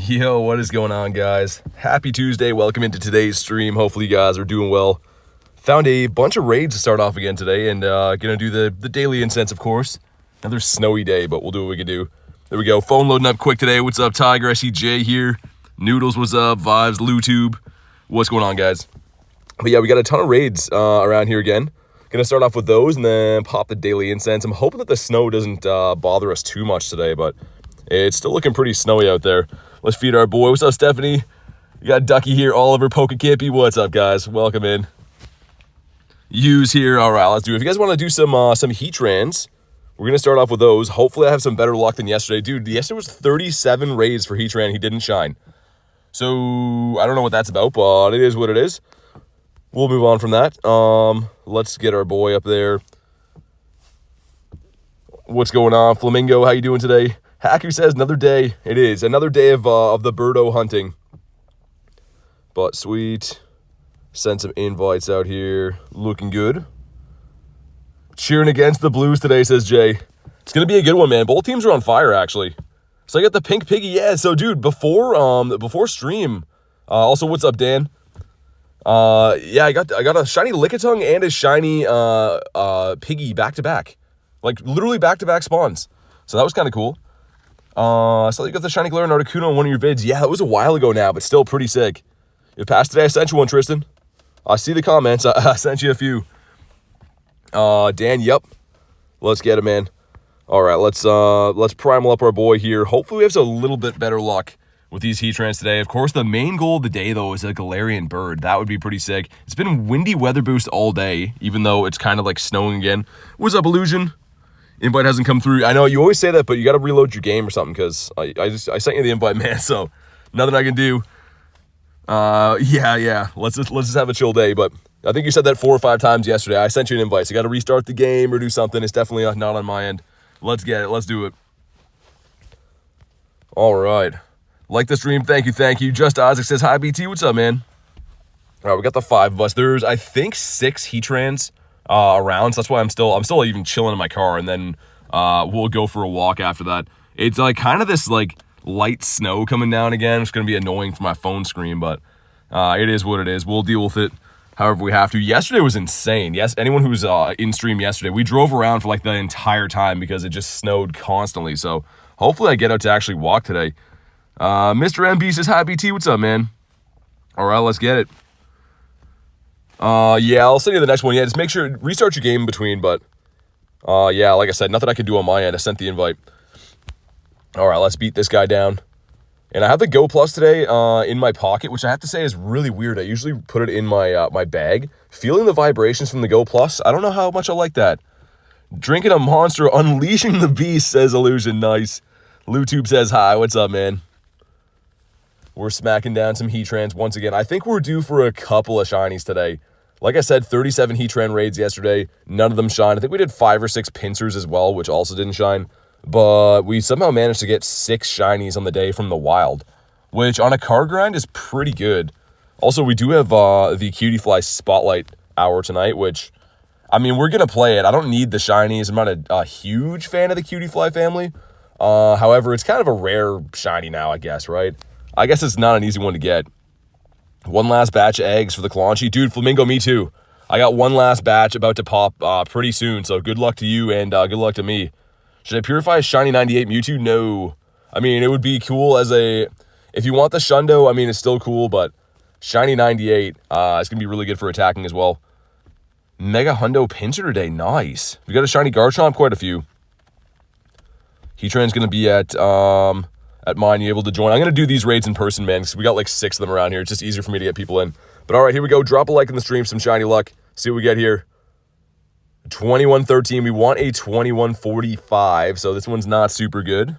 Yo, what is going on, guys? Happy Tuesday. Welcome into today's stream. Hopefully you guys are doing well. Found a bunch of raids to start off again today, and gonna do the Daily Incense, of course. Another snowy day, but we'll do what we can do. There we go. Phone loading up quick today. What's up, Tiger? I see Jay here. Noodles, what's up? Vibes, LouTube. What's going on, guys? But yeah, we got a ton of raids around here again. Gonna start off with those and then pop the Daily Incense. I'm hoping that the snow doesn't bother us too much today, but it's still looking pretty snowy out there. Let's feed our boy. What's up, Stephanie? You got Ducky here, Oliver, Pokekippy. What's up, guys? Welcome in. Use here. All right, let's do it. If you guys want to do some Heatrans, we're going to start off with those. Hopefully I have some better luck than yesterday. Dude, yesterday was 37 raids for Heatran. He didn't shine. So, I don't know what that's about, but it is what it is. We'll move on from that. Let's get our boy up there. What's going on? Flamingo, how you doing today? Hacker says another day. It is. Another day of the birdo hunting. But sweet. Send some invites out here. Looking good. Cheering against the Blues today, says Jay. It's going to be a good one, man. Both teams are on fire, actually. So I got the pink piggy. Yeah, so dude, before stream. Also, what's up, Dan? Yeah, I got a shiny Lickitung and a shiny piggy back-to-back. Like, literally back-to-back spawns. So that was kind of cool. I saw you got the shiny Galarian Articuno in one of your vids. Yeah, it was a while ago now, but still pretty sick. You passed today. I sent you one, Tristan. I see the comments. I sent you a few. Dan, yep. Let's get it, man. All right, let's primal up our boy here. Hopefully we have a little bit better luck with these Heatrans today. Of course, the main goal of the day, though, is a Galarian Bird. That would be pretty sick. It's been windy weather boost all day, even though it's kind of like snowing again. What's up, Illusion? Invite hasn't come through. I know you always say that, but you got to reload your game or something because I sent you the invite, man. So nothing I can do. Yeah. Let's just have a chill day. But I think you said that 4 or 5 times yesterday. I sent you an invite. So you got to restart the game or do something. It's definitely not on my end. Let's get it. Let's do it. All right. Like the stream. Thank you. Just Isaac says hi, BT. What's up, man? All right, we got the 5 of us. There's I think 6 Heatrans around, so that's why I'm still even chilling in my car, and then we'll go for a walk after that. It's like kind of this like light snow coming down again. It's gonna be annoying for my phone screen, but it is what it is. We'll deal with it however we have to. Yesterday was insane. Yes, anyone who's in stream yesterday, we drove around for like the entire time because it just snowed constantly. So hopefully I get out to actually walk today. Mr. MB says hi, BT. What's up, man? All right, let's get it. Yeah, I'll send you the next one. Yeah, just make sure, restart your game in between, but, yeah, like I said, nothing I can do on my end. I sent the invite. All right, let's beat this guy down. And I have the Go Plus today, in my pocket, which I have to say is really weird. I usually put it in my, my bag. Feeling the vibrations from the Go Plus, I don't know how much I like that. Drinking a monster, unleashing the beast, says Illusion. Nice. LouTube says hi. What's up, man? We're smacking down some Heatrans once again. I think we're due for a couple of shinies today. Like I said, 37 Heatran raids yesterday. None of them shine. I think we did 5 or 6 Pinsirs as well, which also didn't shine. But we somehow managed to get 6 shinies on the day from the wild, which on a card grind is pretty good. Also, we do have the Cutie Fly Spotlight Hour tonight, which, I mean, we're going to play it. I don't need the shinies. I'm not a huge fan of the Cutie Fly family. However, it's kind of a rare shiny now, I guess, right? I guess it's not an easy one to get. One last batch of eggs for the Claunchy. Dude, Flamingo, me too. I got one last batch about to pop pretty soon, so good luck to you and good luck to me. Should I purify a shiny 98 Mewtwo? No. I mean, it would be cool as a... If you want the Shundo, I mean, it's still cool, but shiny 98 is going to be really good for attacking as well. Mega Pinsir today. Nice. We got a shiny Garchomp, quite a few. Heatran's going to be at mine, you able to join. I'm going to do these raids in person, man, because we got like 6 of them around here. It's just easier for me to get people in. But all right, here we go. Drop a like in the stream, some shiny luck. See what we get here. 2113. We want a 2145, so this one's not super good.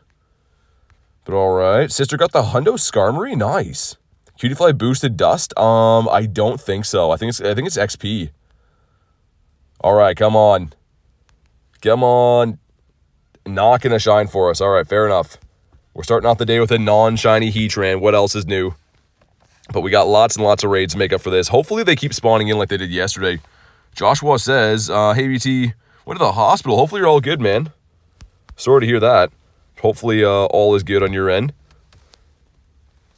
But all right. Sister got the Hundo Skarmory. Nice. Cutie Fly boosted dust? I don't think so. I think it's XP. All right, come on. Come on. Not going to shine for us. All right, fair enough. We're starting off the day with a non-shiny Heatran. What else is new? But we got lots and lots of raids to make up for this. Hopefully they keep spawning in like they did yesterday. Joshua says, hey, BT, went to the hospital. Hopefully you're all good, man. Sorry to hear that. Hopefully all is good on your end.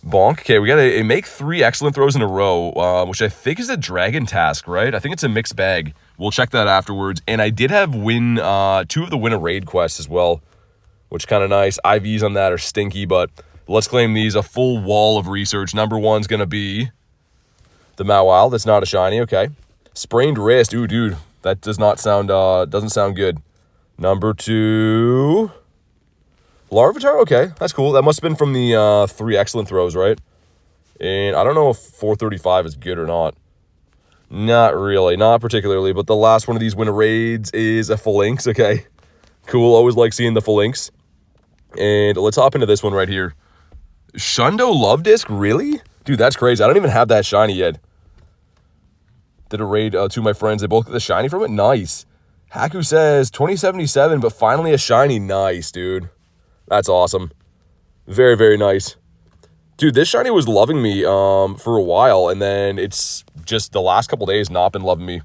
Bonk. Okay, we got a make 3 excellent throws in a row, which I think is a dragon task, right? I think it's a mixed bag. We'll check that afterwards. And I did have 2 of the win a raid quests as well, which kind of nice. IVs on that are stinky, but let's claim these. A full wall of research. Number 1's going to be the Mawile. That's not a shiny. Okay. Sprained wrist. Ooh, dude. That does not sound, doesn't sound good. Number 2. Larvitar. Okay. That's cool. That must have been from the 3 excellent throws, right? And I don't know if 435 is good or not. Not really. Not particularly. But the last one of these winter raids is a Phalanx. Okay. Cool. Always like seeing the Phalanx. And let's hop into this one right here. Shundo Love Disc? Really? Dude, that's crazy. I don't even have that shiny yet. Did a raid to my friends. They both got the shiny from it. Nice. Haku says 2077, but finally a shiny. Nice, dude. That's awesome. Very, very nice. Dude, this shiny was loving me for a while, and then it's just the last couple days not been loving me.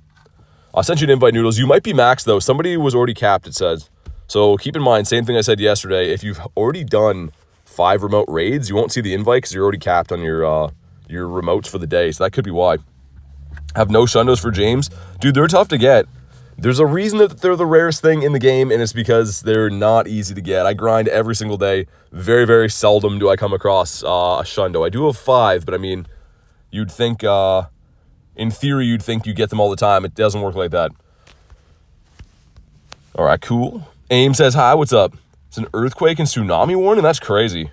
I sent you an invite, Noodles. You might be maxed, though. Somebody was already capped, it says. So keep in mind, same thing I said yesterday. If you've already done 5 remote raids, you won't see the invite because you're already capped on your remotes for the day. So that could be why. Have no Shundos for James. Dude, they're tough to get. There's a reason that they're the rarest thing in the game, and it's because they're not easy to get. I grind every single day. Very, very seldom do I come across a Shundo. I do have 5, but I mean, you'd think, in theory, you'd think you get them all the time. It doesn't work like that. All right, cool. AIM says, hi, what's up? It's an earthquake and tsunami warning? That's crazy.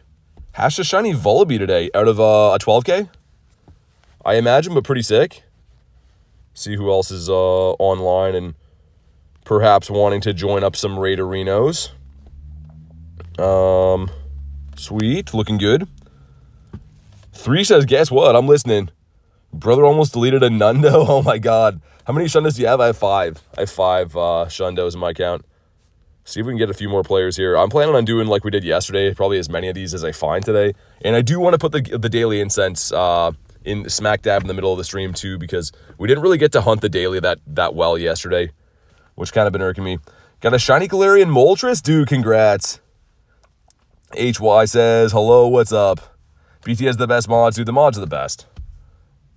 Hashed a shiny Vullaby today out of a 12K? I imagine, but pretty sick. See who else is online and perhaps wanting to join up some raid arenos. Sweet, looking good. 3 says, guess what? I'm listening. Brother almost deleted a Nundo. Oh my god. How many Shundos do you have? I have 5. I have 5 Shundos in my account. See if we can get a few more players here. I'm planning on doing like we did yesterday, probably as many of these as I find today. And I do want to put the Daily Incense in smack dab in the middle of the stream too, because we didn't really get to hunt the daily that well yesterday, which kind of been irking me. Got a shiny Galarian Moltres? Dude, congrats. HY says, hello, what's up? BT has the best mods. Dude, the mods are the best.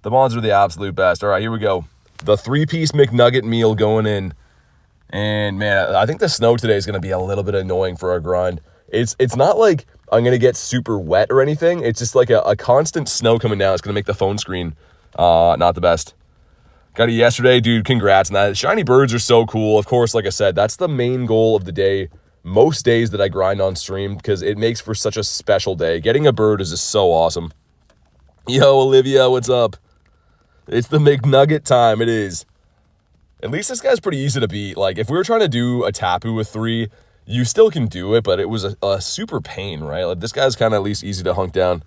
The mods are the absolute best. All right, here we go. The 3-piece McNugget meal going in. And man, I think the snow today is going to be a little bit annoying for our grind. It's not like I'm going to get super wet or anything. It's just like a constant snow coming down. It's going to make the phone screen not the best. Got it yesterday. Dude, congrats on that. Shiny birds are so cool. Of course, like I said, that's the main goal of the day. Most days that I grind on stream because it makes for such a special day. Getting a bird is just so awesome. Yo, Olivia, what's up? It's the McNugget time. It is. At least this guy's pretty easy to beat. Like, if we were trying to do a Tapu with 3, you still can do it, but it was a super pain, right? Like, this guy's kind of at least easy to hunk down.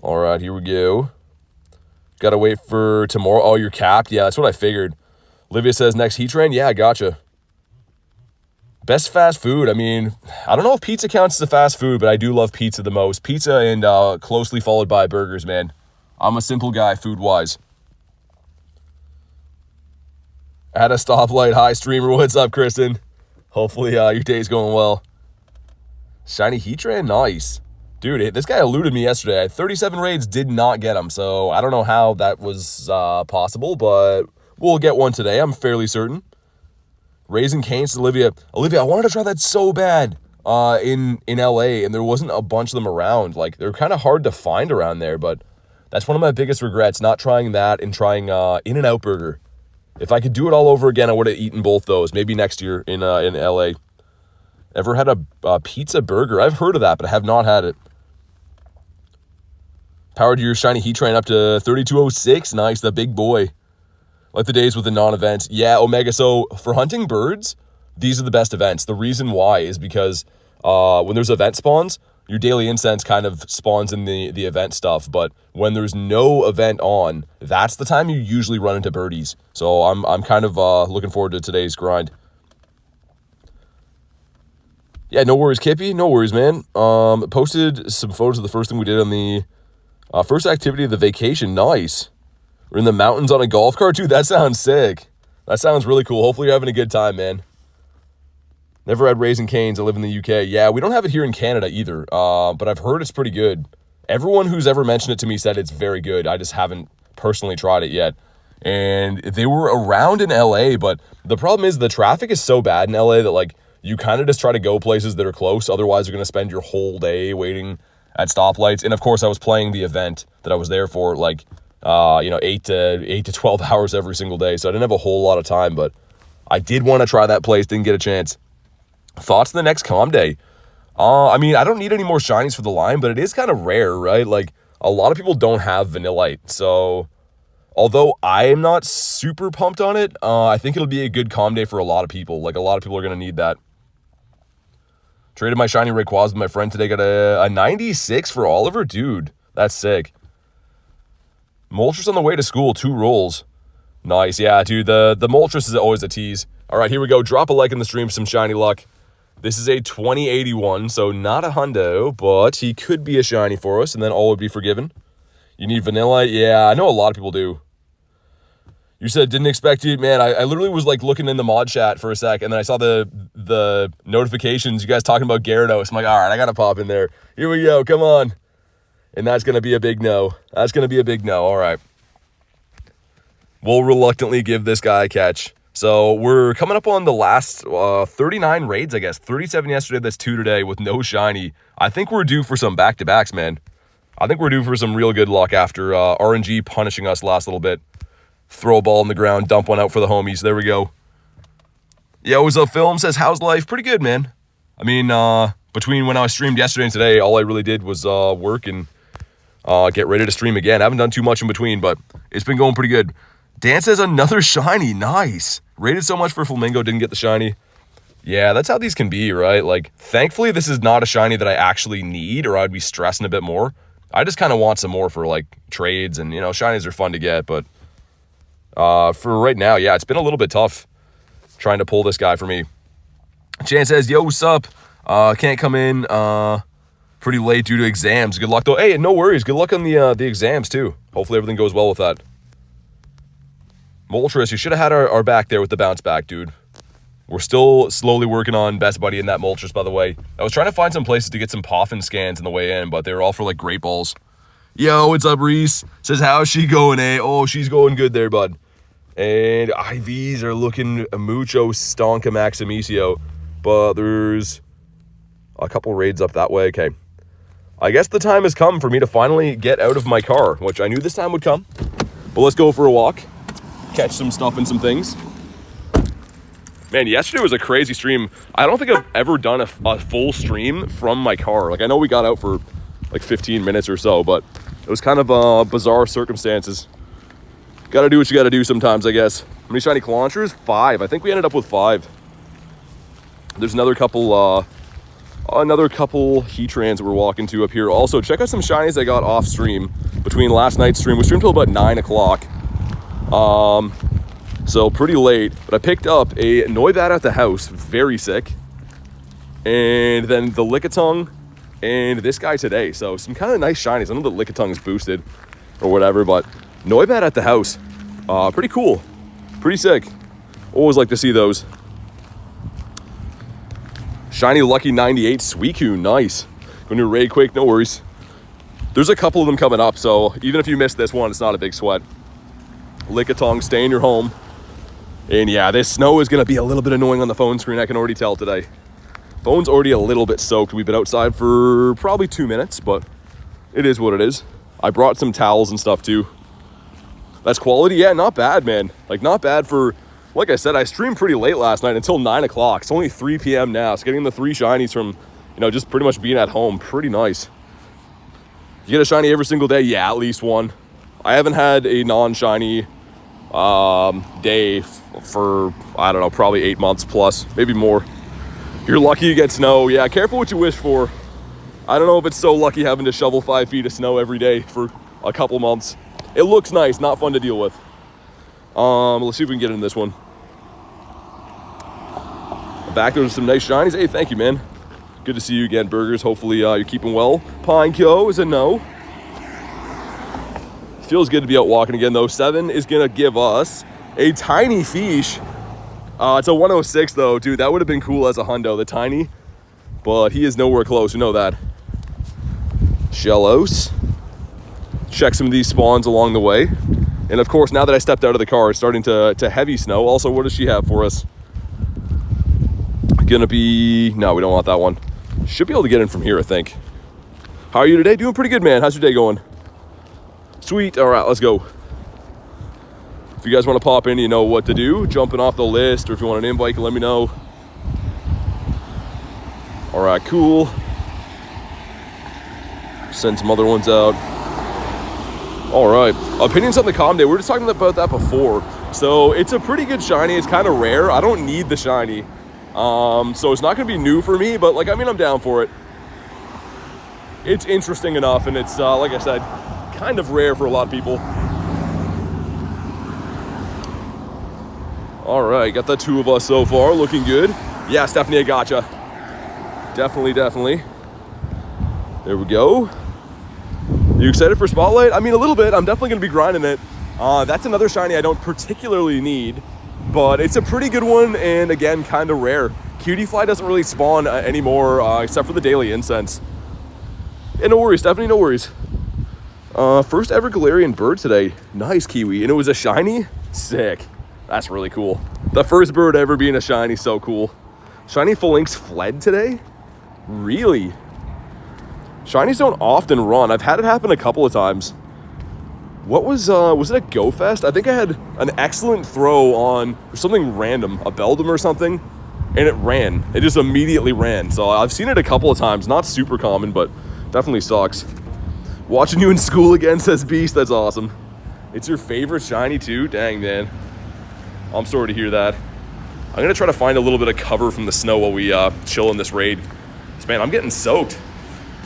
All right, here we go. Got to wait for tomorrow. Oh, you're capped? Yeah, that's what I figured. Olivia says, next Heatran? Yeah, I gotcha. Best fast food? I mean, I don't know if pizza counts as a fast food, but I do love pizza the most. Pizza and closely followed by burgers, man. I'm a simple guy, food-wise. At a stoplight. Hi, streamer. What's up, Kristen? Hopefully your day's going well. Shiny Heatran? Nice. Dude, this guy eluded me yesterday. I had 37 raids, did not get him. So I don't know how that was possible, but we'll get one today. I'm fairly certain. Raising Canes to Olivia. Olivia, I wanted to try that so bad in LA, and there wasn't a bunch of them around. Like, they're kind of hard to find around there, but that's one of my biggest regrets, not trying that and trying In-N-Out Burger. If I could do it all over again, I would have eaten both those. Maybe next year in LA. Ever had a pizza burger? I've heard of that, but I have not had it. Powered your shiny Heatran up to 3206. Nice, the big boy. Like the days with the non-events. Yeah, Omega. So for hunting birds, these are the best events. The reason why is because when there's event spawns, your daily incense kind of spawns in the event stuff. But when there's no event on, that's the time you usually run into birdies. So I'm kind of looking forward to today's grind. Yeah, no worries, Kippy. No worries, man. Posted some photos of the first thing we did on the first activity of the vacation. Nice. We're in the mountains on a golf cart. Dude, that sounds sick. That sounds really cool. Hopefully you're having a good time, man. Never had Raising Cane's. I live in the UK. Yeah, we don't have it here in Canada either, but I've heard it's pretty good. Everyone who's ever mentioned it to me said it's very good. I just haven't personally tried it yet. And they were around in LA, but the problem is the traffic is so bad in LA that, like, you kind of just try to go places that are close. Otherwise, you're going to spend your whole day waiting at stoplights. And, of course, I was playing the event that I was there for, like, 8 to 12 hours every single day. So I didn't have a whole lot of time, but I did want to try that place. Didn't get a chance. Thoughts on the next comm day? I mean, I don't need any more shinies for the line, but it is kind of rare, right? Like, a lot of people don't have Vanillite, so although I am not super pumped on it, I think it'll be a good comm day for a lot of people. Like, a lot of people are going to need that. Traded my shiny Rayquaza with my friend today. Got a 96 for Oliver. Dude, that's sick. Moltres on the way to school. 2 rolls. Nice. Yeah, dude, the Moltres is always a tease. All right, here we go. Drop a like in the stream, some shiny luck. This is a 2081, so not a hundo, but he could be a shiny for us, and then all would be forgiven. You need Vanillite? Yeah, I know a lot of people do. You said didn't expect you. Man, I literally was like looking in the mod chat for a sec, and then I saw the notifications, you guys talking about Gyarados. I'm like, all right, I got to pop in there. Here we go, come on. And that's going to be a big no. That's going to be a big no, all right. We'll reluctantly give this guy a catch. So we're coming up on the last 39 raids, I guess. 37 yesterday, that's 2 today with no shiny. I think we're due for some back-to-backs, man. I think we're due for some real good luck after RNG punishing us last little bit. Throw a ball in the ground, dump one out for the homies. There we go. Yo, what's up, Film? Says, how's life? Pretty good, man. I mean, between when I streamed yesterday and today, all I really did was work and get ready to stream again. I haven't done too much in between, but it's been going pretty good. Dan says another shiny. Nice. Rated so much for Flamingo, didn't get the shiny. Yeah, that's how these can be, right? Like, thankfully, this is not a shiny that I actually need, or I'd be stressing a bit more. I just kind of want some more for, like, trades, and, you know, shinies are fun to get, but for right now, yeah, it's been a little bit tough trying to pull this guy for me. Chan says, yo, what's up? Can't come in pretty late due to exams. Good luck, though. Hey, no worries. Good luck on the exams, too. Hopefully everything goes well with that. Moltres, you should have had our back there with the bounce back, dude. We're still slowly working on Best Buddy in that Moltres, by the way. I was trying to find some places to get some Poffin scans on the way in, but they were all for, like, Great Balls. Yo, what's up, Reese? Says, how's she going, eh? Oh, she's going good there, bud. And IVs are looking mucho stonka maximicio, but there's a couple raids up that way. Okay. I guess the time has come for me to finally get out of my car, which I knew this time would come. But let's go for a walk. Catch some stuff and some things. Man, yesterday was a crazy stream. I don't think I've ever done a full stream from my car. Like, I know we got out for like 15 minutes or so, but it was kind of bizarre circumstances. Gotta do what you gotta do sometimes, I guess. How many shiny Claunchers? 5. I think we ended up with 5. There's another couple Heatrans that we're walking to up here. Also, check out some shinies I got off stream between last night's stream. We streamed till about 9 o'clock. So pretty late, but I picked up a Noibat at the house, very sick. And then the Lickitung and this guy today. So some kind of nice shinies. I know the Lickitung is boosted or whatever, but Noibat at the house, pretty cool, pretty sick. Always like to see those. Shiny Lucky 98 Suicune, nice. Going to raid quick, no worries. There's a couple of them coming up, so even if you missed this one, it's not a big sweat. Lickitung, stay in your home. And yeah, this snow is going to be a little bit annoying on the phone screen, I can already tell today. Phone's already a little bit soaked. We've been outside for probably 2 minutes, but it is what it is. I brought some towels and stuff too. That's quality. Yeah, not bad, man. Like, not bad for, like I said, I streamed pretty late last night until 9 o'clock. It's only 3 p.m. now. So getting the 3 shinies from, you know, just pretty much being at home, pretty nice. You get a shiny every single day? Yeah, at least one. I haven't had a non-shiny day for, I don't know, probably 8 months plus, maybe more. You're lucky you get snow. Yeah, careful what you wish for. I don't know if it's so lucky having to shovel 5 feet of snow every day for a couple months. It looks nice, not fun to deal with. Let's see if we can get in this one. Back there's some nice shinies. Hey, thank you, man. Good to see you again, Burgers. Hopefully you're keeping well. Pineco is a no. Feels good to be out walking again, though. 7 is going to give us a tiny fish. It's a 106 though, dude. That would have been cool as a hundo, the tiny. But he is nowhere close, we know that. Shellos. Check some of these spawns along the way. And of course, now that I stepped out of the car, it's starting to heavy snow. Also, what does she have for us? Gonna be... No, we don't want that one. Should be able to get in from here, I think. How are you today? Doing pretty good, man. How's your day going? Sweet. All right, let's go. If you guys want to pop in, you know what to do. Jumping off the list, or if you want an invite, you can let me know. All right, cool. Send some other ones out. All right, opinions on the comm day. We were just talking about that before. So it's a pretty good shiny. It's kind of rare. I don't need the shiny. So it's not going to be new for me, but like, I mean, I'm down for it. It's interesting enough, and it's, like I said, kind of rare for a lot of people. All right, got the two of us so far, looking good. Yeah, Stephanie, I gotcha. Definitely. There we go. You excited for Spotlight? I mean, a little bit. I'm definitely going to be grinding it. That's another shiny I don't particularly need, but it's a pretty good one, and again, kind of rare. Cutie Fly doesn't really spawn anymore, except for the Daily Incense. Yeah, no worries, Stephanie, no worries. First ever Galarian Bird today. Nice, Kiwi. And it was a shiny? Sick. That's really cool. The first bird ever being a shiny, so cool. Shiny Phalanx fled today? Really? Shinies don't often run. I've had it happen a couple of times. What was it a Go Fest? I think I had an excellent throw on something random, a Beldum or something, and it ran. It just immediately ran. So I've seen it a couple of times. Not super common, but definitely sucks. Watching you in school again, says Beast. That's awesome. It's your favorite shiny too? Dang, man. I'm sorry to hear that. I'm going to try to find a little bit of cover from the snow while we chill in this raid. Man, I'm getting soaked.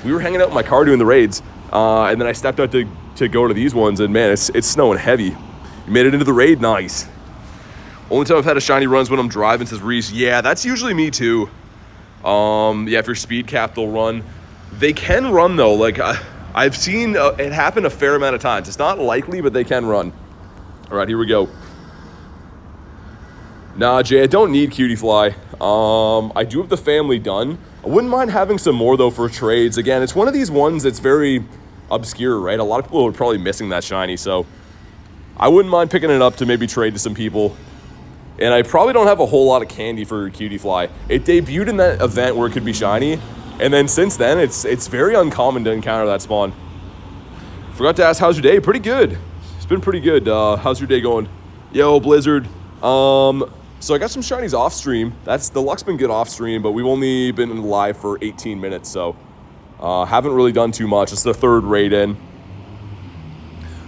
We were hanging out in my car doing the raids, and then I stepped out to go to these ones, and man, it's snowing heavy. You made it into the raid? Nice. Only time I've had a shiny run is when I'm driving, says Reese. Yeah, that's usually me too. Yeah, if you're speed cap, they'll run. They can run though. Like I've seen it happen a fair amount of times. It's not likely, but they can run. All right, here we go. Nah, Jay, I don't need Cutie Fly. I do have the family done. I wouldn't mind having some more though for trades. Again, it's one of these ones that's very obscure, right? A lot of people are probably missing that shiny, so I wouldn't mind picking it up to maybe trade to some people. And I probably don't have a whole lot of candy for Cutie Fly. It debuted in that event where it could be shiny, and then since then, it's very uncommon to encounter that spawn. Forgot to ask, how's your day? Pretty good. It's been pretty good. How's your day going? Yo, Blizzard. So I got some shinies off stream. The luck's been good off stream, but we've only been live for 18 minutes, so haven't really done too much. It's the third raid in.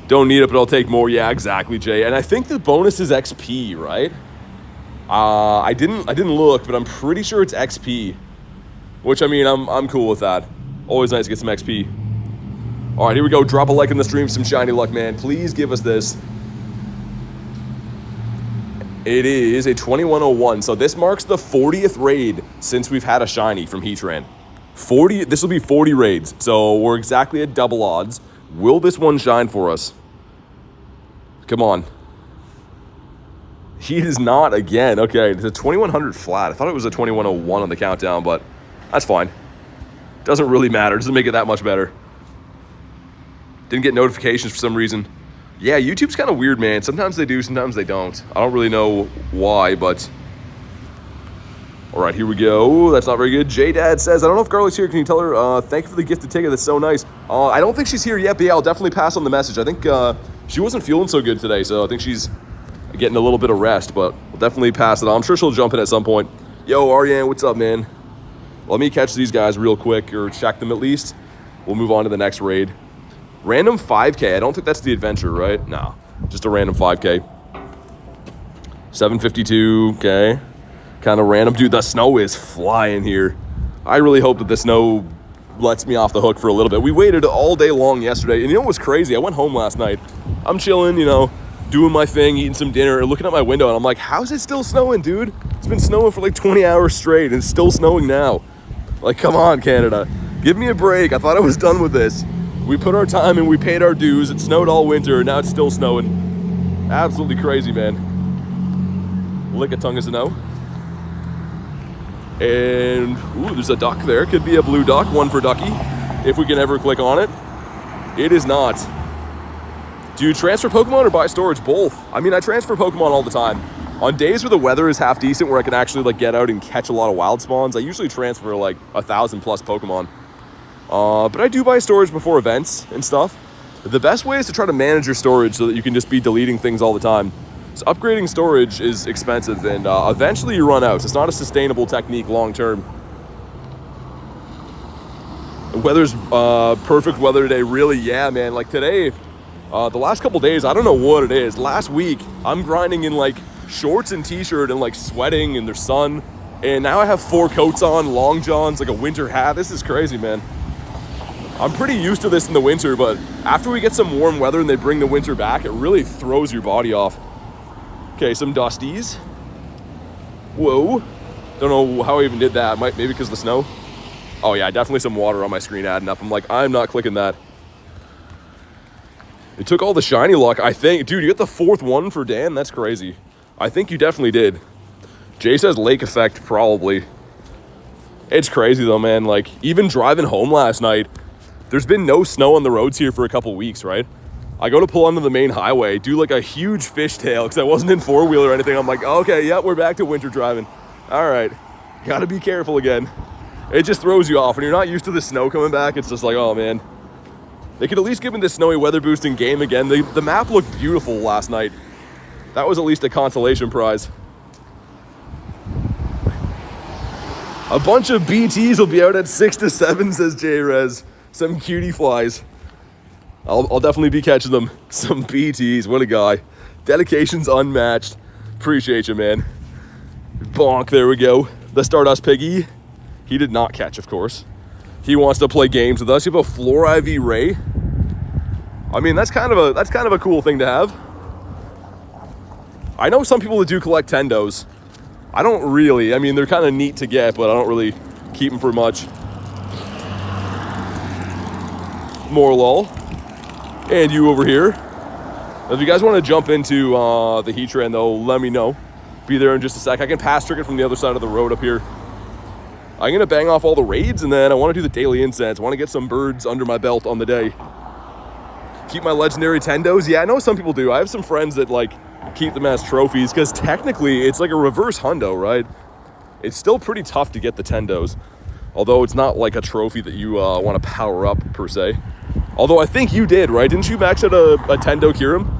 Don't need it, but I'll take more. Yeah, exactly, Jay. And I think the bonus is XP, right? I didn't look, but I'm pretty sure it's XP. Which, I mean, I'm cool with that. Always nice to get some XP. All right, here we go. Drop a like in the stream, some shiny luck, man. Please give us this. It is a 2101, so this marks the 40th raid since we've had a shiny from Heatran. 40. This will be 40 raids, so we're exactly at double odds. Will this one shine for us? Come on. He is not again. Okay, it's a 2100 flat. I thought it was a 2101 on the countdown, but that's fine. Doesn't really matter. Doesn't make it that much better. Didn't get notifications for some reason. Yeah, YouTube's kind of weird, man. Sometimes they do, sometimes they don't. I don't really know why, but... All right, here we go. That's not very good. J-Dad says, I don't know if Garlic's here. Can you tell her, thank you for the gifted ticket. That's so nice. I don't think she's here yet, but yeah, I'll definitely pass on the message. I think she wasn't feeling so good today, so I think she's getting a little bit of rest, but we'll definitely pass it on. I'm sure she'll jump in at some point. Yo, Ariane, what's up, man? Let me catch these guys real quick, or check them at least. We'll move on to the next raid. Random 5K. I don't think that's the adventure, right? No, just a random 5K. 752, okay. Kind of random. Dude, the snow is flying here. I really hope that the snow lets me off the hook for a little bit. We waited all day long yesterday, and you know what was crazy? I went home last night. I'm chilling, you know, doing my thing, eating some dinner, and looking at my window, and I'm like, how's it still snowing, dude? It's been snowing for like 20 hours straight, and it's still snowing now. Like, come on, Canada. Give me a break. I thought I was done with this. We put our time in, we paid our dues. It snowed all winter, and now it's still snowing. Absolutely crazy, man. Lickitungus no. And, ooh, there's a duck there. Could be a blue duck, one for Ducky, if we can ever click on it. It is not. Do you transfer Pokemon or buy storage? Both. I mean, I transfer Pokemon all the time. On days where the weather is half decent, where I can actually like get out and catch a lot of wild spawns, I usually transfer like 1,000 plus Pokemon. But I do buy storage before events and stuff. The best way is to try to manage your storage so that you can just be deleting things all the time. So upgrading storage is expensive, and eventually you run out. It's not a sustainable technique long term. The weather's perfect weather today, really. Yeah, man. Like today, the last couple days, I don't know what it is. Last week, I'm grinding in like shorts and t-shirt and like sweating in the sun. And now I have 4 coats on, long johns, like a winter hat. This is crazy, man. I'm pretty used to this in the winter, but after we get some warm weather and they bring the winter back, it really throws your body off. Okay, some Dusties. Whoa. Don't know how I even did that. Maybe because of the snow. Oh yeah, definitely some water on my screen adding up. I'm like, I'm not clicking that. It took all the shiny luck, I think. Dude, you got the 4th one for Dan? That's crazy. I think you definitely did. Jay says lake effect, probably. It's crazy though, man. Like, even driving home last night, there's been no snow on the roads here for a couple weeks, right? I go to pull onto the main highway, do like a huge fishtail because I wasn't in 4-wheel or anything. I'm like, okay, yep, we're back to winter driving. All right, gotta be careful again. It just throws you off. When you're not used to the snow coming back, it's just like, oh man. They could at least give me this snowy weather boosting game again. The map looked beautiful last night. That was at least a consolation prize. A bunch of BTs will be out at 6 to 7, says J-Rez. Some cutie flies. I'll definitely be catching them. Some BTs, what a guy. Dedication's unmatched. Appreciate you, man. Bonk, there we go. The Stardust Piggy. He did not catch, of course. He wants to play games with us. You have a Floor IV Ray. I mean, that's kind of a cool thing to have. I know some people that do collect Tendos. I don't really. I mean, they're kind of neat to get, but I don't really keep them for much. More lol. And you over here. If you guys want to jump into the Heatran, though, let me know. Be there in just a sec. I can pass trick it from the other side of the road up here. I'm going to bang off all the raids, and then I want to do the Daily Incense. I want to get some birds under my belt on the day. Keep my legendary Tendos. Yeah, I know some people do. I have some friends that, like, keep them as trophies, because technically it's like a reverse hundo, right? It's still pretty tough to get the Tendos. Although it's not like a trophy that you want to power up, per se. Although I think you did, right? Didn't you max out a Tendo Kyurem?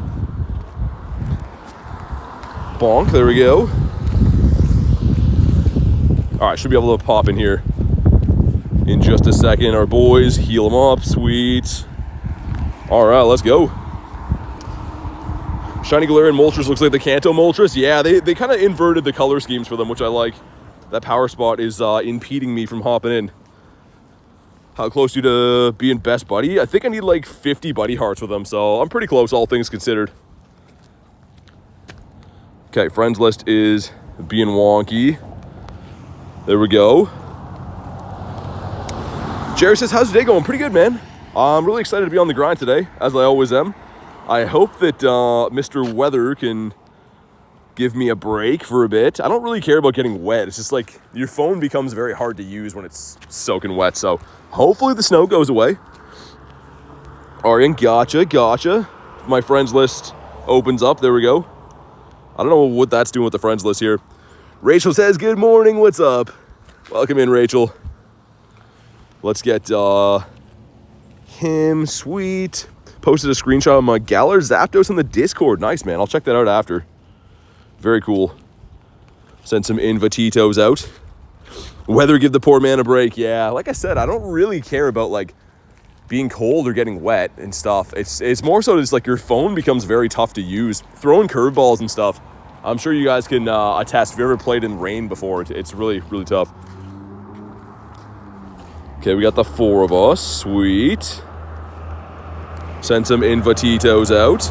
Bonk, there we go. All right, should be able to pop in here in just a second. Our boys, heal them up, sweet. All right, let's go. Shiny Galarian Moltres looks like the Kanto Moltres. Yeah, they kind of inverted the color schemes for them, which I like. That power spot is impeding me from hopping in. How close are you to being best buddy? I think I need like 50 buddy hearts with them, so I'm pretty close, all things considered. Okay, friends list is being wonky. There we go. Jerry says, how's your day going? Pretty good, man. I'm really excited to be on the grind today, as I always am. I hope that Mr. Weather can give me a break for a bit. I don't really care about getting wet. It's just like your phone becomes very hard to use when it's soaking wet. So hopefully the snow goes away. Arian, gotcha. My friends list opens up. There we go. I don't know what that's doing with the friends list here. Rachel says, good morning. What's up? Welcome in, Rachel. Let's get him. Sweet. Posted a screenshot of my Galar Zapdos in the Discord. Nice, man. I'll check that out after. Very cool. Send some Invititos out. Weather give the poor man a break. Yeah, like I said, I don't really care about like being cold or getting wet and stuff. It's more so just like your phone becomes very tough to use. Throwing curveballs and stuff. I'm sure you guys can attest. If you ever played in rain before, it's really, really tough. Okay, we got the 4 of us. Sweet. Send some Invititos out.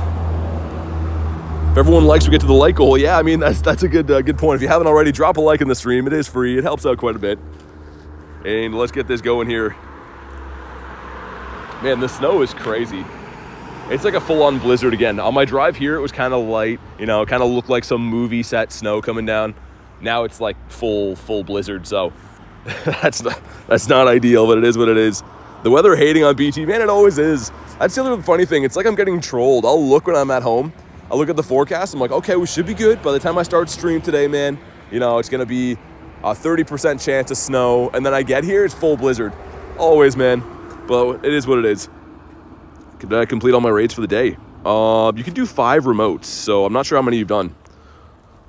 If everyone likes, we get to the like goal. Yeah, I mean, that's a good point. If you haven't already, drop a like in the stream. It is free. It helps out quite a bit. And let's get this going here. Man, the snow is crazy. It's like a full-on blizzard again. On my drive here, it was kind of light. You know, it kind of looked like some movie set snow coming down. Now it's like full blizzard, so that's not ideal, but it is what it is. The weather hating on BT, man, it always is. That's the other funny thing. It's like I'm getting trolled. I'll look when I'm at home. I'll look at the forecast. I'm like, okay, we should be good. By the time I start stream today, man, you know, it's going to be a 30% chance of snow. And then I get here, it's full blizzard. Always, man. But it is what it is. Did I complete all my raids for the day? You can do 5 remotes, so I'm not sure how many you've done.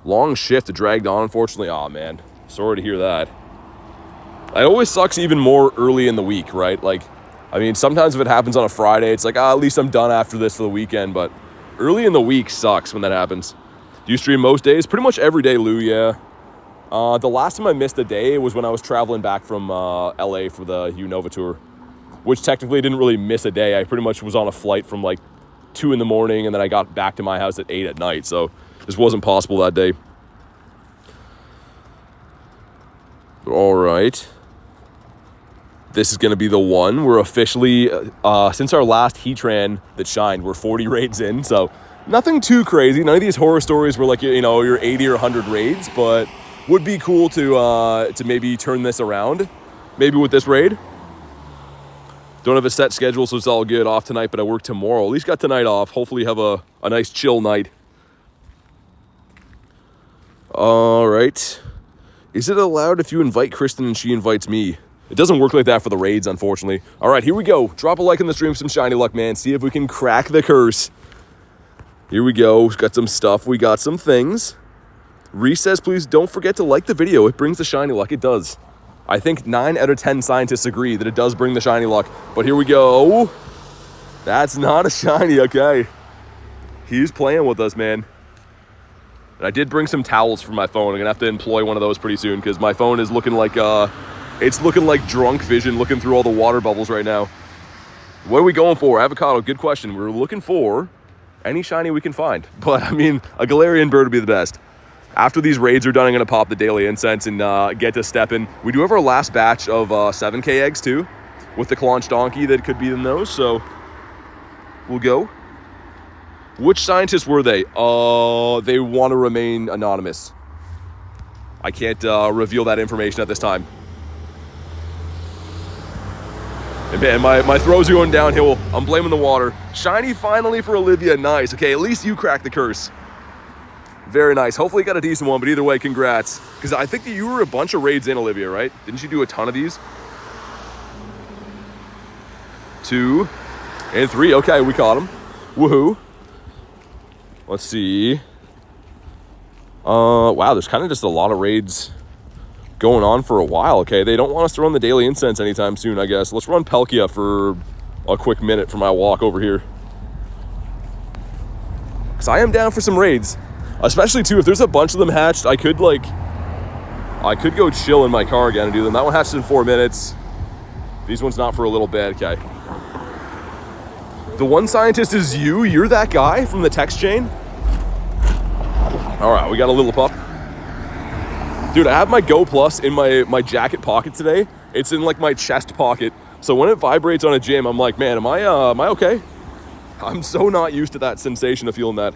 Long shift, it dragged on, unfortunately. Oh, man. Sorry to hear that. It always sucks even more early in the week, right? Like, I mean, sometimes if it happens on a Friday, it's like, at least I'm done after this for the weekend. But early in the week sucks when that happens. Do you stream most days? Pretty much every day, Lou, yeah. The last time I missed a day was when I was traveling back from LA for the Unova tour, which technically didn't really miss a day. I pretty much was on a flight from like 2 in the morning, and then I got back to my house at 8 at night. So this wasn't possible that day. All right. This is going to be the one. We're officially, since our last Heatran that shined, we're 40 raids in. So nothing too crazy. None of these horror stories were like, you know, you're 80 or 100 raids, but would be cool to maybe turn this around. Maybe with this raid. Don't have a set schedule, so it's all good. Off tonight, but I work tomorrow. At least got tonight off. Hopefully have a nice chill night. All right. Is it allowed if you invite Kristen and she invites me? It doesn't work like that for the raids, unfortunately. All right, here we go. Drop a like in the stream, some shiny luck, man. See if we can crack the curse. Here we go. We've got some stuff. We got some things. Reese says, please don't forget to like the video. It brings the shiny luck. It does. I think 9 out of 10 scientists agree that it does bring the shiny luck. But here we go. That's not a shiny, okay. He's playing with us, man. And I did bring some towels for my phone. I'm going to have to employ one of those pretty soon because my phone is looking like, it's looking like drunk vision looking through all the water bubbles right now. What are we going for? Avocado, good question. We're looking for any shiny we can find. But, I mean, a Galarian Bird would be the best. After these raids are done, I'm going to pop the Daily Incense and get to stepping. We do have our last batch of 7K eggs, too, with the Claunch Donkey that could be in those, so we'll go. Which scientists were they? They want to remain anonymous. I can't reveal that information at this time. And man, my throws are going downhill. I'm blaming the water. Shiny finally for Olivia. Nice. Okay, at least you cracked the curse. Very nice. Hopefully you got a decent one, but either way, congrats. Because I think that you were a bunch of raids in, Olivia, right? Didn't you do a ton of these? 2 and 3. Okay, we caught him. Woohoo. Let's see. Wow, there's kind of just a lot of raids going on for a while. Okay, they don't want us to run the Daily Incense anytime soon, I guess. Let's run Palkia for a quick minute for my walk over here. Because I am down for some raids. Especially, too, if there's a bunch of them hatched, I could go chill in my car again and do them. That one hatched in 4 minutes. These ones not for a little bit. Okay. The one scientist is you? You're that guy from the text chain? All right, we got a little pup. Dude, I have my Go Plus in my jacket pocket today. It's in like my chest pocket. So when it vibrates on a gym, I'm like, man, am I okay? I'm so not used to that sensation of feeling that.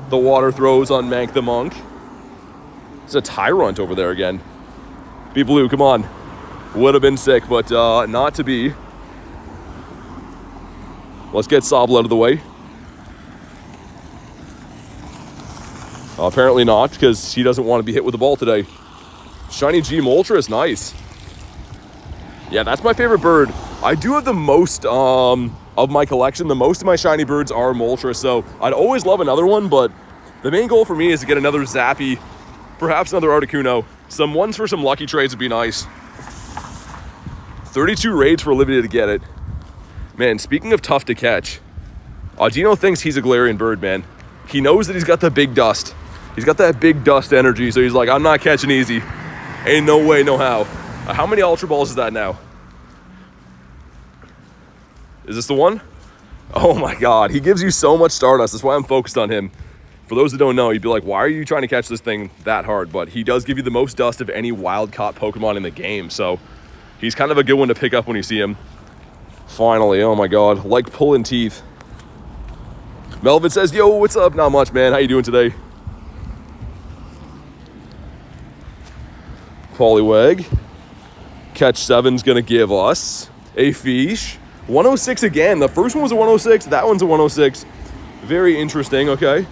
The water throws on Mank the Monk. It's a Tyrant over there again. Be blue, come on. Would have been sick, but not to be. Let's get Sobble out of the way. Apparently not, because he doesn't want to be hit with the ball today. Shiny G Moltres, nice. Yeah, that's my favorite bird. I do have the most of my collection. The most of my shiny birds are Moltres, so I'd always love another one, but the main goal for me is to get another Zappy, perhaps another Articuno. Some ones for some lucky trades would be nice. 32 raids for Olivia to get it. Man, speaking of tough to catch, Dino thinks he's a Galarian Bird, man. He knows that he's got the big dust. He's got that big dust energy, so he's like, I'm not catching easy. Ain't no way, no how. How many Ultra Balls is that now? Is this the one? Oh my God, he gives you so much Stardust. That's why I'm focused on him. For those that don't know, you'd be like, why are you trying to catch this thing that hard? But he does give you the most dust of any wild caught Pokemon in the game. So he's kind of a good one to pick up when you see him. Finally, oh my god, like pulling teeth. Melvin says, yo, what's up? Not much, man. How you doing today? Poliwag. Catch 7's gonna give us a fish. 106 again. The first one was a 106. That one's a 106. Very interesting, okay.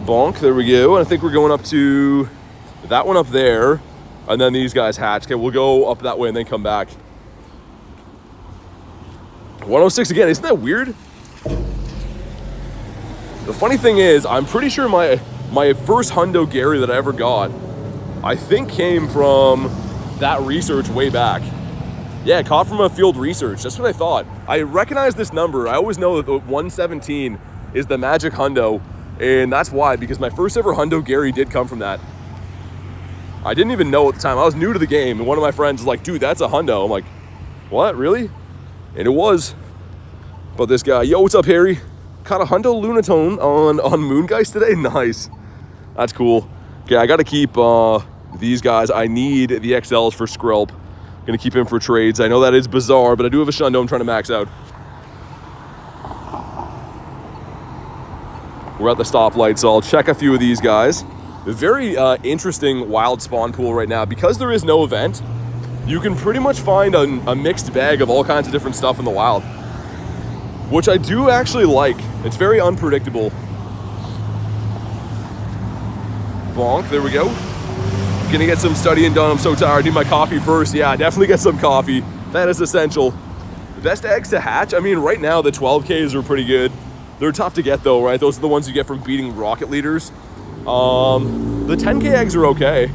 Bonk, there we go. And I think we're going up to that one up there. And then these guys hatch. Okay, we'll go up that way and then come back. 106 again. Isn't that weird? The funny thing is, I'm pretty sure my first Hundo Gary that I ever got, I think came from that research way back. Yeah, caught from a field research. That's what I thought. I recognize this number. I always know that the 117 is the magic Hundo. And that's why, because my first ever Hundo Gary did come from that. I didn't even know at the time. I was new to the game, and one of my friends was like, dude, that's a Hundo. I'm like, what, really? And it was. But this guy, yo, what's up, Harry? Caught a Hundo Lunatone on Moongeist today. Nice. That's cool. Okay, I got to keep these guys. I need the XLs for Skrelp. Gonna keep him for trades. I know that is bizarre, but I do have a Shundo I'm trying to max out. We're at the stoplight, so I'll check a few of these guys. A very interesting wild spawn pool right now. Because there is no event, you can pretty much find a mixed bag of all kinds of different stuff in the wild, which I do actually like. It's very unpredictable. Bonk, there we go. Gonna get some studying done. I'm so tired. Need my coffee first. Yeah, definitely get some coffee. That is essential. The best eggs to hatch, I mean, right now the 12Ks are pretty good. They're tough to get though, right? Those are the ones you get from beating rocket leaders. The 10K eggs are okay.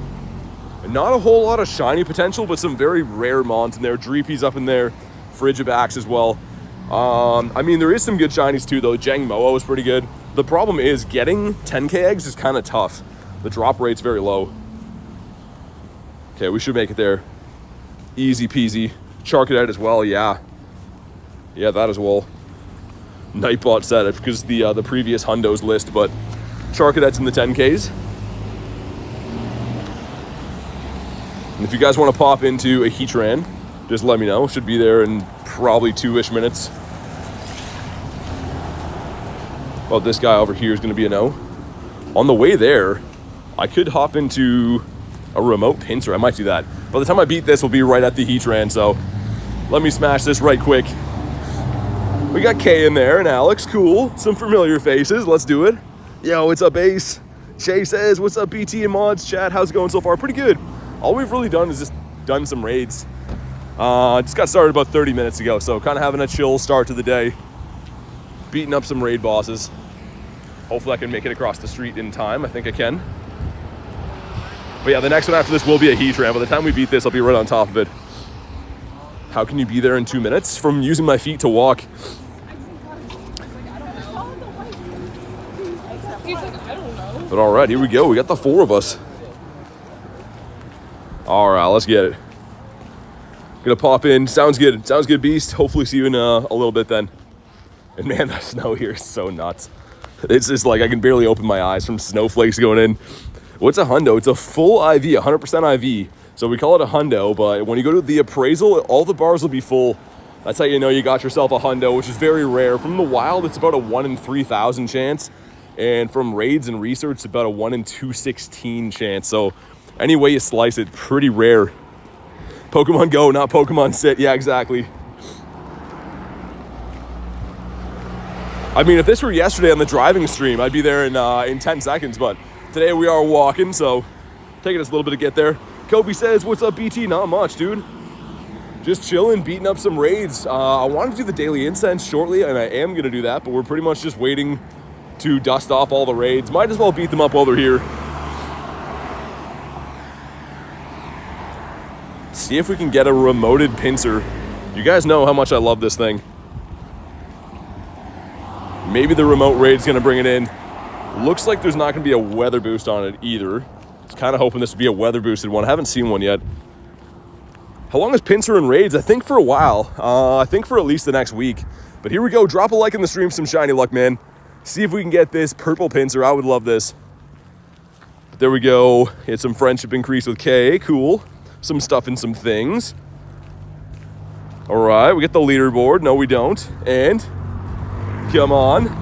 Not a whole lot of shiny potential, but some very rare mons in there. Dreepy's up in there. Frigibax as well. I mean, there is some good shinies too, though. Jang Moa is pretty good. The problem is getting 10K eggs is kind of tough. The drop rate's very low. Okay, we should make it there. Easy peasy. Charcadet as well, yeah. Yeah, that as well. Nightbot said it because the previous Hundos list, but Charcadet's in the 10Ks. And if you guys want to pop into a Heatran, just let me know. Should be there in probably 2-ish minutes. Oh, this guy over here is going to be a no. On the way there, I could hop into a remote Pinsir. I might do that. By the time I beat this, we'll be right at the Heatran, so let me smash this right quick. We got Kay in there and Alex. Cool. Some familiar faces. Let's do it. Yo, what's up, Ace? Shay says, what's up, BT and mods? Chat, how's it going so far? Pretty good. All we've really done is just done some raids. Just got started about 30 minutes ago, so kind of having a chill start to the day. Beating up some raid bosses. Hopefully I can make it across the street in time. I think I can. But yeah, the next one after this will be a Heatran. By the time we beat this, I'll be right on top of it. How can you be there in 2 minutes? From using my feet to walk. But all right, here we go. We got the 4 of us. All right, let's get it. Gonna pop in. Sounds good. Sounds good, Beast. Hopefully see you in a little bit then. And man, the snow here is so nuts. It's just like I can barely open my eyes from snowflakes going in. What's a Hundo? It's a full IV, 100% IV. So we call it a Hundo, but when you go to the appraisal, all the bars will be full. That's how you know you got yourself a Hundo, which is very rare. From the wild, it's about a 1 in 3,000 chance. And from raids and research, it's about a 1 in 216 chance. So any way you slice it, pretty rare. Pokemon Go, not Pokemon Sit. Yeah, exactly. I mean, if this were yesterday on the driving stream, I'd be there in 10 seconds. But today we are walking, so taking us a little bit to get there. Kobe says, what's up, BT? Not much, dude. Just chilling, beating up some raids. I wanted to do the Daily Incense shortly, and I am going to do that, but we're pretty much just waiting to dust off all the raids. Might as well beat them up while they're here. See if we can get a remoted Pinsir. You guys know how much I love this thing. Maybe the remote raid's going to bring it in. Looks like there's not going to be a weather boost on it either. I was kind of hoping this would be a weather boosted one. I haven't seen one yet. How long is Pinsir in raids? I think for a while. I think for at least the next week. But here we go. Drop a like in the stream. Some shiny luck, man. See if we can get this purple Pinsir. I would love this. But there we go. Hit some friendship increase with K. Cool. some stuff and some things. All right, we get the leaderboard. No, we don't. And come on.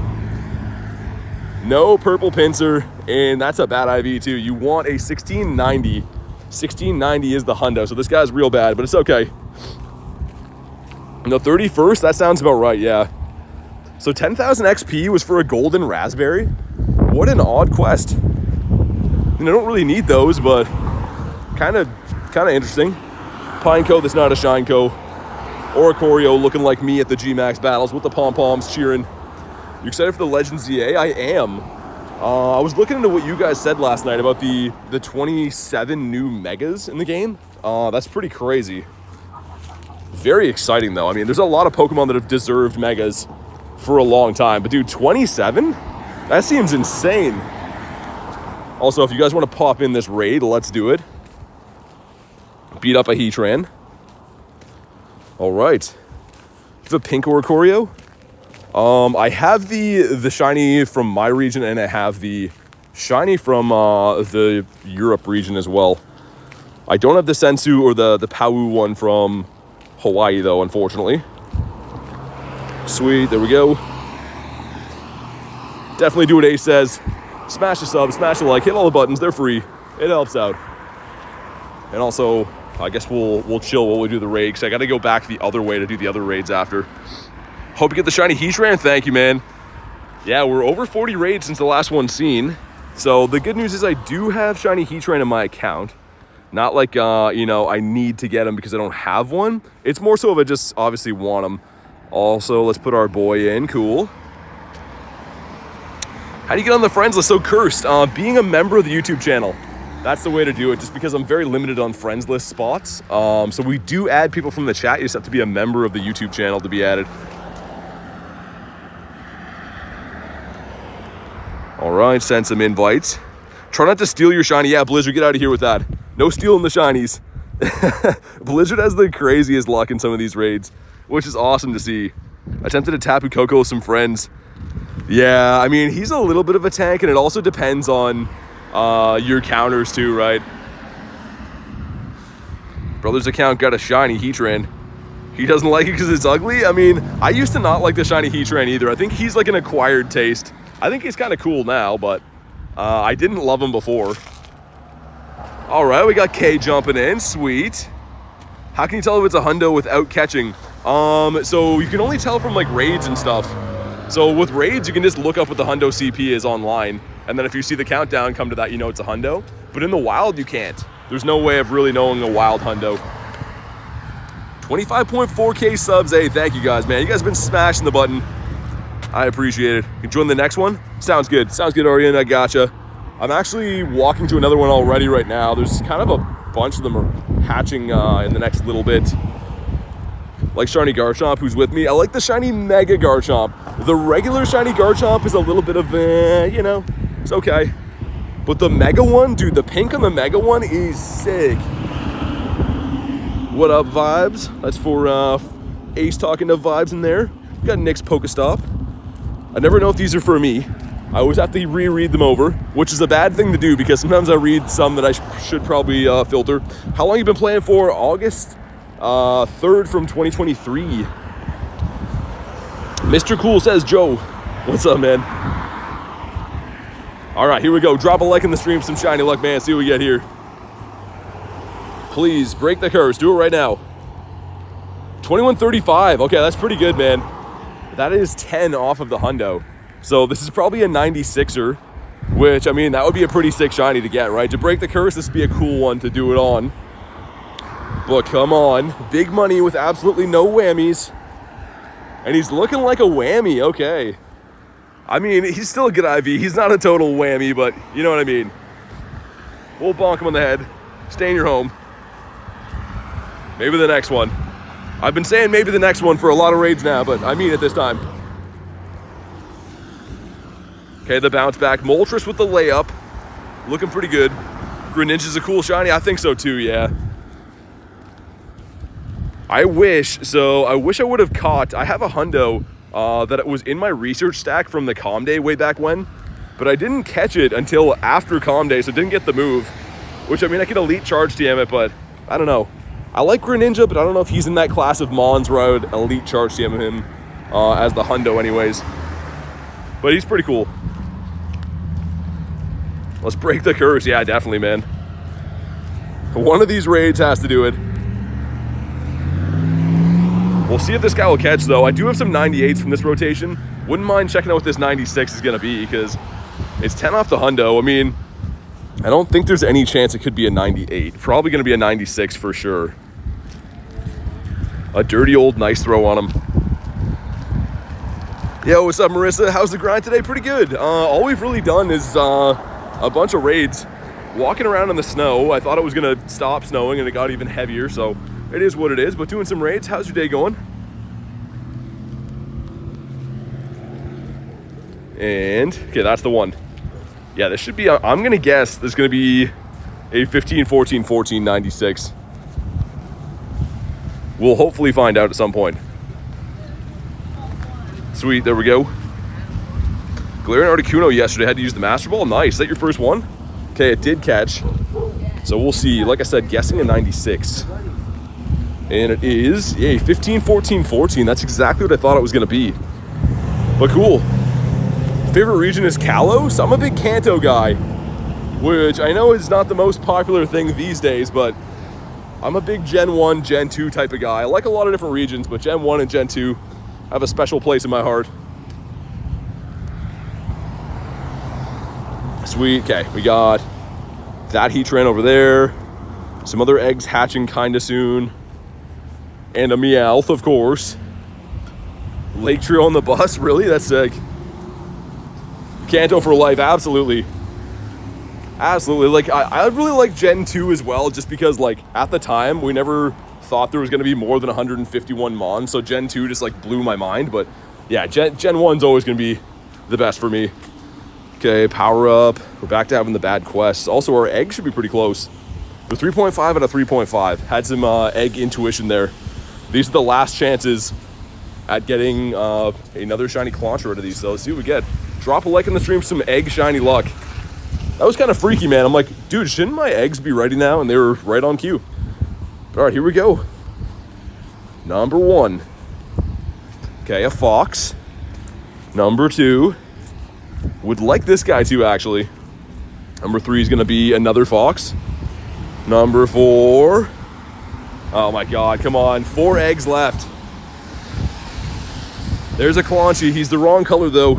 No purple Pinsir, and that's a bad IV too. You want a 1690. 1690 is the hundo, so this guy's real bad, but it's okay. The 31st, that sounds about right, yeah. So 10,000 XP was for a golden raspberry. What an odd quest. I don't really need those, but kind of interesting. Pineco, that's not a Shineco. Oricorio looking like me at the G-Max battles with the pom-poms cheering. You excited for the Legends ZA? I am. I was looking into what you guys said last night about the 27 new megas in the game. That's pretty crazy. Very exciting though. I mean, there's a lot of Pokemon that have deserved megas for a long time, but dude, 27? That seems insane. Also, if you guys want to pop in this raid, let's do it. Beat up a Heatran. All right. You have a pink Oricorio? I have the shiny from my region, and I have the shiny from the Europe region as well. I don't have the Sensu or the Pau one from Hawaii though, unfortunately. Sweet, there we go. Definitely do what Ace says. Smash the sub, smash the like, hit all the buttons, they're free. It helps out. And also, I guess we'll chill while we do the raid, because I gotta go back the other way to do the other raids after. Hope you get the shiny Heatran. Thank you, man. Yeah, we're over 40 raids since the last one seen. So the good news is I do have shiny Heatran in my account. Not like, you know, I need to get him because I don't have one. It's more so if I just obviously want him. Also, let's put our boy in. Cool. How do you get on the friends list? So cursed. Being a member of the YouTube channel. That's the way to do it, just because I'm very limited on friends list spots. So we do add people from the chat. You just have to be a member of the YouTube channel to be added. All right, send some invites. Try not to steal your shiny. Yeah, Blizzard, get out of here with that. No stealing the shinies. Blizzard has the craziest luck in some of these raids, which is awesome to see. Attempted to Tapu Koko with some friends. Yeah, I mean, he's a little bit of a tank, and it also depends on your counters too, right? Brother's account got a shiny Heatran. He doesn't like it because it's ugly? I mean, I used to not like the shiny Heatran either. I think he's like an acquired taste. I think he's kind of cool now, but I didn't love him before. All right, we got K jumping in. Sweet. How can you tell if it's a hundo without catching? So you can only tell from like raids and stuff. So with raids, you can just look up what the hundo CP is online. And then if you see the countdown come to that, you know it's a hundo. But in the wild, you can't. There's no way of really knowing a wild hundo. 25.4K subs. Hey, thank you guys, man. You guys have been smashing the button. I appreciate it. You join the next one? Sounds good. Sounds good, Arian. I gotcha. I'm actually walking to another one already right now. There's kind of a bunch of them are hatching in the next little bit. Like shiny Garchomp, who's with me. I like the shiny Mega Garchomp. The regular shiny Garchomp is a little bit of, you know, it's okay. But the Mega one, dude, the pink on the Mega one is sick. What up, Vibes? That's for Ace talking to Vibes in there. Got Nick's Pokestop. I never know if these are for me. I always have to reread them over, which is a bad thing to do because sometimes I read some that I should probably filter. How long you been playing for? August 3rd from 2023. Mr. Cool says, Joe, what's up, man? All right, here we go. Drop a like in the stream, some shiny luck, man. See what we get here. Please break the curse. Do it right now. 2135. Okay, that's pretty good, man. That is 10 off of the hundo. So this is probably a 96er, which, I mean, that would be a pretty sick shiny to get, right? To break the curse, this would be a cool one to do it on. But come on. Big money with absolutely no whammies. And he's looking like a whammy. Okay. I mean, he's still a good IV. He's not a total whammy, but you know what I mean. We'll bonk him on the head. Stay in your home. Maybe the next one. I've been saying maybe the next one for a lot of raids now, but I mean it this time. Okay, the bounce back. Moltres with the layup. Looking pretty good. Greninja's a cool shiny. I think so too, yeah. I wish I would have caught, I have a hundo that was in my research stack from the Calm Day way back when, but I didn't catch it until after Calm Day, so didn't get the move. Which, I mean, I could Elite Charge TM it, but I don't know. I like Greninja, but I don't know if he's in that class of Mons where I would elite charge TM him as the hundo anyways. But he's pretty cool. Let's break the curse. Yeah, definitely, man. One of these raids has to do it. We'll see if this guy will catch, though. I do have some 98s from this rotation. Wouldn't mind checking out what this 96 is going to be, because it's 10 off the hundo. I mean, I don't think there's any chance it could be a 98. Probably going to be a 96 for sure. A dirty old nice throw on him. Yo, what's up, Marissa? How's the grind today? Pretty good. All we've really done is a bunch of raids. Walking around in the snow. I thought it was going to stop snowing, and it got even heavier, so it is what it is. But doing some raids. How's your day going? And, okay, that's the one. Yeah, this should be, I'm going to guess this is going to be a 15, 14, 14, 96. We'll hopefully find out at some point. Sweet, there we go. Galarian Articuno yesterday had to use the Master Ball. Nice, is that your first one? Okay, it did catch. So we'll see. Like I said, guessing a 96. And it is, yay, 15, 14, 14. That's exactly what I thought it was going to be. But cool. Favorite region is Kalos. I'm a big Kanto guy, which I know is not the most popular thing these days, but I'm a big Gen 1, Gen 2 type of guy. I like a lot of different regions, but Gen 1 and Gen 2 have a special place in my heart. Sweet, okay, we got that Heatran over there. Some other eggs hatching kinda soon. And a Meowth, of course. Lake Trio on the bus, really? That's sick. Kanto for life, absolutely. Absolutely, like, I really like Gen 2 as well, just because, like, at the time, we never thought there was gonna be more than 151 Mons, so Gen 2 just, like, blew my mind, but yeah, Gen 1's always gonna be the best for me. Okay, power up. We're back to having the bad quests. Also, our egg should be pretty close. The 3.5 out of 3.5. Had some egg intuition there. These are the last chances at getting another shiny Clauncher out of these, so let's see what we get. Drop a like in the stream, some egg shiny luck. That was kind of freaky, man. I'm like, dude, shouldn't my eggs be ready now? And they were right on cue. All right, here we go. Number 1. Okay, a fox. Number 2. Would like this guy too, actually. Number 3 is going to be another fox. Number 4. Oh my god, come on. 4 eggs left. There's a Clauncher. He's the wrong color, though.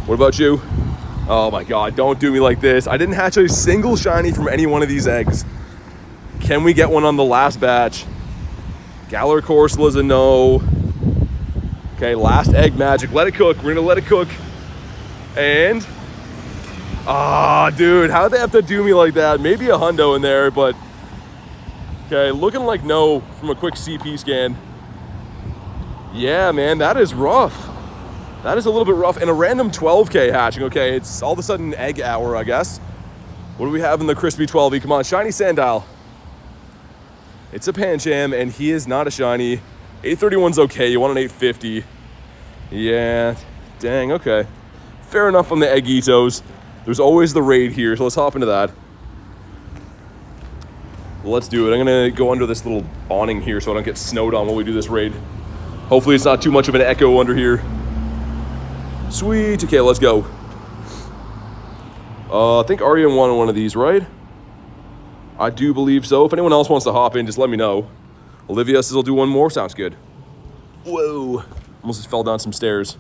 What about you? Oh my god, don't do me like this. I didn't hatch a single shiny from any one of these eggs. Can we get one on the last batch? Galar Corsola's a no. Okay, last egg magic. Let it cook. We're gonna let it cook. And... dude, how'd they have to do me like that? Maybe a hundo in there, but... Okay, looking like no from a quick CP scan. Yeah, man, that is rough. That is a little bit rough. And a random 12k hatching. Okay, it's all of a sudden egg hour, I guess. What do we have in the crispy 12e? Come on, shiny Sandile. It's a Pancham, and he is not a shiny. 831's okay. You want an 850. Yeah, dang, okay. Fair enough on the Eggitos. There's always the raid here, so let's hop into that. Let's do it. I'm going to go under this little awning here so I don't get snowed on while we do this raid. Hopefully it's not too much of an echo under here. Sweet. Okay, let's go. I think Arya won one of these, right? I do believe so. If anyone else wants to hop in, just let me know. Olivia says I'll do one more. Sounds good. Whoa. Almost just fell down some stairs.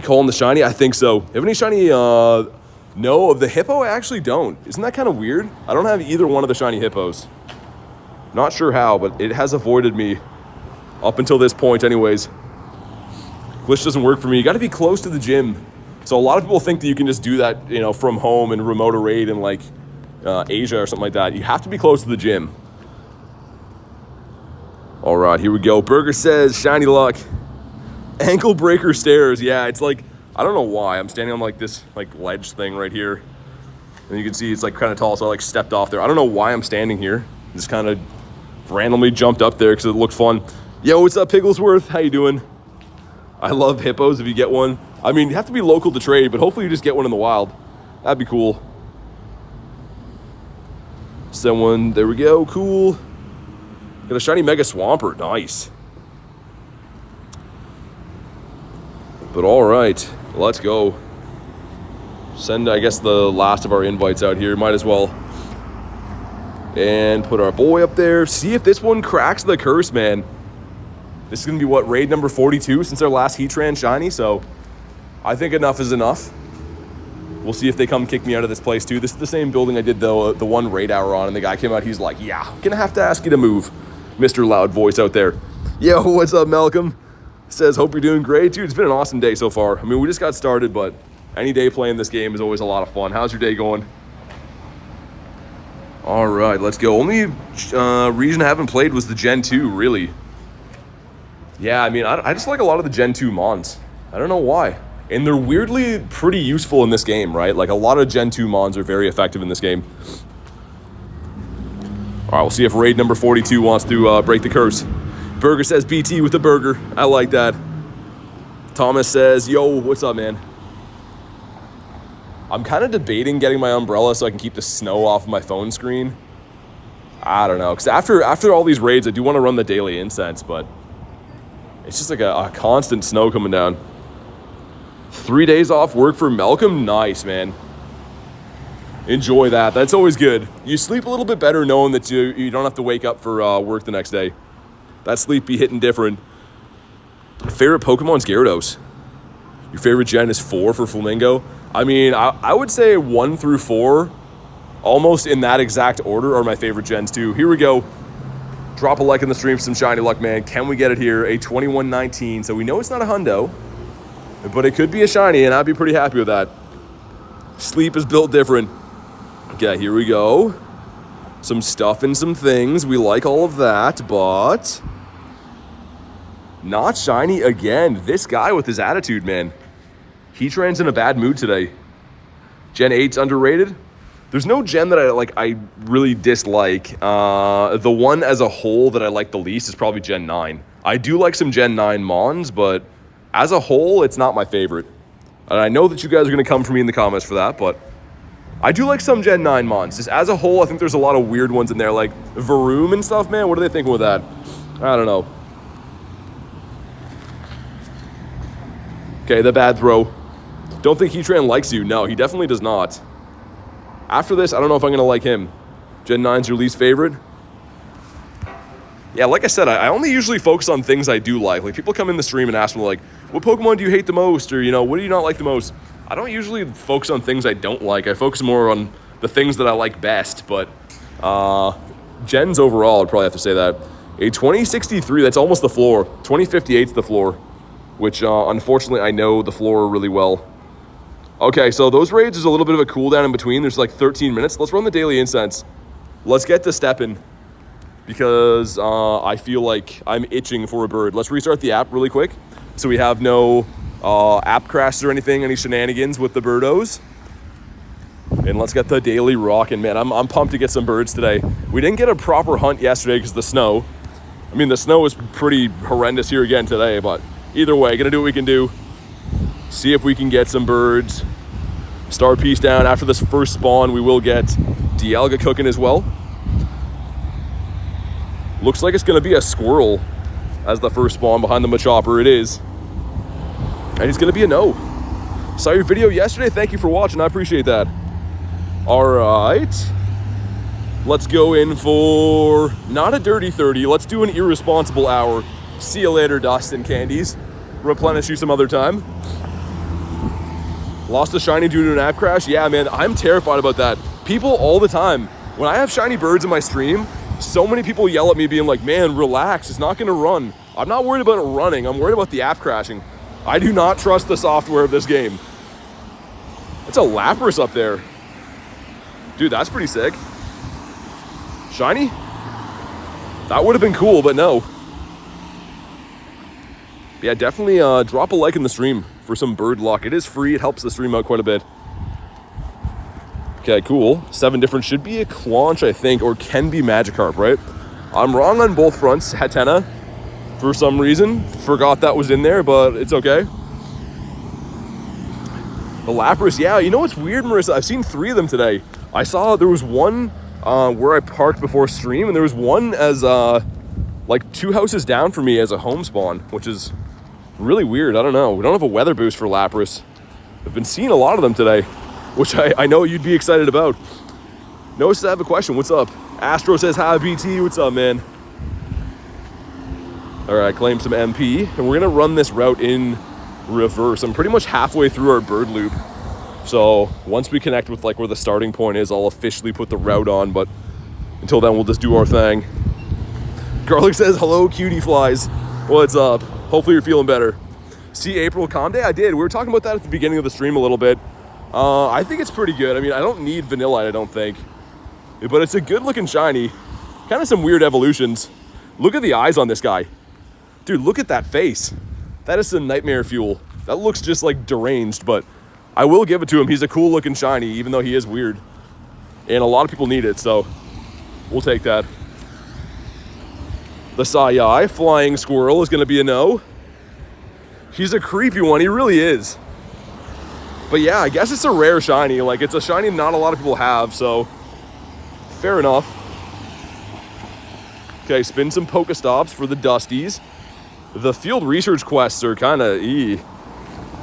Calling the shiny? I think so. Have any shiny, no, of the hippo? I actually don't. Isn't that kind of weird? I don't have either one of the shiny hippos. Not sure how, but it has avoided me up until this point anyways. Glitch doesn't work for me. You got to be close to the gym. So a lot of people think that you can just do that, you know, from home and remote a raid in like Asia or something like that. You have to be close to the gym. All right, here we go. Burger says, shiny luck. Ankle breaker stairs. Yeah, it's like, I don't know why. I'm standing on like this like ledge thing right here. And you can see it's like kind of tall, so I like stepped off there. I don't know why I'm standing here. Just kind of randomly jumped up there because it looked fun. Yo, what's up, Pigglesworth? How you doing? I love hippos if you get one. I mean, you have to be local to trade, but hopefully you just get one in the wild. That'd be cool. Someone, there we go, cool. Got a shiny Mega Swampert, nice. But all right, let's go. Send, I guess, the last of our invites out here. Might as well. And put our boy up there. See if this one cracks the curse, man. This is going to be, what, raid number 42 since our last Heatran shiny, so I think enough is enough. We'll see if they come kick me out of this place, too. This is the same building I did the one raid hour on, and the guy came out, he's like, yeah, I'm going to have to ask you to move, Mr. Loud Voice out there. Yo, what's up, Malcolm? Says, hope you're doing great. Dude, it's been an awesome day so far. I mean, we just got started, but any day playing this game is always a lot of fun. How's your day going? All right, let's go. Only reason I haven't played was the Gen 2, really. Yeah, I mean, I just like a lot of the Gen 2 mons. I don't know why. And they're weirdly pretty useful in this game, right? Like, a lot of Gen 2 mons are very effective in this game. All right, we'll see if raid number 42 wants to break the curse. Burger says BT with the burger. I like that. Thomas says, yo, what's up, man? I'm kind of debating getting my umbrella so I can keep the snow off of my phone screen. I don't know, because after all these raids, I do want to run the Daily Incense, but it's just like a constant snow coming down. 3 days off work for Malcolm? Nice, man. Enjoy that. That's always good. You sleep a little bit better knowing that you don't have to wake up for work the next day. That sleep be hitting different. Favorite Pokemon's Gyarados. Your favorite gen is 4 for Flamingo. I mean, I would say 1 through 4, almost in that exact order, are my favorite gens too. Here we go. Drop a like in the stream, some shiny luck, man. Can we get it here? A 2119. So we know it's not a hundo, but it could be a shiny, and I'd be pretty happy with that. Sleep is built different. Okay, here we go. Some stuff and some things. We like all of that, but not shiny again. This guy with his attitude, man. Heatran's in a bad mood today. Gen 8's underrated. There's no gen that I really dislike. The one as a whole that I like the least is probably Gen 9. I do like some Gen 9 mons, but as a whole, it's not my favorite. And I know that you guys are going to come for me in the comments for that, but I do like some Gen 9 mons. Just as a whole, I think there's a lot of weird ones in there, like Varoom and stuff, man. What are they thinking with that? I don't know. Okay, the bad throw. Don't think Heatran likes you. No, he definitely does not. After this, I don't know if I'm going to like him. Gen 9's your least favorite? Yeah, like I said, I only usually focus on things I do like. Like, people come in the stream and ask me, like, what Pokemon do you hate the most? Or, you know, what do you not like the most? I don't usually focus on things I don't like. I focus more on the things that I like best. But gens overall, I'd probably have to say that. A 2063, that's almost the floor. 2058's the floor, which unfortunately I know the floor really well. Okay, so those raids is a little bit of a cooldown in between. There's like 13 minutes. Let's run the Daily Incense. Let's get to stepping because I feel like I'm itching for a bird. Let's restart the app really quick so we have no app crashes or anything, any shenanigans with the birdos. And let's get the daily rocking, man. I'm pumped to get some birds today. We didn't get a proper hunt yesterday because of the snow. I mean, the snow was pretty horrendous here again today, but either way, gonna do what we can do. See if we can get some birds. Star piece down. After this first spawn, we will get Dialga cooking as well. Looks like it's going to be a squirrel as the first spawn behind the Machopper. It is. And he's going to be a no. Saw your video yesterday. Thank you for watching. I appreciate that. All right. Let's go in for not a dirty 30. Let's do an irresponsible hour. See you later, Dustin Candies. Replenish you some other time. Lost a shiny due to an app crash? Yeah, man, I'm terrified about that. People all the time, when I have shiny birds in my stream, so many people yell at me being like, man, relax, it's not gonna run. I'm not worried about it running, I'm worried about the app crashing. I do not trust the software of this game. It's a Lapras up there. Dude, that's pretty sick. Shiny? That would have been cool, but no. Yeah, definitely drop a like in the stream for some bird luck. It is free. It helps the stream out quite a bit. Okay, cool. 7 different. Should be a Claunch, I think, or can be Magikarp, right? I'm wrong on both fronts. Hatena, for some reason. Forgot that was in there, but it's okay. The Lapras, yeah. You know what's weird, Marissa? I've seen 3 of them today. I saw there was one where I parked before stream, and there was one as like 2 houses down from me as a home spawn, which is really weird. I don't know. We don't have a weather boost for Lapras. I've been seeing a lot of them today, which I know you'd be excited about. Notice I have a question. What's up? Astro says, hi, BT. What's up, man? All right, claim some MP, and we're going to run this route in reverse. I'm pretty much halfway through our bird loop. So once we connect with like where the starting point is, I'll officially put the route on, but until then, we'll just do our thing. Garlic says, hello, cutie flies. What's up? Hopefully you're feeling better. See April Calm Day? I did. We were talking about that at the beginning of the stream a little bit. I think it's pretty good. I mean, I don't need Vanillite, I don't think. But it's a good looking shiny. Kind of some weird evolutions. Look at the eyes on this guy. Dude, look at that face. That is some nightmare fuel. That looks just like deranged, but I will give it to him. He's a cool looking shiny, even though he is weird. And a lot of people need it, so we'll take that. The Sayai Flying Squirrel is going to be a no. He's a creepy one. He really is. But yeah, I guess it's a rare shiny. Like, it's a shiny not a lot of people have, so fair enough. Okay, spin some Pokestops for the Dusties. The field research quests are kind of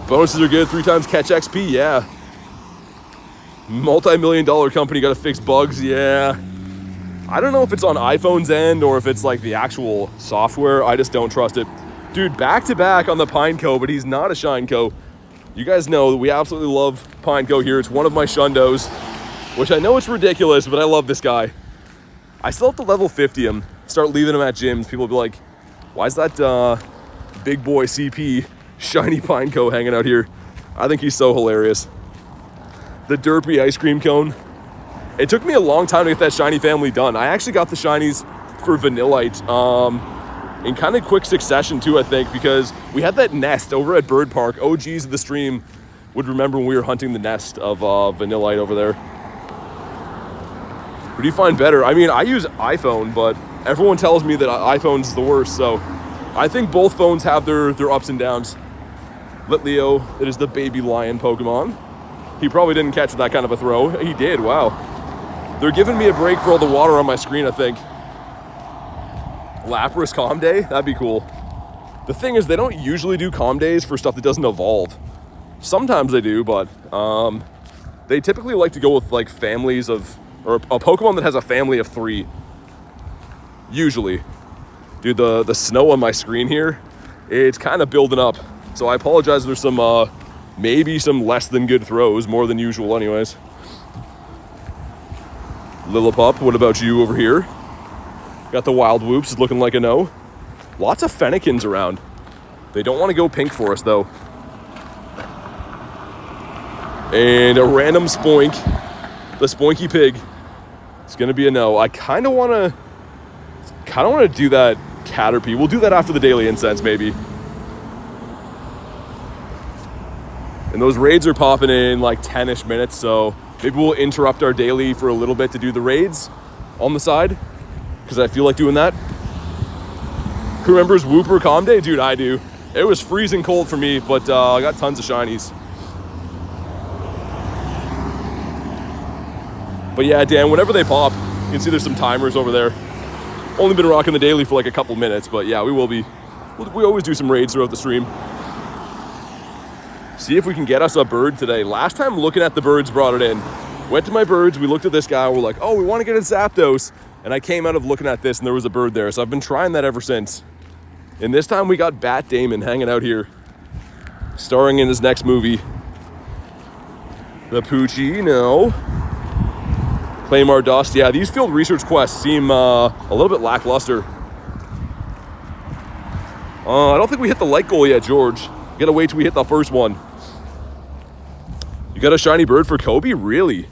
bonuses are good. 3 times catch XP, yeah. Multi-million-dollar company got to fix bugs, yeah. I don't know if it's on iPhone's end or if it's like the actual software. I just don't trust it. Dude, back-to-back on the Pineco, but he's not a Shineco. You guys know that we absolutely love Pineco here. It's one of my shundos, which I know it's ridiculous, but I love this guy. I still have to level 50 him, start leaving him at gyms. People will be like, why is that big boy CP shiny Pineco hanging out here? I think he's so hilarious. The Derpy ice cream cone. It took me a long time to get that shiny family done. I actually got the shinies for Vanillite in kind of quick succession too, I think, because we had that nest over at Bird Park. OGs of the stream would remember when we were hunting the nest of Vanillite over there. What do you find better? I mean, I use iPhone, but everyone tells me that iPhone's the worst, so I think both phones have their ups and downs. Litleo, it is the baby lion Pokemon. He probably didn't catch that kind of a throw. He did, wow. They're giving me a break for all the water on my screen, I think. Lapras Calm Day? That'd be cool. The thing is, they don't usually do Calm Days for stuff that doesn't evolve. Sometimes they do, but they typically like to go with like families of, or a Pokemon that has a family of 3. Usually. Dude, the snow on my screen here, it's kind of building up. So I apologize if there's some, maybe some less than good throws, more than usual anyways. Lillipup, what about you over here? Got the Wild Whoops, looking like a no. Lots of Fennekins around. They don't want to go pink for us, though. And a random Spoink. The Spoinky Pig. It's going to be a no. I kind of want to do that Caterpie. We'll do that after the Daily Incense, maybe. And those raids are popping in like 10-ish minutes, so maybe we'll interrupt our daily for a little bit to do the raids on the side, because I feel like doing that. Who remembers Wooper Calm Day? Dude, I do. It was freezing cold for me, but I got tons of shinies. But yeah, Dan, whenever they pop, you can see there's some timers over there. Only been rocking the daily for like a couple minutes, but yeah, we will be. We always do some raids throughout the stream. See if we can get us a bird today. Last time looking at the birds brought it in. Went to my birds, we looked at this guy, we're like, oh, we want to get a Zapdos. And I came out of looking at this and there was a bird there. So I've been trying that ever since. And this time we got Bat Damon hanging out here, starring in his next movie. The Poochie, no. Claymore Dust, yeah, these field research quests seem a little bit lackluster. I don't think we hit the light goal yet, George. We gotta wait till we hit the first one. You got a shiny bird for Kobe? Really?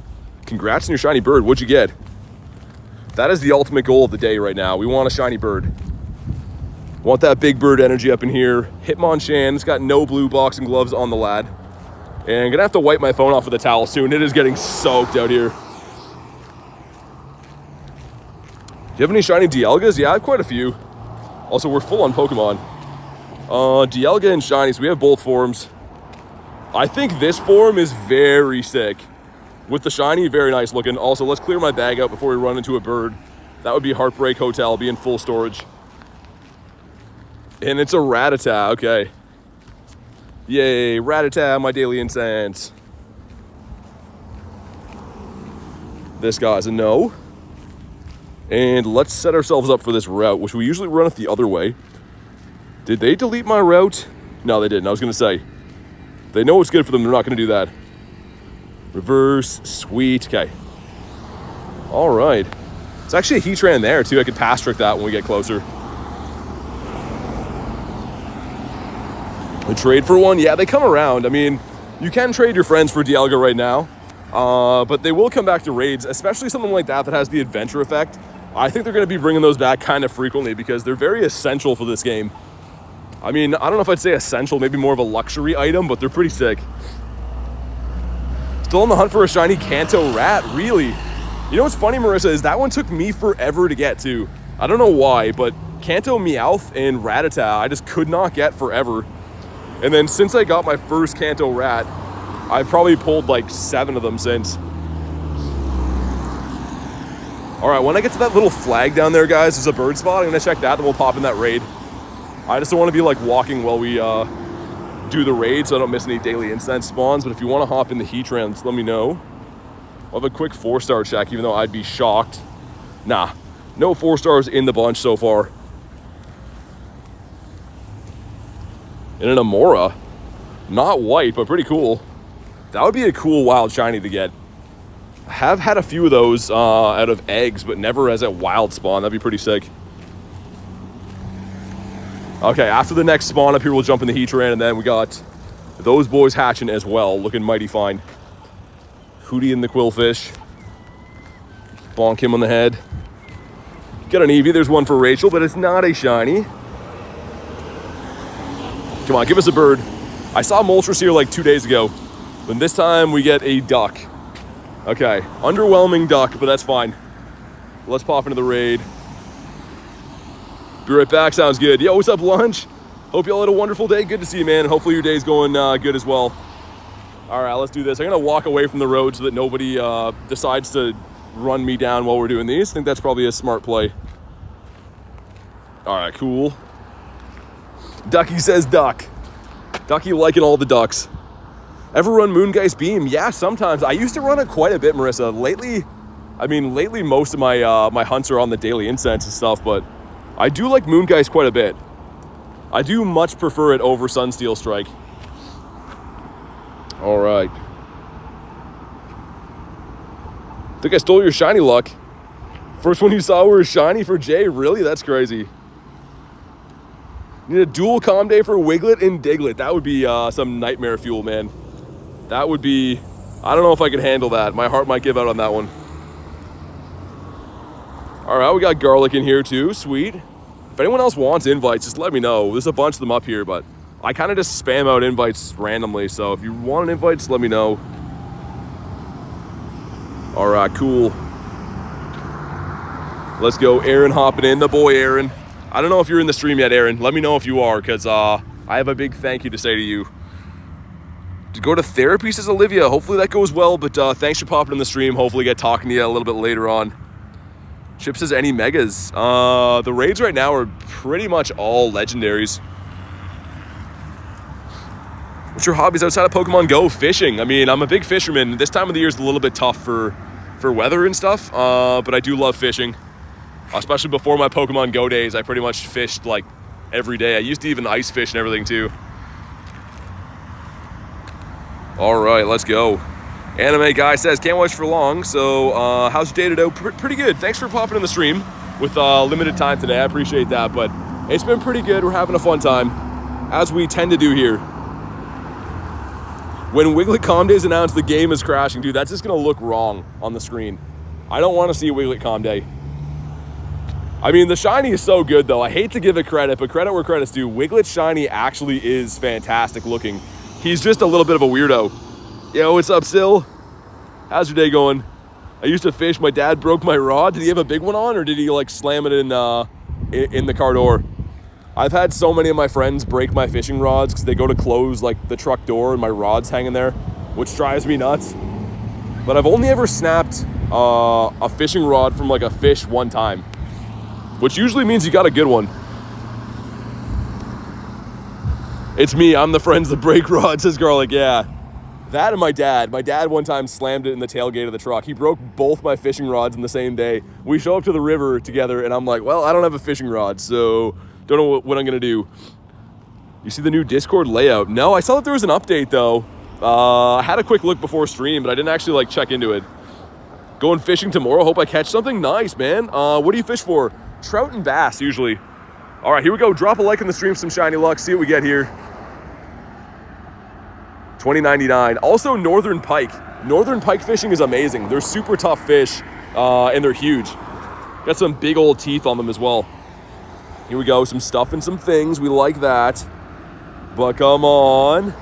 Congrats on your shiny bird. What'd you get? That is the ultimate goal of the day right now. We want a shiny bird. Want that big bird energy up in here. Hitmonchan, it's got no blue boxing gloves on the lad. And I'm gonna have to wipe my phone off with a towel soon. It is getting soaked out here. Do you have any shiny Dialgas? Yeah, I have quite a few. Also, we're full on Pokemon. Dialga and shinies, we have both forms. I think this form is very sick. with the shiny, very nice looking. Also, let's clear my bag out before we run into a bird. That would be Heartbreak Hotel, be in full storage. And it's a Rattata, okay. Yay, Rattata, my Daily Incense. This guy's a no. And let's set ourselves up for this route, which we usually run it the other way. Did they delete my route? No, they didn't. I was going to say, they know what's good for them. They're not going to do that. Reverse, sweet. Okay. All right. It's actually a Heatran there, too. I could pass trick that when we get closer. A trade for one? Yeah, they come around. I mean, you can trade your friends for Dialga right now. But they will come back to raids, especially something like that that has the adventure effect. I think they're going to be bringing those back kind of frequently because they're very essential for this game. I mean, I don't know if I'd say essential, maybe more of a luxury item, but they're pretty sick. Still on the hunt for a shiny Kanto Rat, really? You know what's funny, Marissa, is that one took me forever to get to. I don't know why, but Kanto Meowth and Rattata, I just could not get forever. And then since I got my first Kanto Rat, I've probably pulled like 7 of them since. All right, when I get to that little flag down there, guys, there's a bird spot. I'm gonna check that, then we'll pop in that raid. I just don't want to be like walking while we do the raid so I don't miss any Daily Incense spawns. But if you want to hop in the Heatrans, let me know. I'll have a quick 4-star check, even though I'd be shocked. Nah, no 4 stars in the bunch so far. And an Amora, not white, but pretty cool. That would be a cool wild shiny to get. I have had a few of those out of eggs, but never as a wild spawn. That'd be pretty sick. Okay, after the next spawn up here, we'll jump in the Heatran, and then we got those boys hatching as well, looking mighty fine. Hootie and the Quillfish. Bonk him on the head. Got an Eevee. There's one for Rachel, but it's not a shiny. Come on, give us a bird. I saw Moltres here like 2 days ago. Then this time we get a duck. Okay, underwhelming duck, but that's fine. Let's pop into the raid. Be right back, sounds good. Yo, what's up, lunch? Hope y'all had a wonderful day. Good to see you, man. Hopefully your day's going good as well. All right, let's do this. I'm gonna walk away from the road so that nobody decides to run me down while we're doing these. I think that's probably a smart play. All right, cool. Ducky says duck. Ducky liking all the ducks. Ever run Moongeist Beam? Yeah, sometimes. I used to run it quite a bit, Marissa. Lately most of my my hunts are on the Daily Incense and stuff, but I do like Moongeist quite a bit. I do much prefer it over Sunsteel Strike. All right. Think I stole your shiny luck. First one you saw was shiny for Jay. Really? That's crazy. Need a dual Calm Day for Wiglet and Diglett. That would be some nightmare fuel, man. That would be... I don't know if I could handle that. My heart might give out on that one. All right, we got Garlic in here too. Sweet. If anyone else wants invites, just let me know. There's a bunch of them up here, but I kind of just spam out invites randomly. So if you want an invite, just let me know. All right, cool. Let's go. Aaron hopping in. The boy, Aaron. I don't know if you're in the stream yet, Aaron. Let me know if you are, because I have a big thank you to say to you. To go to therapy, says Olivia. Hopefully that goes well, but thanks for popping in the stream. Hopefully get talking to you a little bit later on. Chip says any megas. The raids right now are pretty much all legendaries. What's your hobbies outside of Pokemon GO? Fishing. I mean, I'm a big fisherman. This time of the year is a little bit tough for weather and stuff, but I do love fishing. Especially before my Pokemon GO days, I pretty much fished like every day. I used to even ice fish and everything too. All right, let's go. Anime guy says, can't watch for long. So how's your day today? Pretty good. Thanks for popping in the stream with limited time today. I appreciate that, but it's been pretty good. We're having a fun time, as we tend to do here. When Wiglet Calm Day is announced, the game is crashing. Dude, that's just gonna look wrong on the screen. I don't wanna see a Wiglet Calm Day. I mean, the shiny is so good though. I hate to give it credit, but credit where credit's due. Wiglet shiny actually is fantastic looking. He's just a little bit of a weirdo. Yo, what's up, Sil? How's your day going? I used to fish. My dad broke my rod. Did he have a big one on, or did he like slam it in the car door? I've had so many of my friends break my fishing rods because they go to close like the truck door and my rod's hanging there, which drives me nuts. but I've only ever snapped a fishing rod from like a fish one time, which usually means you got a good one. It's me, I'm the friends that break rods, says Garlic. Yeah, that and my dad. My dad one time slammed it in the tailgate of the truck. He broke both my fishing rods in the same day. We show up to the river together and I'm like, well, I don't have a fishing rod, so don't know what I'm gonna do. You see the new Discord layout? No, I saw that there was an update though. I had a quick look before stream, but I didn't actually like check into it. Going fishing tomorrow, hope I catch something. Nice, man. What do you fish for? Trout and bass, usually. All right, here we go. Drop a like in the stream, some shiny luck. See what we get here. 20.99. Also, northern pike. Northern pike fishing is amazing. They're super tough fish, and they're huge. Got some big old teeth on them as well. Here we go, some stuff and some things. We like that. But come on.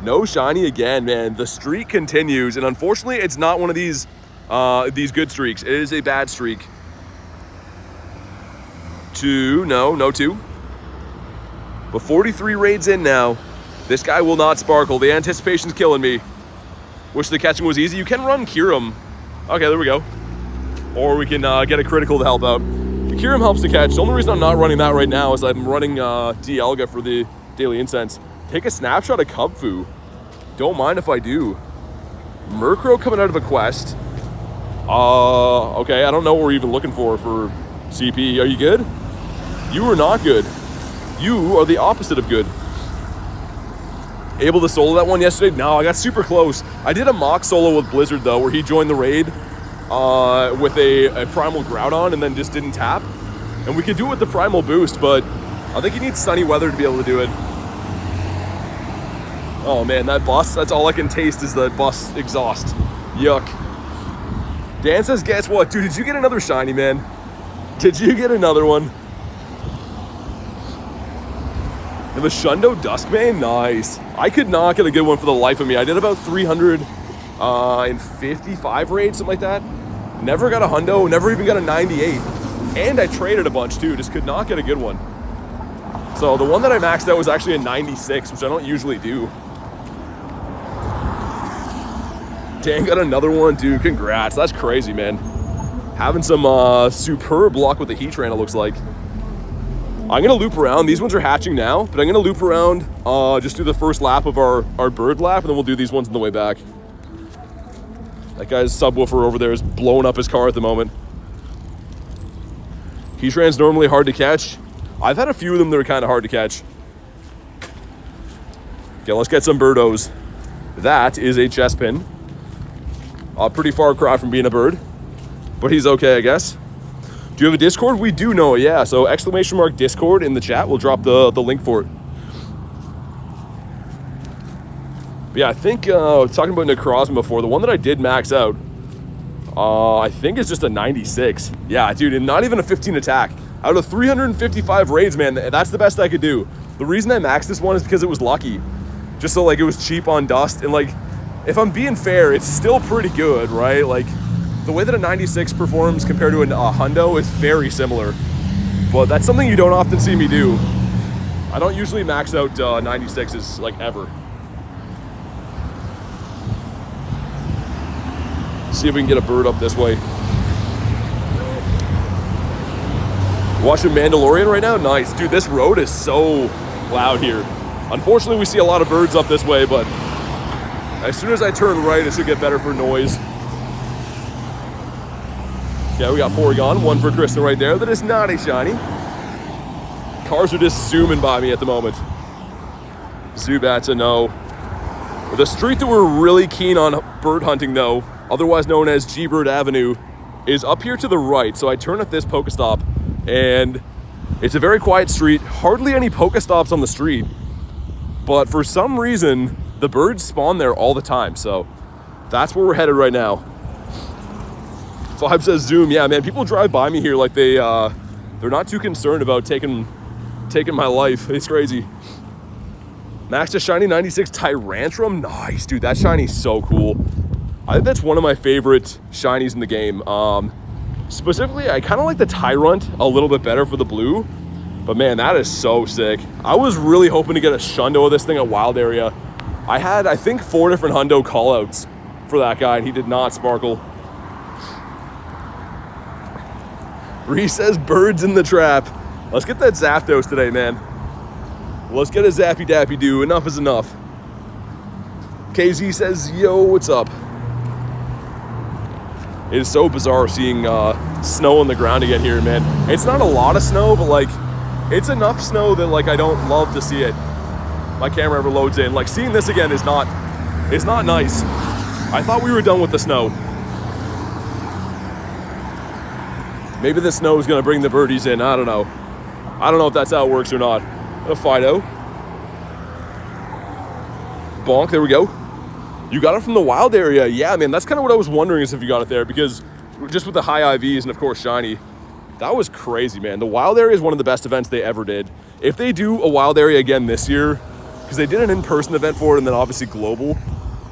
No shiny again, man. The streak continues, and unfortunately, it's not one of these good streaks. It is a bad streak. 2, no 2. But 43 raids in now. This guy will not sparkle. The anticipation's killing me. Wish the catching was easy. You can run Kyurem. Okay, there we go. Or we can get a critical to help out. The Kyurem helps to catch. The only reason I'm not running that right now is I'm running Dialga for the Daily Incense. Take a snapshot of Cubfu. Don't mind if I do. Murkrow coming out of a quest. Okay, I don't know what we're even looking for CP. Are you good? You are not good. You are the opposite of good. Able to solo that one yesterday? No, I got super close. I did a mock solo with Blizzard though, where he joined the raid with a Primal Groudon and then just didn't tap. And we could do it with the Primal Boost, but I think he needs sunny weather to be able to do it. Oh man, that bus, that's all I can taste is the bus exhaust. Yuck. Dan says, guess what? Dude, did you get another shiny, man? Did you get another one? And the Shundo Duskmane? Nice. I could not get a good one for the life of me. I did about 355 raids, something like that. Never got a hundo, never even got a 98. And I traded a bunch too, just could not get a good one. So the one that I maxed out was actually a 96, which I don't usually do. Dan got another one, dude. Congrats. That's crazy, man. Having some superb luck with the Heatran, it looks like. I'm going to loop around. These ones are hatching now, but I'm going to loop around, just do the first lap of our bird lap, and then we'll do these ones on the way back. That guy's subwoofer over there is blowing up his car at the moment. Heatran's normally hard to catch. I've had a few of them that are kind of hard to catch. Okay, let's get some birdos. That is a Chespin. Pretty far cry from being a bird, but he's okay, I guess. Do you have a Discord? We do know it, yeah. So ! Discord in the chat. We'll drop the link for it. But yeah, I think, talking about Necrozma before, the one that I did max out, I think is just a 96. Yeah, dude, and not even a 15 attack. Out of 355 raids, man, that's the best I could do. The reason I maxed this one is because it was lucky. Just so, like, it was cheap on dust. And, like, if I'm being fair, it's still pretty good, right? Like, the way that a 96 performs compared to a hundo is very similar, but that's something you don't often see me do. I don't usually max out 96s, like, ever. See if we can get a bird up this way. Watching Mandalorian right now? Nice. Dude, this road is so loud here. Unfortunately, we see a lot of birds up this way, but as soon as I turn right, it should get better for noise. Yeah, we got Porygon, one for Krista right there. That is not a shiny. Cars are just zooming by me at the moment. Zubat's a no. The street that we're really keen on bird hunting though, otherwise known as G-Bird Avenue, is up here to the right. So I turn at this Pokestop and it's a very quiet street, hardly any Pokestops on the street. But for some reason, the birds spawn there all the time. So that's where we're headed right now. Five says zoom. Yeah, man, people drive by me here like they're not too concerned about taking my life. It's crazy. Max a shiny 96 Tyrantrum. Nice, dude. That shiny's so cool. I think that's one of my favorite shinies in the game. Specifically, I kind of like the Tyrant a little bit better for the blue. But man, that is so sick. I was really hoping to get a Shundo of this thing at Wild Area. I had, I think, 4 different hundo callouts for that guy, and he did not sparkle. Reese says birds in the trap. Let's get that Zapdos today, man. Let's get a Zappy Dappy Doo. Enough is enough. KZ says, yo, what's up? It is so bizarre seeing snow on the ground again here, man. It's not a lot of snow, but like, it's enough snow that like I don't love to see it. My camera ever loads in. Like, seeing this again is not nice. I thought we were done with the snow. Maybe the snow is gonna bring the birdies in. I don't know. I don't know if that's how it works or not. A Fido. Bonk, there we go. You got it from the wild area. Yeah, man, that's kind of what I was wondering, is if you got it there, because just with the high IVs and of course shiny, that was crazy, man. The wild area is one of the best events they ever did. If they do a wild area again this year, because they did an in-person event for it and then obviously global,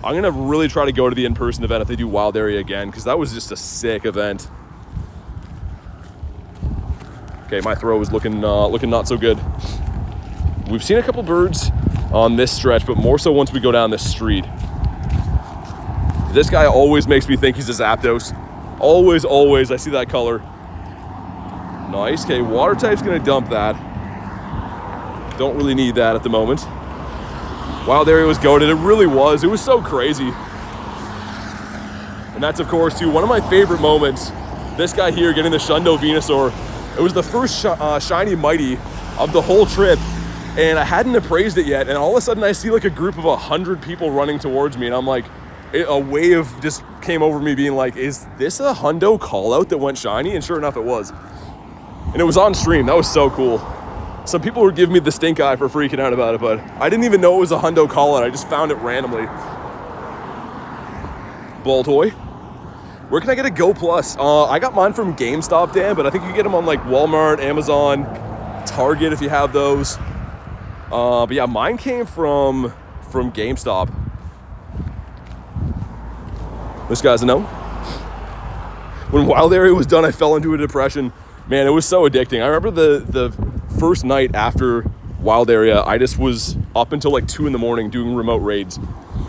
I'm gonna really try to go to the in-person event if they do wild area again, because that was just a sick event. Okay, my throw is looking not so good. We've seen a couple birds on this stretch, but more so once we go down this street. This guy always makes me think he's a Zapdos. Always, I see that color. Nice, okay, water type's gonna dump that. Don't really need that at the moment. Wild area was goated, it really was. It was so crazy. And that's, of course, too, one of my favorite moments. This guy here getting the Shundo Venusaur. It was the first shiny Mighty of the whole trip, and I hadn't appraised it yet, and all of a sudden I see like a group of 100 people running towards me, and I'm like, a wave just came over me being like, is this a hundo call out that went shiny? And sure enough it was. And it was on stream. That was so cool. Some people were giving me the stink eye for freaking out about it, but I didn't even know it was a hundo call out. I just found it randomly. Ball toy. Where can I get a Go Plus? I got mine from GameStop, Dan, but I think you can get them on like Walmart, Amazon, Target if you have those. But yeah, mine came from GameStop. This guy's a no. When wild area was done, I fell into a depression. Man, it was so addicting. I remember the first night after wild area, I just was up until like 2 in the morning doing remote raids.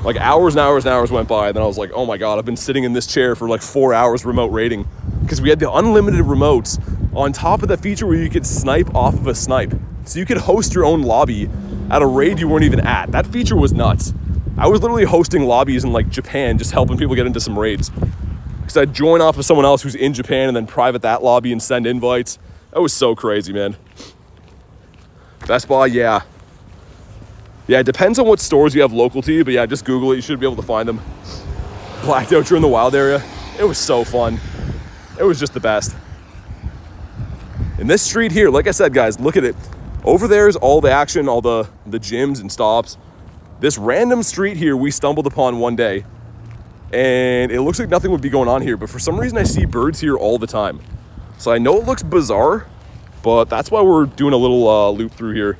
Like hours and hours and hours went by, and then I was like, oh my God, I've been sitting in this chair for like 4 hours remote raiding, because we had the unlimited remotes on top of the feature where you could snipe off of a snipe. So you could host your own lobby at a raid you weren't even at. That feature was nuts. I was literally hosting lobbies in like Japan, just helping people get into some raids. Because I'd join off of someone else who's in Japan and then private that lobby and send invites. That was so crazy, man. Best Buy, yeah. Yeah, it depends on what stores you have local to you, but yeah, just Google it. You should be able to find them. Blacked out during the wild area. It was so fun. It was just the best. And this street here, like I said, guys, look at it. Over there is all the action, all the gyms and stops. This random street here we stumbled upon one day, and it looks like nothing would be going on here, but for some reason I see birds here all the time. So I know it looks bizarre, but that's why we're doing a little loop through here.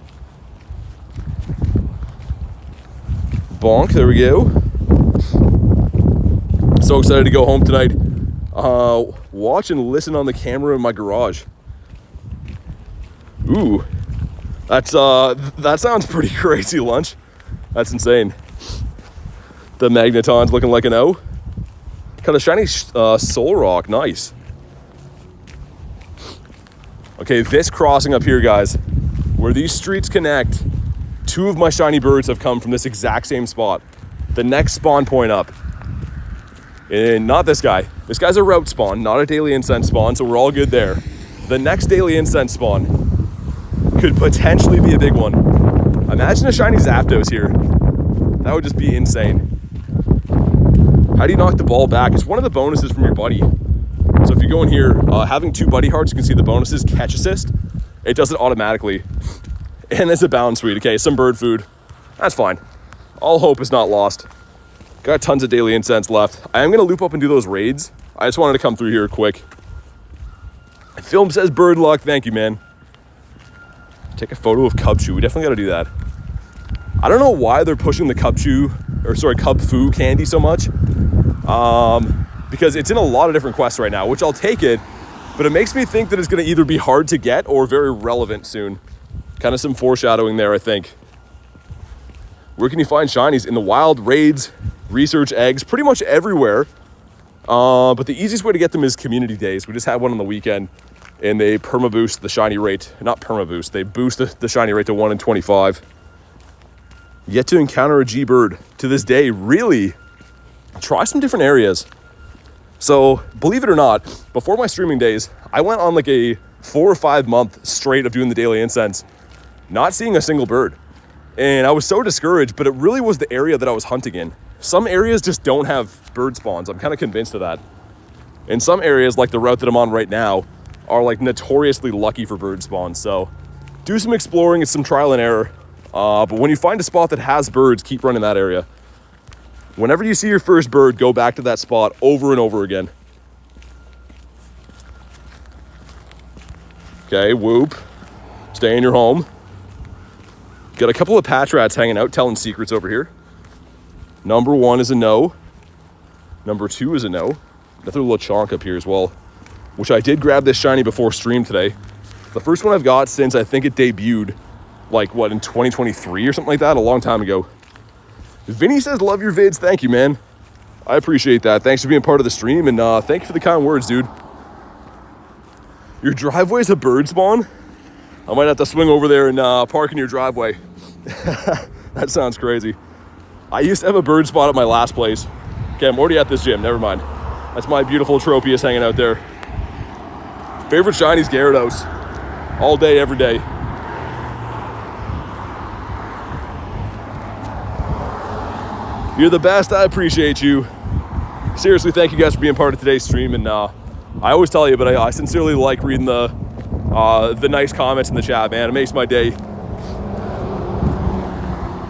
Bonk, there we go. So excited to go home tonight. Watch and listen on the camera in my garage. Ooh, that sounds pretty crazy, Lunch. That's insane. The Magneton's looking like an O. Kind of shiny Soul Rock, nice. Okay, this crossing up here, guys, where these streets connect, 2 of my shiny birds have come from this exact same spot. The next spawn point up. And not this guy. This guy's a route spawn, not a Daily Incense spawn, so we're all good there. The next Daily Incense spawn could potentially be a big one. Imagine a shiny Zapdos here. That would just be insane. How do you knock the ball back? It's one of the bonuses from your buddy. So if you go in here, having 2 buddy hearts, you can see the bonuses, catch assist. It does it automatically. And it's a bound suite. Okay, some bird food. That's fine. All hope is not lost. Got tons of Daily Incense left. I am going to loop up and do those raids. I just wanted to come through here quick. Film says bird luck. Thank you, man. Take a photo of Cubchoo. We definitely got to do that. I don't know why they're pushing the Cubfoo candy so much. Because it's in a lot of different quests right now, which I'll take it, but it makes me think that it's going to either be hard to get or very relevant soon. Kind of some foreshadowing there, I think. Where can you find shinies? In the wild raids, research eggs pretty much everywhere. But the easiest way to get them is community days. We just had one on the weekend, and they perma-boost the shiny rate. Not perma-boost, they boost the shiny rate to 1 in 25. Yet to encounter a G-Bird to this day. Really? Try some different areas. So, believe it or not, before my streaming days, I went on like a 4 or 5 month straight of doing the Daily Incense, not seeing a single bird. And I was so discouraged, but it really was the area that I was hunting in. Some areas just don't have bird spawns. I'm kind of convinced of that. And some areas, like the route that I'm on right now, are like notoriously lucky for bird spawns. So do some exploring, it's some trial and error. But when you find a spot that has birds, keep running that area. Whenever you see your first bird, go back to that spot over and over again. Okay, whoop. Stay in your home. Got a couple of patch rats hanging out, telling secrets over here. Number 1 is a no. Number 2 is a no. Another little chonk up here as well, which I did grab this shiny before stream today. The first one I've got since I think it debuted, like what, in 2023 or something like that, a long time ago. Vinny says, love your vids. Thank you, man. I appreciate that. Thanks for being part of the stream, and thank you for the kind words, dude. Your driveway is a bird spawn? I might have to swing over there and park in your driveway. That sounds crazy. I used to have a bird spot at my last place. Okay, I'm already at this gym. Never mind. That's my beautiful Tropius hanging out there. Favorite shinies, Gyarados. All day, every day. You're the best. I appreciate you. Seriously, thank you guys for being part of today's stream. And I always tell you, but I sincerely like reading the nice comments in the chat, man. It makes my day.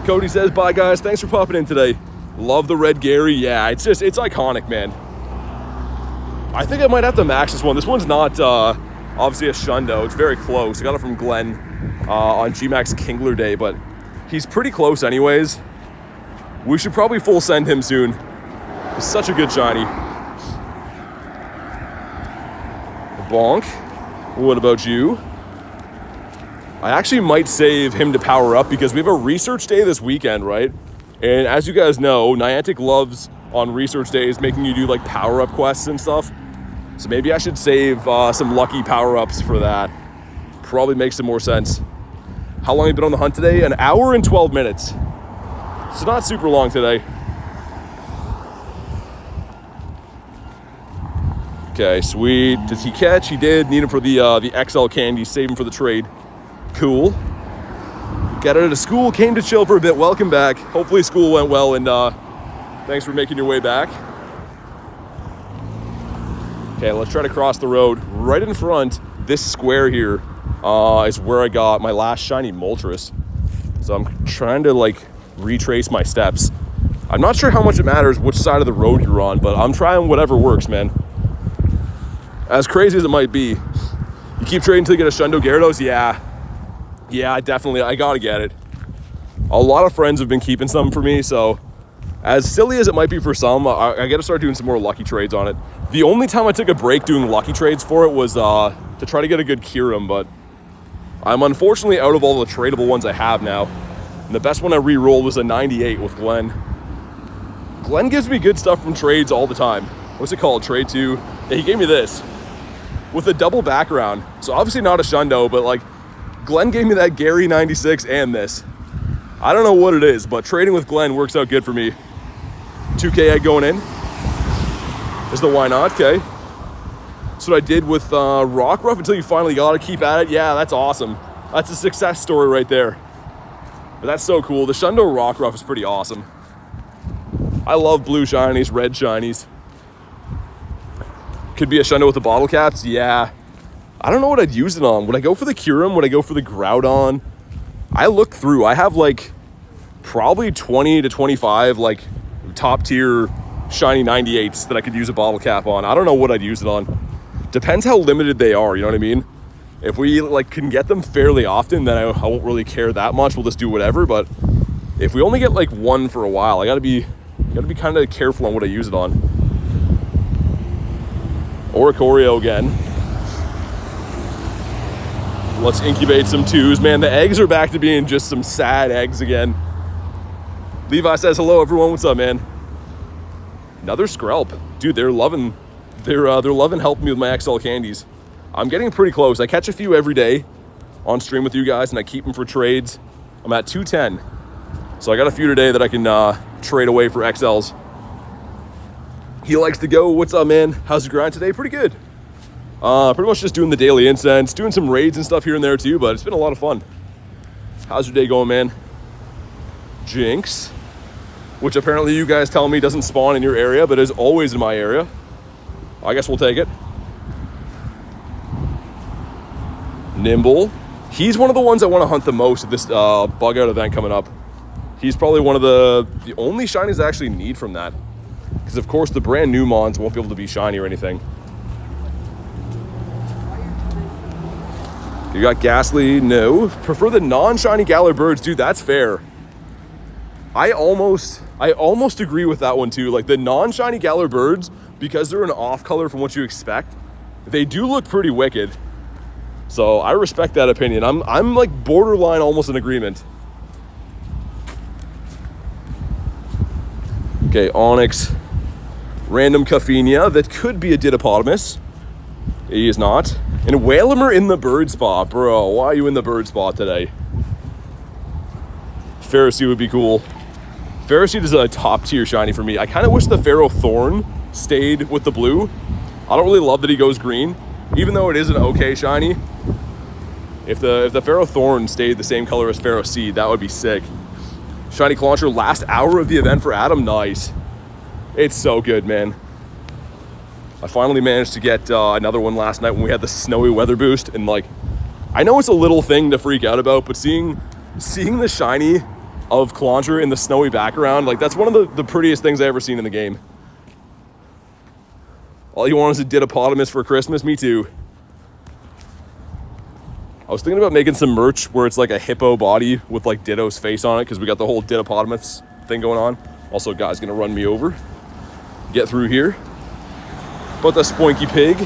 Cody says, bye guys. Thanks for popping in today. Love the red Gary. Yeah, it's iconic, man. I think I might have to max this one. This one's not obviously a Shundo. It's very close. I got it from Glenn on G-Max Kingler Day, but he's pretty close anyways. We should probably full send him soon. He's such a good shiny. Bonk. What about you? I actually might save him to power up because we have a research day this weekend, right? And as you guys know, Niantic loves on research days making you do like power-up quests and stuff. So maybe I should save some lucky power-ups for that. Probably makes some more sense. How long have you been on the hunt today? 1 hour and 12 minutes. So not super long today. Okay, sweet. Did he catch? He did. Need him for the XL candy. Save him for the trade. Cool. Got out of school. Came to chill for a bit. Welcome back. Hopefully school went well, and thanks for making your way back. Okay, let's try to cross the road. Right in front, this square here is where I got my last shiny Moltres. So I'm trying to like retrace my steps. I'm not sure how much it matters which side of the road you're on, but I'm trying whatever works, man. As crazy as it might be. You keep trading until you get a Shundo Gyarados? Yeah, I gotta get it. A lot of friends have been keeping some for me, so as silly as it might be for some, I gotta start doing some more lucky trades on it. The only time I took a break doing lucky trades for it was to try to get a good Kyurem, but I'm unfortunately out of all the tradable ones I have now. And the best one I re-rolled was a 98 with Glenn. Glenn gives me good stuff from trades all the time. What's it called? Trade 2? Yeah, he gave me this with a double background. So obviously not a Shundo, but like Glenn gave me that Gary 96 and this. I don't know what it is, but trading with Glenn works out good for me. 2K egg going in. Is the why not? Okay. That's what I did with Rockruff until you finally got it. Keep at it. Yeah, that's awesome. That's a success story right there. But that's so cool. The Shundo Rockruff is pretty awesome. I love blue shinies, red shinies. Could be a Shundo with the bottle caps. Yeah. I don't know what I'd use it on. Would I go for the Kyurem? Would I go for the Groudon? I looked through. I have like probably 20 to 25 like top tier shiny 98s that I could use a bottle cap on. I don't know what I'd use it on. Depends how limited they are, you know what I mean? If we like can get them fairly often, then I won't really care that much. We'll just do whatever. But if we only get like one for a while, I gotta be kind of careful on what I use it on. Oricorio again. Let's incubate some 2s. Man, the eggs are back to being just some sad eggs again. Levi says, hello everyone, what's up, man? Another Skrelp. Dude, they're loving helping me with my XL candies. I'm getting pretty close. I catch a few every day on stream with you guys, and I keep them for trades. I'm at 210. So I got a few today that I can trade away for XLs. He likes to go. What's up, man? How's your grind today? Pretty good. Pretty much just doing the daily incense, doing some raids and stuff here and there too, but it's been a lot of fun. How's your day going, man? Jinx, which apparently you guys tell me doesn't spawn in your area, but is always in my area. I guess we'll take it. Nimble. He's one of the ones I want to hunt the most at this bug out event coming up. He's probably one of the only shinies I actually need from that. Because of course the brand new Mons won't be able to be shiny or anything. You got Ghastly, no. Prefer the non-shiny Galarian Birds. Dude, that's fair. I almost agree with that one too. Like the non-shiny Galarian Birds, because they're an off color from what you expect, they do look pretty wicked. So I respect that opinion. I'm like borderline almost in agreement. Okay, Onyx. Random Caffeinia. That could be a Didopotamus. He is not. And Whalmer in the bird spot. Bro, why are you in the bird spot today? Pharisee would be cool. Pharisee is a top tier shiny for me. I kind of wish the Pharaoh Thorn stayed with the blue. I don't really love that he goes green, even though it is an okay shiny. If the Pharaoh Thorn stayed the same color as Pharaoh Seed, that would be sick. Shiny Clauncher, last hour of the event for Adam. Nice. It's so good, man. I finally managed to get another one last night when we had the snowy weather boost, and like, I know it's a little thing to freak out about, but seeing the shiny of Clauncher in the snowy background, like that's one of the prettiest things I ever seen in the game. All you want is a Didopotamus for Christmas? Me too. I was thinking about making some merch where it's like a hippo body with like Ditto's face on it, because we got the whole Didopotamus thing going on. Also, guy's gonna run me over. Get through here. But the Spoinky Pig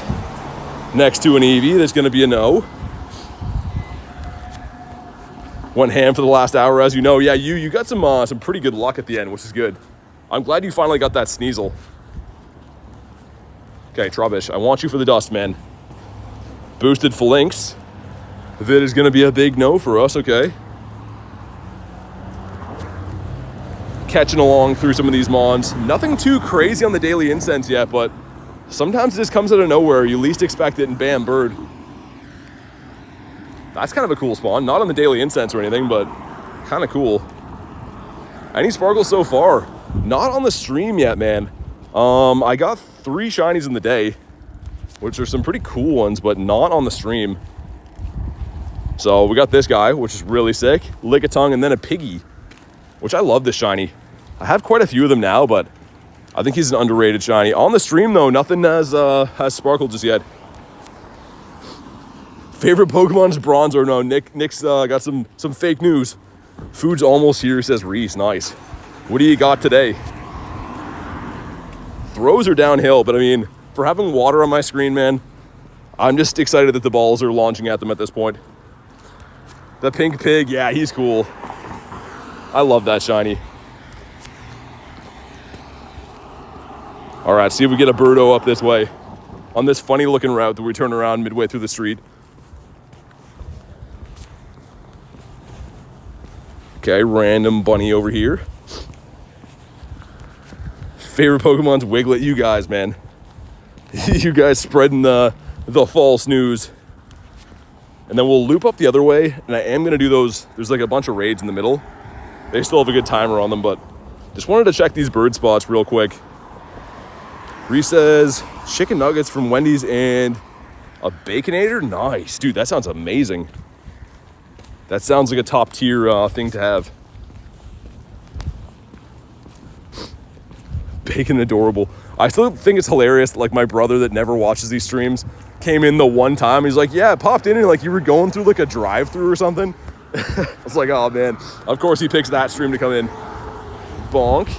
next to an Eevee, there's going to be a no. Went ham for the last hour, as you know. Yeah, you got some pretty good luck at the end, which is good. I'm glad you finally got that Sneasel. Okay, Trubbish, I want you for the dust, man. Boosted Phalanx. That is going to be a big no for us, okay. Catching along through some of these Mons. Nothing too crazy on the Daily Incense yet, but sometimes it just comes out of nowhere. You least expect it and bam, bird. That's kind of a cool spawn. Not on the Daily Incense or anything, but kind of cool. Any sparkles so far? Not on the stream yet, man. I got 3 shinies in the day, which are some pretty cool ones, but not on the stream. So we got this guy, which is really sick. Lickitung, and then a Piggy, which I love this shiny. I have quite a few of them now, but I think he's an underrated shiny. On the stream, though, nothing has sparkled just yet. Favorite Pokemon's Bronzor? No, Nick's got some fake news. Food's almost here, says Reese. Nice. What do you got today? Throws are downhill, but I mean, for having water on my screen, man, I'm just excited that the balls are launching at them at this point. The Pink Pig, yeah, he's cool. I love that shiny. All right, see if we get a Birdo up this way on this funny looking route that we turn around midway through the street. Okay, random bunny over here. Favorite Pokemon's Wiglet. You guys, man. You guys spreading the false news. And then we'll loop up the other way, and I am going to do those. There's like a bunch of raids in the middle. They still have a good timer on them, but just wanted to check these bird spots real quick. Reese says chicken nuggets from Wendy's and a Baconator. Nice, dude, that sounds amazing. That sounds like a top tier thing to have. Bacon adorable. I still think it's hilarious. Like my brother that never watches these streams came in the one time. He's like, yeah, it popped in and like you were going through like a drive-through or something. I was like, oh man. Of course he picks that stream to come in. Bonk.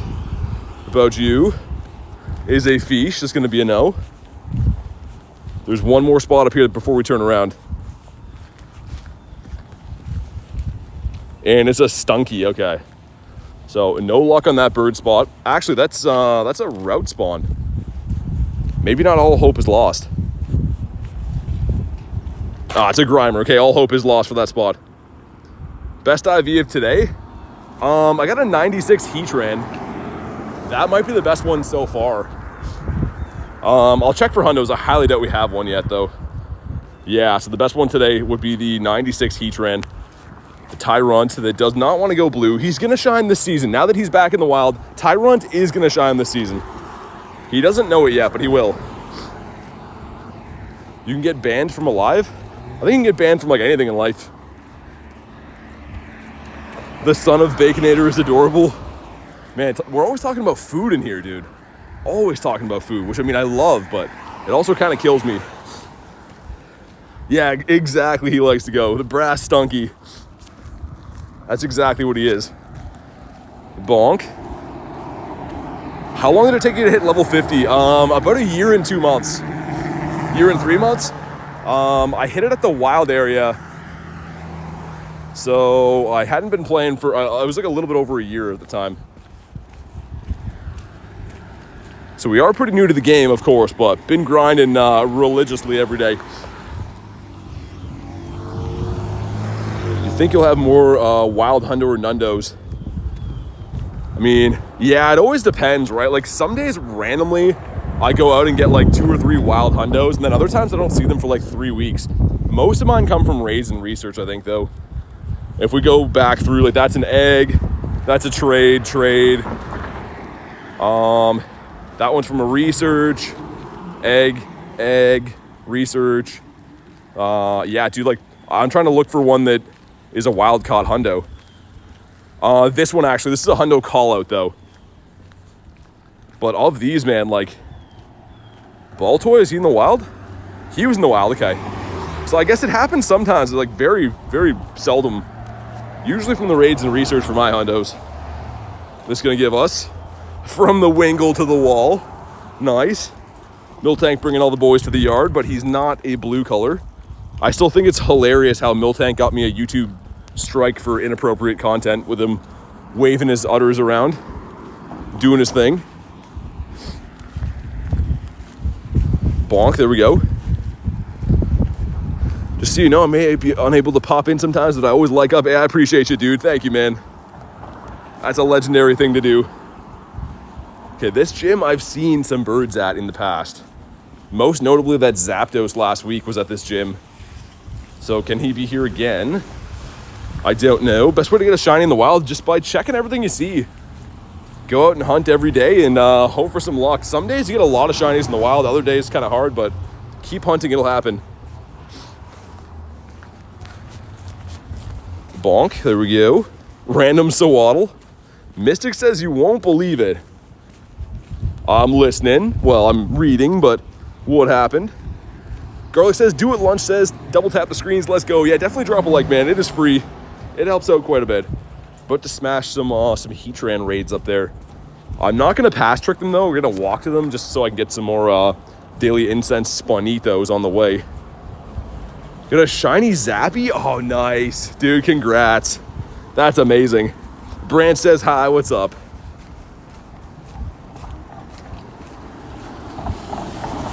About you. Is a fish. That's going to be a no. There's one more spot up here before we turn around. And it's a Stunky. Okay. So no luck on that bird spot. Actually, that's a route spawn. Maybe not all hope is lost. Ah, it's a Grimer. Okay, all hope is lost for that spot. Best IV of today. I got a 96 Heatran. That might be the best one so far. I'll check for hundos. I highly doubt we have one yet, though. Yeah, so the best one today would be the 96 Heatran. The Tyrunt that does not want to go blue. He's going to shine this season. Now that he's back in the wild, Tyrunt is going to shine this season. He doesn't know it yet, but he will. You can get banned from Alive? I think you can get banned from, like, anything in life. The son of Baconator is adorable. Man, we're always talking about food in here, dude. Always talking about food, which, I mean, I love, but it also kind of kills me. Yeah, exactly, he likes to go. The brass stunky. That's exactly what he is. Bonk. How long did it take you to hit level 50? About a year and 2 months. Year and 3 months. I hit it at the wild area. So I hadn't been playing for, I was like a little bit over a year at the time. So we are pretty new to the game, of course, but been grinding religiously every day. Think you'll have more wild hundo or nundos? I mean, yeah, it always depends, right? Like some days randomly I go out and get like 2 or 3 wild hundos, and then other times I don't see them for like 3 weeks. Most of mine come from raids and research, I think, though. If we go back through, like that's an egg, that's a trade. That one's from a research, egg, research. Yeah, dude, like I'm trying to look for one that is a wild caught hundo. This one actually, this is a hundo call out though. But of these, man, like Baltoy, is he in the wild? He was in the wild, okay. So I guess it happens sometimes, like very, very seldom. Usually from the raids and research for my hundos. This is gonna give us from the wingle to the wall. Nice. Miltank bringing all the boys to the yard, but he's not a blue color. I still think it's hilarious how Miltank got me a YouTube strike for inappropriate content with him waving his udders around, doing his thing. Bonk, there we go. Just so you know, I may be unable to pop in sometimes, but I always like up. Yeah, I appreciate you, dude. Thank you, man. That's a legendary thing to do. Okay, this gym I've seen some birds at in the past. Most notably that Zapdos last week was at this gym. So can he be here again? I don't know. Best way to get a shiny in the wild, just by checking everything you see. Go out and hunt every day and hope for some luck. Some days you get a lot of shinies in the wild. Other days it's kind of hard, but keep hunting, it'll happen. Bonk, there we go. Random Sawaddle. Mystic says you won't believe it. I'm listening. Well, I'm reading, but what happened? Garlic says, do what Lunch says. Double tap the screens. Let's go. Yeah, definitely drop a like, man. It is free. It helps out quite a bit. About to smash some Heatran raids up there. I'm not going to pass trick them, though. We're going to walk to them just so I can get some more Daily Incense Spawnitos on the way. Got a shiny Zappy? Oh, nice. Dude, congrats. That's amazing. Brand says, hi, what's up?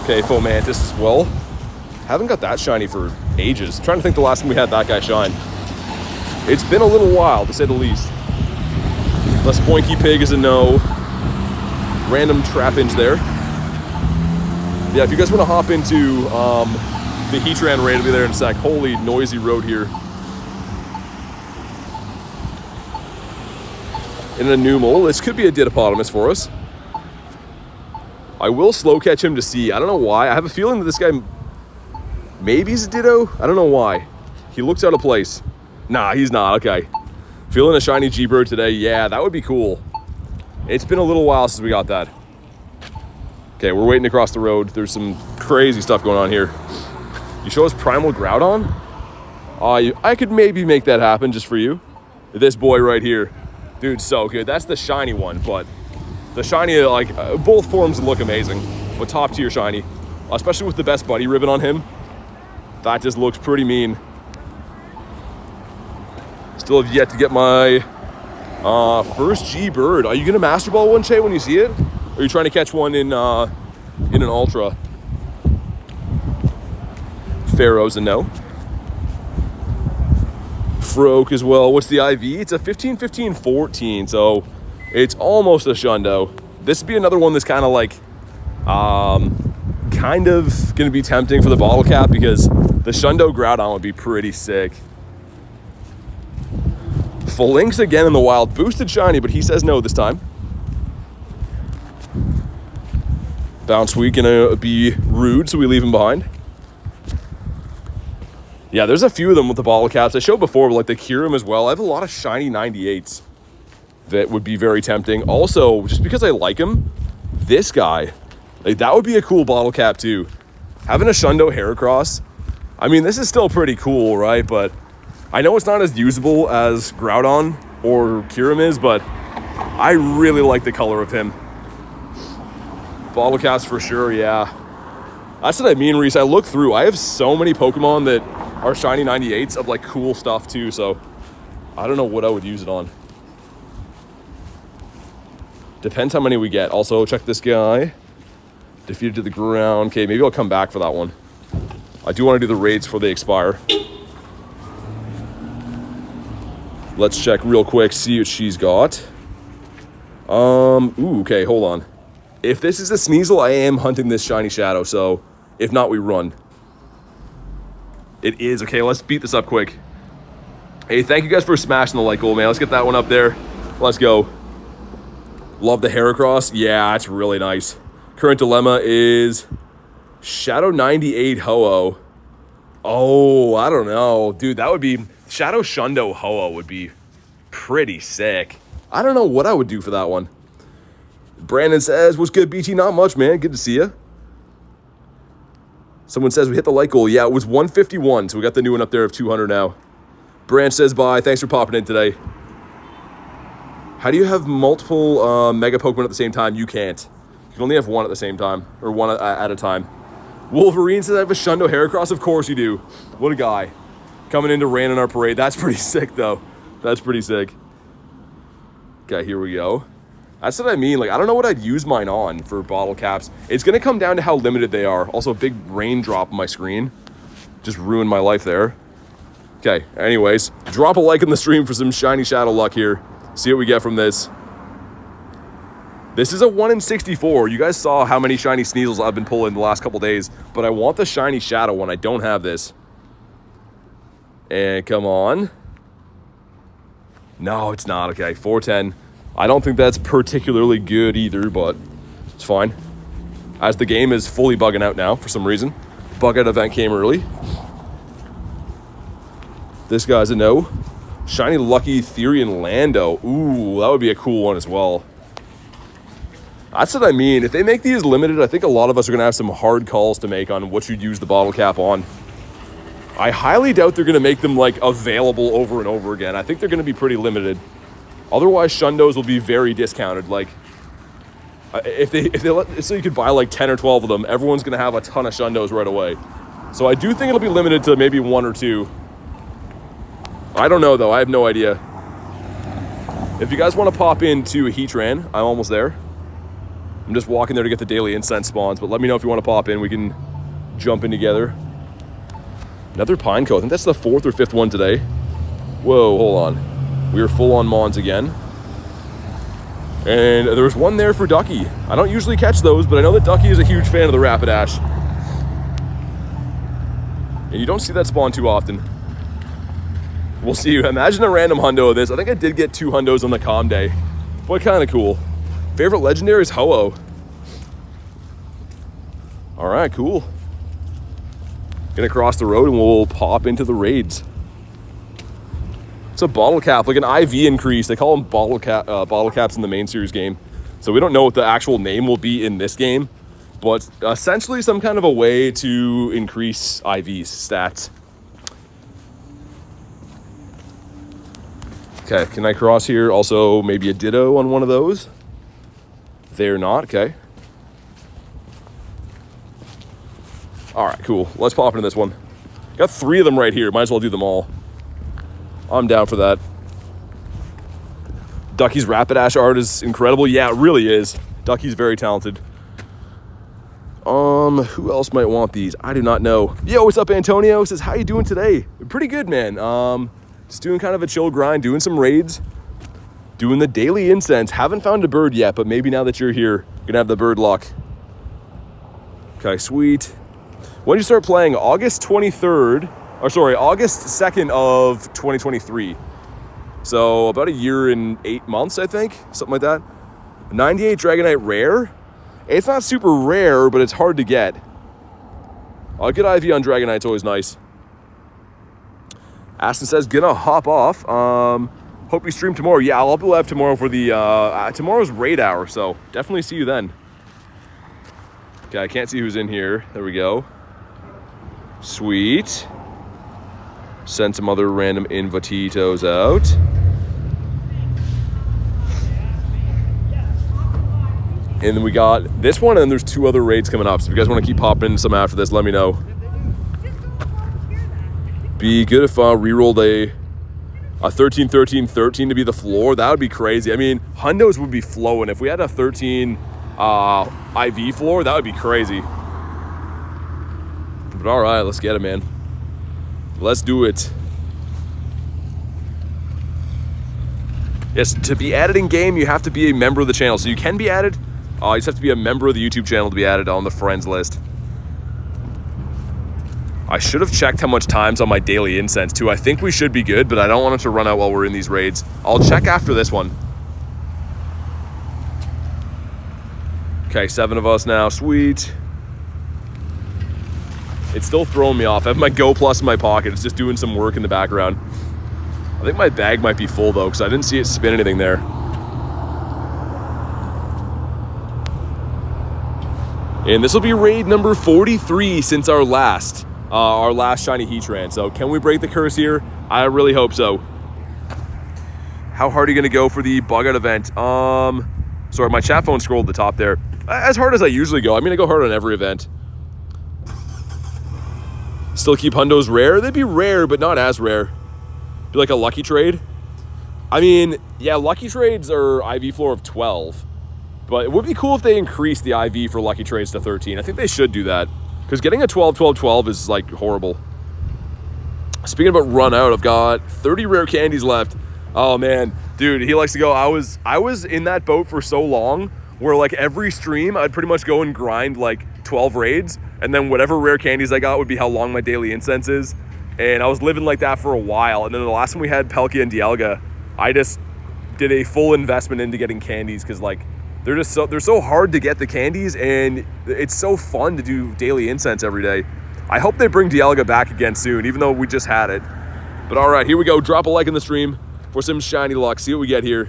Okay, Fomantis as well. Haven't got that shiny for ages. I'm trying to think the last time we had that guy shine. It's been a little while, to say the least. The Spoinky Pig is a no. Random Trapinch there. Yeah, if you guys want to hop into the Heatran raid, will be there in a sec. Holy noisy road here. In a Numel. This could be a Didapodimus for us. I will slow catch him to see. I don't know why. I have a feeling that this guy, maybe he's a Ditto. I don't know why. He looks out of place. Nah, he's not. Okay. Feeling a shiny G-Bird today. Yeah, that would be cool. It's been a little while since we got that. Okay, we're waiting across the road. There's some crazy stuff going on here. You show us Primal Groudon? I could maybe make that happen just for you. This boy right here. Dude, so good. That's the shiny one, but the shiny, like, both forms look amazing. But top tier shiny. Especially with the best buddy ribbon on him. That just looks pretty mean. Still have yet to get my First G Bird. Are you gonna Master Ball one, Shay, when you see it? Or are you trying to catch one in an Ultra? Pharaoh's a no. Froak as well. What's the IV? It's a 15, 15, 14, so it's almost a Shundo. This would be another one that's kind of like, kind of gonna be tempting for the bottle cap because the Shundo Groudon would be pretty sick. Phalanx again in the wild. Boosted shiny, but he says no this time. Bounce Week gonna be rude, so we leave him behind. Yeah, there's a few of them with the bottle caps. I showed before, but like the Kyurem as well. I have a lot of shiny 98s that would be very tempting. Also, just because I like him, this guy, like that would be a cool bottle cap too. Having a Shundo Heracross, I mean, this is still pretty cool, right? But I know it's not as usable as Groudon or Kyurem is, but I really like the color of him. Bottle caps for sure, yeah. That's what I mean, Reese. I look through. I have so many Pokemon that are shiny 98s of like cool stuff too, so I don't know what I would use it on. Depends how many we get. Also, check this guy. Defeated to the ground. Okay, maybe I'll come back for that one. I do want to do the raids before they expire. Let's check real quick, see what she's got. Ooh, okay, hold on. If this is a Sneasel, I am hunting this shiny Shadow, so if not, we run. It is. Okay, let's beat this up quick. Hey, thank you guys for smashing the like goal, man. Let's get that one up there. Let's go. Love the Heracross. Yeah, that's really nice. Current dilemma is Shadow 98 Ho-Oh. Oh, I don't know. Dude, that would be... Shadow Shundo Ho-Oh would be pretty sick. I don't know what I would do for that one. Brandon says, what's good, BT? Not much, man. Good to see you. Someone says we hit the like goal. Yeah, it was 151, so we got the new one up there of 200 now. Branch says bye. Thanks for popping in today. How do you have multiple Mega Pokemon at the same time? You can't. You can only have one at the same time, or one at a time. Wolverine says I have a Shundo Heracross. Of course you do. What a guy. Coming into rain in our parade. That's pretty sick, though. That's pretty sick. Okay, here we go. That's what I mean. Like, I don't know what I'd use mine on for bottle caps. It's going to come down to how limited they are. Also, a big raindrop on my screen. Just ruined my life there. Okay, anyways. Drop a like in the stream for some shiny Shadow luck here. See what we get from this. This is a 1 in 64. You guys saw how many shiny Sneasels I've been pulling the last couple days. But I want the shiny Shadow one. I don't have this. And come on. No, it's not. Okay, 410. I don't think that's particularly good either, but it's fine. As the game is fully bugging out now for some reason. Bug out event came early. This guy's a no. Shiny Lucky Therian Lando. Ooh, that would be a cool one as well. That's what I mean. If they make these limited, I think a lot of us are going to have some hard calls to make on what you'd use the bottle cap on. I highly doubt they're going to make them like available over and over again. I think they're going to be pretty limited. Otherwise, Shundos will be very discounted. Like, if they let, so you could buy like 10 or 12 of them, everyone's going to have a ton of Shundos right away. So I do think it'll be limited to maybe 1 or 2. I don't know, though. I have no idea. If you guys want to pop into Heatran, I'm almost there. I'm just walking there to get the Daily Incense spawns, but let me know if you want to pop in. We can jump in together. Another Pineco. I think that's the 4th or 5th one today. Whoa, hold on. We are full on Mons again. And there was one there for Ducky. I don't usually catch those, but I know that Ducky is a huge fan of the Rapidash. And you don't see that spawn too often. We'll see. Imagine a random hundo of this. I think I did get 2 hundos on the calm day. Boy, kind of cool. Favorite legendary is Ho-Oh. All right, cool. Gonna cross the road and we'll pop into the raids. It's a bottle cap, like an IV increase. They call them bottle caps in the main series game. So we don't know what the actual name will be in this game, but essentially some kind of a way to increase IV's stats. Okay, can I cross here? Also, maybe a Ditto on one of those. They're not, okay. All right, cool. Let's pop into this one. Got 3 of them right here. Might as well do them all. I'm down for that. Ducky's Rapidash art is incredible. Yeah, it really is. Ducky's very talented. Who else might want these? I do not know. Yo, what's up, Antonio? Says, how you doing today? Pretty good, man. Just doing kind of a chill grind, doing some raids, doing the Daily Incense. Haven't found a bird yet, but maybe now that you're here, you're gonna have the bird luck. Okay, sweet. When did you start playing? August 23rd, or sorry, August 2nd of 2023. So about a year and 8 months, I think, something like that. 98 Dragonite rare. It's not super rare, but it's hard to get. A good IV on Dragonite's always nice. Aston says, gonna hop off. Hope you stream tomorrow. Yeah, I'll be live tomorrow for the, tomorrow's raid hour, so definitely see you then. Okay, I can't see who's in here. There we go. Sweet. Send some other random invititos out. And then we got this one, and then there's 2 other raids coming up. So if you guys want to keep popping some after this, let me know. Be good if I rerolled a 13-13-13 to be the floor. That would be crazy. I mean, hundos would be flowing. If we had a 13 IV floor, that would be crazy. But all right, let's get it, man. Let's do it. Yes, to be added in game, you have to be a member of the channel. So you can be added. You just have to be a member of the YouTube channel to be added on the friends list. I should have checked how much time's on my Daily Incense too. I think we should be good, but I don't want it to run out while we're in these raids. I'll check after this one. Okay, 7 of us now, sweet. It's still throwing me off. I have my Go Plus in my pocket. It's just doing some work in the background. I think my bag might be full though, because I didn't see it spin anything there. And this will be raid number 43 since our last shiny Heatran. So can we break the curse here? I really hope so. How hard are you gonna go for the bug out event? Sorry, my chat phone scrolled at the top there. As hard as I usually go. I mean, I go hard on every event. Still keep hundos rare? They'd be rare, but not as rare. Be like a lucky trade. I mean, yeah, lucky trades are IV floor of 12. But it would be cool if they increased the IV for lucky trades to 13. I think they should do that. Because getting a 12, 12, 12 is like horrible. Speaking about run out, I've got 30 rare candies left. Oh man, dude, he likes to go. I was in that boat for so long where like every stream I'd pretty much go and grind like 12 raids, and then whatever rare candies I got would be how long my Daily Incense is. And I was living like that for a while. And then the last time we had Palkia and Dialga, I just did a full investment into getting candies because like they're so hard to get the candies, and it's so fun to do Daily Incense every day. I hope they bring Dialga back again soon, even though we just had it. But all right, here we go. Drop a like in the stream for some shiny luck. See what we get here.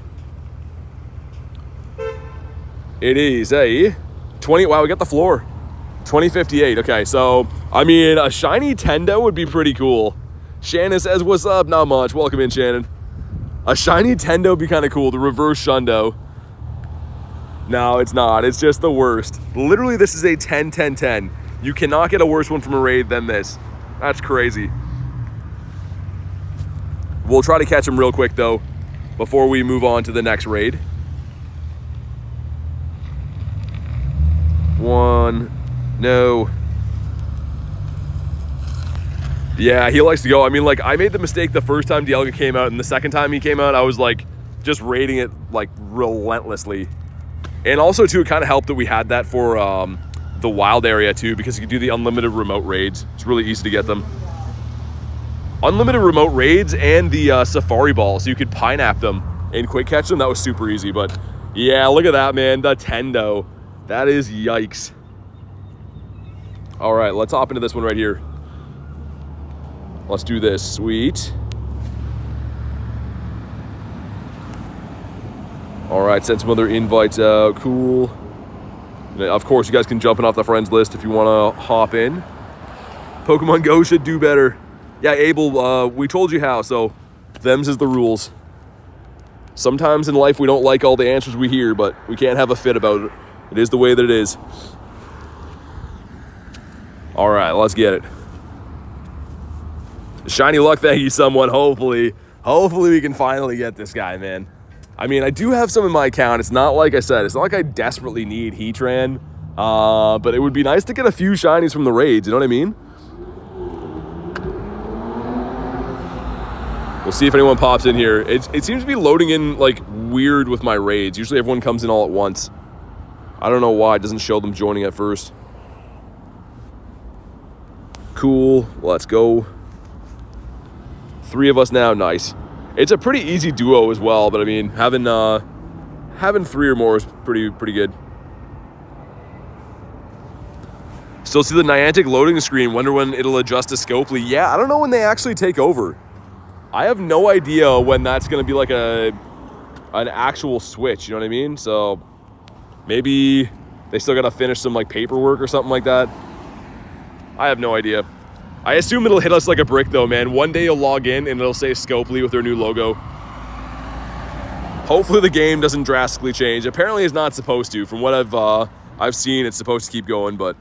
It is a 20. Wow, we got the floor. 2058. Okay, so I mean, a shiny Tendo would be pretty cool. Shannon says, "What's up?" Not much. Welcome in, Shannon. A shiny Tendo would be kind of cool. The reverse Shundo. No, it's not. It's just the worst. Literally, this is a 10-10-10. You cannot get a worse one from a raid than this. That's crazy. We'll try to catch him real quick, though, before we move on to the next raid. One. No. Yeah, he likes to go. I mean, like, I made the mistake the first time Dialga came out, and the second time he came out, I was, like, just raiding it, like, relentlessly. And also, too, it kind of helped that we had that for the wild area, too, because you could do the unlimited remote raids. It's really easy to get them. Unlimited remote raids and the safari ball, so you could pineapple them and quick catch them. That was super easy. But, yeah, look at that, man. The Tendo. That is yikes. All right, let's hop into this one right here. Let's do this. Sweet. All right, send some other invites out. Cool. Of course, you guys can jump in off the friends list if you want to hop in. Pokemon GO should do better. Yeah, Abel, we told you how, so them's is the rules. Sometimes in life we don't like all the answers we hear, but we can't have a fit about it. It is the way that it is. All right, let's get it. Shiny luck, thank you, someone. Hopefully we can finally get this guy, man. I mean, I do have some in my account. It's not like I said, it's not like I desperately need Heatran. But it would be nice to get a few shinies from the raids, you know what I mean? We'll see if anyone pops in here. It seems to be loading in like weird with my raids. Usually everyone comes in all at once. I don't know why it doesn't show them joining at first. Cool, let's go. 3 of us now, nice. It's a pretty easy duo as well, but I mean, having 3 or more is pretty good. Still see the Niantic loading screen. Wonder when it'll adjust to Scopely. Yeah, I don't know when they actually take over. I have no idea when that's going to be like an actual switch, you know what I mean? So maybe they still got to finish some like paperwork or something like that. I have no idea. I assume it'll hit us like a brick though, man. One day you'll log in and it'll say Scopely with their new logo. Hopefully the game doesn't drastically change. Apparently it's not supposed to. From what I've seen, it's supposed to keep going, but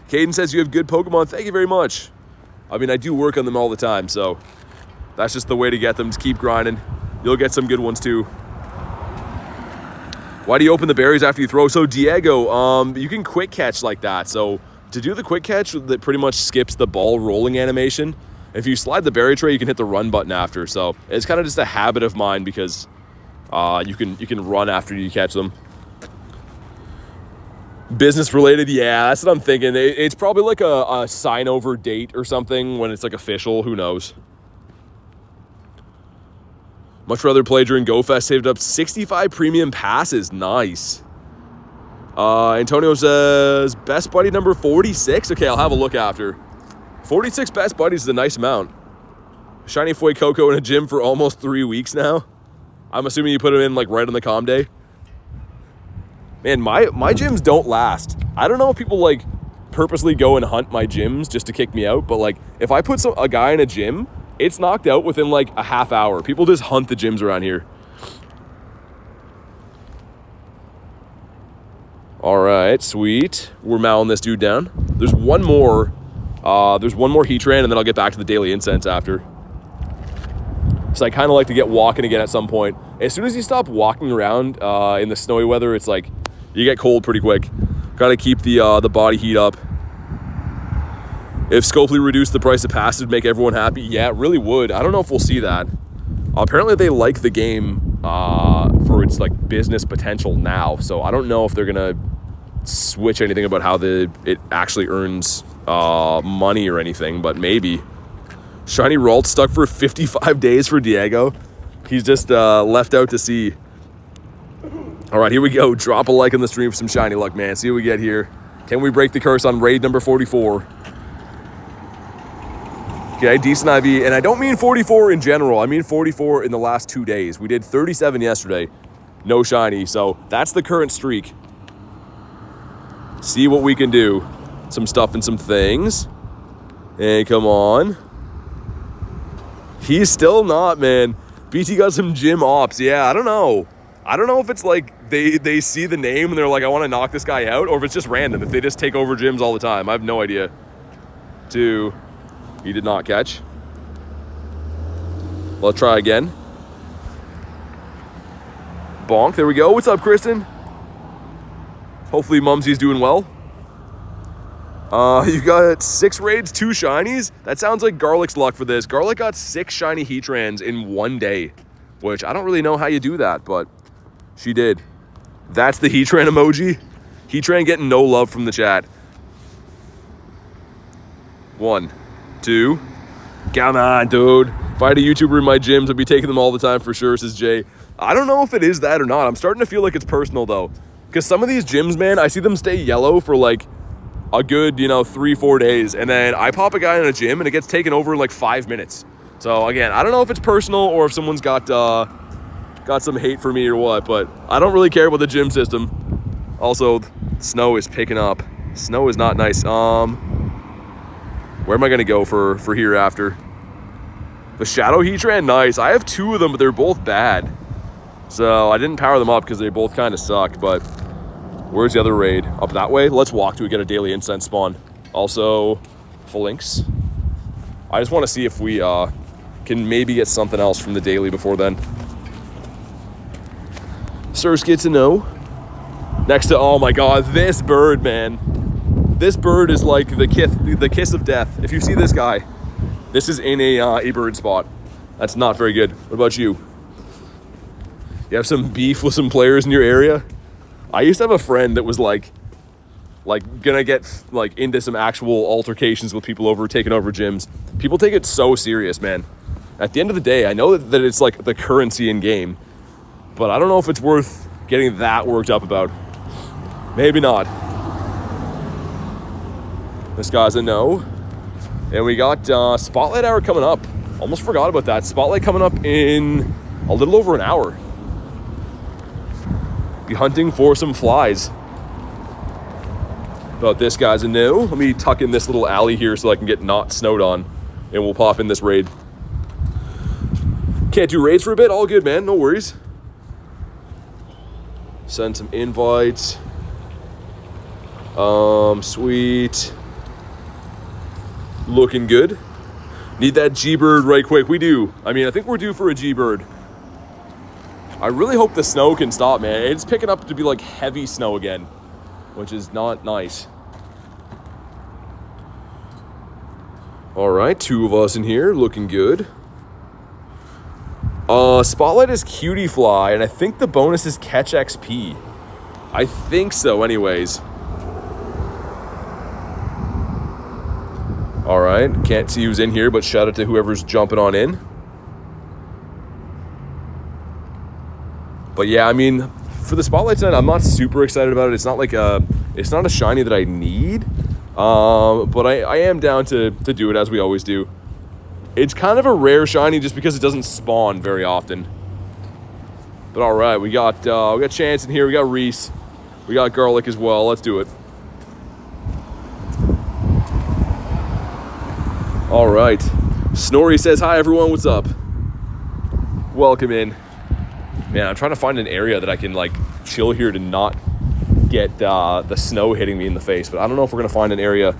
Caden says you have good Pokemon. Thank you very much. I mean, I do work on them all the time, so that's just the way to get them. Just keep grinding. You'll get some good ones too. Why do you open the berries after you throw? So Diego, you can quick catch like that. So to do the quick catch, that pretty much skips the ball rolling animation. If you slide the berry tray, you can hit the run button after. So it's kind of just a habit of mine because you can run after you catch them. Business related, yeah, that's what I'm thinking. It's probably like a sign over date or something when it's like official. Who knows? Much rather play during GoFest. Saved up 65 premium passes. Nice. Antonio says best buddy number 46. Okay, I'll have a look after. 46 best buddies is a nice amount. Shiny Foy Coco in a gym for almost 3 weeks now. I'm assuming you put him in like right on the comm day. Man, my gyms don't last. I don't know if people like purposely go and hunt my gyms just to kick me out, but like if I put a guy in a gym, it's knocked out within like a half hour. People just hunt the gyms around here. All right, sweet. We're mowing this dude down. There's one more Heatran, and then I'll get back to the Daily Incense after. So I kind of like to get walking again at some point. As soon as you stop walking around in the snowy weather, it's like you get cold pretty quick. Got to keep the body heat up. If Scopely reduced the price of passes, it'd make everyone happy. Yeah, it really would. I don't know if we'll see that. Apparently they like the game for its like business potential now. So I don't know if they're gonna switch anything about how it actually earns money or anything, but maybe. Shiny Ralt stuck for 55 days for Diego. He's just left out to sea. All right, here we go. Drop a like on the stream for some shiny luck, man. See what we get here. Can we break the curse on raid number 44? Okay, decent IV. And I don't mean 44 in general. I mean 44 in the last 2 days. We did 37 yesterday. No shiny. So that's the current streak. See what we can do. Some stuff and some things. And come on. He's still not, man. BT got some gym ops. Yeah, I don't know. I don't know if it's like they see the name and they're like, I want to knock this guy out, or if it's just random, if they just take over gyms all the time. I have no idea. 2. He did not catch. Let's try again. Bonk. There we go. What's up, Kristen? Hopefully Mumsy's doing well. You got 6 raids, 2 shinies. That sounds like Garlic's luck for this. Garlic got 6 shiny Heatrans in 1 day, which I don't really know how you do that, but she did. That's the Heatran emoji. Heatran getting no love from the chat. 1, 2. Come on, dude. If I had a YouTuber in my gyms, I'd be taking them all the time for sure, says Jay. I don't know if it is that or not. I'm starting to feel like it's personal, though. Because some of these gyms, man, I see them stay yellow for, like, a good, 3-4 days. And then I pop a guy in a gym, and it gets taken over in, like, 5 minutes. So, again, I don't know if it's personal or if someone's got some hate for me or what. But I don't really care about the gym system. Also, snow is picking up. Snow is not nice. Where am I going to go for hereafter? The Shadow Heatran, nice. I have 2 of them, but they're both bad. So I didn't power them up because they both kind of suck. But where's the other raid? Up that way? Let's walk to get a Daily Incense spawn. Also, Phalanx. I just want to see if we can maybe get something else from the Daily before then. Surge gets a no. Next to, oh my god, this bird, man. This bird is like the kiss of death. If you see this guy, this is in a bird spot. That's not very good. What about you? You have some beef with some players in your area? I used to have a friend that was like gonna get like into some actual altercations with people taking over gyms. People take it so serious, man. At the end of the day, I know that it's like the currency in game, but I don't know if it's worth getting that worked up about. Maybe not. This guy's a no. And we got Spotlight Hour coming up. Almost forgot about that. Spotlight coming up in a little over an hour. Be hunting for some flies. But this guy's a no. Let me tuck in this little alley here so I can get not snowed on. And we'll pop in this raid. Can't do raids for a bit? All good, man. No worries. Send some invites. Sweet. Looking good. Need that G-Bird right quick. We do. I mean, I think we're due for a G-Bird. I really hope the snow can stop, man. It's picking up to be like heavy snow again, which is not nice. All right, 2 of us in here, looking good. Spotlight is Cutie Fly, and I think the bonus is Catch XP. I think so, anyways. All right, can't see who's in here, but shout out to whoever's jumping on in. But yeah, I mean, for the Spotlight tonight, I'm not super excited about it. It's not like it's not a shiny that I need, but I am down to do it as we always do. It's kind of a rare shiny just because it doesn't spawn very often. But all right, we got Chance in here. We got Reese. We got Garlic as well. Let's do it. All right. Snorri says, hi, everyone. What's up? Welcome in. Man, I'm trying to find an area that I can, like, chill here to not get the snow hitting me in the face. But I don't know if we're going to find an area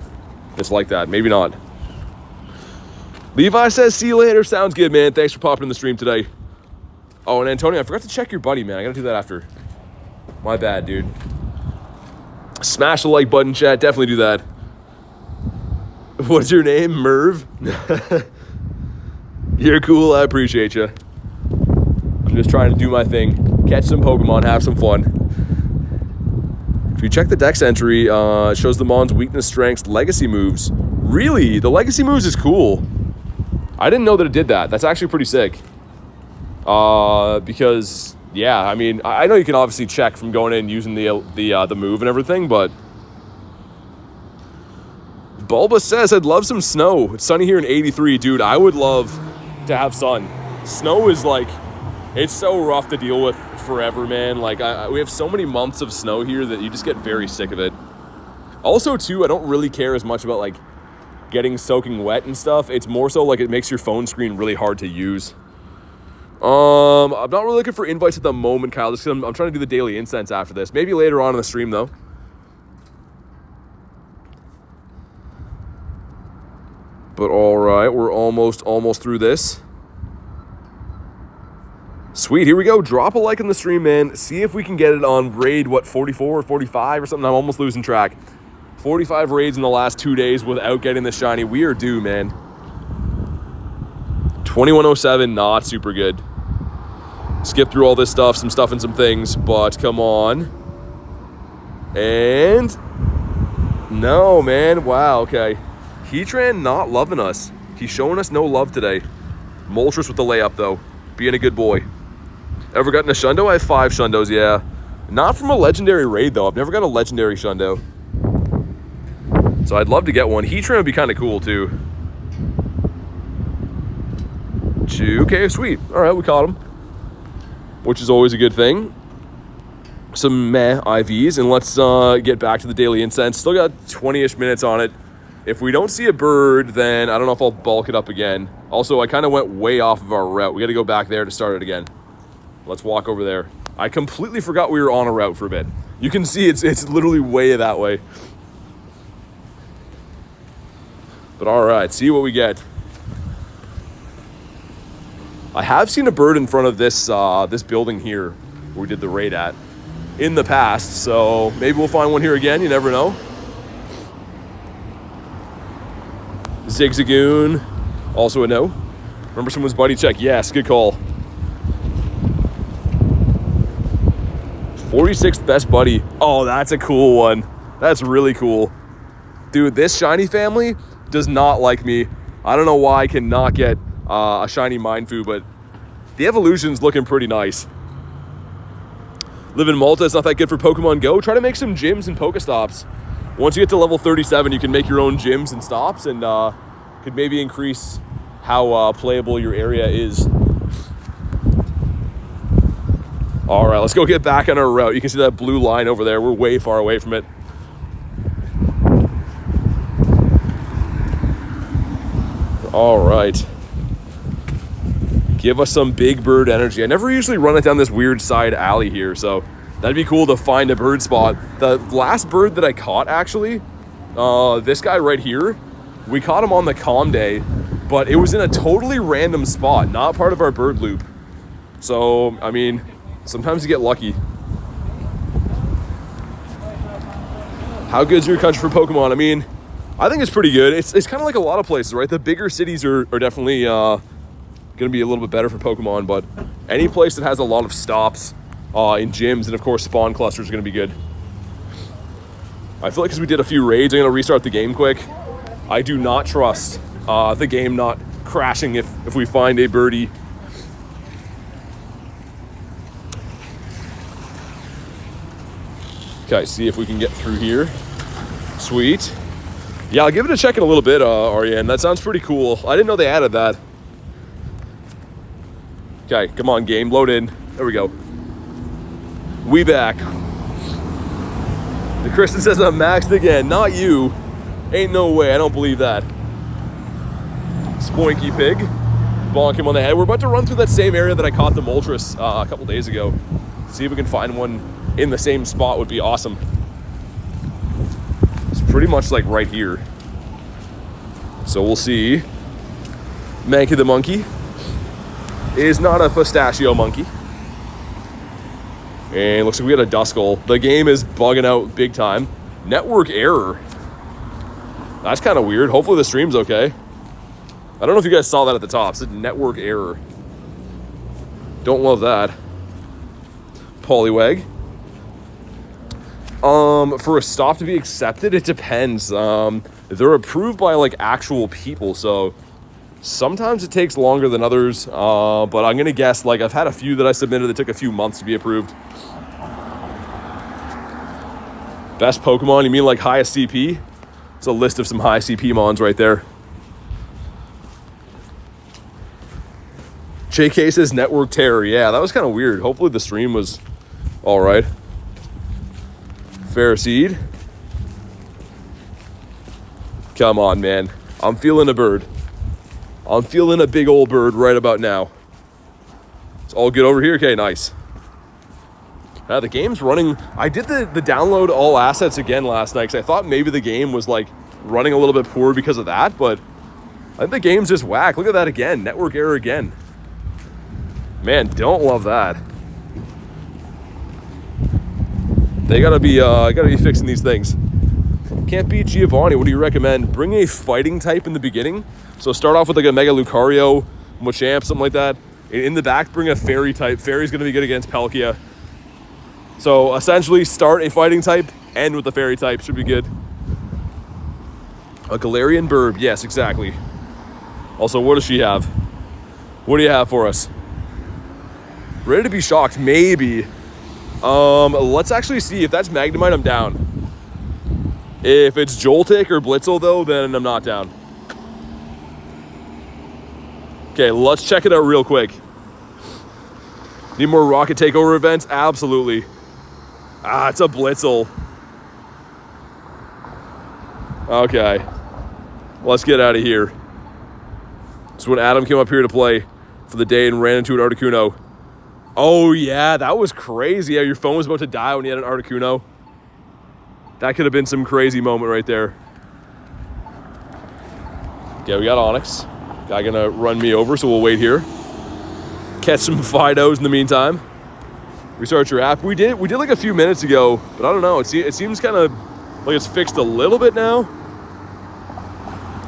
that's like that. Maybe not. Levi says, see you later. Sounds good, man. Thanks for popping in the stream today. Oh, and Antonio, I forgot to check your buddy, man. I got to do that after. My bad, dude. Smash the like button, chat. Definitely do that. What's your name? Merv? You're cool. I appreciate you. I'm just trying to do my thing. Catch some Pokemon. Have some fun. If you check the dex entry, it shows the Mon's weakness, strengths, legacy moves. Really? The legacy moves is cool. I didn't know that it did that. That's actually pretty sick. Because, yeah, I mean, I know you can obviously check from going in using the move and everything, but Bulba says, I'd love some snow. It's sunny here in 83. Dude, I would love to have sun. Snow is like, it's so rough to deal with forever, man. Like, we have so many months of snow here that you just get very sick of it. Also, too, I don't really care as much about, like, getting soaking wet and stuff. It's more so, like, it makes your phone screen really hard to use. I'm not really looking for invites at the moment, Kyle, just because I'm trying to do the Daily Incense after this. Maybe later on in the stream, though. But all right, we're almost through this. Sweet, here we go. Drop a like on the stream, man. See if we can get it on raid, 44 or 45 or something? I'm almost losing track. 45 raids in the last 2 days without getting the shiny. We are due, man. 2107, not super good. Skip through all this stuff, some stuff and some things, but come on. And no, man. Wow, okay. Heatran not loving us. He's showing us no love today. Moltres with the layup, though. Being a good boy. Ever gotten a Shundo? I have 5 Shundos, yeah. Not from a legendary raid, though. I've never got a legendary Shundo. So I'd love to get one. Heatran would be kind of cool, too. Okay, sweet. All right, we caught him. Which is always a good thing. Some meh IVs. And let's get back to the Daily Incense. Still got 20-ish minutes on it. If we don't see a bird, then I don't know if I'll bulk it up again. Also, I kind of went way off of our route. We got to go back there to start it again. Let's walk over there. I completely forgot we were on a route for a bit. You can see it's literally way that way. But all right, see what we get. I have seen a bird in front of this this building here. where we did the raid at in the past. So maybe we'll find one here again. You never know. Zigzagoon, also a no. Remember someone's buddy check? Yes, good call. 46th best buddy. Oh, that's a cool one. That's really cool. Dude, this shiny family does not like me. I don't know why I cannot get a shiny Mindfu, but the evolution's looking pretty nice. Live in Malta is not that good for Pokemon Go. Try to make some gyms and Pokestops. Once you get to level 37, you can make your own gyms and stops, and could maybe increase how playable your area is. All right, let's go get back on our route. You can see that blue line over there. We're way far away from it. All right. Give us some big bird energy. I never usually run it down this weird side alley here, so that'd be cool to find a bird spot. The last bird that I caught, actually, this guy right here, we caught him on the calm day, but it was in a totally random spot, not part of our bird loop. So, I mean, sometimes you get lucky. How good's your country for Pokemon? I mean, I think it's pretty good. It's kind of like a lot of places, right? The bigger cities are definitely going to be a little bit better for Pokemon, but any place that has a lot of stops in gyms and, of course, spawn clusters are going to be good. I feel like because we did a few raids, I'm going to restart the game quick. I do not trust the game not crashing if we find a birdie. Okay, see if we can get through here. Sweet. Yeah, I'll give it a check in a little bit, Ariane. That sounds pretty cool. I didn't know they added that. Okay, come on, game. Load in. There we go. We back. The Kristen says I'm maxed again. Not you. Ain't no way. I don't believe that. Spoinky pig. Bonk him on the head. We're about to run through that same area that I caught the Moltres a couple days ago. See if we can find one in the same spot would be awesome. It's pretty much like right here. So we'll see. Mankey the monkey is not a pistachio monkey. And looks like we got a Duskull. The game is bugging out big time. Network error. That's kind of weird. Hopefully the stream's okay. I don't know if you guys saw that at the top. It said network error. Don't love that. Poliwag. For a stop to be accepted, it depends. They're approved by like actual people, so sometimes it takes longer than others. But I'm gonna guess, like, I've had a few that I submitted that took a few months to be approved. Best Pokemon, you mean like highest CP? It's a list of some high CP mons right there. JK says network terror. Yeah, that was kind of weird. Hopefully the stream was all right. Fair seed. Come on, man. I'm feeling a bird. I'm feeling a big old bird right about now. It's all good over here. Okay, nice. The game's running. I did the download all assets again last night because I thought maybe the game was like running a little bit poor because of that, but I think the game's just whack. Look at that again. Network error again. Man, don't love that. They gotta be fixing these things. Can't beat Giovanni. What do you recommend? Bring a fighting type in the beginning. So start off with like a Mega Lucario, Machamp, something like that. In the back, bring a Fairy type. Fairy's gonna be good against Palkia. So essentially, start a fighting type, end with the Fairy type. Should be good. A Galarian Bird. Yes, exactly. Also, what does she have? What do you have for us? Ready to be shocked? Maybe. Let's actually see. If that's Magnemite, I'm down. If it's Joltik or Blitzel, though, then I'm not down. Okay, let's check it out real quick. Need more Rocket Takeover events? Absolutely. Ah, it's a Blitzel. Okay. Let's get out of here. So when Adam came up here to play for the day and ran into an Articuno. Oh, yeah, that was crazy. Yeah, your phone was about to die when you had an Articuno. That could have been some crazy moment right there. Okay, we got Onyx. Guy gonna run me over, so we'll wait here. Catch some Fidos in the meantime. Restart your app. We did like a few minutes ago, but I don't know. It seems kind of like it's fixed a little bit now.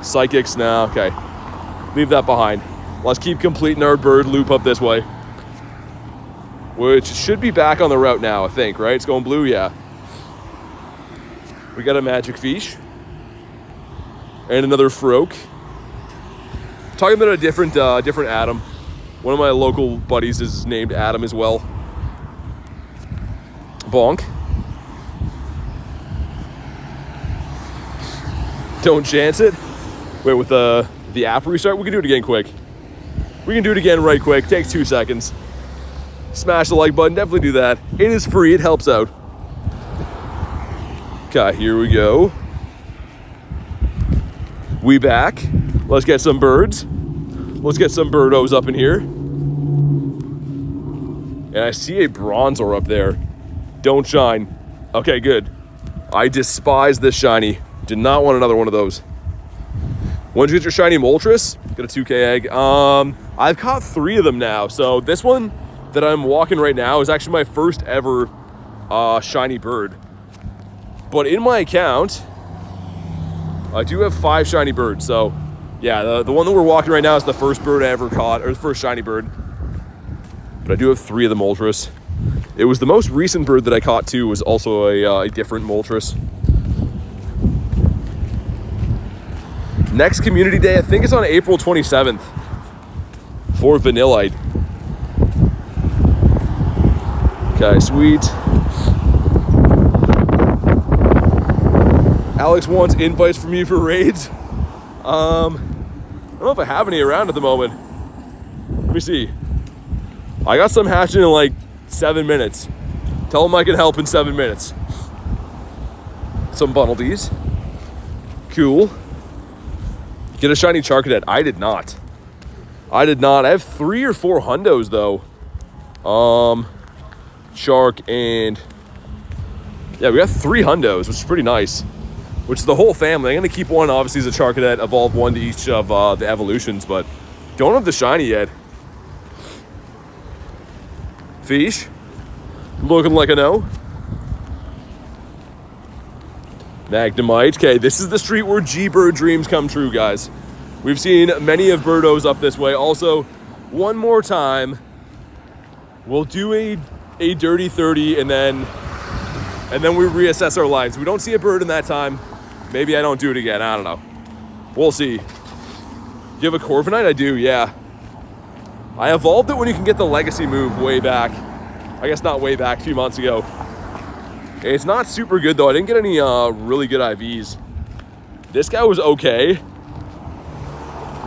Psychics now. Okay. Leave that behind. Let's keep completing our bird loop up this way. Which should be back on the route now, I think, right? It's going blue, yeah. We got a magic fish. And another Froak. Talking about a different Adam. One of my local buddies is named Adam as well. Bonk. Don't chance it. Wait, with the app restart, we can do it again quick. We can do it again right quick. Takes 2 seconds. Smash the like button. Definitely do that. It is free. It helps out. Okay, here we go. We back. Let's get some birds. Let's get some birdos up in here. And I see a Bronzor up there. Don't shine. Okay, good. I despise this shiny. Did not want another one of those. Once you get your shiny Moltres, get a 2K egg. I've caught 3 of them now. So this one that I'm walking right now is actually my first ever shiny bird. But in my account, I do have 5 shiny birds. So yeah, the one that we're walking right now is the first bird I ever caught, or the first shiny bird. But I do have 3 of the Moltres. It was the most recent bird that I caught too, was also a different Moltres. Next community day, I think it's on April 27th for Vanillite. Okay, sweet. Alex wants invites from me for raids. I don't know if I have any around at the moment. Let me see. I got some hatching in like 7 minutes. Tell them I can help in 7 minutes. Some Bunnelbees. Cool. Get a shiny Charcadet. I did not. I have 3 or 4 hundos though. Shark and yeah, we got 3 hundos, which is pretty nice. Which is the whole family. I'm gonna keep one obviously as a Charcadet, evolve one to each of the evolutions, but don't have the shiny yet. Fish. Looking like a no. Magnemite. Okay, this is the street where G-Bird dreams come true, guys. We've seen many of birdos up this way. Also, one more time, we'll do a dirty 30 and then we reassess our lines. If we don't see a bird in that time, maybe I don't do it again. I don't know. We'll see. Do you have a Corviknight? I do, yeah. I evolved it when you can get the legacy move way back. I guess not way back, a few months ago. It's not super good though. I didn't get any really good IVs. This guy was okay.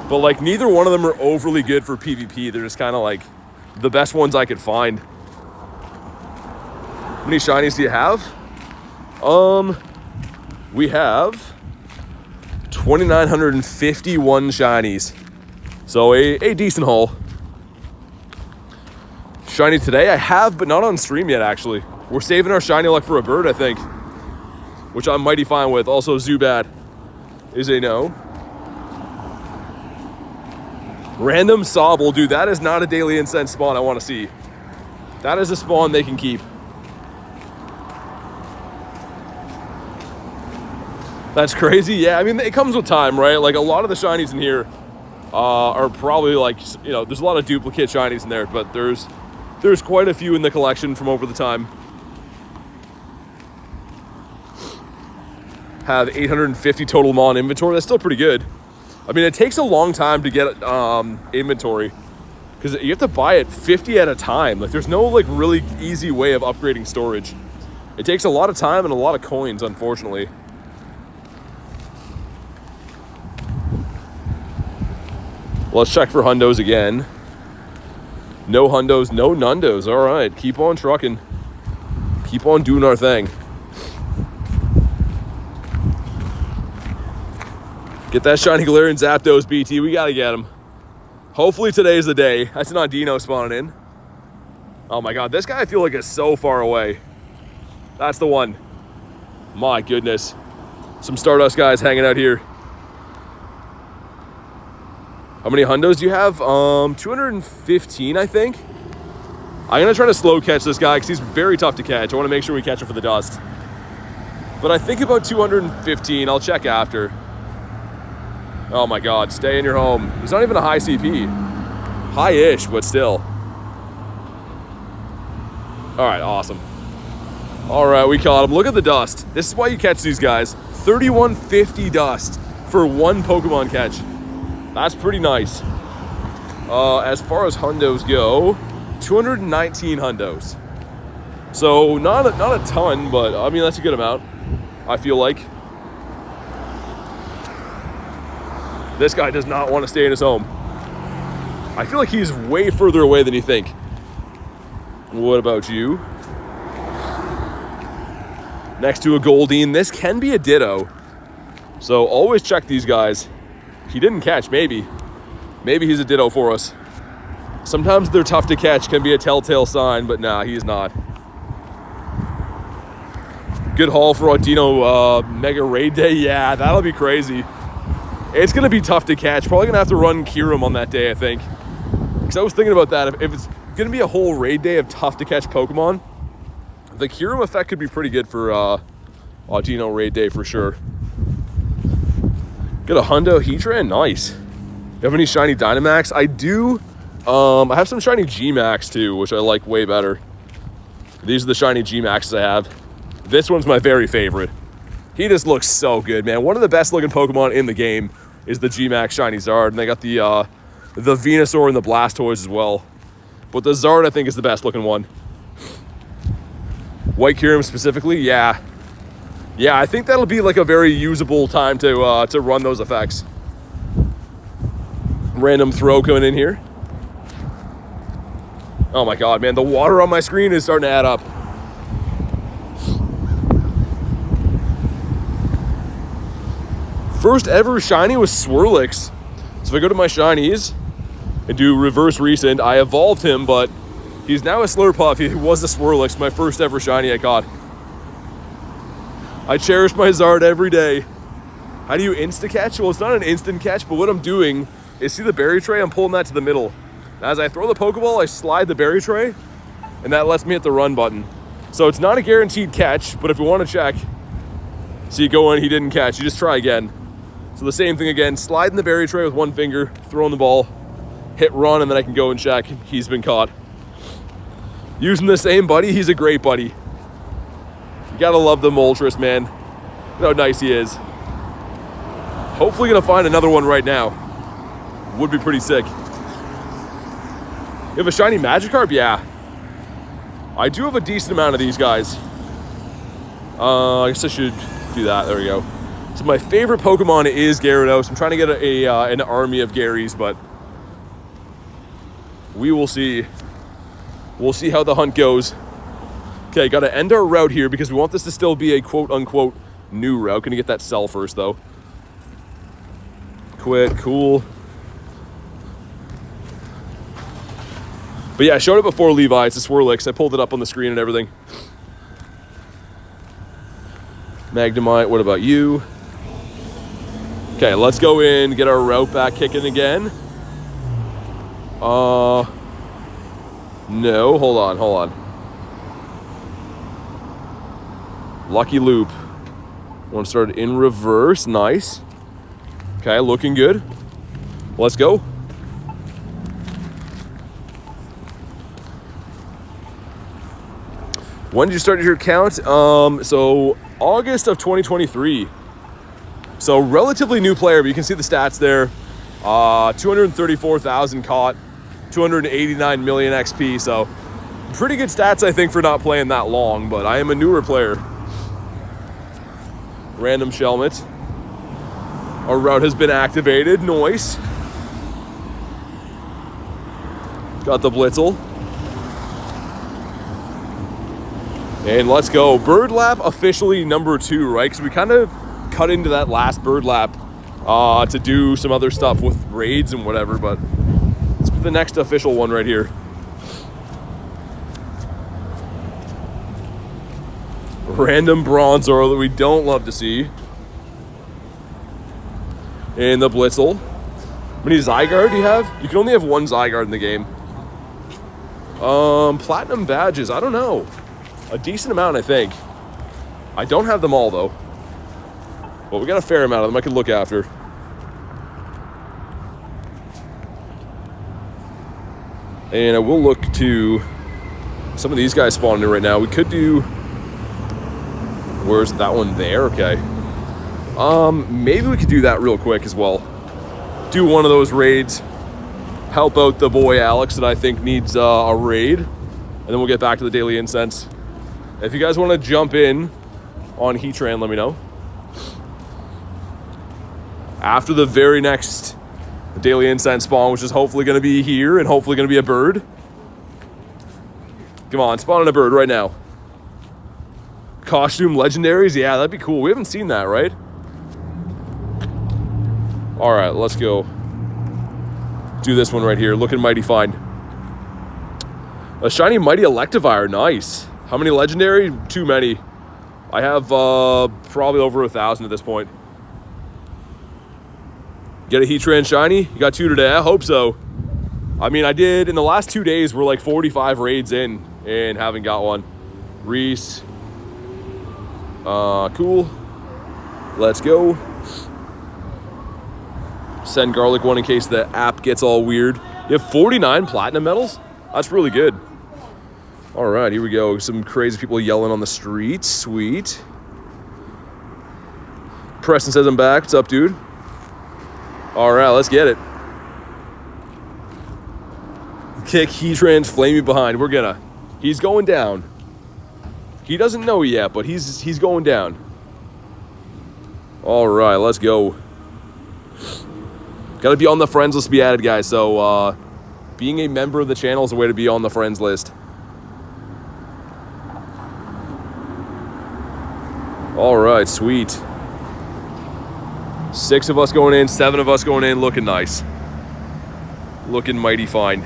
But like neither one of them are overly good for PvP. They're just kind of like the best ones I could find. How many shinies do you have? We have 2,951 shinies. So a decent haul. Shiny today I have, but not on stream yet actually. We're saving our shiny luck for a bird, I think. Which I'm mighty fine with. Also, Zubat is a no. Random Sobble, dude, that is not a Daily Incense spawn I want to see. That is a spawn they can keep. That's crazy. Yeah, I mean, it comes with time, right? Like, a lot of the shinies in here are probably like, you know, there's a lot of duplicate shinies in there, but there's quite a few in the collection from over the time. Have 850 total Mon inventory. That's still pretty good. I mean, it takes a long time to get inventory because you have to buy it 50 at a time. Like, there's no like really easy way of upgrading storage. It takes a lot of time and a lot of coins, unfortunately. Let's check for hundos again. No hundos, no nundos. All right, keep on trucking. Keep on doing our thing. Get that shiny Galarian Zapdos, BT. We gotta get him. Hopefully today's the day. That's not Dino spawning in. Oh my god, this guy I feel like is so far away. That's the one. My goodness. Some Stardust guys hanging out here. How many hundos do you have? 215, I think. I'm going to try to slow catch this guy because he's very tough to catch. I want to make sure we catch him for the dust. But I think about 215. I'll check after. Oh my God, stay in your home. He's not even a high CP. High-ish, but still. All right, awesome. All right, we caught him. Look at the dust. This is why you catch these guys. 3150 dust for one Pokemon catch. That's pretty nice. As far as hundos go, 219 hundos. So not a ton, but I mean, that's a good amount, I feel like. This guy does not want to stay in his home. I feel like he's way further away than you think. What about you? Next to a Goldeen. This can be a Ditto. So always check these guys. He didn't catch, maybe. Maybe he's a Ditto for us. Sometimes they're tough to catch, can be a telltale sign, but nah, he's not. Good haul for Articuno Mega Raid Day. Yeah, that'll be crazy. It's going to be tough to catch. Probably going to have to run Kyurem on that day, I think. Because I was thinking about that. If it's going to be a whole raid day of tough to catch Pokemon, the Kyurem effect could be pretty good for Articuno Raid Day for sure. Get a Hundo Heatran. Nice. You have any shiny Dynamax? I do. I have some shiny G-Max too, which I like way better. These are the shiny G-Maxes I have. This one's my very favorite. He just looks so good, man. One of the best looking Pokemon in the game is the G-Max Shiny Zard. And they got the Venusaur and the Blastoise as well. But the Zard, I think, is the best looking one. White Kyurem specifically, yeah. Yeah, I think that'll be like a very usable time to run those effects. Random throw coming in here. Oh my God, man. The water on my screen is starting to add up. First ever shiny was Swirlix. So if I go to my shinies and do reverse recent, I evolved him, but he's now a Slurpuff. He was a Swirlix, my first ever shiny I caught. I cherish my Zard every day. How do you insta-catch? Well, it's not an instant catch, but what I'm doing is, see the berry tray? I'm pulling that to the middle. As I throw the Pokeball, I slide the berry tray, and that lets me hit the run button. So it's not a guaranteed catch, but if you want to check, so you go in, he didn't catch, you just try again. So the same thing again, sliding the berry tray with one finger, throwing the ball, hit run, and then I can go and check. He's been caught. Using the same buddy, he's a great buddy. You gotta love the Moltres, man. Look how nice he is. Hopefully gonna find another one right now. Would be pretty sick. You have a shiny Magikarp? Yeah. I do have a decent amount of these guys. I guess I should do that. There we go. So my favorite Pokemon is Gyarados. I'm trying to get an army of Garys, but we will see. We'll see how the hunt goes. Okay, got to end our route here because we want this to still be a quote-unquote new route. Gonna get that cell first, though. Quit, cool. But yeah, I showed it before, Levi. It's a Swirlix. I pulled it up on the screen and everything. Magnemite, what about you? Okay, let's go in, get our route back kicking again. No, hold on. Lucky Loop. Want to start in reverse, nice. Okay, looking good. Let's go. When did you start your account? So August of 2023. So relatively new player, but you can see the stats there. 234,000 caught, 289 million XP. So pretty good stats, I think, for not playing that long, but I am a newer player. Random Shelmet. Our route has been activated, nice. Got the Blitzel. And let's go. Bird Lap officially number 2, right? Because we kind of cut into that last Bird Lap to do some other stuff with raids and whatever, but let's put the next official one right here. Random Bronzor that we don't love to see. And the Blitzel. How many Zygarde do you have? You can only have one Zygarde in the game. Platinum badges, I don't know. A decent amount, I think. I don't have them all, though. But we got a fair amount of them I could look after. And I will look to some of these guys spawning in right now. We could do... Where's that one there? Okay. Maybe we could do that real quick as well. Do one of those raids. Help out the boy Alex that I think needs a raid. And then we'll get back to the Daily Incense. If you guys want to jump in on Heatran, let me know. After the very next Daily Incense spawn, which is hopefully going to be here and hopefully going to be a bird. Come on, spawn in a bird right now. Costume legendaries? Yeah, that'd be cool. We haven't seen that, right? All right, let's go. Do this one right here. Looking mighty fine. A shiny mighty Electivire. Nice. How many legendary? Too many. I have probably over 1,000 at this point. Get a Heatran shiny? You got 2 today? I hope so. I mean, I did in the last 2 days. We're like 45 raids in and haven't got one. Reese. Cool. Let's go. Send Garlic one in case the app gets all weird. You have 49 platinum medals? That's really good. All right, here we go. Some crazy people yelling on the street. Sweet. Preston says I'm back. What's up, dude? All right, let's get it. Kick Heatran's flaming behind. We're gonna. He's going down. He doesn't know yet, but he's going down. All right, let's go. Got to be on the friends list to be added, guys. So being a member of the channel is a way to be on the friends list. All right, sweet. 6 of us going in, 7 of us going in, looking nice. Looking mighty fine.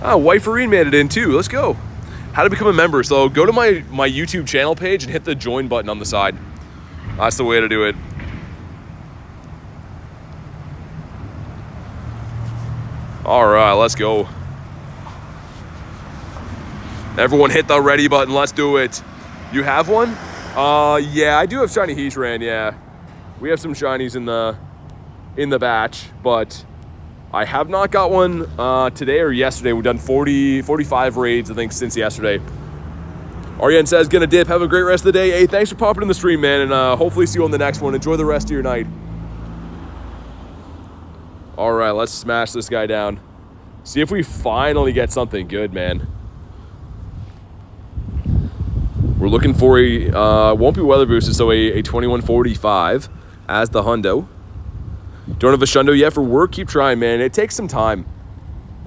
Ah, White Farine made it in too. Let's go. How to become a member. So go to my YouTube channel page and hit the join button on the side. That's the way to do it. All right, let's go. Everyone hit the ready button. Let's do it. You have one? Yeah, I do have shiny Heatran, yeah. We have some shinies in the batch, but I have not got one today or yesterday. We've done 45 raids, I think, since yesterday. Arjen says, gonna dip. Have a great rest of the day. Hey, thanks for popping in the stream, man, and hopefully see you on the next one. Enjoy the rest of your night. All right, let's smash this guy down. See if we finally get something good, man. We're looking for a, won't be weather boosted, so a 2145 as the hundo. Don't have a shundo yet for work? Keep trying, man. It takes some time.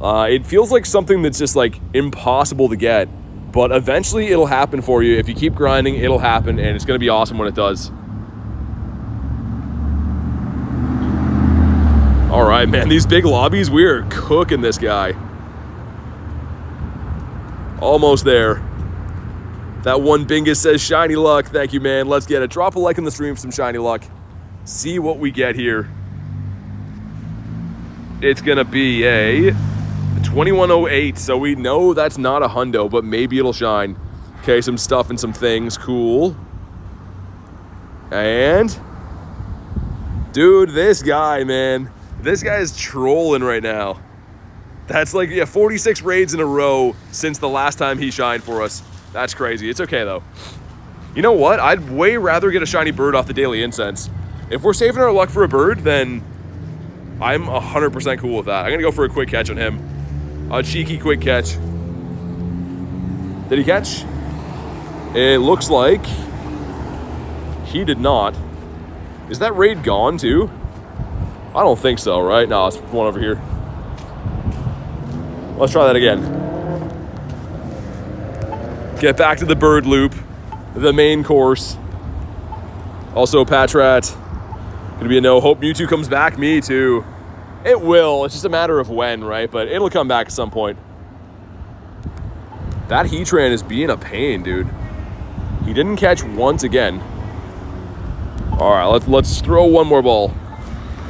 It feels like something that's just like impossible to get, but eventually it'll happen for you. If you keep grinding, it'll happen, and it's gonna be awesome when it does. All right, man, these big lobbies, we're cooking this guy. Almost there. That one Bingus says, shiny luck. Thank you, man. Let's get it. Drop a like in the stream for some shiny luck. See what we get here. It's going to be a 2108, so we know that's not a hundo, but maybe it'll shine. Okay, some stuff and some things. Cool. And, dude, this guy, man. This guy is trolling right now. That's like, yeah, 46 raids in a row since the last time he shined for us. That's crazy. It's okay, though. You know what? I'd way rather get a shiny bird off the Daily Incense. If we're saving our luck for a bird, then I'm 100% cool with that. I'm going to go for a quick catch on him. A cheeky quick catch. Did he catch? It looks like he did not. Is that raid gone, too? I don't think so, right? No, it's one over here. Let's try that again. Get back to the bird loop, the main course. Also, Patrat, gonna be a no. Hope Mewtwo comes back. Me too. It will. It's just a matter of when, right? But it'll come back at some point. That Heatran is being a pain, dude. He didn't catch once again. All right, let's throw one more ball.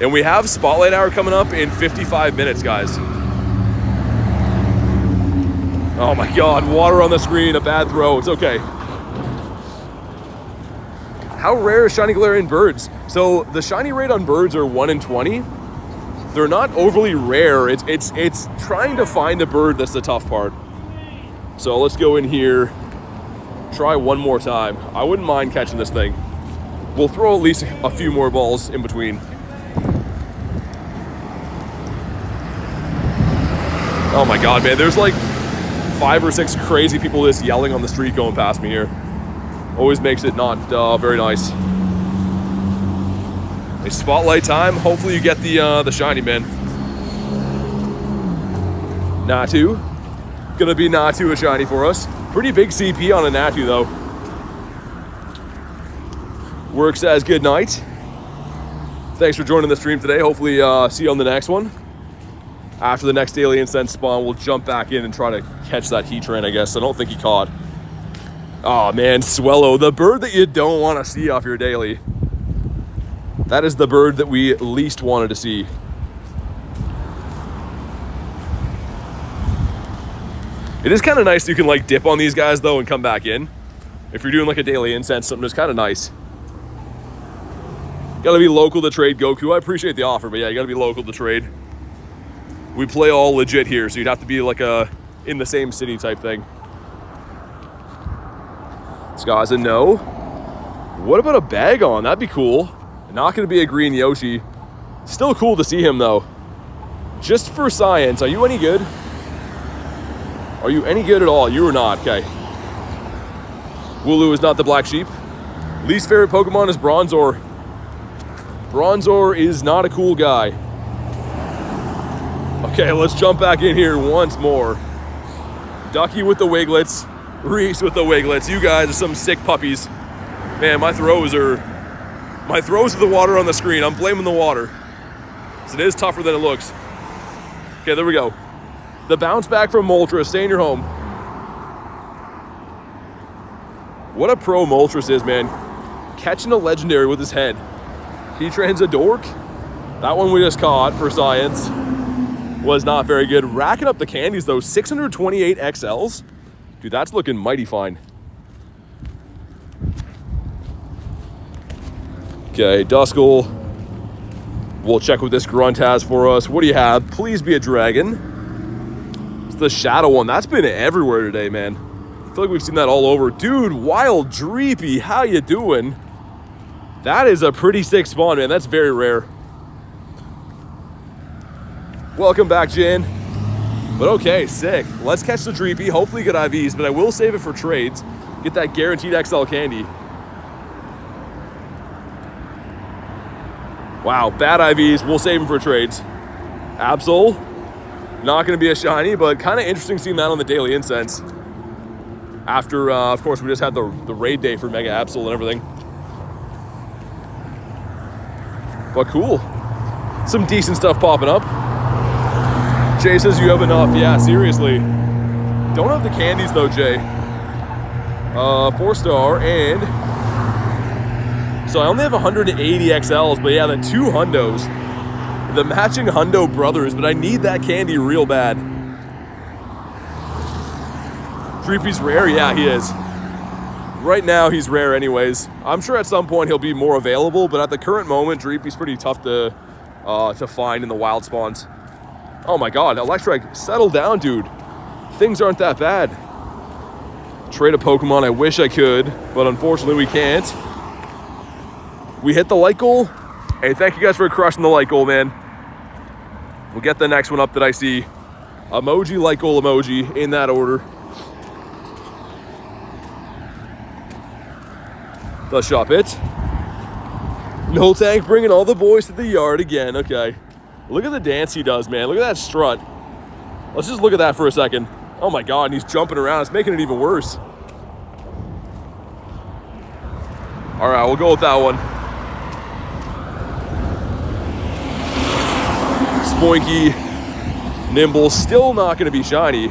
And we have Spotlight Hour coming up in 55 minutes, guys. Oh my god, water on the screen, a bad throw. It's okay. How rare is shiny Galarian Birds? So the shiny rate on birds are 1 in 20. They're not overly rare. It's trying to find a bird that's the tough part. So let's go in here, try one more time. I wouldn't mind catching this thing. We'll throw at least a few more balls in between. Oh my god, man, there's like 5 or 6 crazy people just yelling on the street going past me here. Always makes it not very nice. A spotlight time. Hopefully you get the shiny, man. Natu. Gonna be Natu a shiny for us. Pretty big CP on a Natu though. Work says good night. Thanks for joining the stream today. Hopefully see you on the next one. After the next Daily Incense spawn, we'll jump back in and try to catch that Heatran, I guess. I don't think he caught. Oh man, Swellow, the bird that you don't want to see off your daily. That is the bird that we least wanted to see. It is kind of nice you can like dip on these guys though and come back in. If you're doing like a Daily Incense, something that's kind of nice. Gotta be local to trade Goku. I appreciate the offer, but yeah, you gotta be local to trade. We play all legit here, so you'd have to be like a in the same city type thing. This guy's a no. What about a Bagon? That'd be cool. Not gonna be a green Yoshi. Still cool to see him though. Just for science, are you any good? Are you any good at all? You are not, okay. Wooloo is not the black sheep. Least favorite Pokemon is Bronzor. Bronzor is not a cool guy. Okay, let's jump back in here once more. Ducky with the Wiglets. Reese with the Wiglets. You guys are some sick puppies. Man, my throws are the water on the screen. I'm blaming the water. So it is tougher than it looks. Okay, there we go. The bounce back from Moltres. Stay in your home. What a pro Moltres is, man. Catching a legendary with his head. Heatran's a dork. That one we just caught for science. Was not very good. Racking up the candies though. 628 XLs. Dude, that's looking mighty fine. Okay, Duskull. We'll check what this Grunt has for us. What do you have? Please be a dragon. It's the shadow one. That's been everywhere today, man. I feel like we've seen that all over. Dude, Wild Dreepy, how you doing? That is a pretty sick spawn, man. That's very rare. Welcome back, Jen. But okay, sick. Let's catch the Dreepy. Hopefully get IVs, but I will save it for trades. Get that guaranteed XL candy. Wow, bad IVs. We'll save them for trades. Absol. Not going to be a shiny, but kind of interesting seeing that on the Daily Incense. After, of course, we just had the raid day for Mega Absol and everything. But cool. Some decent stuff popping up. Jay says you have enough. Yeah, seriously. Don't have the candies though, Jay. 4-star and... So I only have 180 XLs, but yeah, the 2 hundos. The matching hundo brothers, but I need that candy real bad. Dreepy's rare? Yeah, he is. Right now, he's rare anyways. I'm sure at some point he'll be more available, but at the current moment, Dreepy's pretty tough to find in the wild spawns. Oh my god, Electric, settle down, dude. Things aren't that bad. Trade a Pokemon, I wish I could, but unfortunately we can't. We hit the like goal. Hey, thank you guys for crushing the like goal, man. We'll get the next one up that I see. Emoji, like goal, emoji, in that order. The shop it. No tank bringing all the boys to the yard again. Okay. Look at the dance he does, man. Look at that strut. Let's just look at that for a second. Oh my god, and he's jumping around. It's making it even worse. All right, we'll go with that one. Spoinky, Nimble, still not going to be shiny.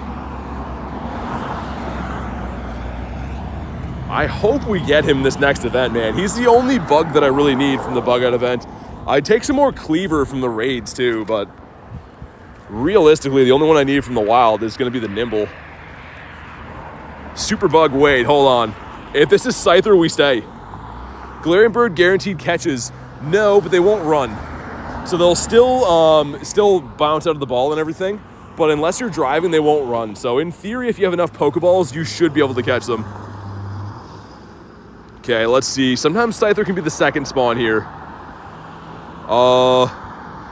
I hope we get him this next event, man. He's the only bug that I really need from the bug out event. I'd take some more Cleaver from the raids too, but realistically, the only one I need from the wild is going to be the Nimble. Super bug, wait, hold on. If this is Scyther, we stay. Galarian Bird guaranteed catches. No, but they won't run. So they'll still bounce out of the ball and everything. But unless you're driving, they won't run. So in theory, if you have enough Pokeballs, you should be able to catch them. Okay, let's see. Sometimes Scyther can be the second spawn here.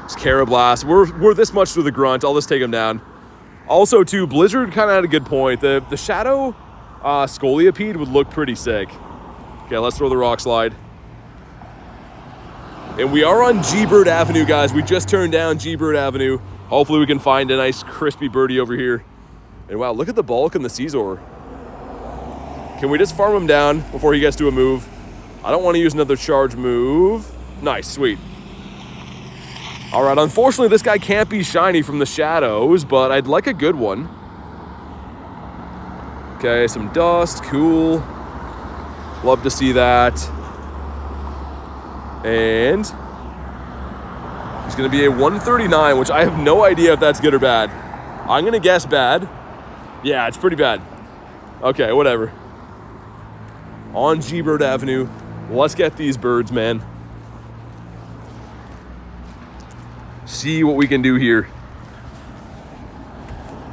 It's Carablast. We're this much through the grunt. I'll just take him down. Also, too, Blizzard kind of had a good point. The Shadow Scolipede would look pretty sick. Okay, let's throw the Rock Slide. And we are on G-Bird Avenue, guys. We just turned down G-Bird Avenue. Hopefully we can find a nice crispy birdie over here. And wow, look at the bulk in the Caesar. Can we just farm him down before he gets to a move? I don't want to use another charge move. Nice, sweet. All right, unfortunately, this guy can't be shiny from the shadows, but I'd like a good one. Okay, some dust, cool. Love to see that. And he's going to be a 139, which I have no idea if that's good or bad. I'm going to guess bad. Yeah, it's pretty bad. Okay, whatever. On G-Bird Avenue. Let's get these birds, man. See what we can do here.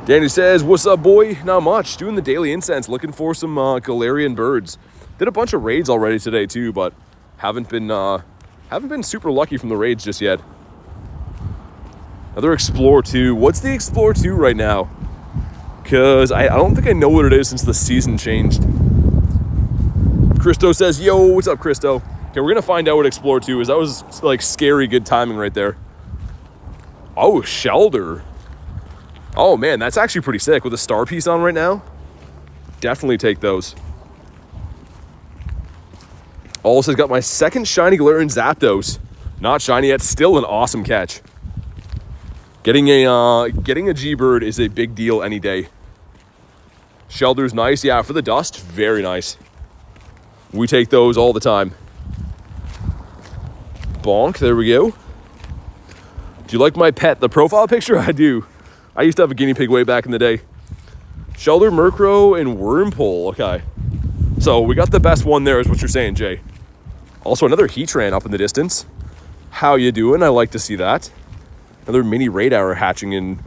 Danny says, what's up, boy? Not much. Doing the Daily Incense. Looking for some Galarian Birds. Did a bunch of raids already today, too, but haven't been super lucky from the raids just yet. Another Explore 2. What's the Explore 2 right now? Because I don't think I know what it is since the season changed. Christo says, yo, what's up, Christo? Okay, we're going to find out what Explore 2 is. That was, like, scary good timing right there. Oh, Shelder. Oh, man, that's actually pretty sick. With a star piece on right now, definitely take those. Also got my second shiny Galarian Zapdos. Not shiny yet, still an awesome catch. Getting a G-Bird is a big deal any day. Shelter's nice. Yeah, for the dust, very nice. We take those all the time. Bonk, there we go. Do you like my pet? The profile picture? I do. I used to have a guinea pig way back in the day. Shelter, Murkrow, and Wurmple. Okay. So we got the best one there is what you're saying, Jay. Also, another Heatran up in the distance. How you doing? I like to see that. Another mini radar hatching in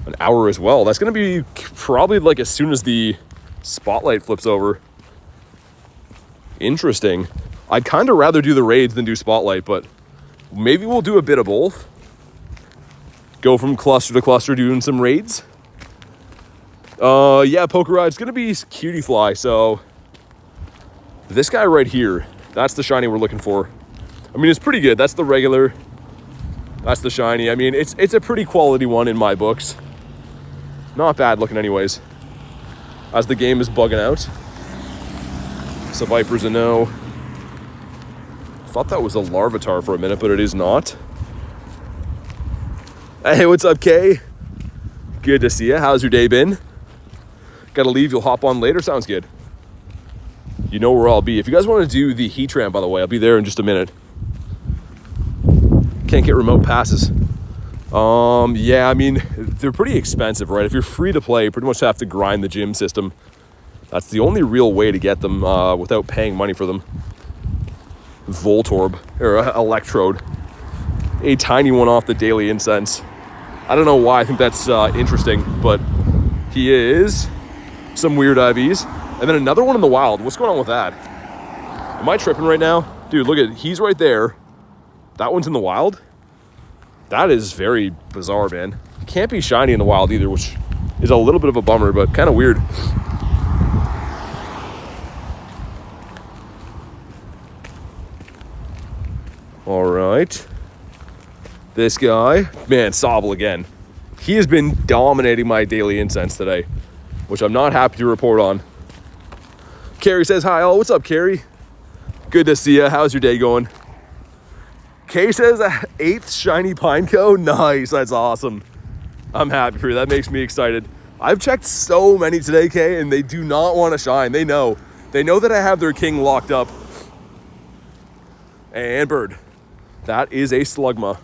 an hour as well. That's going to be probably like as soon as the spotlight flips over. Interesting. I'd kind of rather do the raids than do spotlight, but maybe we'll do a bit of both. Go from cluster to cluster doing some raids. Yeah, Poker Ride's going to be Cutie Fly, so this guy right here, that's the shiny we're looking for. I mean, it's pretty good. That's the regular. That's the shiny. I mean, it's a pretty quality one in my books. Not bad looking anyways. As the game is bugging out. So Viper's a no. Thought that was a Larvitar for a minute, but it is not. Hey, what's up, Kay? Good to see you. How's your day been? Gotta leave. You'll hop on later. Sounds good. You know where I'll be. If you guys want to do the Heatran, by the way, I'll be there in just a minute. Can't get remote passes. Yeah, I mean, they're pretty expensive, right? If you're free to play, you pretty much have to grind the gym system. That's the only real way to get them without paying money for them. Voltorb, or Electrode. A tiny one off the Daily Incense. I don't know why I think that's interesting, but he is. Some weird IVs. And then another one in the wild. What's going on with that? Am I tripping right now? Dude, look at, he's right there. That one's in the wild? That is very bizarre, man. Can't be shiny in the wild either, which is a little bit of a bummer, but kind of weird. All right. This guy, man, Sobble again. He has been dominating my Daily Incense today, which I'm not happy to report on. Carrie says, hi, all. What's up, Carrie? Good to see you. How's your day going? Kay says, 8th shiny Pineco. Nice. That's awesome. I'm happy for you. That makes me excited. I've checked so many today, Kay, and they do not want to shine. They know. They know that I have their king locked up. And bird. That is a Slugma.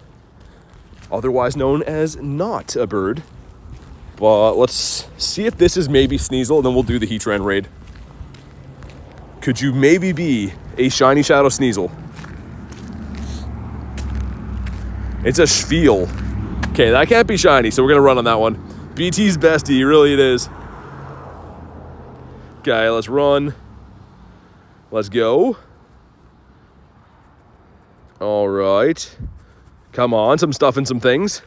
Otherwise known as not a bird. But let's see if this is maybe Sneasel, and then we'll do the Heatran raid. Could you maybe be a shiny Shadow Sneasel? It's a Spiel. Okay, that can't be shiny, so we're going to run on that one. BT's bestie, really it is. Okay, let's run. Let's go. All right. Come on, some stuff and some things.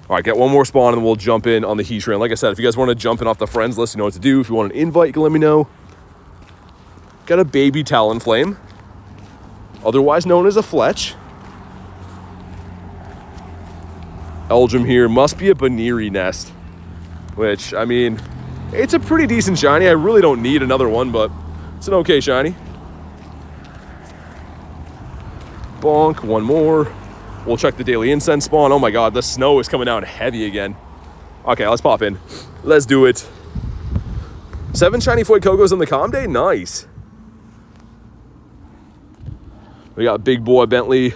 All right, get one more spawn, and then we'll jump in on the Heatran. Like I said, if you guys want to jump in off the friends list, you know what to do. If you want an invite, you can let me know. Got a baby Talonflame, otherwise known as a Fletch. Eldrum here, must be a Baniri nest, which, I mean, it's a pretty decent shiny. I really don't need another one, but it's an okay shiny. Bonk, one more. We'll check the Daily Incense spawn. Oh my god, the snow is coming down heavy again. Okay, let's pop in. Let's do it. 7 shiny Fuegokos on the Calm Day? Nice. We got Big Boy Bentley.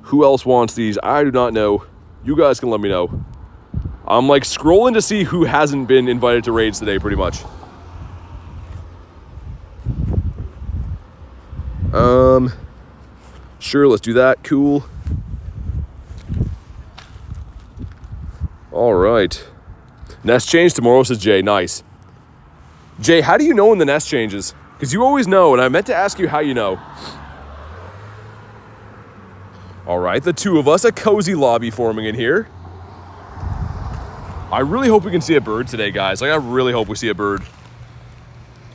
Who else wants these? I do not know. You guys can let me know. I'm like scrolling to see who hasn't been invited to raids today, pretty much. Sure, let's do that. Cool. All right. Nest change tomorrow, says Jay. Nice. Jay, how do you know when the nest changes? Because you always know, and I meant to ask you how you know. All right, the two of us, a cozy lobby forming in here. I really hope we can see a bird today, guys. Like, I really hope we see a bird.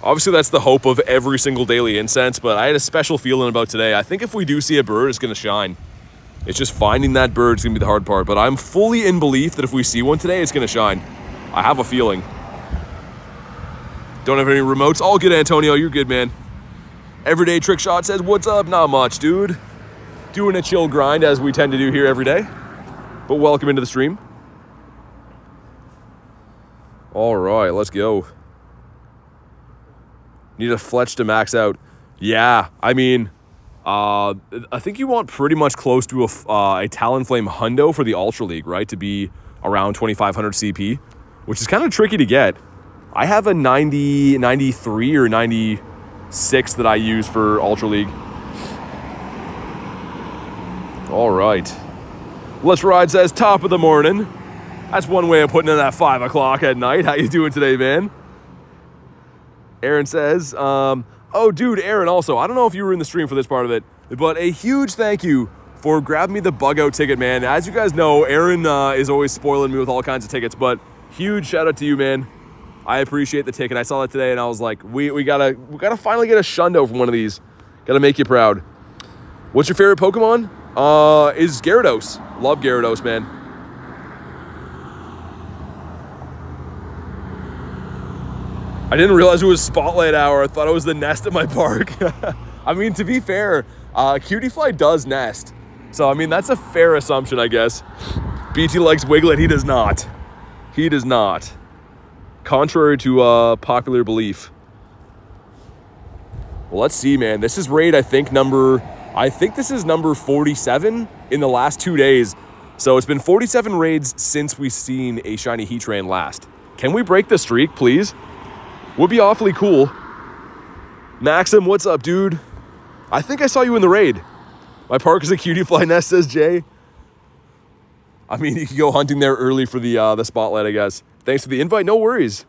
Obviously, that's the hope of every single Daily Incense, but I had a special feeling about today. I think if we do see a bird, it's going to shine. It's just finding that bird is going to be the hard part, but I'm fully in belief that if we see one today, it's going to shine. I have a feeling. Don't have any remotes. All good, Antonio. You're good, man. Everyday Trick Shot says, what's up? Not much, dude. Doing a chill grind, as we tend to do here every day. But welcome into the stream. All right, let's go. Need a Fletch to max out. Yeah, I mean, I think you want pretty much close to a Talonflame Hundo for the Ultra League, right? To be around 2,500 CP, which is kind of tricky to get. I have a 90, 93 or 96 that I use for Ultra League. All right. Let's Ride says, top of the morning. That's one way of putting in that 5 o'clock at night. How you doing today, man? Aaron says, oh, dude, Aaron, also, I don't know if you were in the stream for this part of it, but a huge thank you for grabbing me the bug out ticket, man. As you guys know, Aaron is always spoiling me with all kinds of tickets, but huge shout out to you, man. I appreciate the ticket. I saw that today, and I was like, we gotta finally get a Shundo from one of these. Gotta make you proud. What's your favorite Pokemon? Is Gyarados. Love Gyarados, man. I didn't realize it was Spotlight Hour. I thought it was the nest at my park. I mean, to be fair, Cutiefly does nest. So, I mean, that's a fair assumption, I guess. BT likes Wiglet. He does not. He does not. Contrary to popular belief. Well, let's see, man. This is raid, I think this is number 47 in the last 2 days. So it's been 47 raids since we've seen a shiny Heatran last. Can we break the streak, please? Would be awfully cool. Maxim, what's up, dude? I think I saw you in the raid. My park is a Cutiefly nest, says Jay. I mean, you can go hunting there early for the spotlight, I guess. Thanks for the invite, no worries.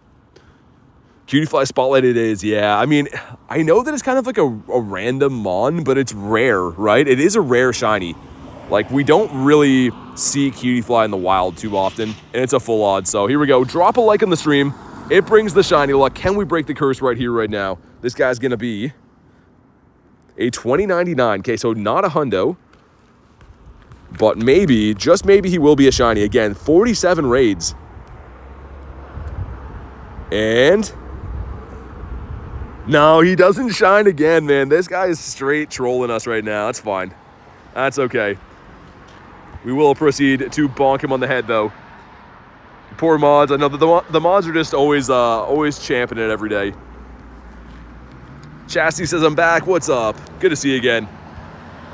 Cutiefly spotlight it is, yeah. I mean, I know that it's kind of like a random mon, but it's rare, right? It is a rare shiny. Like, we don't really see Cutiefly in the wild too often, and it's a full odd. So here we go. Drop a like on the stream. It brings the shiny luck. Can we break the curse right here, right now? This guy's going to be a 2099. Okay, so not a hundo. But maybe, just maybe he will be a shiny. Again, 47 raids. And no, he doesn't shine again, man. This guy is straight trolling us right now. That's fine. That's okay. We will proceed to bonk him on the head, though. Poor mods. I know that the mods are just always champing it every day. Chastity says, I'm back. What's up? Good to see you again.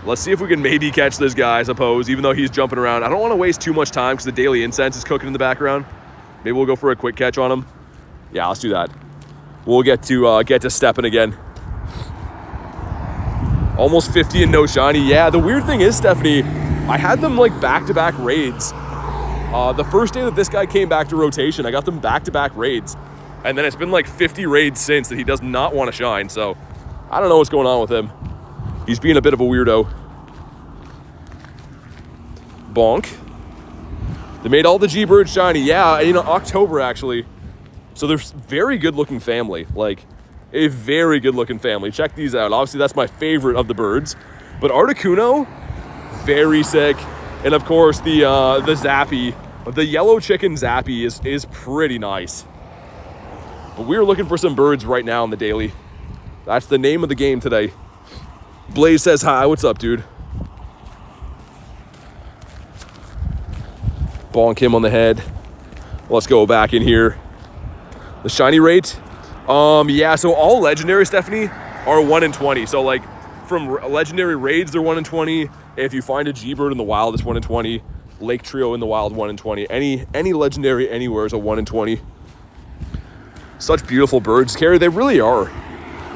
Let's see if we can maybe catch this guy, I suppose, even though he's jumping around. I don't want to waste too much time because the Daily Incense is cooking in the background. Maybe we'll go for a quick catch on him. Yeah, let's do that. We'll get to stepping again. Almost 50 and no shiny. Yeah, the weird thing is, Stephanie, I had them like back-to-back raids. The first day that this guy came back to rotation, I got them back-to-back raids. And then it's been like 50 raids since that he does not want to shine. So I don't know what's going on with him. He's being a bit of a weirdo. Bonk. They made all the G-Birds shiny. Yeah, you know, October actually. So they're very good looking family. Like a very good looking family. Check these out. Obviously that's my favorite of the birds. But Articuno, very sick. And of course the Zappy, the yellow chicken Zappy is pretty nice. But we're looking for some birds right now in the daily. That's the name of the game today. Blaze says hi. What's up, dude? Bonk him on the head. Let's go back in here. The shiny rate. Yeah, so all legendary, Stephanie, are 1 in 20. So like from legendary raids, they're 1 in 20. If you find a G-Bird in the wild, it's 1 in 20. Lake Trio in the wild, 1 in 20. Any legendary anywhere is a 1 in 20. Such beautiful birds, Carrie. They really are.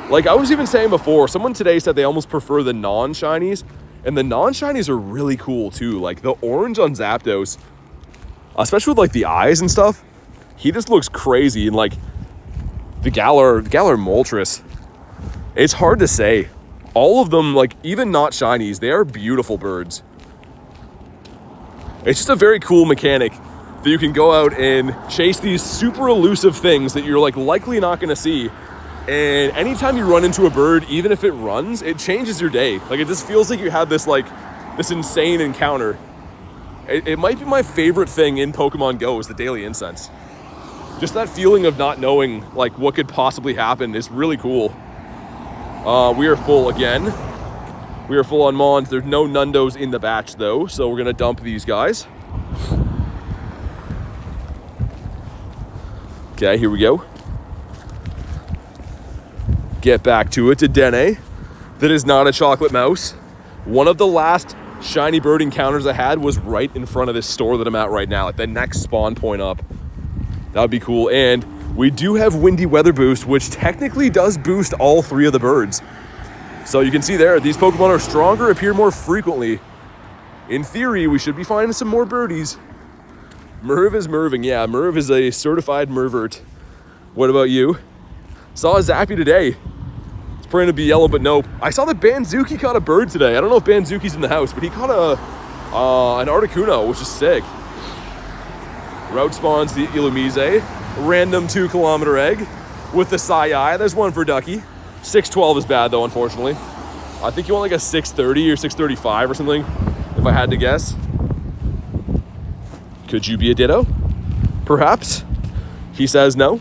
Like I was even saying before, someone today said they almost prefer the non-shinies, and the non-shinies are really cool too. Like the orange on Zapdos, especially with like the eyes and stuff, he just looks crazy. And like the Galar Moltres, it's hard to say. All of them, like even not shinies, they are beautiful birds. It's just a very cool mechanic that you can go out and chase these super elusive things that you're like likely not going to see. And anytime you run into a bird, even if it runs, it changes your day. Like it just feels like you had this insane encounter. It might be my favorite thing in Pokemon GO is the Daily Incense. Just that feeling of not knowing like what could possibly happen is really cool. We are full again. We are full on Mons. There's no Nundos in the batch though, so we're gonna dump these guys. Okay, here we go. Get back to it, to Dene. That is not a chocolate mouse. One of the last shiny bird encounters I had was right in front of this store that I'm at right now, at the next spawn point up. That would be cool. And we do have Windy Weather Boost, which technically does boost all 3 of the birds. So you can see there, these Pokemon are stronger, appear more frequently. In theory, we should be finding some more birdies. Merv is Merving. Yeah, Merv is a certified Mervert. What about you? Saw a Zappy today. It's praying to be yellow, but nope. I saw that Banzuki caught a bird today. I don't know if Banzuki's in the house, but he caught an Articuno, which is sick. Route spawns the Illumise. Random 2-kilometer egg with the Sai. There's one for Ducky. 612 is bad though, unfortunately. I think you want like a 630 or 635 or something, if I had to guess. Could you be a Ditto? Perhaps. He says no.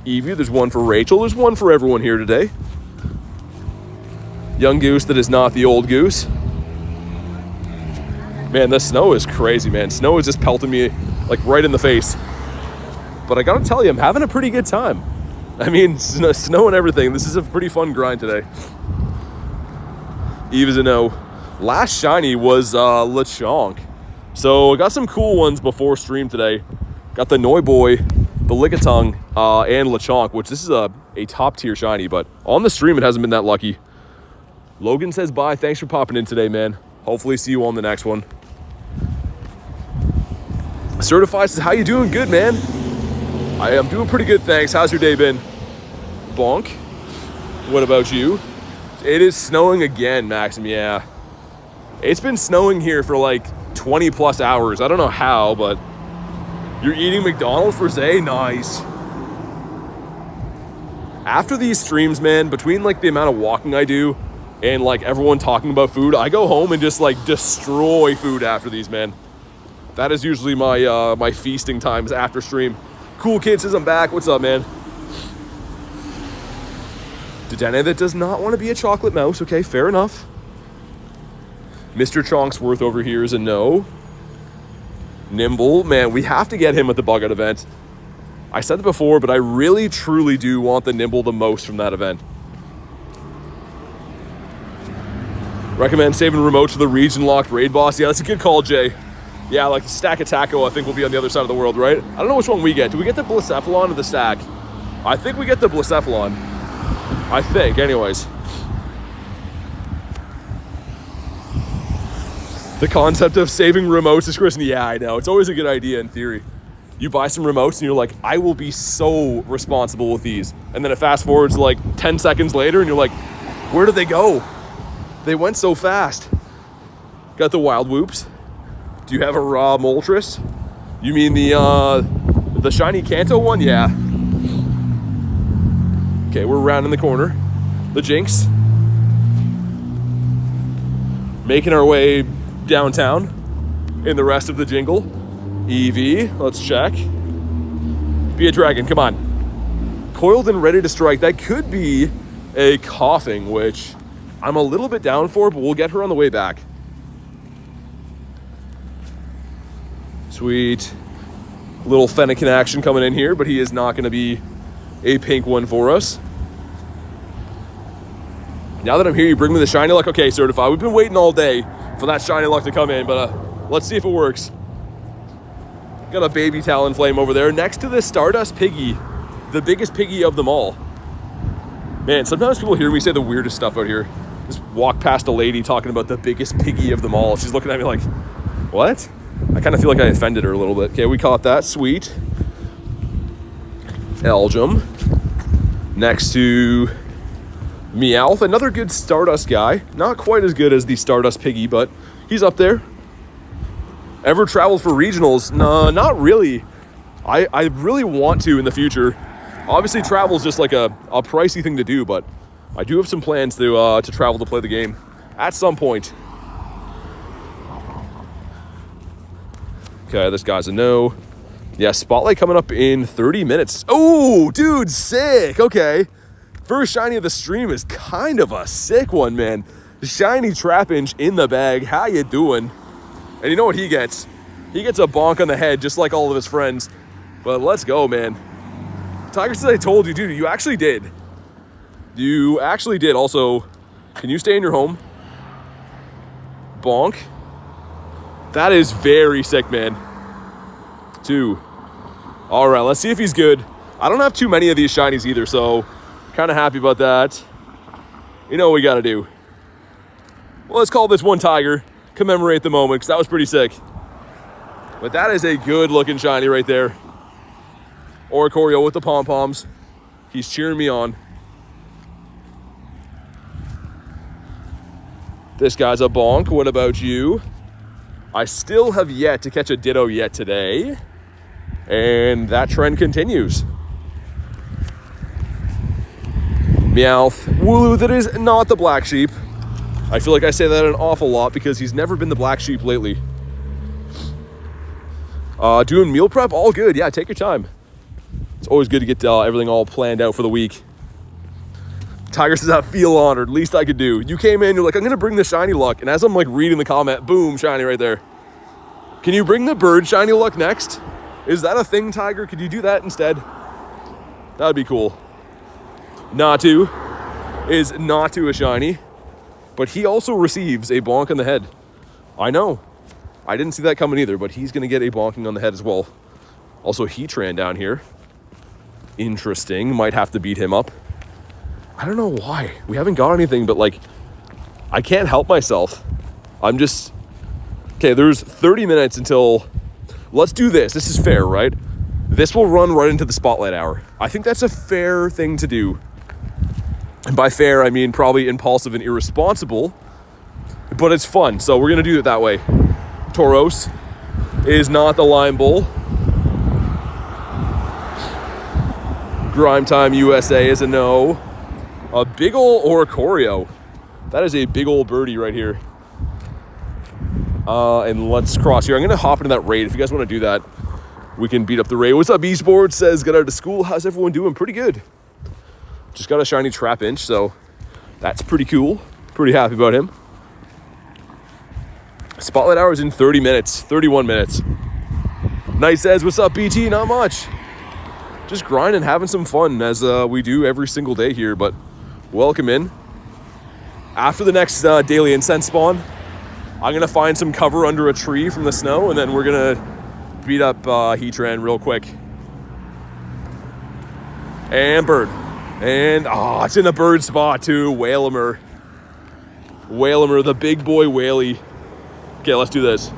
Evie, there's one for Rachel. There's one for everyone here today. Young goose that is not the old goose. Man, the snow is crazy, man. Snow is just pelting me like right in the face. But I gotta tell you, I'm having a pretty good time. I mean, snow and everything. This is a pretty fun grind today. Eve is a no. Last shiny was Lechonk. So I got some cool ones before stream today. Got the Noiboy, the Lickitung, and Lechonk, which this is a top tier shiny, but on the stream it hasn't been that lucky. Logan says bye. Thanks for popping in today, man. Hopefully see you on the next one. Certified says, how you doing? Good, man. I am doing pretty good, thanks. How's your day been? Bonk. What about you? It is snowing again, Maxim, yeah. It's been snowing here for like 20 plus hours. I don't know how, but you're eating McDonald's for Zay? Nice. After these streams, man, between like the amount of walking I do and like everyone talking about food, I go home and just like destroy food after these, man. That is usually my my feasting times after stream. Cool Kid says I'm back. What's up, man? Dedenne that does not want to be a chocolate mouse. Okay, fair enough. Mr. Chonksworth over here is a no. Nimble, man, we have to get him at the bug out event. I said it before, but I really, truly do want the Nimble the most from that event. Recommend saving remote to the region-locked raid boss. Yeah, that's a good call, Jay. Yeah, like the stack of taco, I think will be on the other side of the world, right? I don't know which one we get. Do we get the Blacephalon or the stack? I think we get the Blacephalon. I think, anyways. The concept of saving remotes is Chris. Yeah, I know. It's always a good idea in theory. You buy some remotes and you're like, I will be so responsible with these. And then it fast forwards like 10 seconds later and you're like, where did they go? They went so fast. Got the wild whoops. Do you have a raw Moltres? You mean the shiny Kanto one? Yeah. Okay, we're rounding the corner. The Jinx. Making our way downtown in the rest of the jingle. EV, let's check. Be a dragon, come on. Coiled and ready to strike. That could be a coughing, which I'm a little bit down for, but we'll get her on the way back. Sweet. Little Fennekin action coming in here, but he is not going to be a pink one for us. Now that I'm here, you bring me the shiny luck. Okay, certified. We've been waiting all day for that shiny luck to come in, but let's see if it works. Got a baby Talonflame over there next to the Stardust Piggy, the biggest piggy of them all. Man, sometimes people hear me say the weirdest stuff out here. Just walk past a lady talking about the biggest piggy of them all. She's looking at me like, what? I kind of feel like I offended her a little bit. Okay, we caught that. Sweet. Elgium. Next to Meowth, another good Stardust guy. Not quite as good as the Stardust Piggy, but he's up there. Ever traveled for regionals? No, not really. I really want to in the future. Obviously, travel's just like a pricey thing to do, but I do have some plans to travel to play the game at some point. Okay, this guy's a no. Yeah, Spotlight coming up in 30 minutes. Oh, dude, sick. Okay. First shiny of the stream is kind of a sick one, man. Shiny Trapinch in the bag. How you doing? And you know what he gets? He gets a bonk on the head, just like all of his friends. But let's go, man. Tiger says I told you, dude. You actually did. You actually did. Also, can you stay in your home? Bonk. That is very sick, man. 2. All right, let's see if he's good. I don't have too many of these shinies either, so kind of happy about that. You know what we got to do. Well, let's call this one Tiger. Commemorate the moment, because that was pretty sick. But that is a good-looking shiny right there. Oricorio with the pom-poms. He's cheering me on. This guy's a bonk. What about you? I still have yet to catch a Ditto yet today. And that trend continues. Meowth. Wooloo, that is not the black sheep. I feel like I say that an awful lot because he's never been the black sheep lately. Doing meal prep, all good. Yeah, take your time. It's always good to get everything all planned out for the week. Tiger says, I feel honored. Least I could do. You came in, you're like, I'm going to bring the shiny luck. And as I'm like reading the comment, boom, shiny right there. Can you bring the bird shiny luck next? Is that a thing, Tiger? Could you do that instead? That would be cool. Natu is Natu a shiny. But he also receives a bonk on the head. I know. I didn't see that coming either, but he's going to get a bonking on the head as well. Also, Heatran down here. Interesting. Might have to beat him up. I don't know why. We haven't got anything, but like, I can't help myself. I'm just... Okay, there's 30 minutes until... Let's do this. This is fair, right? This will run right into the Spotlight Hour. I think that's a fair thing to do. And by fair, I mean probably impulsive and irresponsible. But it's fun, so we're going to do it that way. Tauros is not the Lime Bull. Grime Time USA is a no. A big ol' Oricorio. That is a big old birdie right here. And let's cross here. I'm going to hop into that raid. If you guys want to do that, we can beat up the raid. What's up, Eastboard? Says, get out of school. How's everyone doing? Pretty good. Just got a shiny Trapinch, so that's pretty cool. Pretty happy about him. Spotlight Hour is in 30 minutes. 31 minutes. Night says, what's up, BT? Not much. Just grinding, having some fun, as we do every single day here, but welcome in. After the next Daily Incense spawn, I'm going to find some cover under a tree from the snow, and then we're going to beat up Heatran real quick. And bird. And, it's in a bird spot too. Whalemer. Whalemer, the big boy whaley. Okay, let's do this.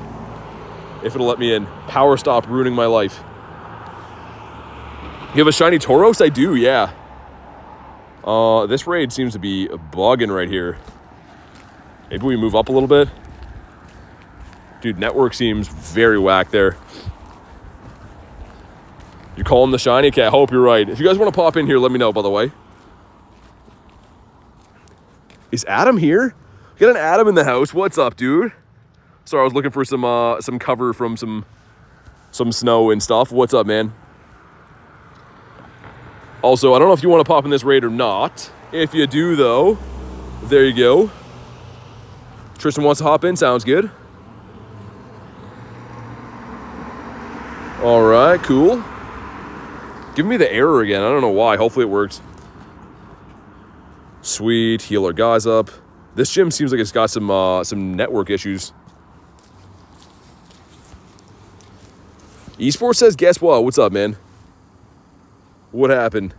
If it'll let me in. Power stop ruining my life. You have a shiny Tauros? I do, yeah. This raid seems to be bugging right here. Maybe we move up a little bit. Dude, network seems very whack there. You're calling the shiny? Okay, I hope you're right. If you guys want to pop in here, let me know, by the way. Is Adam here? Got an Adam in the house. What's up, dude? Sorry, I was looking for some cover from some snow and stuff. What's up, man? Also, I don't know if you want to pop in this raid or not. If you do, though, there you go. Tristan wants to hop in. Sounds good. All right, cool. Give me the error again. I don't know why. Hopefully it works. Sweet. Heal our guys up. This gym seems like it's got some network issues. Esports says, guess what? What's up, man? What happened?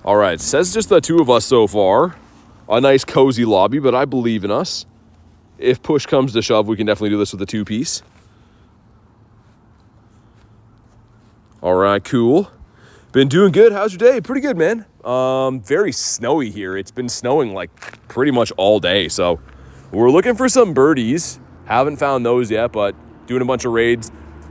All right, says just the two of us so far. A nice cozy lobby, but I believe in us. If push comes to shove, we can definitely do this with a two-piece. All right, cool. Been doing good. How's your day? Pretty good, man. Very snowy here. It's been snowing like pretty much all day, so we're looking for some birdies. Haven't found those yet, but doing a bunch of raids.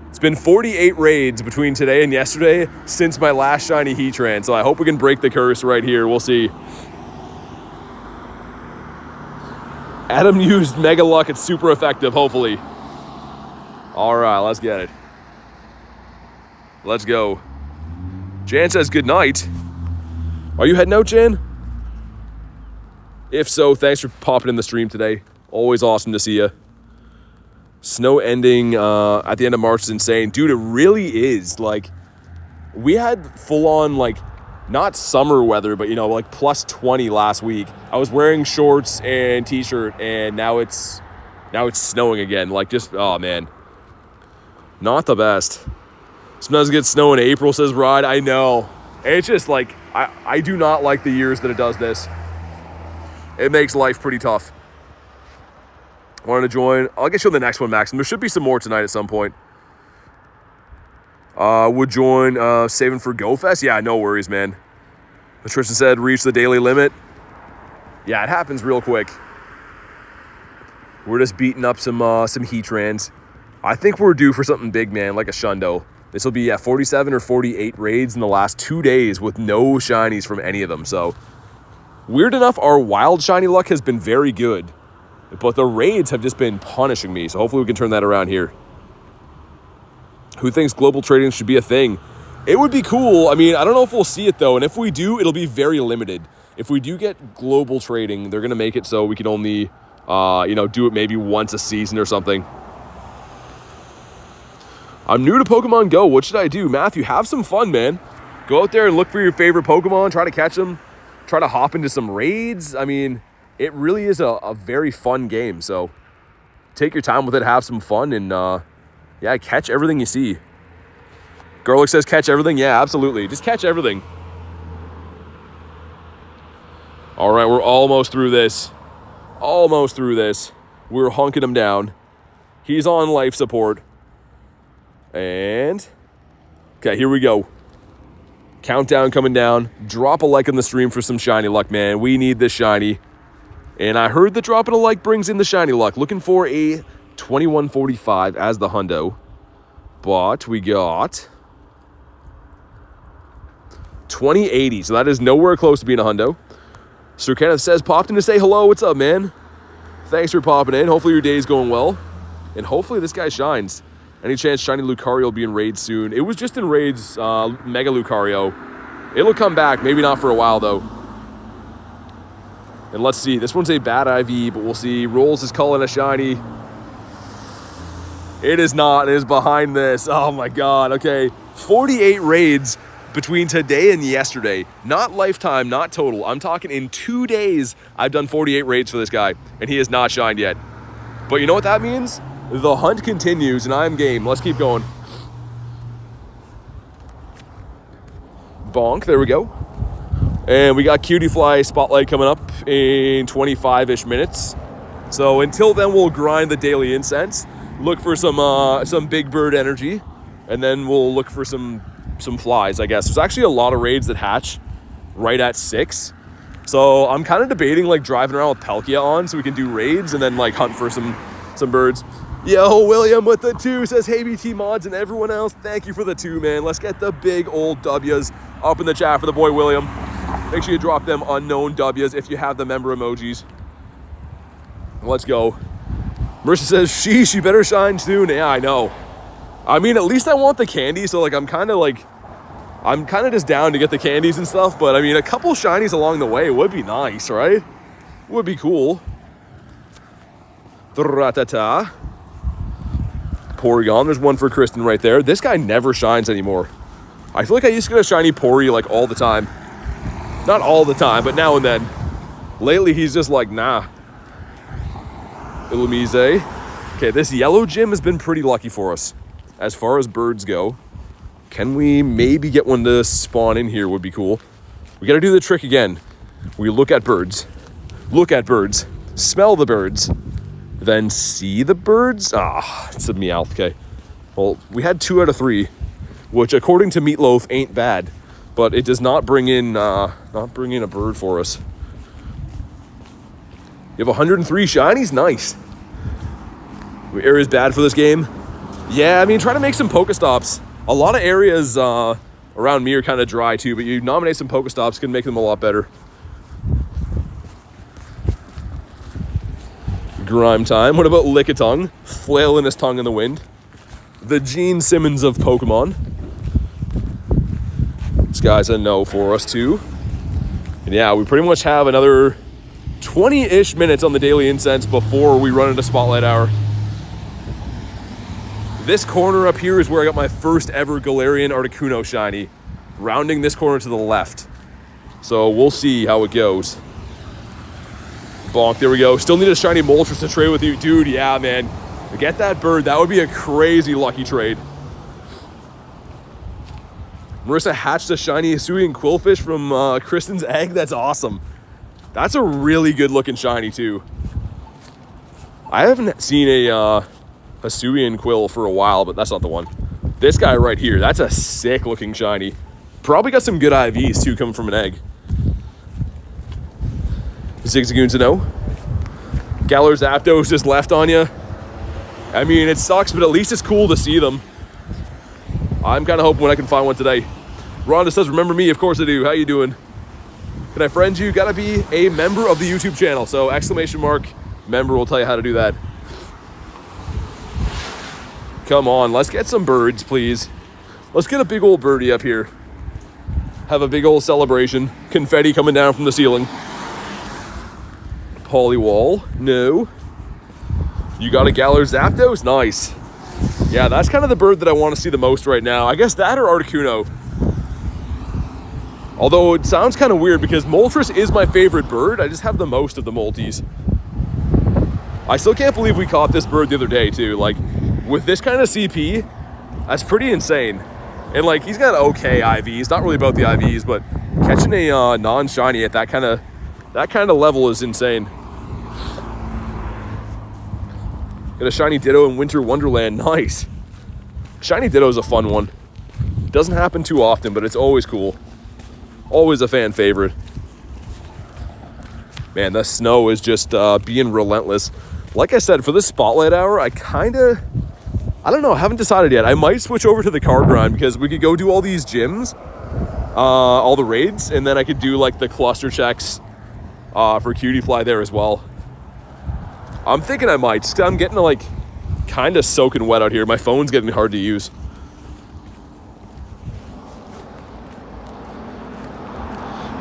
It's been 48 raids between today and yesterday since my last shiny Heatran, so I hope we can break the curse right here. We'll see. Adam used Mega Luck. It's super effective, hopefully. All right, let's get it. Let's go. Jan says good night. Are you heading out, Jan? If so, thanks for popping in the stream today. Always awesome to see you. Snow ending at the end of March is insane. Dude, it really is. Like, we had full-on, like, not summer weather, but, you know, like plus 20 last week. I was wearing shorts and t-shirt, and now it's snowing again. Like, just, oh, man. Not the best. Sometimes it gets snow in April, says Rod. I know. It's just, like, I do not like the years that it does this. It makes life pretty tough. Want to join? I'll get you on the next one, Max. And there should be some more tonight at some point. Would join saving for Go Fest? Yeah, no worries, man. As Tristan said, reach the daily limit. Yeah, it happens real quick. We're just beating up some Heatrans. I think we're due for something big, man, like a Shundo. This will be 47 or 48 raids in the last 2 days with no shinies from any of them. So, weird enough, our wild shiny luck has been very good. But the raids have just been punishing me. So hopefully we can turn that around here. Who thinks global trading should be a thing? It would be cool. I mean, I don't know if we'll see it, though. And if we do, it'll be very limited. If we do get global trading, they're going to make it so we can only, do it maybe once a season or something. I'm new to Pokemon Go. What should I do? Matthew, have some fun, man. Go out there and look for your favorite Pokemon. Try to catch them. Try to hop into some raids. I mean, it really is a very fun game. So take your time with it. Have some fun. And, catch everything you see. Garlic says catch everything. Yeah, absolutely. Just catch everything. All right, we're almost through this. Almost through this. We're hunking him down. He's on life support. And, okay, here we go. Countdown coming down. Drop a like on the stream for some shiny luck, man. We need this shiny. And I heard that dropping a like brings in the shiny luck. Looking for a 2145 as the hundo. But we got 2080. So that is nowhere close to being a hundo. Sir Kenneth says, popped in to say hello. What's up, man? Thanks for popping in. Hopefully your day's going well. And hopefully this guy shines. Any chance shiny Lucario will be in raids soon? It was just in raids, Mega Lucario. It'll come back. Maybe not for a while, though. And let's see. This one's a bad IV, but we'll see. Rolls is calling a shiny. It is not. It is behind this. Oh, my God. Okay. 48 raids. between today and yesterday, not lifetime, not total, I'm talking in 2 days, I've done 48 raids for this guy, and he has not shined yet. But you know what that means? The hunt continues, and I'm game. Let's keep going. Bonk, there we go. And we got Cutie Fly Spotlight coming up in 25-ish minutes. So until then, we'll grind the Daily Incense, look for some big bird energy, and then we'll look for some flies, I guess. There's actually a lot of raids that hatch right at 6. So I'm kind of debating like driving around with Palkia on so we can do raids and then like hunt for some birds. Yo, William with the 2 says, hey, BT Mods and everyone else, thank you for the 2, man. Let's get the big old W's up in the chat for the boy William. Make sure you drop them unknown W's if you have the member emojis. Let's go. Marissa says, sheesh, you better shine soon. Yeah, I know. I mean, at least I want the candy, so like I'm kind of just down to get the candies and stuff, but I mean, a couple shinies along the way would be nice, right? Would be cool. Ra-ta-ta. Porygon, there's one for Kristen right there. This guy never shines anymore. I feel like I used to get a shiny Pori like all the time. Not all the time, but now and then. Lately, he's just like, nah. Illumise. Okay, this yellow gym has been pretty lucky for us. As far as birds go, can we maybe get one to spawn in here would be cool. We gotta do the trick again. We look at birds, smell the birds, then see the birds. Ah, it's a Meowth, okay. Well, we had 2 out of 3, which according to Meatloaf ain't bad, but it does not bring in a bird for us. You have 103 shinies? Nice. Area's bad for this game. Yeah, I mean, try to make some Pokestops. A lot of areas around me are kind of dry too, but you nominate some Pokestops, can make them a lot better. Grime time. What about Lickitung? Flailing his tongue in the wind. The Gene Simmons of Pokemon. This guy's a no for us too. And yeah, we pretty much have another 20-ish minutes on the Daily Incense before we run into Spotlight Hour. This corner up here is where I got my first ever Galarian Articuno shiny, rounding this corner to the left. So we'll see how it goes. Bonk, there we go. Still need a shiny Moltres to trade with you. Dude, yeah, man. Get that bird. That would be a crazy lucky trade. Marissa hatched a shiny Hisuian Quillfish from Kristen's egg. That's awesome. That's a really good looking shiny too. I haven't seen a Hisuian Quill for a while, but that's not the one. This guy right here, that's a sick looking shiny. Probably got some good IVs too coming from an egg. Zigzagoon's a no. Galar Zapdos just left on you. I mean, it sucks, but at least it's cool to see them. I'm kind of hoping when I can find one today. Rhonda says, remember me? Of course I do. How you doing? Can I friend you? Gotta be a member of the YouTube channel. So exclamation mark member will tell you how to do that. Come on, let's get some birds, please. Let's get a big old birdie up here. Have a big old celebration. Confetti coming down from the ceiling. Poliwall, no. You got a Galar Zapdos? Nice. Yeah, that's kind of the bird that I want to see the most right now. I guess that or Articuno. Although it sounds kind of weird because Moltres is my favorite bird. I just have the most of the Molties. I still can't believe we caught this bird the other day too. Like, with this kind of CP, that's pretty insane. And like, he's got okay IVs. Not really about the IVs, but catching a non-shiny at that kind of level is insane. Got a shiny Ditto in Winter Wonderland. Nice. Shiny Ditto is a fun one. Doesn't happen too often, but it's always cool. Always a fan favorite. Man, the snow is just being relentless. Like I said, for this Spotlight Hour, I don't know, I haven't decided yet. I might switch over to the card grind because we could go do all these gyms, all the raids, and then I could do like the cluster checks for Cutie Fly there as well. I'm thinking I might, just 'cause I'm getting like kind of soaking wet out here. My phone's getting hard to use.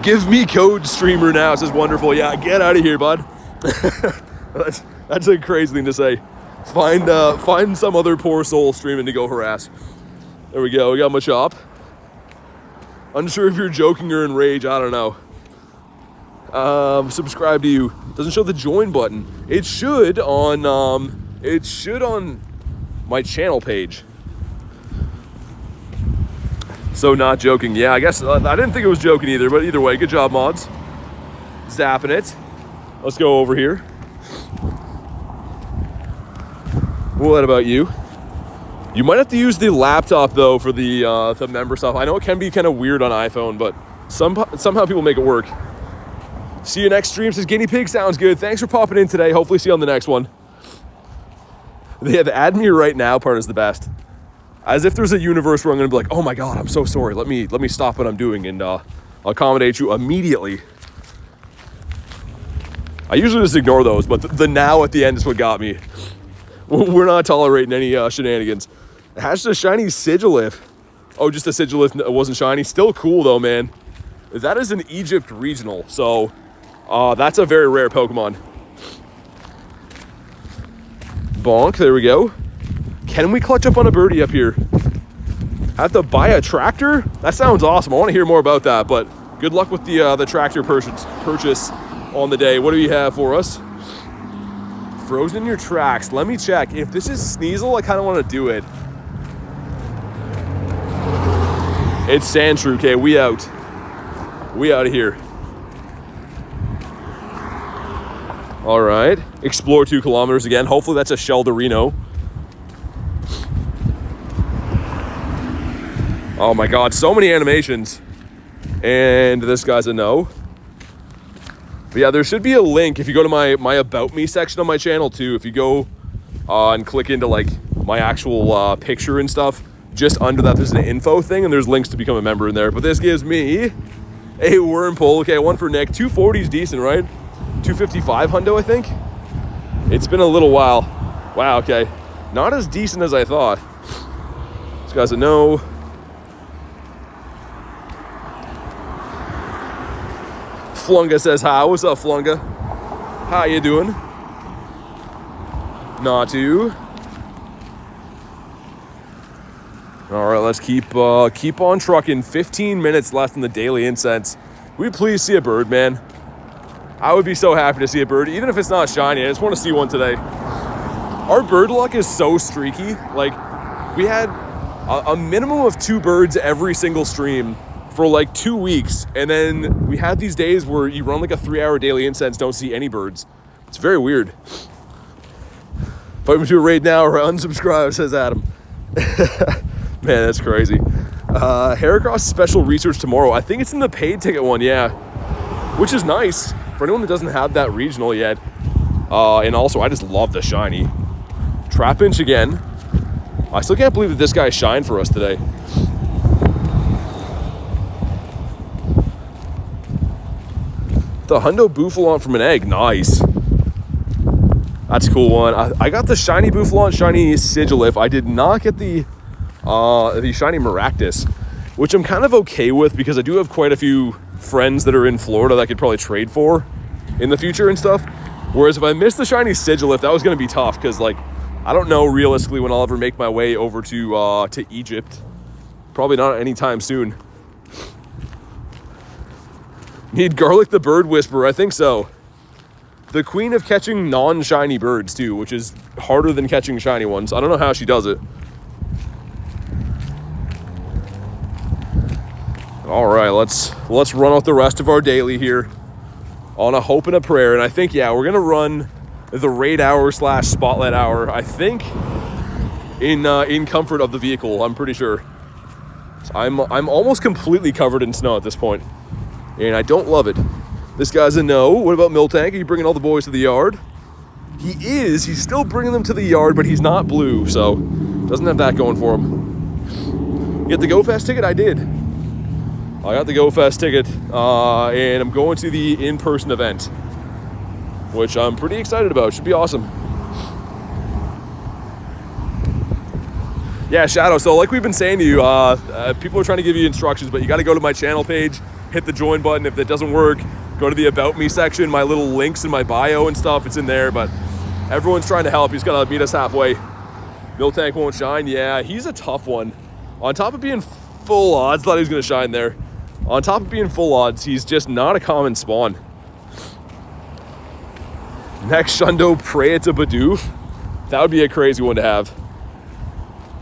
Give me code streamer now. It says wonderful. Yeah, get out of here, bud. That's a crazy thing to say. Find some other poor soul streaming to go harass. There we go. We got Machop. Unsure if you're joking or in rage. I don't know. Subscribe to you. Doesn't show the join button. It should on my channel page. So not joking. Yeah, I guess I didn't think it was joking either, but either way, good job, mods. Zapping it. Let's go over here. What about you? You might have to use the laptop though for the member stuff. I know it can be kind of weird on iPhone, but somehow people make it work. See you next stream, says Guinea Pig. Sounds good. Thanks for popping in today. Hopefully see you on the next one. Yeah, the add me right now part is the best. As if there's a universe where I'm gonna be like, oh my God, I'm so sorry. Let me stop what I'm doing and I'll accommodate you immediately. I usually just ignore those, but the now at the end is what got me. We're not tolerating any shenanigans. It has a shiny Sigilif. Oh, just a Sigilif, it wasn't shiny. Still cool though, man. That is an Egypt regional, so that's a very rare Pokemon. Bonk, there we go. Can we clutch up on a birdie up here? Have to buy a tractor? That sounds awesome. I want to hear more about that, but good luck with the tractor purchase on the day. What do you have for us? Frozen in your tracks. Let me check. If this is Sneasel, I kind of want to do it. It's Sandshrew. Okay, we out. We out of here. All right. Explore 2 kilometers again. Hopefully that's a Sheldorino. Oh my God, so many animations. And this guy's a no. But yeah, there should be a link if you go to my About Me section on my channel too. If you go and click into like my actual picture and stuff, just under that there's an info thing and there's links to become a member in there. But this gives me a Wurmple. Okay, one for Nick. 240 is decent, right? 255 hundo, I think. It's been a little while. Wow, okay. Not as decent as I thought. This guy's a no. Flunga says hi. What's up, Flunga? How you doing? Not too. All right, let's keep on trucking. 15 minutes left in the Daily Incense. Will you please see a bird, man? I would be so happy to see a bird, even if it's not shiny. I just want to see one today. Our bird luck is so streaky. Like, we had a minimum of 2 birds every single stream for like 2 weeks, and then we had these days where you run like a 3-hour Daily Incense, don't see any birds. It's very weird. Fight me to a raid now or unsubscribe, says Adam. Man, that's crazy. Heracross special research tomorrow. I think it's in the paid ticket one, yeah. Which is nice for anyone that doesn't have that regional yet. And also, I just love the shiny. Trapinch again. I still can't believe that this guy shined for us today. The Hundo Bouffalon from an egg. Nice. That's a cool one. I got the shiny Bouffalon, shiny Sigilif. I did not get the shiny Maractus, which I'm kind of okay with because I do have quite a few friends that are in Florida that I could probably trade for in the future and stuff. Whereas if I missed the shiny Sigilif, that was going to be tough because, like, I don't know realistically when I'll ever make my way over to Egypt. Probably not anytime soon. Need Garlic the Bird Whisperer? I think so. The queen of catching non-shiny birds too, which is harder than catching shiny ones. I don't know how she does it. All right, let's run out the rest of our daily here on a hope and a prayer. And I think, yeah, we're gonna run the raid hour / spotlight hour. I think in comfort of the vehicle. I'm pretty sure. So I'm almost completely covered in snow at this point, and I don't love it. This guy's a no. What about Miltank? Are you bringing all the boys to the yard? He is. He's still bringing them to the yard, but he's not blue, so doesn't have that going for him. You get the Go Fest ticket? I did. I got the Go Fest ticket, and I'm going to the in-person event, which I'm pretty excited about. Should be awesome. Yeah, Shadow. So like we've been saying to you, people are trying to give you instructions, but you got to go to my channel page, hit the join button. If that doesn't work, go to the About Me section. My little links in my bio and stuff, it's in there, but everyone's trying to help. He's got to meet us halfway. Miltank won't shine. Yeah, he's a tough one. On top of being full odds, thought he was going to shine there. On top of being full odds, he's just not a common spawn. Next Shundo, pray it's a Bidoof. That would be a crazy one to have.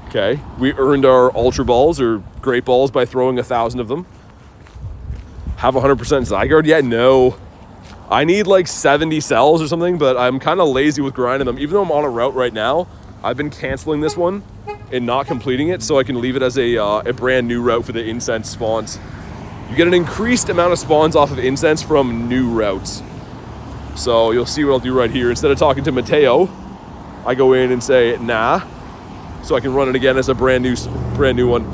Okay, we earned our Ultra Balls or Great Balls by throwing 1,000 of them. Have 100% Zygarde yet? No. I need like 70 cells or something, but I'm kind of lazy with grinding them. Even though I'm on a route right now, I've been canceling this one and not completing it so I can leave it as a brand new route for the incense spawns. You get an increased amount of spawns off of incense from new routes. So you'll see what I'll do right here. Instead of talking to Mateo, I go in and say, nah, so I can run it again as a brand new one.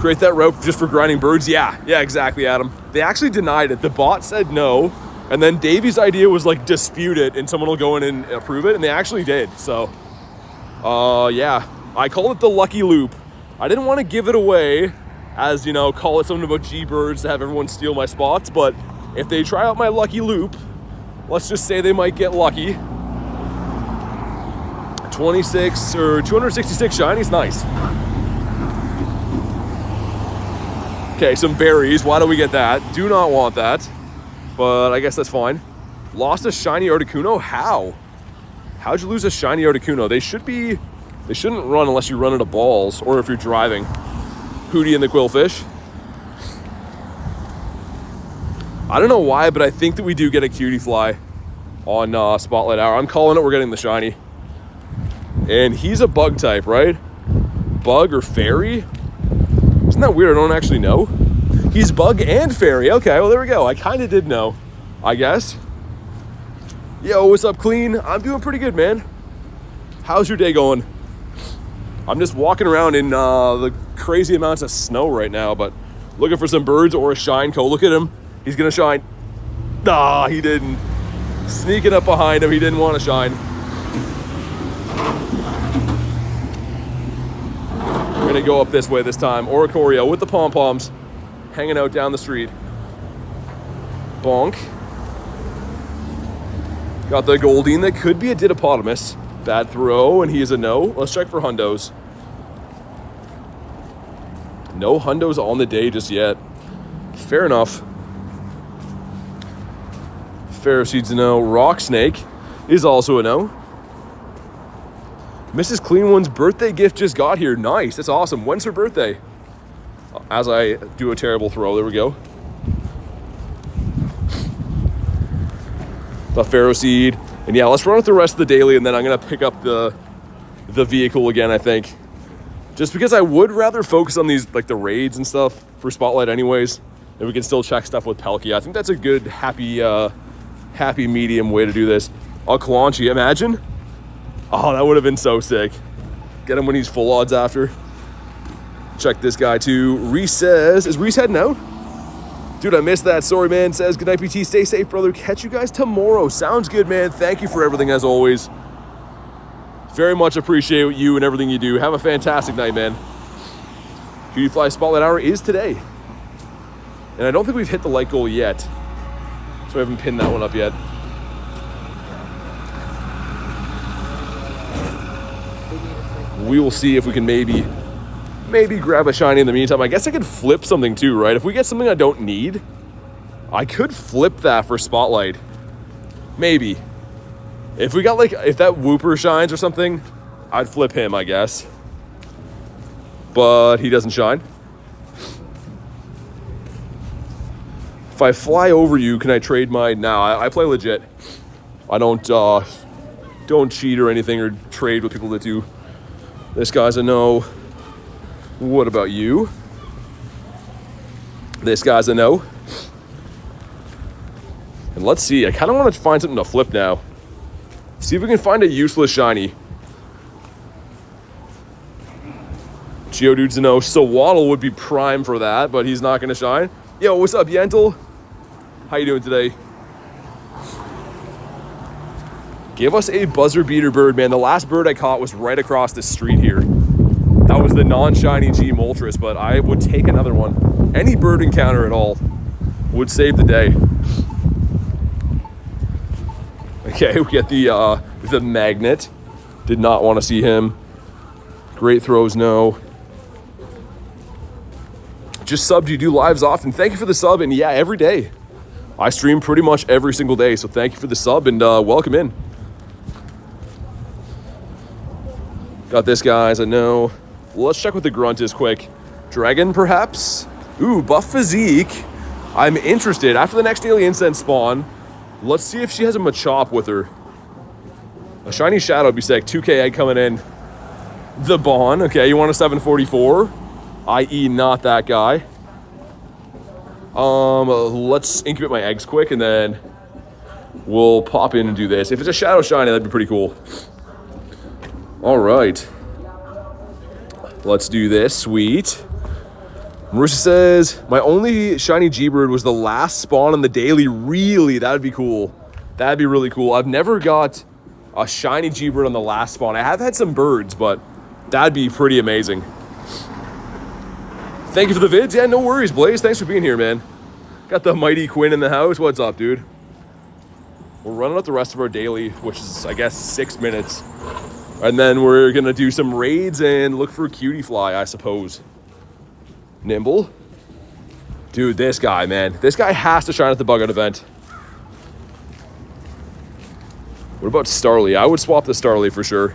Create that route just for grinding birds? Yeah, exactly, Adam. They actually denied it. The bot said no, and then Davey's idea was like dispute it, and someone will go in and approve it, and they actually did. So, yeah, I call it the lucky loop. I didn't want to give it away as, you know, call it something about G-Birds to have everyone steal my spots, but if they try out my lucky loop, let's just say they might get lucky. 26 or 266 shinies, nice. Okay, some berries. Why do we get that? Do not want that, but I guess that's fine. Lost a shiny Articuno? How? How'd you lose a shiny Articuno? They shouldn't run unless you run into balls or if you're driving. Hootie and the Quillfish. I don't know why, but I think that we do get a Cutie Fly on Spotlight Hour. I'm calling it, we're getting the shiny. And he's a bug type, right? Bug or fairy? Isn't that weird? I don't actually know. He's bug and fairy. Okay, well, there we go. I kind of did know, I guess. Yo, what's up, Clean? I'm doing pretty good, man. How's your day going? I'm just walking around in the crazy amounts of snow right now, but looking for some birds or a shine. Cole, look at him. He's going to shine. Nah, he didn't. Sneaking up behind him. He didn't want to shine. We're going to go up this way this time. Oricorio with the pom-poms. Hanging out down the street. Bonk. Got the Goldeen that could be a Didopotamus. Bad throw, and he is a no. Let's check for hundos. No hundos on the day just yet. Fair enough. Phariseed's a no. Rock Snake is also a no. Mrs. Clean One's birthday gift just got here. Nice. That's awesome. When's her birthday? As I do a terrible throw. There we go. The Phariseed. And yeah, let's run with the rest of the daily, and then I'm going to pick up the vehicle again, I think. Just because I would rather focus on these, like the raids and stuff for Spotlight anyways. And we can still check stuff with Pelkey. I think that's a good, happy medium way to do this. Oh, Kalanchi, imagine. Oh, that would have been so sick. Get him when he's full odds after. Check this guy too. Reese says, is Reese heading out? Dude, I missed that. Sorry, man. Says, good night, PT. Stay safe, brother. Catch you guys tomorrow. Sounds good, man. Thank you for everything, as always. Very much appreciate you and everything you do. Have a fantastic night, man. Cutie Fly Spotlight Hour is today. And I don't think we've hit the light goal yet. So I haven't pinned that one up yet. We will see if we can maybe grab a shiny in the meantime. I guess I could flip something too, right? If we get something I don't need, I could flip that for Spotlight. Maybe. If we got if that Wooper shines or something, I'd flip him, I guess. But he doesn't shine. If I fly over you, can I trade my... No, I play legit. I don't cheat or anything or trade with people that do. This guy's a no. What about you? This guy's a no. And let's see. I kind of want to find something to flip now. See if we can find a useless shiny. Geodude's a no. Sawaddle would be prime for that, but he's not going to shine. Yo, what's up, Yentl? How you doing today? Give us a buzzer beater bird, man. The last bird I caught was right across the street here. That was the non-shiny G Moltres, but I would take another one. Any bird encounter at all would save the day. Okay, we get the magnet. Did not want to see him. Great throws, no. just subbed. You do lives often. Thank you for the sub. And yeah, every day. I stream pretty much every single day. So thank you for the sub and welcome in. Got this, guys. I know. Well, let's check what the grunt is quick. Dragon, perhaps? Ooh, buff physique. I'm interested. After the next Daily Incense spawn, let's see if she has a Machop with her. A shiny Shadow would be sick. 2K egg coming in. The Bond. Okay, you want a 744? I.e. not that guy. Let's incubate my eggs quick and then we'll pop in and do this. If it's a Shadow Shiny, that'd be pretty cool. All right. Let's do this. Sweet. Marissa says, my only shiny G-Bird was the last spawn on the daily. Really? That would be cool. That'd be really cool. I've never got a shiny G-Bird on the last spawn. I have had some birds, but that'd be pretty amazing. Thank you for the vids. Yeah, no worries, Blaze. Thanks for being here, man. Got the mighty Quinn in the house. What's up, dude? We're running out the rest of our daily, which is, I guess, 6 minutes. And then we're going to do some raids and look for a cutie fly, I suppose. Nimble. Dude, this guy, man. This guy has to shine at the bug out event. What about Starly? I would swap the Starly for sure.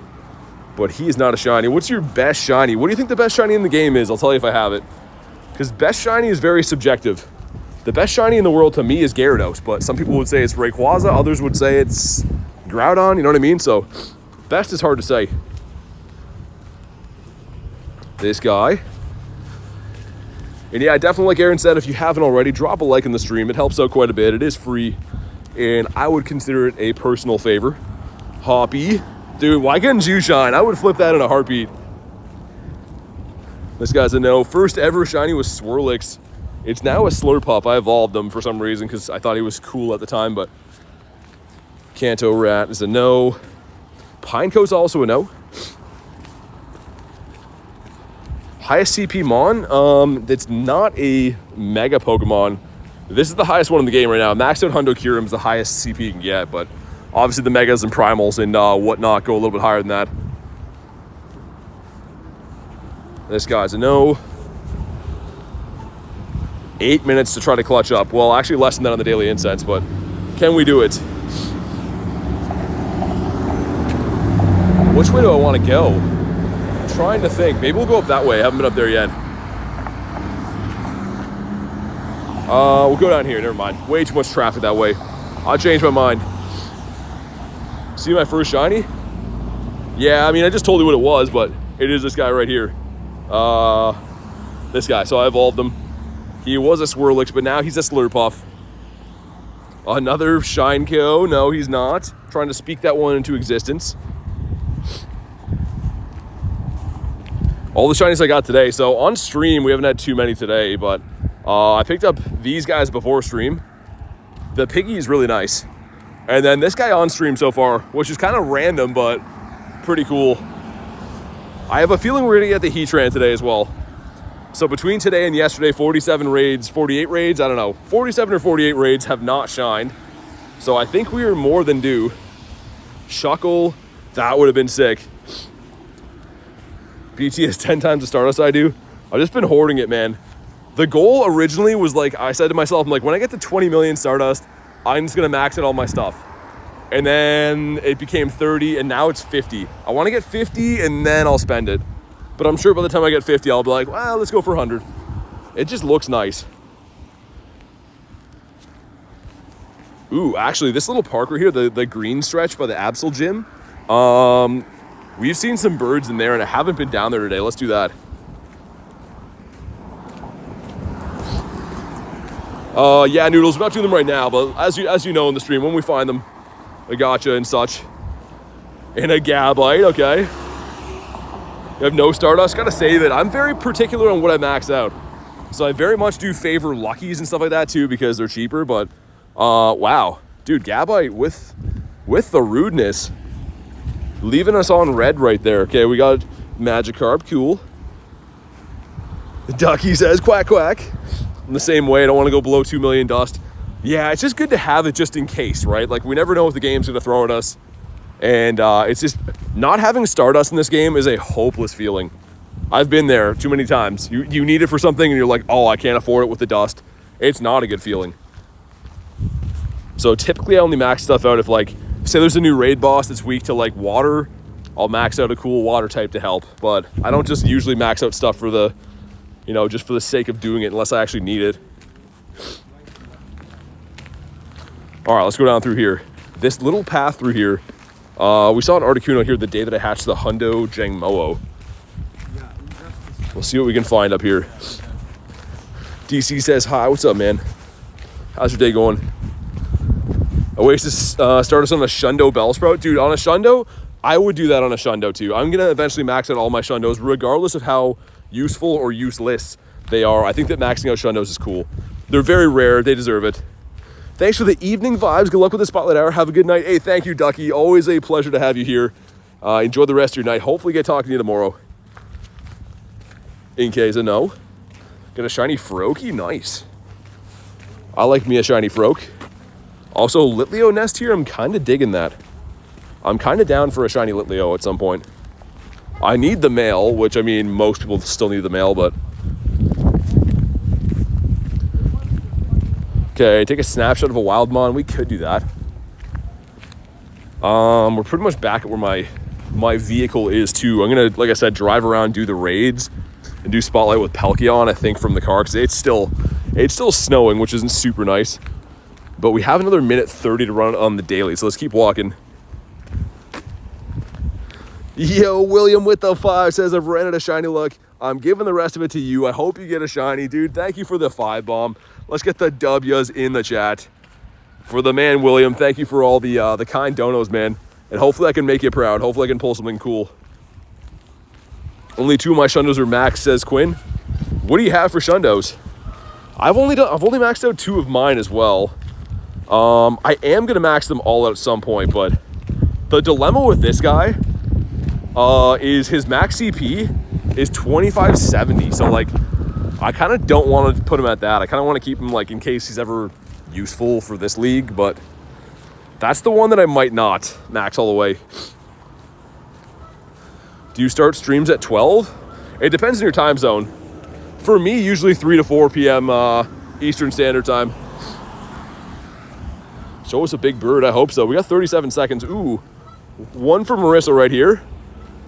But he is not a shiny. What's your best shiny? What do you think the best shiny in the game is? I'll tell you if I have it. Because best shiny is very subjective. The best shiny in the world to me is Gyarados. But some people would say it's Rayquaza. Others would say it's Groudon. You know what I mean? So best is hard to say. This guy. And yeah, definitely like Aaron said, if you haven't already, drop a like in the stream. It helps out quite a bit. It is free. And I would consider it a personal favor. Hoppy. Dude, why couldn't you shine? I would flip that in a heartbeat. This guy's a no. First ever shiny was Swirlix. It's now a Slurpuff. I evolved him for some reason because I thought he was cool at the time, but Kanto Rat is a no. Pinecoat's also a no. Highest CP Mon? That's not a Mega Pokemon. This is the highest one in the game right now. Maxed out Hundo Kyurem is the highest CP you can get, but obviously the Megas and Primals and whatnot go a little bit higher than that. This guy's a no. 8 minutes to try to clutch up. Well, actually less than that on the Daily Incense, but can we do it? Which way do I want to go? I'm trying to think. Maybe we'll go up that way. I haven't been up there yet. We'll go down here. Never mind. Way too much traffic that way. I'll change my mind. See my first shiny? Yeah, I mean, I just told you what it was, but it is this guy right here. This guy. So I evolved him. He was a Swirlix, but now he's a Slurpuff. Another Shineko. No, he's not. Trying to speak that one into existence. All the shinies I got today. So on stream, we haven't had too many today, but I picked up these guys before stream. The Piggy is really nice. And then this guy on stream so far, which is kind of random, but pretty cool. I have a feeling we're going to get the Heatran today as well. So between today and yesterday, 47 raids, 48 raids, I don't know. 47 or 48 raids have not shined. So I think we are more than due. Shuckle, that would have been sick. BT has 10 times the Stardust I do. I've just been hoarding it, man. The goal originally was like, I said to myself, I'm like, when I get to 20 million Stardust, I'm just going to max out all my stuff. And then it became 30 and now it's 50. I want to get 50 and then I'll spend it. But I'm sure by the time I get 50, I'll be like, well, let's go for 100. It just looks nice. Ooh, actually, this little park right here, the green stretch by the Absol gym, we've seen some birds in there and I haven't been down there today. Let's do that. Yeah, Noodles, we're not doing them right now, but as you know in the stream, when we find them, I gotcha and such. And a Gabite, okay. You have no Stardust. Gotta say that I'm very particular on what I max out. So I very much do favor Luckies and stuff like that too because they're cheaper, but wow. Dude, Gabite with the rudeness. Leaving us on red right there. Okay, we got Magikarp, cool. Ducky says quack quack. In the same way, I don't want to go below 2 million dust. Yeah, it's just good to have it just in case, right? Like, we never know what the game's going to throw at us. And it's just, not having Stardust in this game is a hopeless feeling. I've been there too many times. You need it for something and you're like, oh, I can't afford it with the dust. It's not a good feeling. So typically I only max stuff out if like, say there's a new raid boss that's weak to like water, I'll max out a cool water type to help. But I don't just usually max out stuff for the, you know, just for the sake of doing it unless I actually need it. All right, let's go down through here. This little path through here, we saw an Articuno here the day that I hatched the Hundo Jangmo-o. We'll see what we can find up here. DC says, hi, what's up, man? How's your day going? Oasis start us on a Shundo Bellsprout. Dude, on a Shundo, I would do that on a Shundo too. I'm going to eventually max out all my Shundos, regardless of how useful or useless they are. I think that maxing out Shundos is cool. They're very rare. They deserve it. Thanks for the evening vibes. Good luck with the Spotlight Hour. Have a good night. Hey, thank you, Ducky. Always a pleasure to have you here. Enjoy the rest of your night. Hopefully get talking to you tomorrow. In case of no. Got a shiny Froakie? Nice. I like me a shiny Froak. Also, Litleo nest here. I'm kind of digging that. I'm kind of down for a shiny Litleo at some point. I need the male, which, I mean, most people still need the male, but... Okay, take a snapshot of a Wildmon. We could do that. We're pretty much back at where my vehicle is, too. I'm going to, like I said, drive around, do the raids, and do Spotlight with Palkia, I think, from the car, because it's still snowing, which isn't super nice. But we have another minute 30 to run on the daily, so let's keep walking. Yo, William with the 5 says, I've rented a shiny look. I'm giving the rest of it to you. I hope you get a shiny. Dude, thank you for the 5 bomb. Let's get the W's in the chat. For the man, William, thank you for all the kind donos, man. And hopefully I can make you proud. Hopefully I can pull something cool. Only 2 of my Shundos are maxed, says Quinn. What do you have for Shundos? I've only maxed out 2 of mine as well. I am gonna max them all out at some point, but the dilemma with this guy is his max CP is 2570. So like, I kind of don't want to put him at that. I kind of want to keep him like in case he's ever useful for this league, but that's the one that I might not max all the way. Do you start streams at 12? It depends on your time zone. For me, usually 3 to 4 p.m. Eastern Standard Time. Show us a big bird. I hope so. We got 37 seconds. Ooh, one for Marissa right here.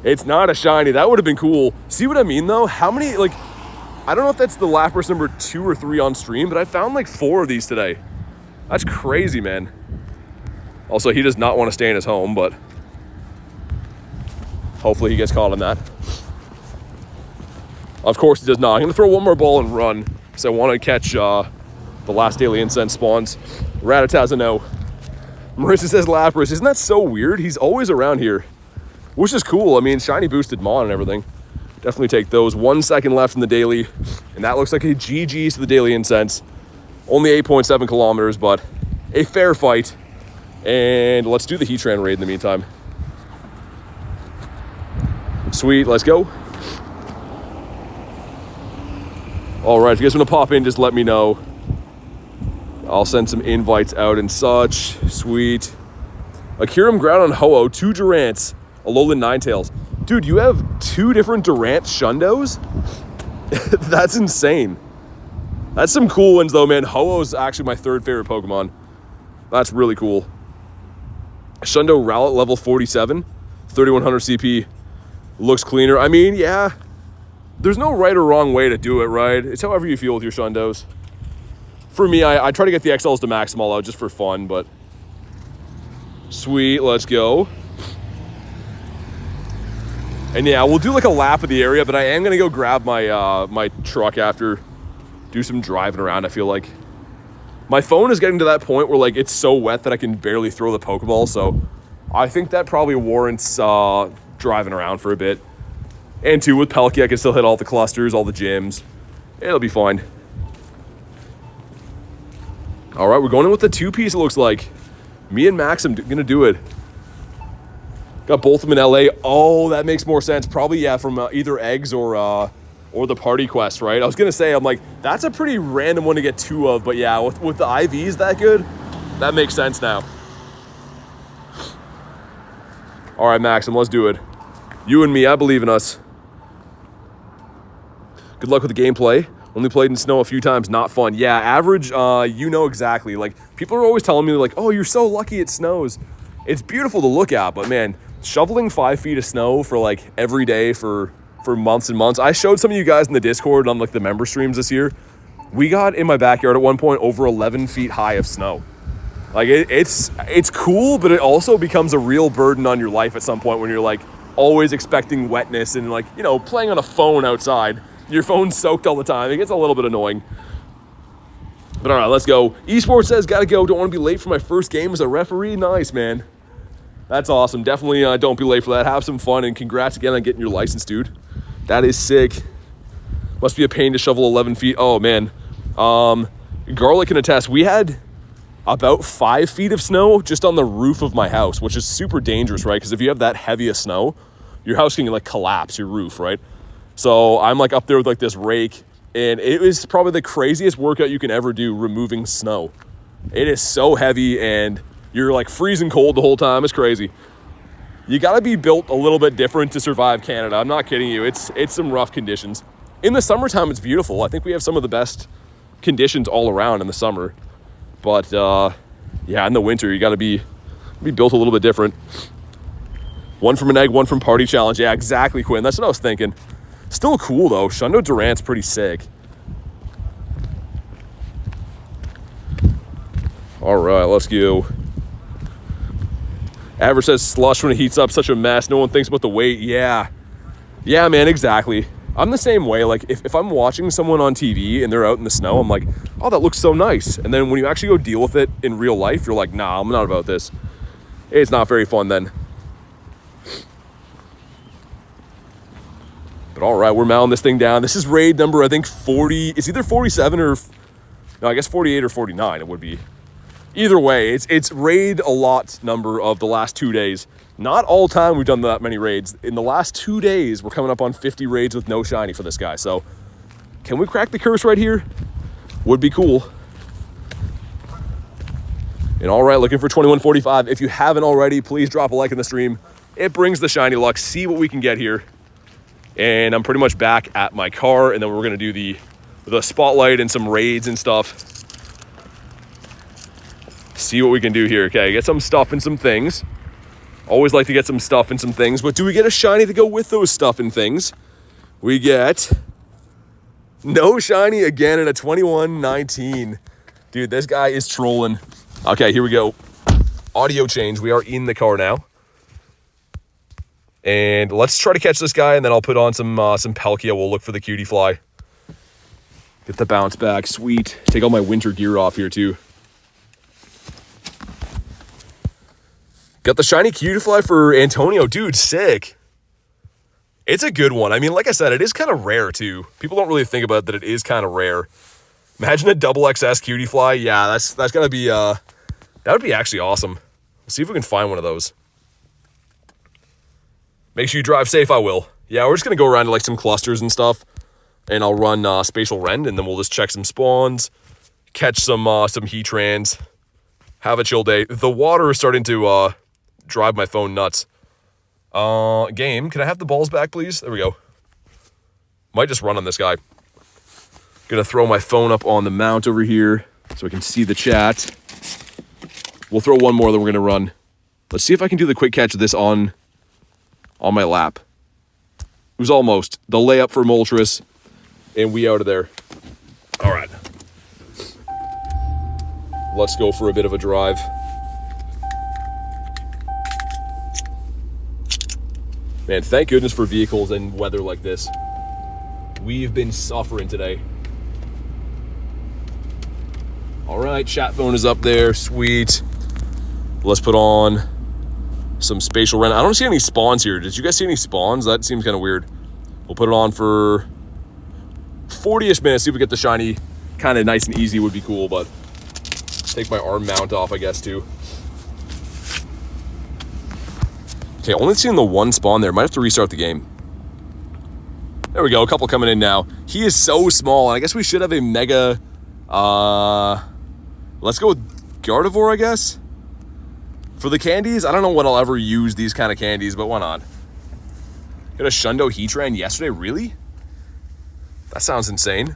It's not a shiny. That would have been cool. See what I mean, though? How many, like, I don't know if that's the Lapras number 2 or 3 on stream, but I found like 4 of these today. That's crazy, man. Also, he does not want to stay in his home, but hopefully he gets caught on that. Of course he does not. I'm going to throw one more ball and run, because I want to catch the last Daily Incense spawns. Rattata's a no. Marissa says Lapras. Isn't that so weird? He's always around here, which is cool. I mean, shiny boosted Mon and everything. Definitely take those. 1 second left in the daily, and that looks like a GG to the Daily Incense. Only 8.7 kilometers, but a fair fight. And let's do the Heatran raid in the meantime. Sweet, let's go. All right, if you guys want to pop in, just let me know. I'll send some invites out and such. Sweet. A Kyurem Ground on Ho-Oh, 2 Durants, a Alolan Ninetales. Dude, you have 2 different Durant Shundos? That's insane. That's some cool ones, though, man. Ho-Oh's actually my 3rd favorite Pokemon. That's really cool. Shundo Rowlet level 47, 3100 CP. Looks cleaner. I mean, yeah. There's no right or wrong way to do it, right? It's however you feel with your Shundos. For me, I try to get the XLs to max them all out just for fun, but... Sweet, let's go. And yeah, we'll do like a lap of the area, but I am gonna go grab my my truck after, do some driving around. I feel like my phone is getting to that point where like it's so wet that I can barely throw the Pokeball, so I think that probably warrants driving around for a bit. And 2, with Palkia, I can still hit all the clusters, all the gyms. It'll be fine. All right, we're going in with the 2-piece, it looks like. Me and Max, I'm gonna do it. Got both of them in LA. Oh, that makes more sense. Probably, yeah, from either eggs or the party quest, right? I was gonna say, I'm like, that's a pretty random one to get 2 of, but yeah, with the IVs that good, that makes sense now. All right, Maxim, let's do it. You and me, I believe in us. Good luck with the gameplay. Only played in snow a few times, not fun. Yeah, average, you know exactly. Like, people are always telling me, like, oh, you're so lucky it snows. It's beautiful to look at, but man, shoveling 5 feet of snow for like every day for months and months. I showed some of you guys in the Discord on like the member streams this year. We got in my backyard at one point over 11 feet high of snow. Like, it's cool, but it also becomes a real burden on your life at some point when you're like always expecting wetness and like, you know, playing on a phone outside. Your phone's soaked all the time. It gets a little bit annoying. But all right, let's go. Esports says, gotta go. Don't want to be late for my first game as a referee. Nice, man. That's awesome. Definitely don't be late for that. Have some fun, and congrats again on getting your license, dude. That is sick. Must be a pain to shovel 11 feet. Oh, man. Garlic can attest. We had about 5 feet of snow just on the roof of my house, which is super dangerous, right? Because if you have that heavy of snow, your house can like collapse your roof, right? So I'm like up there with like this rake, and it was probably the craziest workout you can ever do, removing snow. It is so heavy, and you're like freezing cold the whole time. It's crazy. You got to be built a little bit different to survive Canada. I'm not kidding you. It's some rough conditions. In the summertime, it's beautiful. I think we have some of the best conditions all around in the summer. But yeah, in the winter, you got to be built a little bit different. One from an egg, one from Party Challenge. Yeah, exactly, Quinn. That's what I was thinking. Still cool, though. Shundo Durant's pretty sick. All right, let's go. Average says slush when it heats up, such a mess. No one thinks about the weight. Yeah. Yeah, man, exactly. I'm the same way. Like, if I'm watching someone on TV and they're out in the snow, I'm like, oh, that looks so nice. And then when you actually go deal with it in real life, you're like, nah, I'm not about this. It's not very fun then. But all right, we're mowing this thing down. This is raid number, I think, 40. It's either 47 or, no, I guess 48 or 49 it would be. Either way, it's raid a lot number of the last 2 days. Not all time we've done that many raids. In the last 2 days, we're coming up on 50 raids with no shiny for this guy. So, can we crack the curse right here? Would be cool. And all right, looking for 2145. If you haven't already, please drop a like in the stream. It brings the shiny luck. See what we can get here. And I'm pretty much back at my car, and then we're gonna do the spotlight and some raids and stuff. See what we can do here. Okay, get some stuff and some things. Always like to get some stuff and some things, but do we get a shiny to go with those stuff and things? We get no shiny again in a 21-19. Dude, this guy is trolling. Okay, here we go. Audio change. We are in the car now. And let's try to catch this guy, and then I'll put on some Palkia. We'll look for the cutie fly. Get the bounce back. Sweet. Take all my winter gear off here, too. Got the shiny cutie fly for Antonio. Dude, sick. It's a good one. I mean, like I said, it is kind of rare, too. People don't really think about that it is kind of rare. Imagine a double XS cutie fly. Yeah, that's going to be, that would be actually awesome. We'll see if we can find one of those. Make sure you drive safe. I will. Yeah, we're just going to go around to like some clusters and stuff. And I'll run Spatial Rend, and then we'll just check some spawns, catch some Heatrans, have a chill day. The water is starting to drive my phone nuts. Game, can I have the balls back, please? There we go. Might just run on this guy. Gonna throw my phone up on the mount over here so I can see the chat. We'll throw one more, then we're gonna run. Let's see if I can do the quick catch of this on my lap. It was almost. The layup for Moltres, and we out of there. All right. Let's go for a bit of a drive. Man, thank goodness for vehicles and weather like this. We've been suffering today. All right, chat phone is up there. Sweet. Let's put on some Spatial Rend. I don't see any spawns here. Did you guys see any spawns? That seems kind of weird. We'll put it on for 40-ish minutes. See if we get the shiny. Kind of nice and easy would be cool, but take my arm mount off, I guess, too. Okay, only seeing the one spawn there. Might have to restart the game. There we go. A couple coming in now. He is so small, and I guess we should have a mega... let's go with Gardevoir, I guess. For the candies, I don't know when I'll ever use these kind of candies, but why not? Got a Shundo Heatran yesterday, really? That sounds insane.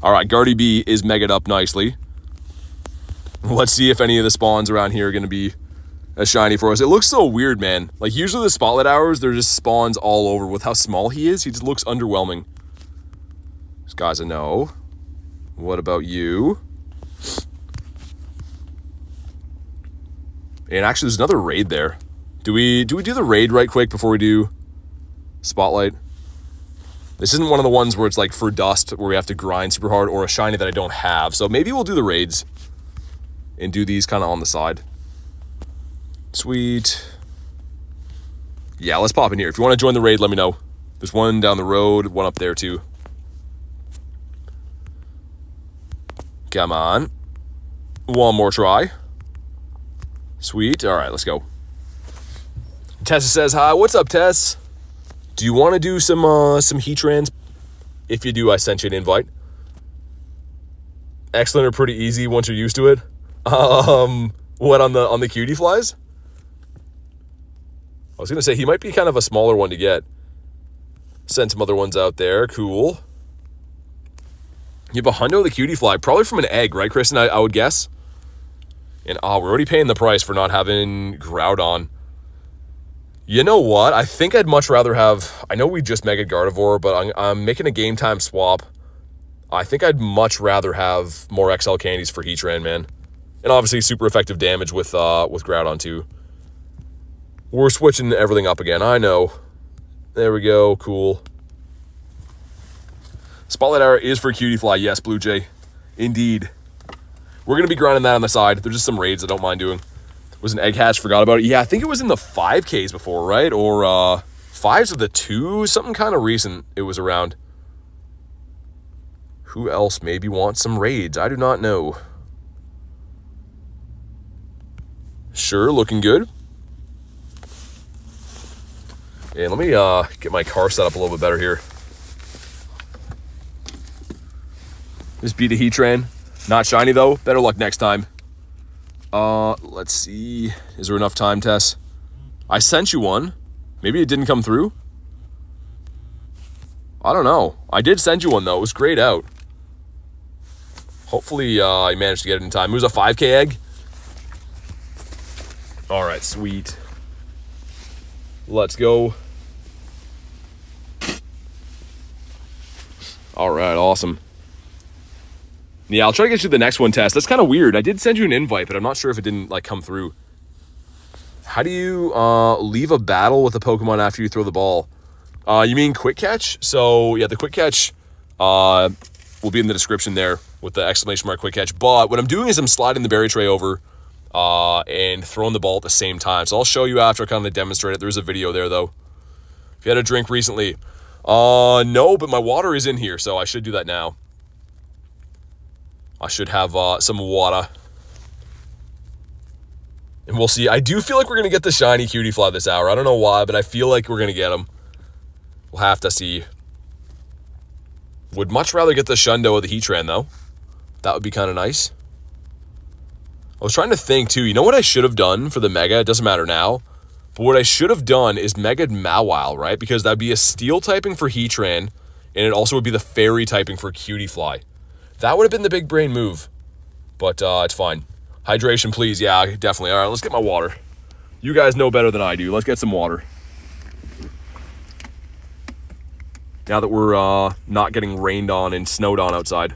All right, Guardy B is megaed up nicely. Let's see if any of the spawns around here are going to be as shiny for us. It looks so weird, man. Like, usually the spotlight hours, they're just spawns all over. With how small he is, he just looks underwhelming. This guy's a no. What about you? And actually, there's another raid there. Do we do the raid right quick before we do spotlight? This isn't one of the ones where it's like for dust where we have to grind super hard, or a shiny that I don't have. So maybe we'll do the raids and do these kind of on the side. Sweet. Yeah, let's pop in here. If you want to join the raid, let me know. There's one down the road, one up there too. Come on. One more try. Sweet. All right, let's go. Tessa says hi. What's up, Tess? Do you want to do some Heatrans? If you do, I sent you an invite. Excellent or pretty easy once you're used to it. What on the cutie flies? I was gonna say he might be kind of a smaller one to get. Sent some other ones out there. Cool. You have a hundo of the cutie fly, probably from an egg, right, Kristen? I would guess. And we're already paying the price for not having Groudon. You know what? I think I'd much rather have... I know we just Mega Gardevoir, but I'm making a game time swap. I think I'd much rather have more XL candies for Heatran, man. And obviously super effective damage with Groudon too. We're switching everything up again. I know. There we go. Cool. Spotlight Hour is for Cutie Fly. Yes, Blue Jay. Indeed. We're going to be grinding that on the side. There's just some raids I don't mind doing. Was an egg hatch, forgot about it. Yeah, I think it was in the 5Ks before, right? Or 5s of the 2, something kind of recent it was around. Who else maybe wants some raids? I do not know. Sure, looking good. And let me get my car set up a little bit better here. Just beat a Heatran. Not shiny though. Better luck next time. Let's see. Is there enough time, Tess? I sent you one. Maybe it didn't come through. I don't know. I did send you one though. It was grayed out. Hopefully I managed to get it in time. It was a 5K egg. All right, sweet. Let's go. All right, awesome. Yeah, I'll try to get you the next one, Tess. That's kind of weird. I did send you an invite, but I'm not sure if it didn't like come through. How do you leave a battle with a Pokemon after you throw the ball? You mean quick catch? So yeah, the quick catch will be in the description there with the exclamation mark quick catch. But what I'm doing is I'm sliding the berry tray over and throwing the ball at the same time. So I'll show you after I kind of demonstrate it. There's a video there though. If you had a drink recently. No, but my water is in here, so I should do that now. I should have some water. And we'll see. I do feel like we're going to get the shiny cutie fly this hour. I don't know why, but I feel like we're going to get him. We'll have to see. Would much rather get the Shundo of the Heatran, though. That would be kind of nice. I was trying to think, too. You know what I should have done for the Mega? It doesn't matter now. But what I should have done is Mega Mawile, right? Because that would be a Steel typing for Heatran, and it also would be the Fairy typing for Cutie Fly. That would have been the big brain move, but it's fine. Hydration, please. Yeah, definitely. All right, let's get my water. You guys know better than I do. Let's get some water. Now that we're not getting rained on and snowed on outside.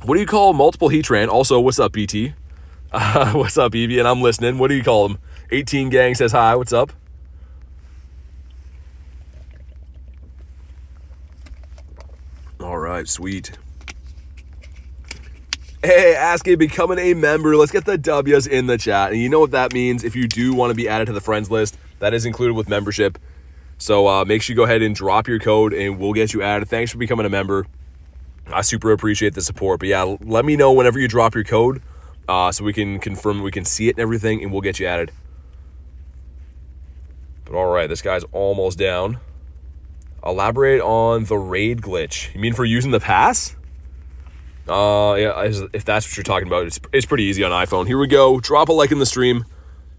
What do you call multiple Heatran? Also, what's up, BT? What's up, Evie? And I'm listening. What do you call them? 18 Gang says hi. What's up? All right, sweet. Hey, Aski, becoming a member. Let's get the W's in the chat. And you know what that means. If you do want to be added to the friends list, that is included with membership. So make sure you go ahead and drop your code and we'll get you added. Thanks for becoming a member. I super appreciate the support. But yeah, let me know whenever you drop your code so we can confirm, we can see it and everything, and we'll get you added. But all right, this guy's almost down. Elaborate on the raid glitch. You mean for using the pass? Yeah, if that's what you're talking about, it's pretty easy on iPhone. Here we go. Drop a like in the stream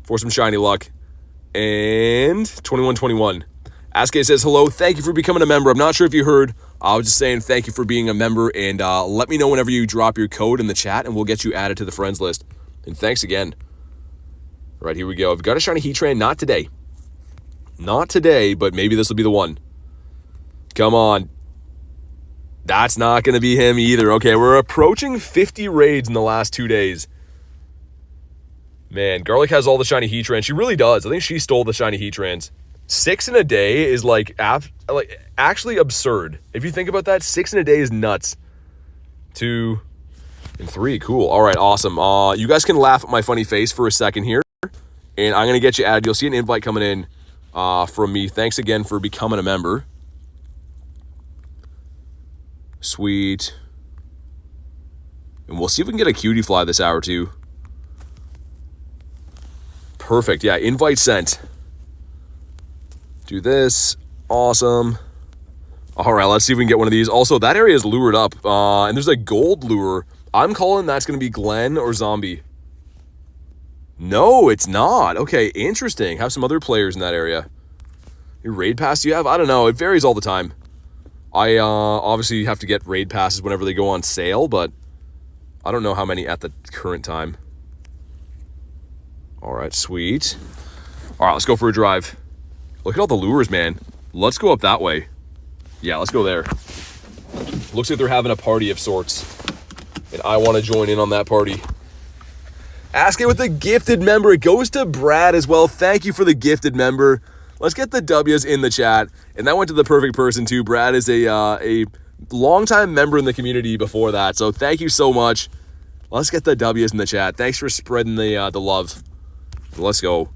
for some shiny luck. And 2121. Aske says, hello, thank you for becoming a member. I'm not sure if you heard. I was just saying thank you for being a member, and let me know whenever you drop your code in the chat, and we'll get you added to the friends list. And thanks again. All right, here we go. I've got a shiny Heatran. Not today. Not today, but maybe this will be the one. Come on. That's not going to be him either. Okay, we're approaching 50 raids in the last 2 days. Man, Garlic has all the shiny Heatrans. She really does. I think she stole the shiny Heatrans. 6 in a day is like actually absurd. If you think about that, 6 in a day is nuts. 2 and 3, cool. All right, awesome. You guys can laugh at my funny face for a second here, and I'm gonna get you added. You'll see an invite coming in from me. Thanks again for becoming a member. Sweet. And we'll see if we can get a cutie fly this hour too. Perfect. Yeah, invite sent. Do this. Awesome. All right, let's see if we can get one of these. Also, that area is lured up, and there's a gold lure. I'm calling that's going to be Glenn or Zombie. No, it's not. Okay, interesting. Have some other players in that area. Your raid pass you have? I don't know. It varies all the time. I obviously have to get raid passes whenever they go on sale, but I don't know how many at the current time. All right, sweet. All right, let's go for a drive. Look at all the lures, man. Let's go up that way. Yeah, let's go there. Looks like they're having a party of sorts, and I want to join in on that party. Ask it with a gifted member. It goes to Brad as well. Thank you for the gifted member. Let's get the W's in the chat. And that went to the perfect person too. Brad is a longtime member in the community before that, so thank you so much. Let's get the W's in the chat. Thanks for spreading the love. Let's go.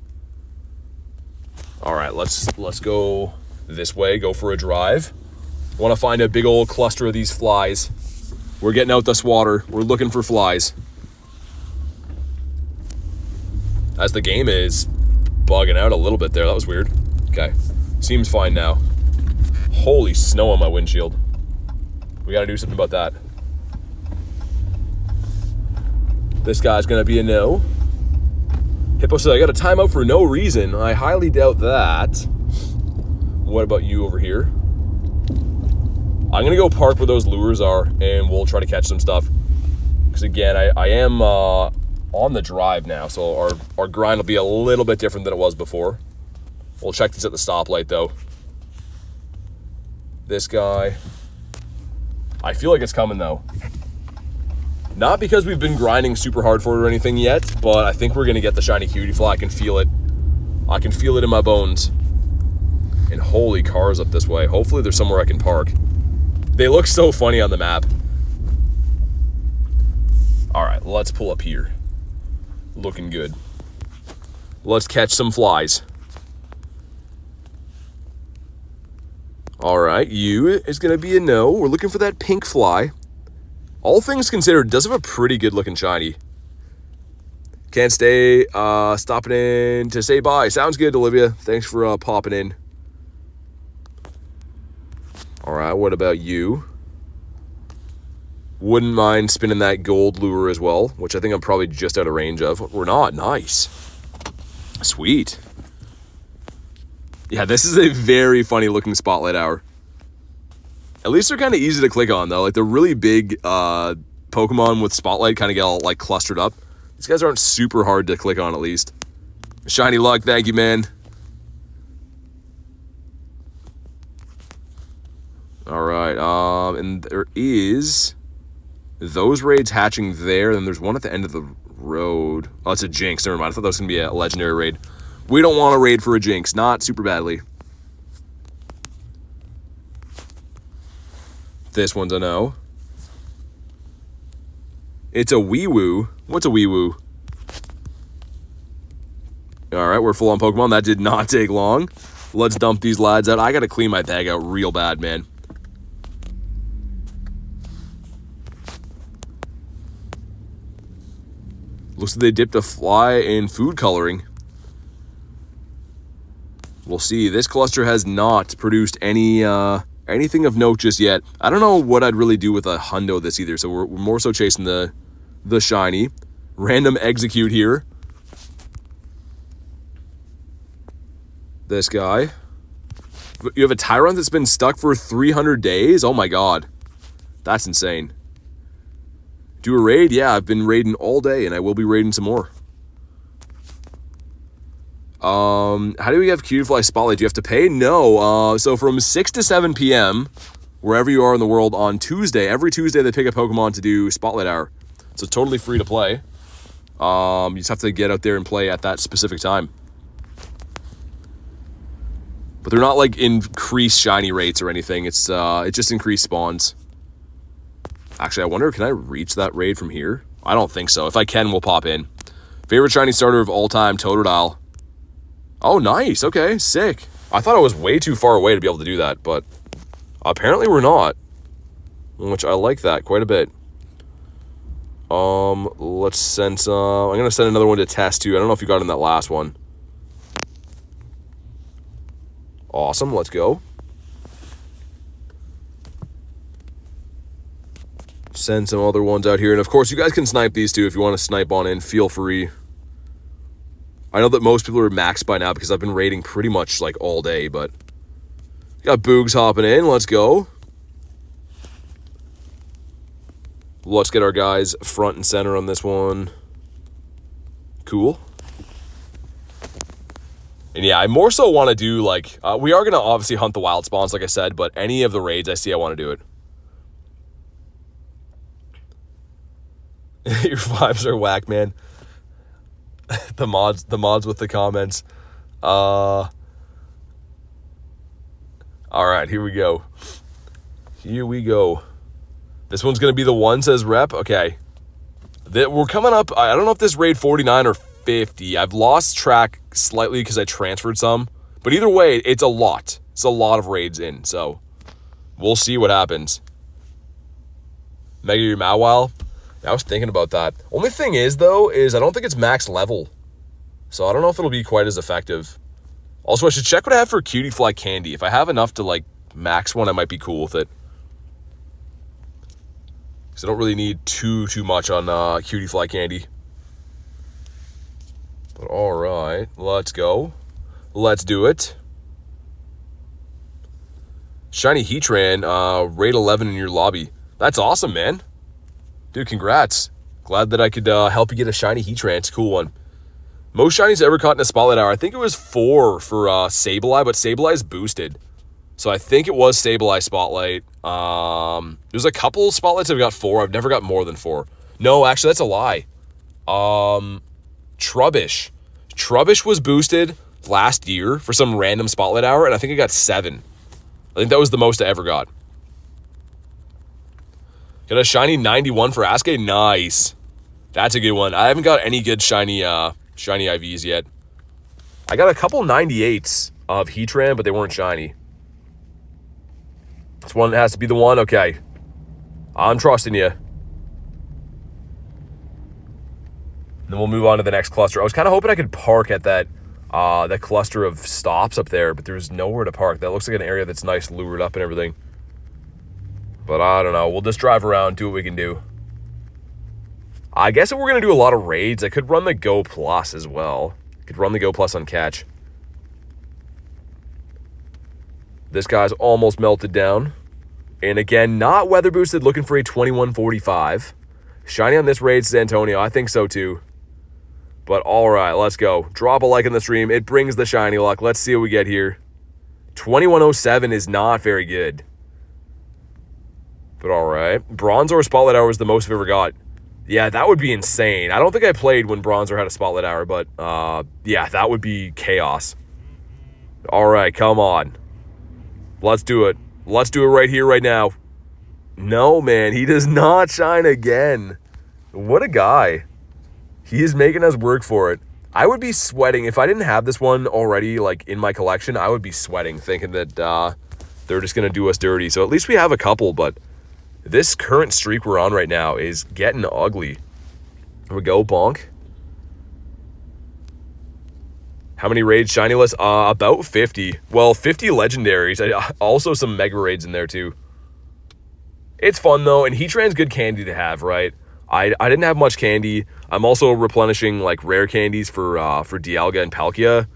All right, let's go this way. Go for a drive. Want to find a big old cluster of these flies. We're getting out the swatter. We're looking for flies. As the game is bugging out a little bit there. That was weird. Okay, seems fine now. Holy snow on my windshield. We got to do something about that. This guy's going to be a no. Hippo says, I got a timeout for no reason. I highly doubt that. What about you over here? I'm going to go park where those lures are, and we'll try to catch some stuff. Because again, I am on the drive now, so our grind will be a little bit different than it was before. We'll check this at the stoplight, though. This guy. I feel like it's coming, though. Not because we've been grinding super hard for it or anything yet, but I think we're going to get the shiny cutie fly. I can feel it. I can feel it in my bones. And holy cars up this way. Hopefully there's somewhere I can park. They look so funny on the map. All right, let's pull up here. Looking good. Let's catch some flies. All right, you is going to be a no. We're looking for that pink fly. All things considered, does have a pretty good looking shiny. Can't stay stopping in to say bye. Sounds good, Olivia. Thanks for popping in. All right, what about you? Wouldn't mind spinning that gold lure as well, which I think I'm probably just out of range of. We're not. Nice. Sweet. Yeah, this is a very funny looking spotlight hour. At least they're kind of easy to click on, though. Like, the really big Pokemon with Spotlight kind of get all, like, clustered up. These guys aren't super hard to click on, at least. Shiny luck, thank you, man. All right, and there is those raids hatching there, and then there's one at the end of the road. Oh, it's a Jinx, never mind. I thought that was going to be a legendary raid. We don't want to raid for a Jinx, not super badly. This one's a no. It's a Weewoo. What's a Weewoo? All right, we're full on Pokemon. That did not take long. Let's dump these lads out. I got to clean my bag out real bad, man. Looks like they dipped a fly in food coloring. We'll see. This cluster has not produced any anything of note just yet. I don't know what I'd really do with a hundo this either, so we're more so chasing the shiny. Random execute here. This guy. You have a Tyrant that's been stuck for 300 days? Oh my god. That's insane. Do a raid? Yeah, I've been raiding all day, and I will be raiding some more. How do we have Cutiefly Spotlight? Do you have to pay? No. So from 6 to 7 p.m., wherever you are in the world, on Tuesday, every Tuesday they pick a Pokemon to do Spotlight Hour. So totally free to play. You just have to get out there and play at that specific time. But they're not like increased shiny rates or anything. It's just increased spawns. Actually, I wonder, can I reach that raid from here? I don't think so. If I can, we'll pop in. Favorite shiny starter of all time, Totodile. Oh, nice. Okay, sick. I thought I was way too far away to be able to do that, but apparently we're not. Which I like that quite a bit. Let's send some... I'm going to send another one to test too. I don't know if you got in that last one. Awesome, let's go. Send some other ones out here. And of course, you guys can snipe these too if you want to snipe on in. Feel free. I know that most people are maxed by now because I've been raiding pretty much like all day, but got Boogs hopping in. Let's go. Let's get our guys front and center on this one. Cool. And yeah, I more so want to do like, we are going to obviously hunt the wild spawns, like I said, but any of the raids I see, I want to do it. Your vibes are whack, man. the mods with the comments. All right, here we go. Here we go. This one's going to be the one, says Rep. Okay. We're coming up. I don't know if this raid 49 or 50. I've lost track slightly because I transferred some. But either way, it's a lot. It's a lot of raids in. So we'll see what happens. Mega your Mawile. I was thinking about that. Only thing is, though, is I don't think it's max level. So I don't know if it'll be quite as effective. Also, I should check what I have for Cutiefly Candy. If I have enough to, like, max one, I might be cool with it. Because I don't really need too much on Cutiefly Candy. But alright, let's go. Let's do it. Shiny Heatran, raid 11 in your lobby. That's awesome, man. Dude, congrats. Glad that I could help you get a shiny Heatran. It's a cool one. Most shinies ever caught in a Spotlight Hour. I think it was 4 for Sableye, but Sableye's boosted. So I think it was Sableye Spotlight. There's a couple Spotlights I've got 4. I've never got more than 4. No, actually, that's a lie. Trubbish. Trubbish was boosted last year for some random Spotlight Hour, and I think I got 7. I think that was the most I ever got. Got a shiny 91 for Aske. Nice. That's a good one. I haven't got any good shiny IVs yet. I got a couple 98s of Heatran, but they weren't shiny. This one has to be the one. Okay. I'm trusting you. And then we'll move on to the next cluster. I was kind of hoping I could park at that cluster of stops up there, but there's nowhere to park. That looks like an area that's nice, lured up and everything. But I don't know. We'll just drive around, do what we can do. I guess if we're going to do a lot of raids, I could run the Go Plus as well. Could run the Go Plus on catch. This guy's almost melted down. And again, not weather boosted, looking for a 2145. Shiny on this raid, says Antonio. I think so too. But all right, let's go. Drop a like in the stream. It brings the shiny luck. Let's see what we get here. 2107 is not very good. But all right. Bronzor Spotlight Hour is the most I've ever got. Yeah, that would be insane. I don't think I played when Bronzor had a Spotlight Hour, but yeah, that would be chaos. All right, come on. Let's do it. Let's do it right here, right now. No, man, he does not shine again. What a guy. He is making us work for it. I would be sweating. If I didn't have this one already, like, in my collection, I would be sweating, thinking that they're just going to do us dirty. So at least we have a couple, but this current streak we're on right now is getting ugly. Here we go, bonk. How many raids shiny lists? About 50. Well, 50 legendaries. Also some mega raids in there too. It's fun though, and Heatran's good candy to have, right? I didn't have much candy. I'm also replenishing like rare candies for Dialga and Palkia.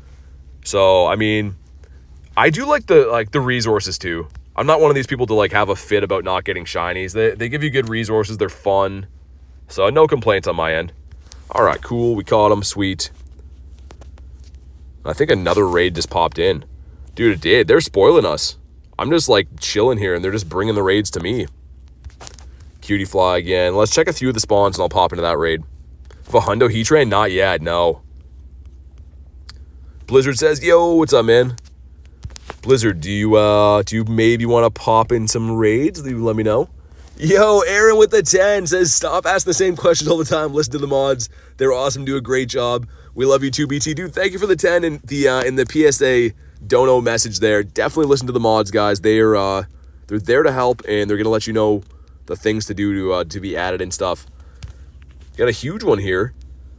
So, I mean, I do like the resources too. I'm not one of these people to like have a fit about not getting shinies. They give you good resources. They're fun. So no complaints on my end. All right, cool. We caught him. Sweet. I think another raid just popped in. Dude, it did. They're spoiling us. I'm just like chilling here and they're just bringing the raids to me. Cutie fly again. Let's check a few of the spawns and I'll pop into that raid. Fahundo Heatran? Not yet, no. Blizzard says, yo, what's up, man? Blizzard, do you maybe want to pop in some raids? Let me know. Yo, Aaron with the 10 says, stop asking the same questions all the time. Listen to the mods. They're awesome. Do a great job. We love you too, BT. Dude, thank you for the 10 and the in the PSA dono message there. Definitely listen to the mods, guys. They're there to help, and they're going to let you know the things to do to be added and stuff. Got a huge one here.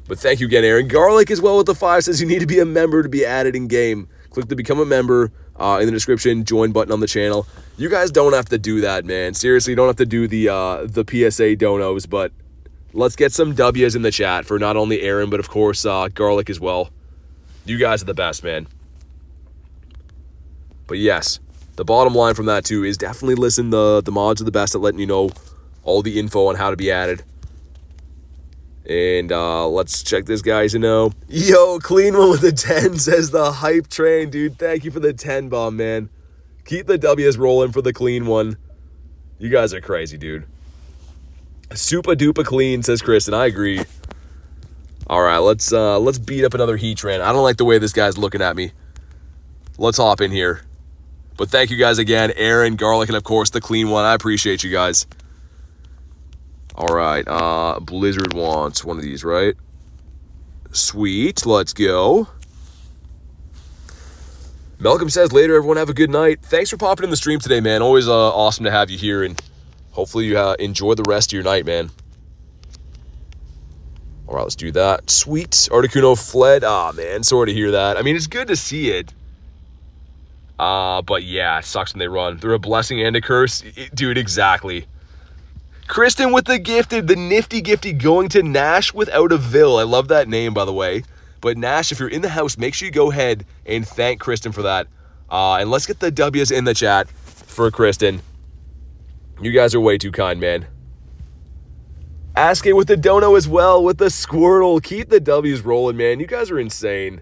But thank you again, Aaron. Garlic as well with the 5 says you need to be a member to be added in game. Click to become a member in the description. Join button on the channel. You guys don't have to do that, man. Seriously, you don't have to do the PSA donos, but let's get some W's in the chat for not only Aaron, but of course Garlic as well. You guys are the best, man. But yes, the bottom line from that too is definitely listen. The mods are the best at letting you know all the info on how to be added. And let's check this guys, you know. Yo, clean one with the 10 says the hype train, dude. Thank you for the 10 bomb, man. Keep the W's rolling for the clean one. You guys are crazy, dude. Super duper clean, says Chris, and I agree. All right, let's beat up another Heatran. I don't like the way this guy's looking at me. Let's hop in here. But thank you guys again, Aaron, Garlic, and of course the clean one. I appreciate you guys. All right, Blizzard wants one of these, right? Sweet, let's go. Malcolm says, later, everyone have a good night. Thanks for popping in the stream today, man. Always awesome to have you here, and hopefully you enjoy the rest of your night, man. All right, let's do that. Sweet, Articuno fled. Ah, man, sorry to hear that. I mean, it's good to see it. But yeah, it sucks when they run. They're a blessing and a curse. Dude, exactly. Kristen with the gifted, the nifty gifty going to Nash without a Vil. I love that name, by the way. But Nash, if you're in the house, make sure you go ahead and thank Kristen for that. And let's get the W's in the chat for Kristen. You guys are way too kind, man. Aske with the dono as well, with the Squirtle. Keep the W's rolling, man. You guys are insane.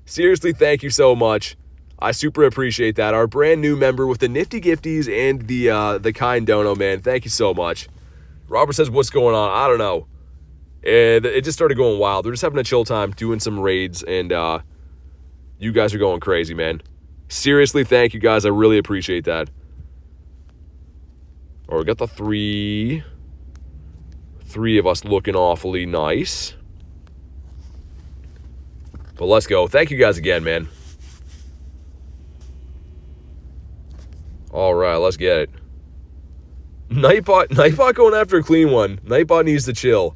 Seriously, thank you so much. I super appreciate that. Our brand new member with the nifty gifties and the kind dono, man. Thank you so much. Robert says, what's going on? I don't know. It just started going wild. We're just having a chill time, doing some raids, and you guys are going crazy, man. Seriously, thank you guys. I really appreciate that. All right, we got the three of us looking awfully nice. But let's go. Thank you guys again, man. All right, let's get it. Nightbot going after a clean one. Nightbot needs to chill.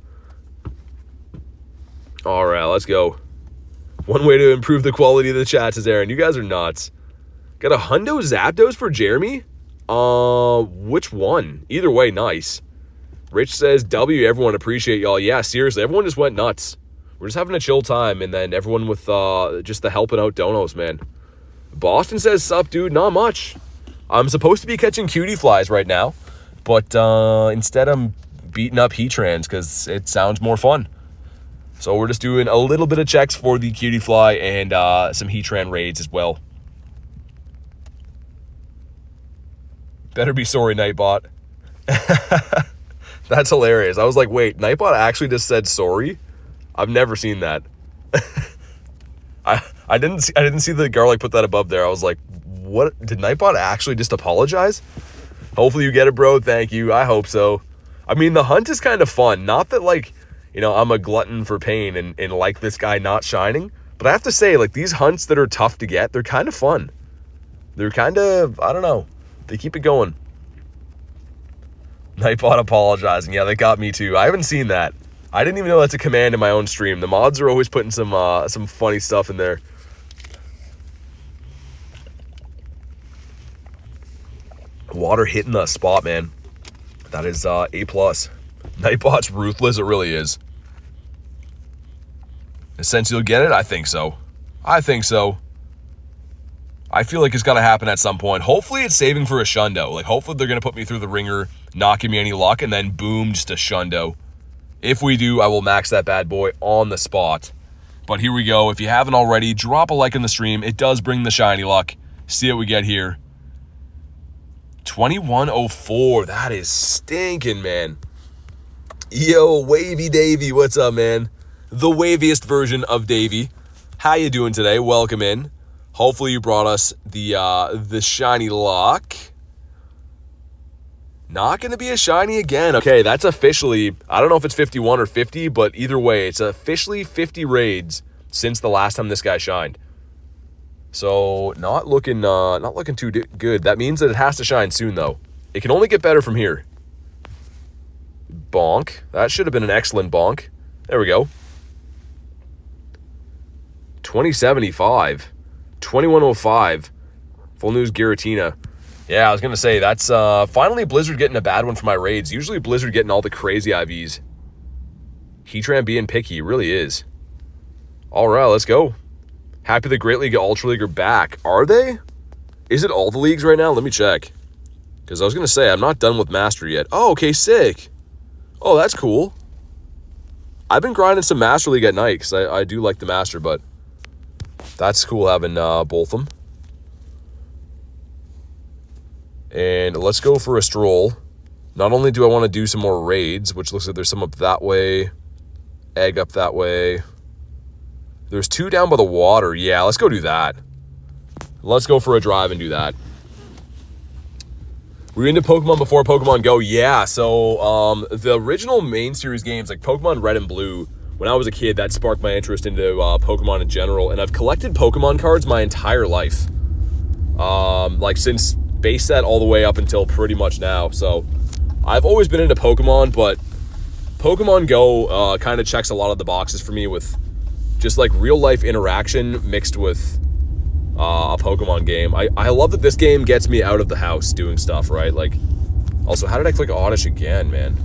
All right, let's go. One way to improve the quality of the chat, says Aaron. You guys are nuts. Got a Hundo Zapdos for Jeremy? Which one? Either way, nice. Rich says, W, everyone, appreciate y'all. Yeah, seriously, everyone just went nuts. We're just having a chill time, and then everyone with just the helping out donos, man. Boston says, sup, dude, not much. I'm supposed to be catching cutie flies right now, but instead I'm beating up Heatrans because it sounds more fun. So we're just doing a little bit of checks for the cutie fly and some Heatran raids as well. Better be sorry, Nightbot. That's hilarious. I was like, wait, Nightbot actually just said sorry? I've never seen that. I didn't see the Garlic put that above there. I was like, what? Did Nightbot actually just apologize? Hopefully you get it, bro. Thank you. I hope so. I mean, the hunt is kind of fun. Not that, like, you know, I'm a glutton for pain and like this guy not shining. But I have to say, like, these hunts that are tough to get, they're kind of fun. They're kind of, I don't know. They keep it going. Nightbot apologizing. Yeah, they got me too. I haven't seen that. I didn't even know that's a command in my own stream. The mods are always putting some funny stuff in there. Water hitting the spot, man. That is A+. Nightbot's ruthless. It really is. Since you'll get it, I think so. I think so. I feel like it's got to happen at some point. Hopefully it's saving for a Shundo. Like, hopefully they're going to put me through the ringer, not give me any luck, and then boom, just a Shundo. If we do, I will max that bad boy on the spot. But here we go. If you haven't already, drop a like in the stream. It does bring the shiny luck. See what we get here. 2104. That is stinking, man. Yo, Wavy Davy. What's up, man? The waviest version of Davy. How you doing today? Welcome in. Hopefully you brought us the shiny luck. Not going to be a shiny again. Okay, that's officially, I don't know if it's 51 or 50, but either way, it's officially 50 raids since the last time this guy shined. So, not looking too good. That means that it has to shine soon, though. It can only get better from here. Bonk. That should have been an excellent bonk. There we go. 2075. 2105. Full news Giratina. Yeah, I was going to say, that's finally Blizzard getting a bad one for my raids. Usually Blizzard getting all the crazy IVs. Heatran being picky, really is. All right, let's go. Happy the Great League and Ultra League are back. Are they? Is it all the leagues right now? Let me check. Because I was going to say, I'm not done with Master yet. Oh, okay, sick. Oh, that's cool. I've been grinding some Master League at night because I do like the Master, but that's cool having both of them. And let's go for a stroll. Not only do I want to do some more raids, which looks like there's some up that way, egg up that way. There's 2 down by the water. Yeah, let's go do that. Let's go for a drive and do that. Were you into Pokemon before Pokemon GO? Yeah, so the original main series games, like Pokemon Red and Blue, when I was a kid, that sparked my interest into Pokemon in general, and I've collected Pokemon cards my entire life. Like since base set all the way up until pretty much now. So I've always been into Pokemon, but Pokemon GO kind of checks a lot of the boxes for me with just like real life interaction mixed with a Pokemon game. I love that this game gets me out of the house doing stuff, right? Like, also, how did I click Oddish again, man?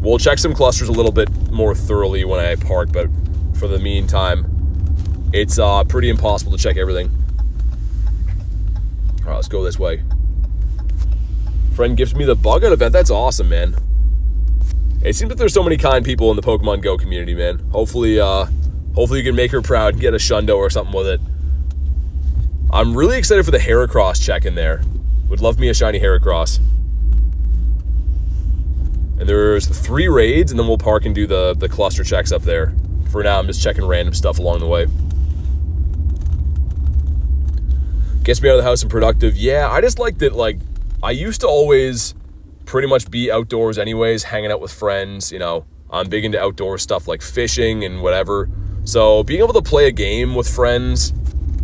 We'll check some clusters a little bit more thoroughly when I park, but for the meantime, it's pretty impossible to check everything. All right, let's go this way. Friend gives me the bug out event. That's awesome, man. It seems that there's so many kind people in the Pokemon GO community, man. Hopefully you can make her proud and get a Shundo or something with it. I'm really excited for the Heracross check in there. Would love me a shiny Heracross. And there's 3 raids, and then we'll park and do the cluster checks up there. For now, I'm just checking random stuff along the way. Gets me out of the house and productive. Yeah, I just like that, like, I used to always pretty much be outdoors anyways, hanging out with friends, you know. I'm big into outdoor stuff like fishing and whatever. So being able to play a game with friends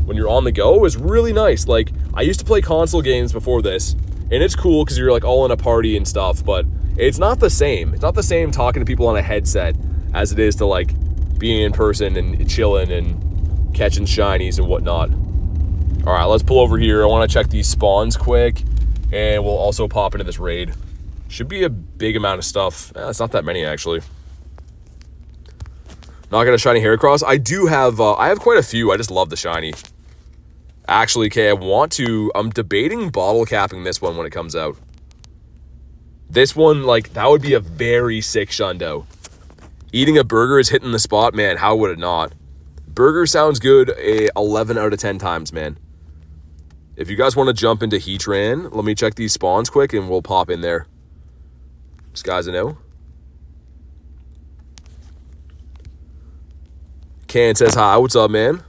when you're on the go is really nice. Like, I used to play console games before this, and it's cool because you're like all in a party and stuff, but it's not the same. It's not the same talking to people on a headset as it is to like being in person and chilling and catching shinies and whatnot. All right, let's pull over here. I want to check these spawns quick, and we'll also pop into this raid. Should be a big amount of stuff. It's not that many, actually. Not gonna shiny Heracross. I do have, I have quite a few. I just love the shiny. Actually, okay, I'm debating bottle capping this one when it comes out. This one, like, that would be a very sick Shundo. Eating a burger is hitting the spot, man. How would it not? Burger sounds good 11 out of 10 times, man. If you guys want to jump into Heatran, let me check these spawns quick and we'll pop in there. This guy's a no. Can says hi. What's up, man?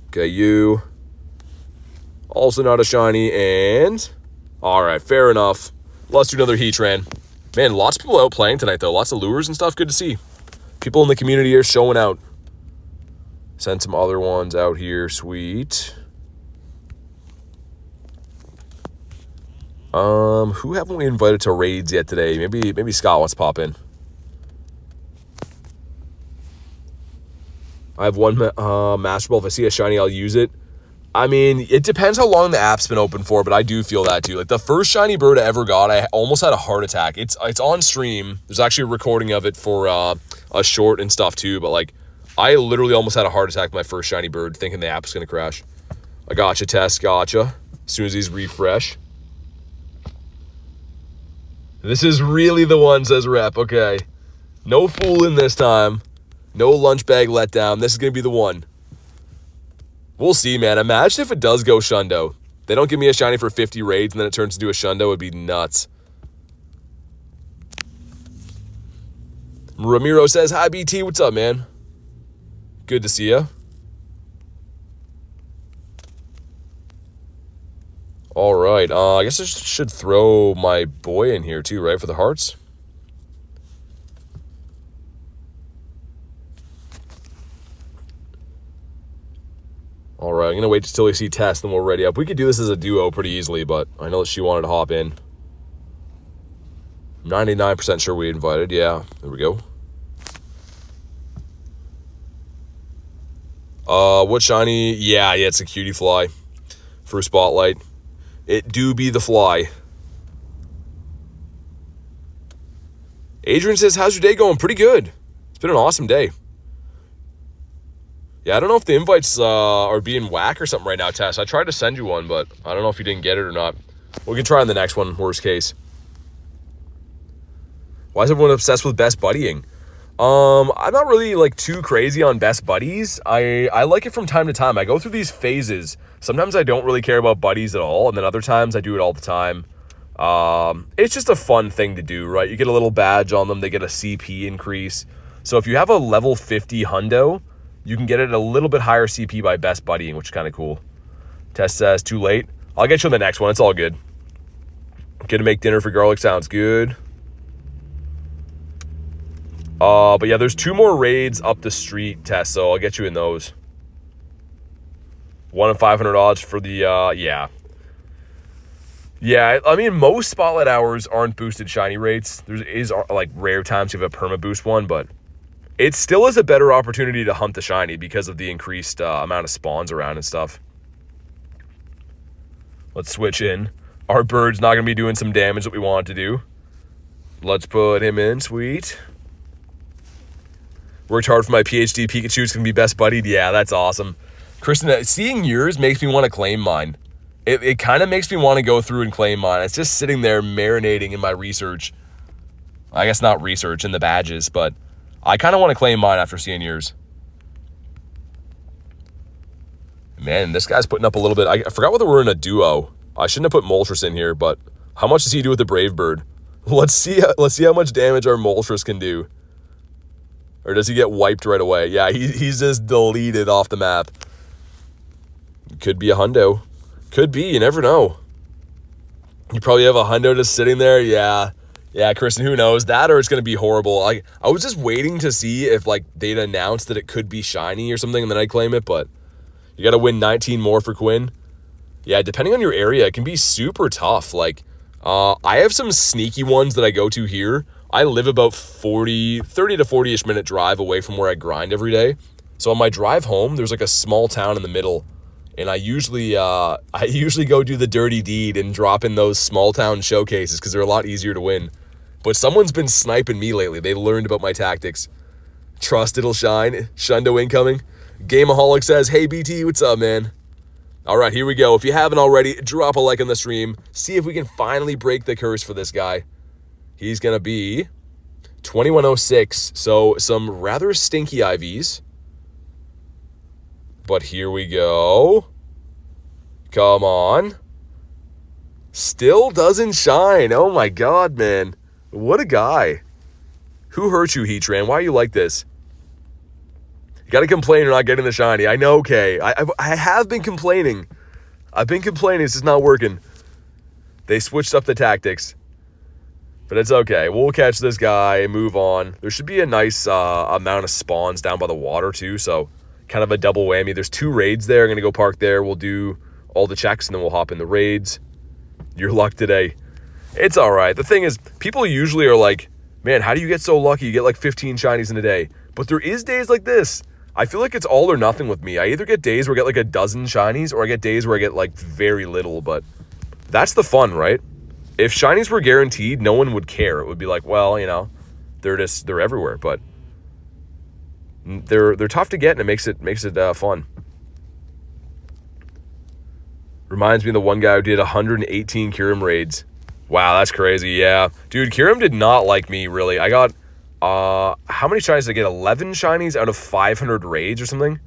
Okay, you. Also not a shiny, and all right, fair enough. Let's do another Heatran. Man, lots of people out playing tonight, though. Lots of lures and stuff. Good to see. People in the community are showing out. Send some other ones out here. Sweet. Who haven't we invited to raids yet today? Maybe Scott wants to pop in. I have one Master Ball. If I see a shiny, I'll use it. I mean, it depends how long the app's been open for, but I do feel that too. Like the first shiny bird I ever got, I almost had a heart attack. It's on stream. There's actually a recording of it for a short and stuff too, but like I literally almost had a heart attack with my first shiny bird thinking the app was going to crash. I gotcha, Tess, gotcha. As soon as these refresh. This is really the one, says Rep. Okay. No fooling this time. No lunch bag letdown. This is going to be the one. We'll see, man. Imagine if it does go Shundo. They don't give me a shiny for 50 raids and then it turns into a Shundo. It would be nuts. Ramiro says, hi, BT. What's up, man? Good to see you. All right. I guess I should throw my boy in here too, right, for the hearts? All right. I'm going to wait until we see Tess, then we'll ready up. We could do this as a duo pretty easily, but I know that she wanted to hop in. 99% sure we invited. Yeah, there we go. What shiny? Yeah, it's a cutie fly for Spotlight. It do be the fly. Adrian says, how's your day going? Pretty good. It's been an awesome day. Yeah, I don't know if the invites are being whack or something right now, Tess. I tried to send you one, but I don't know if you didn't get it or not. We can try on the next one, worst case. Why is everyone obsessed with best buddying? I'm not really like too crazy on best buddies. I like it from time to time. I go through these phases. Sometimes I don't really care about buddies at all, and then other times I do it all the time. It's just a fun thing to do, right? You get a little badge on them. They get a CP increase. So if you have a level 50 hundo, you can get it at a little bit higher CP by best buddying, which is kind of cool. Tess says, too late. I'll get you on the next one. It's all good. Gonna make dinner for garlic. Sounds good. But yeah, there's 2 more raids up the street, Tess, so I'll get you in those. 1 in 500 odds for the, yeah. Yeah, I mean, most Spotlight hours aren't boosted shiny rates. There is, like, rare times you have a perma boost one, but it still is a better opportunity to hunt the shiny because of the increased amount of spawns around and stuff. Let's switch in. Our bird's not going to be doing some damage that we want it to do. Let's put him in, sweet. Worked hard for my PhD. Pikachu's going to be best buddied. Yeah, that's awesome. Kristen, seeing yours makes me want to claim mine. It kind of makes me want to go through and claim mine. It's just sitting there marinating in my research. I guess not research, in the badges, but I kind of want to claim mine after seeing yours. Man, this guy's putting up a little bit. I forgot whether we're in a duo. I shouldn't have put Moltres in here, but how much does he do with the Brave Bird? Let's see how much damage our Moltres can do. Or does he get wiped right away? Yeah, he's just deleted off the map. Could be a hundo. Could be, you never know. You probably have a hundo just sitting there. Yeah, Kristen, who knows? That or it's going to be horrible. I was just waiting to see if like they'd announce that it could be shiny or something and then I'd claim it, but you got to win 19 more for Quinn. Yeah, depending on your area, it can be super tough. Like, I have some sneaky ones that I go to here. I live about 30 to 40-ish minute drive away from where I grind every day. So on my drive home, there's like a small town in the middle. And I usually go do the dirty deed and drop in those small town showcases because they're a lot easier to win. But someone's been sniping me lately. They learned about my tactics. Trust it'll shine. Shundo incoming. Gameaholic says, hey BT, what's up, man? All right, here we go. If you haven't already, drop a like on the stream. See if we can finally break the curse for this guy. He's going to be 2106. So some rather stinky IVs. But here we go. Come on. Still doesn't shine. Oh my God, man. What a guy. Who hurt you, Heatran? Why are you like this? You got to complain you're not getting the shiny. I know, okay. I have been complaining. I've been complaining. It's just not working. They switched up the tactics. But it's okay. We'll catch this guy and move on. There should be a nice amount of spawns down by the water too, so kind of a double whammy. There's 2 raids there. I'm going to go park there. We'll do all the checks, and then we'll hop in the raids. Your luck today. It's all right. The thing is, people usually are like, man, how do you get so lucky? You get like 15 shinies in a day. But there is days like this. I feel like it's all or nothing with me. I either get days where I get like a dozen shinies, or I get days where I get like very little, but that's the fun, right? If shinies were guaranteed, no one would care. It would be like, well, you know, they're everywhere. But They're tough to get, and it makes it fun. Reminds me of the one guy who did 118 Kyurem raids. Wow, that's crazy. Yeah, dude, Kyurem did not like me really. I got how many shinies did I get? 11 shinies out of 500 raids or something.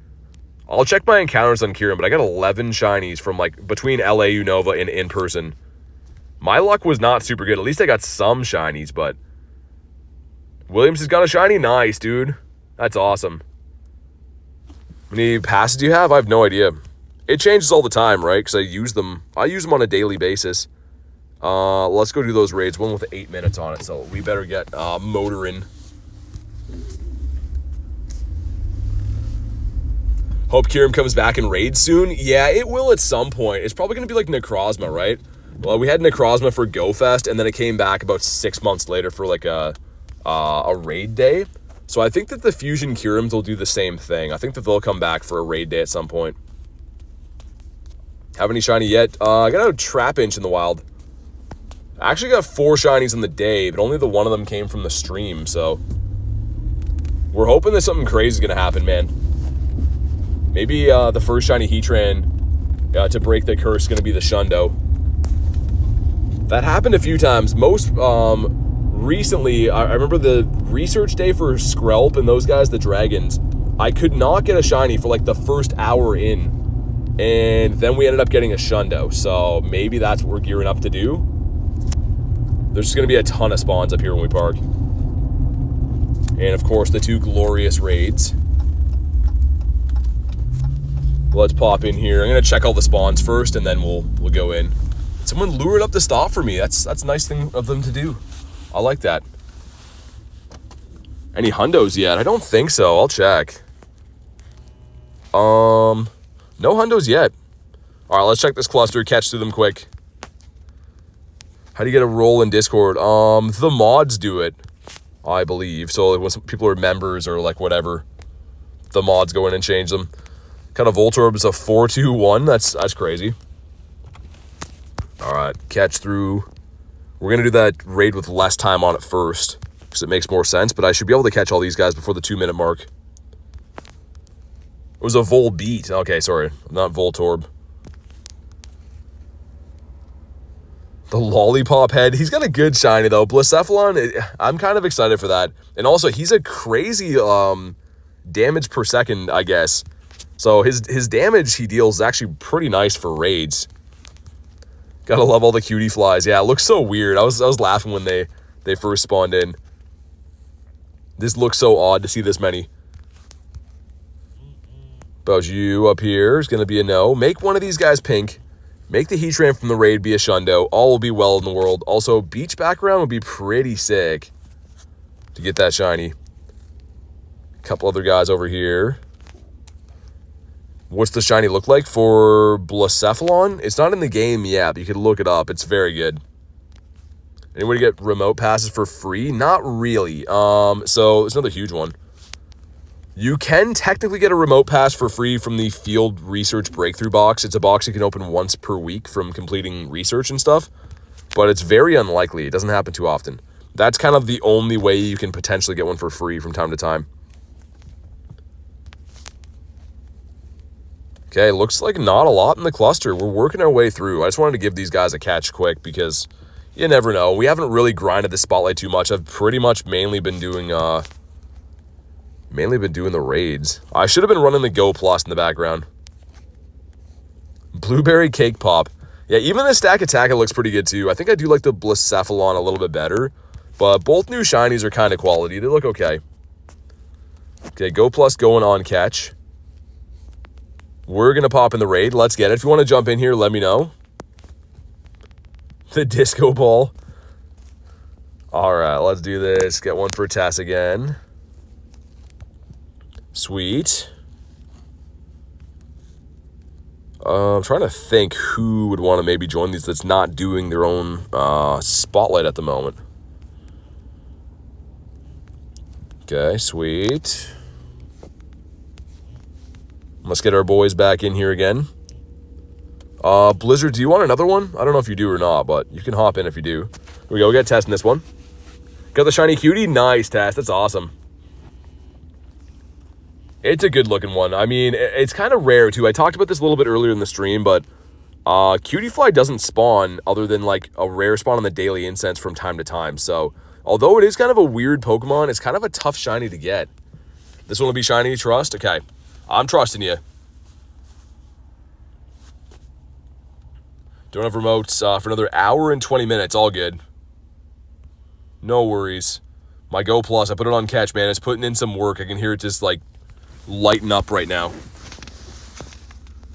I'll check my encounters on Kyurem, but I got 11 shinies from like between LA Unova and in person. My luck was not super good. At least I got some shinies, but Williams has got a shiny. Nice, dude. That's awesome. How many passes do you have? I have no idea. It changes all the time, right? Because I use them on a daily basis. Let's go do those raids. One with 8 minutes on it, so we better get motoring. Hope Kyurem comes back in raids soon. Yeah, it will at some point. It's probably going to be like Necrozma, right? Well, we had Necrozma for GoFest, and then it came back about 6 months later for like a raid day. So I think that the Fusion Kyurems will do the same thing. I think that they'll come back for a raid day at some point. Have any shiny yet? I got a Trapinch in the wild. I actually got 4 shinies in the day, but only the one of them came from the stream, so we're hoping that something crazy is going to happen, man. Maybe the first shiny Heatran to break the curse is going to be the Shundo. That happened a few times. Most recently, I remember the research day for Skrelp and those guys, the Dragons. I could not get a shiny for like the first hour in, and then we ended up getting a Shundo. So maybe that's what we're gearing up to do. There's just going to be a ton of spawns up here when we park. And of course, the 2 glorious raids. Let's pop in here. I'm going to check all the spawns first, and then we'll go in. Someone lured up the stop for me. That's a nice thing of them to do. I like that. Any hundos yet? I don't think so. I'll check. No hundos yet. All right, let's check this cluster. Catch through them quick. How do you get a roll in Discord? The mods do it, I believe. So when some people are members or like whatever, the mods go in and change them. Kind of Voltorb is a 4-2-1. That's crazy. All right, catch through. We're going to do that raid with less time on it first because it makes more sense, but I should be able to catch all these guys before the 2-minute mark. It was a Volbeat. Okay, sorry, not Voltorb. The Lollipop head. He's got a good shiny, though. Blacephalon, I'm kind of excited for that. And also, he's a crazy damage per second, I guess. So his damage he deals is actually pretty nice for raids. Gotta love all the cutie flies. Yeah, it looks so weird. I was laughing when they first spawned in. This looks so odd to see this many. Bowju up here is gonna be a no. Make one of these guys pink. Make the Heatran from the raid be a Shundo. All will be well in the world. Also, beach background would be pretty sick to get that shiny. A couple other guys over here. What's the shiny look like for Blacephalon? It's not in the game yet, but you can look it up. It's very good. Anybody get remote passes for free? Not really. So it's another huge one. You can technically get a remote pass for free from the Field Research Breakthrough box. It's a box you can open once per week from completing research and stuff, but it's very unlikely. It doesn't happen too often. That's kind of the only way you can potentially get one for free from time to time. Okay, looks like not a lot in the cluster. We're working our way through. I just wanted to give these guys a catch quick because you never know. We haven't really grinded the spotlight too much. I've pretty much mainly been doing the raids. I should have been running the Go Plus in the background. Blueberry Cake Pop. Yeah, even the Stack Attack looks pretty good too. I think I do like the Blacephalon a little bit better, but both new shinies are kind of quality. They look okay. Okay, Go Plus going on catch. We're going to pop in the raid. Let's get it. If you want to jump in here, let me know. The Disco Ball. All right, let's do this. Get one for Tess again. Sweet. I'm trying to think who would want to maybe join these that's not doing their own spotlight at the moment. Okay, sweet. Let's get our boys back in here again. Blizzard, do you want another one? I don't know if you do or not, but you can hop in if you do. Here we go. We got Tess in this one. Got the shiny cutie. Nice, Tess. That's awesome. It's a good-looking one. I mean, it's kind of rare, too. I talked about this a little bit earlier in the stream, but Cutiefly doesn't spawn other than, like, a rare spawn on the Daily Incense from time to time. So, although it is kind of a weird Pokemon, it's kind of a tough shiny to get. This one will be shiny, you trust? Okay. I'm trusting you. Don't have remotes for another hour and 20 minutes. All good. No worries. My Go Plus, I put it on catch, man. It's putting in some work. I can hear it just, like, lighten up right now.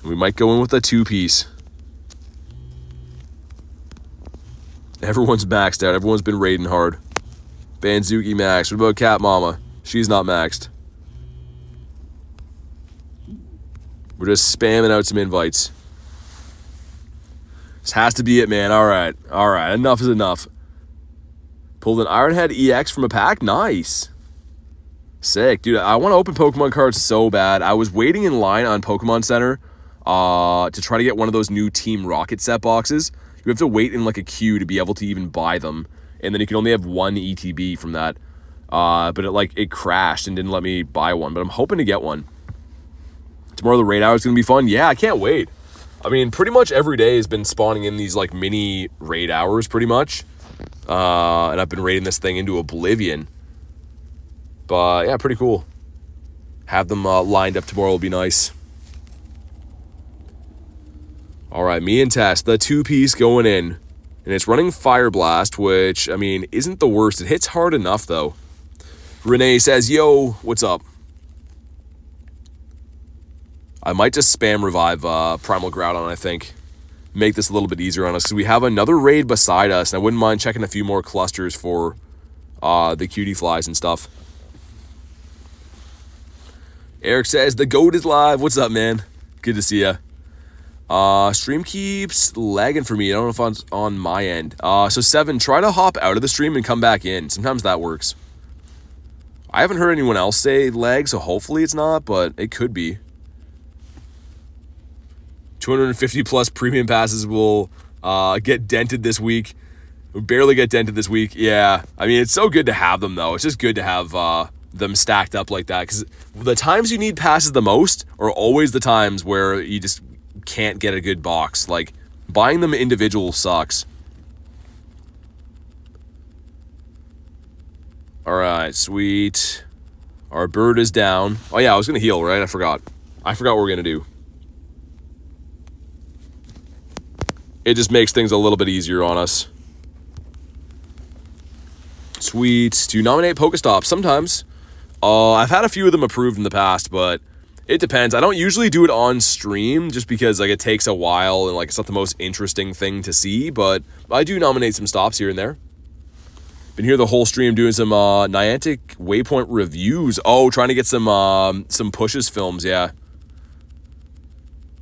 We might go in with a 2-piece. Everyone's maxed out. Everyone's been raiding hard. Banzuki maxed. What about Cat Mama? She's not maxed. We're just spamming out some invites. This has to be it, man. All right. All right. Enough is enough. Pulled an Ironhead EX from a pack. Nice. Sick. Dude, I want to open Pokemon cards so bad. I was waiting in line on Pokemon Center to try to get one of those new Team Rocket set boxes. You have to wait in like a queue to be able to even buy them. And then you can only have one ETB from that. But it crashed and didn't let me buy one. But I'm hoping to get one. Tomorrow the raid hour is going to be fun. Yeah, I can't wait. I mean, pretty much every day has been spawning in these like mini raid hours pretty much. And I've been raiding this thing into oblivion. But yeah, pretty cool. Have them lined up tomorrow will be nice. All right, me and Tess, the 2-piece going in. And it's running Fire Blast, which, I mean, isn't the worst. It hits hard enough, though. Renee says, yo, what's up? I might just spam revive Primal Groudon, I think. Make this a little bit easier on us. Because we have another raid beside us, and I wouldn't mind checking a few more clusters for the cutie flies and stuff. Eric says, the GOAT is live. What's up, man? Good to see ya. Stream keeps lagging for me. I don't know if it's on my end. So 7, try to hop out of the stream and come back in. Sometimes that works. I haven't heard anyone else say lag, so hopefully it's not, but it could be. 250 plus premium passes will get dented this week. We'll barely get dented this week. Yeah, I mean, it's so good to have them, though. It's just good to have them stacked up like that, because the times you need passes the most are always the times where you just can't get a good box. Like, buying them individual sucks. All right, sweet. Our bird is down. Oh yeah, I was gonna heal, right? I forgot what we're gonna do. It just makes things a little bit easier on us. Sweet. Do you nominate Pokestops? Sometimes. I've had a few of them approved in the past, but it depends. I don't usually do it on stream just because like it takes a while and like it's not the most interesting thing to see, but I do nominate some stops here and there. Been here the whole stream doing some Niantic Waypoint reviews. Oh, trying to get some pushes films, yeah.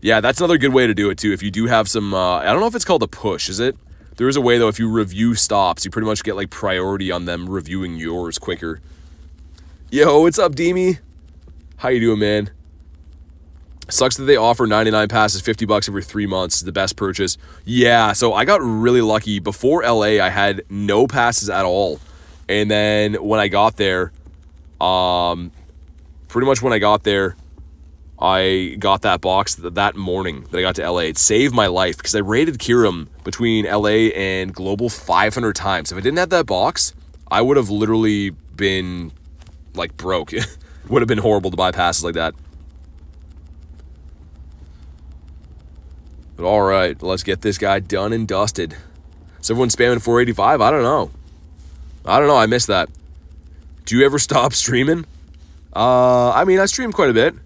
Yeah, that's another good way to do it too. If you do have some, I don't know if it's called a push, is it? There is a way though, if you review stops, you pretty much get like priority on them reviewing yours quicker. Yo, what's up, Deemy? How you doing, man? Sucks that they offer 99 passes, $50 every 3 months. Is the best purchase. Yeah, so I got really lucky. Before LA, I had no passes at all. And then when I got there, pretty much when I got there, I got that box that morning that I got to LA. It saved my life because I raided Kyurem between LA and Global 500 times. If I didn't have that box, I would have literally been like broke. It would have been horrible to buy passes like that. But all right, let's get this guy done and dusted. Is everyone spamming 485? I don't know. I missed that. Do you ever stop streaming? I mean, I stream quite a bit.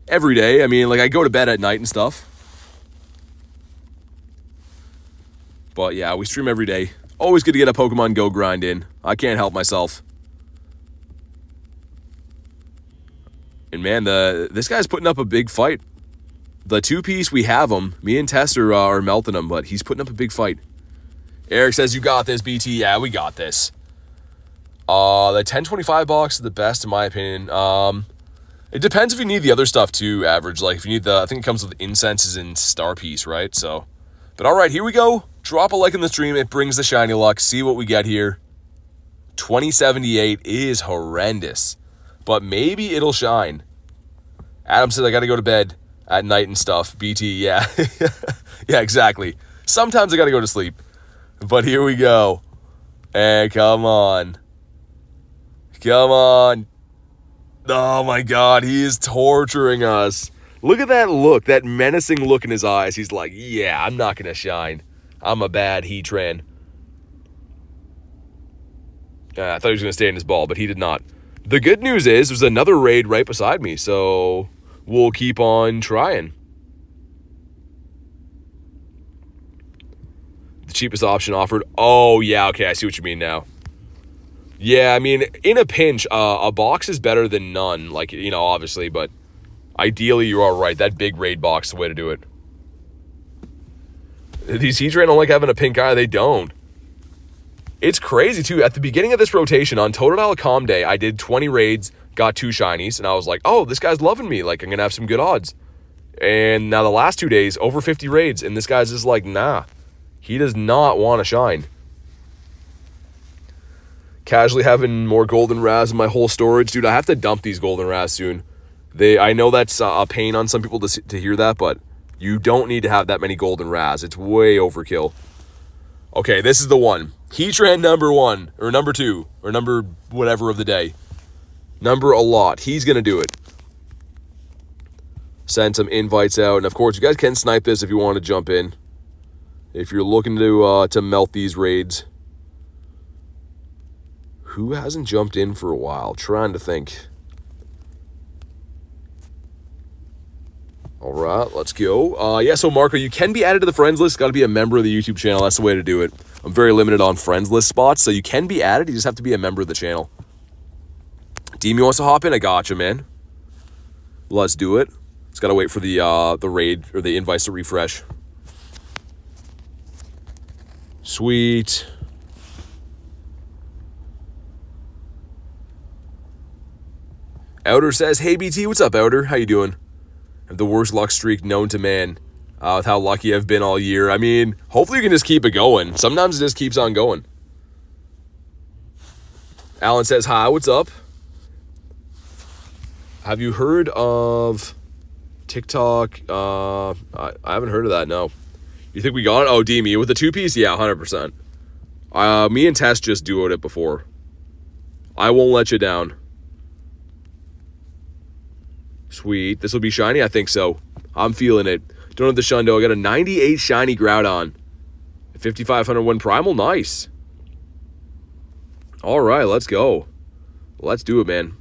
Every day. I mean, like I go to bed at night and stuff. But yeah, we stream every day. Always good to get a Pokemon Go grind in. I can't help myself. And man, this guy's putting up a big fight. The 2-piece, we have him. Me and Tess are melting him, but he's putting up a big fight. Eric says, you got this, BT. Yeah, we got this. The 1025 box is the best, in my opinion. It depends if you need the other stuff, too, Average. Like, if you need I think it comes with incenses and star piece, right? So, but all right, here we go. Drop a like in the stream. It brings the shiny luck. See what we get here. 2078 is horrendous. But maybe it'll shine. Adam says I got to go to bed at night and stuff. BT, yeah. Yeah, exactly. Sometimes I got to go to sleep. But here we go. And come on. Come on. Oh, my God. He is torturing us. Look at that look. That menacing look in his eyes. He's like, yeah, I'm not going to shine. I'm a bad Heatran. I thought he was going to stay in his ball, but he did not. The good news is there's another raid right beside me, so we'll keep on trying. The cheapest option offered. Oh, yeah, okay, I see what you mean now. Yeah, I mean, in a pinch, a box is better than none, like, you know, obviously, but ideally you are right. That big raid box is the way to do it. These Heatran don't like having a pink eye. They don't. It's crazy, too. At the beginning of this rotation, on Totodile Calm Day, I did 20 raids, got 2 shinies, and I was like, oh, this guy's loving me. Like, I'm going to have some good odds. And now the last 2 days, over 50 raids, and this guy's just like, nah. He does not want to shine. Casually having more golden raz in my whole storage. Dude, I have to dump these golden raz soon. I know that's a pain on some people to hear that, but you don't need to have that many golden raz. It's way overkill. Okay, this is the one. Heatran number 1, or number 2, or number whatever of the day. Number a lot. He's going to do it. Send some invites out. And, of course, you guys can snipe this if you want to jump in. If you're looking to melt these raids. Who hasn't jumped in for a while? Trying to think. All right, let's go. Yeah, so Marco, you can be added to the friends list. Got to be a member of the YouTube channel. That's the way to do it. I'm very limited on friends list spots, so you can be added. You just have to be a member of the channel. Deemy wants to hop in. I gotcha, man. Let's do it. Just got to wait for the raid or the invites to refresh. Sweet. Outer says, hey, BT, what's up, Outer? How you doing? I have the worst luck streak known to man with how lucky I've been all year. I mean, hopefully you can just keep it going. Sometimes it just keeps on going. Alan says, hi, what's up? Have you heard of TikTok? I haven't heard of that, no. You think we got it? Oh, Deemy, with the 2-piece? Yeah, 100%. Me and Tess just duoed it before. I won't let you down. Sweet. This will be shiny? I think so. I'm feeling it. Don't have the Shundo. I got a 98 shiny Groudon. 5,501 Primal. Nice. All right, let's go. Let's do it, man.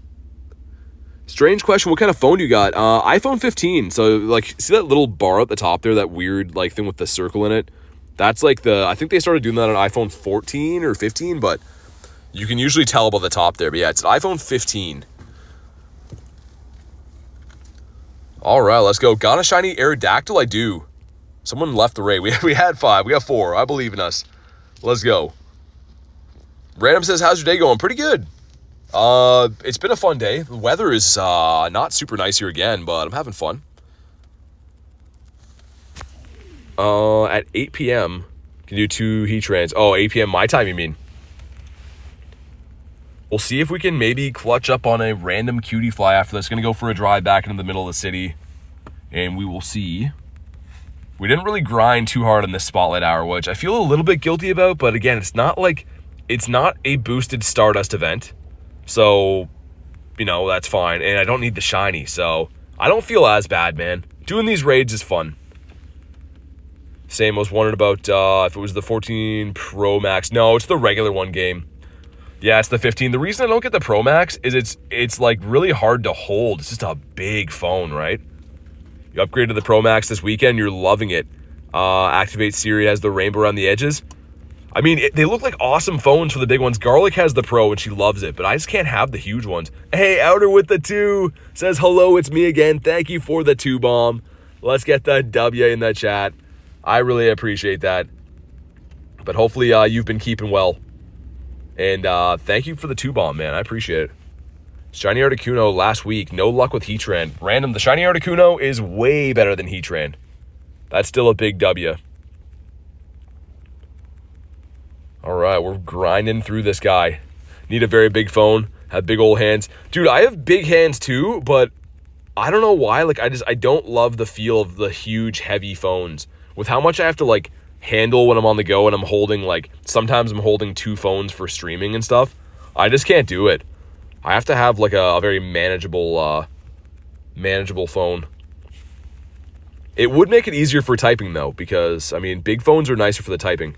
Strange question. What kind of phone do you got? iPhone 15. So, like, see that little bar at the top there? That weird, like, thing with the circle in it? That's, like, I think they started doing that on iPhone 14 or 15, but you can usually tell about the top there. But, yeah, it's an iPhone 15. All right, let's go. Got a shiny Aerodactyl? I do. Someone left the raid. We had 5. We got 4. I believe in us. Let's go. Random says, how's your day going? Pretty good. It's been a fun day. The weather is not super nice here again, but I'm having fun. At 8 p.m., can do 2 Heatrans. Oh, 8 p.m. my time, you mean? We'll see if we can maybe clutch up on a random cutie fly after this. Gonna go for a drive back into the middle of the city, and we will see. We didn't really grind too hard on this spotlight hour, which I feel a little bit guilty about, but again, it's not a boosted Stardust event. So, you know, that's fine. And I don't need the shiny, so I don't feel as bad, man. Doing these raids is fun. Same, was wondering about if it was the 14 Pro Max. No, it's the regular one game. Yeah, it's the 15. The reason I don't get the Pro Max is it's like really hard to hold. It's just a big phone, right? You upgraded the Pro Max this weekend, you're loving it. Activate Siri has the rainbow around the edges. I mean, they look like awesome phones for the big ones. Garlic has the Pro and she loves it, but I just can't have the huge ones. Hey, Outer with the 2 says, hello, it's me again. Thank you for the 2 bomb. Let's get the W in the chat. I really appreciate that. But hopefully you've been keeping well. And thank you for the 2 bomb, man. I appreciate it. Shiny Articuno last week. No luck with Heatran. Random, the Shiny Articuno is way better than Heatran. That's still a big W. All right, we're grinding through this guy. Need a very big phone. Have big old hands. Dude, I have big hands too, but I don't know why. Like, I don't love the feel of the huge, heavy phones. With how much I have to, like, handle when I'm on the go and I'm holding, like, sometimes I'm holding 2 phones for streaming and stuff. I just can't do it. I have to have, like, a very manageable phone. It would make it easier for typing, though, because, I mean, big phones are nicer for the typing.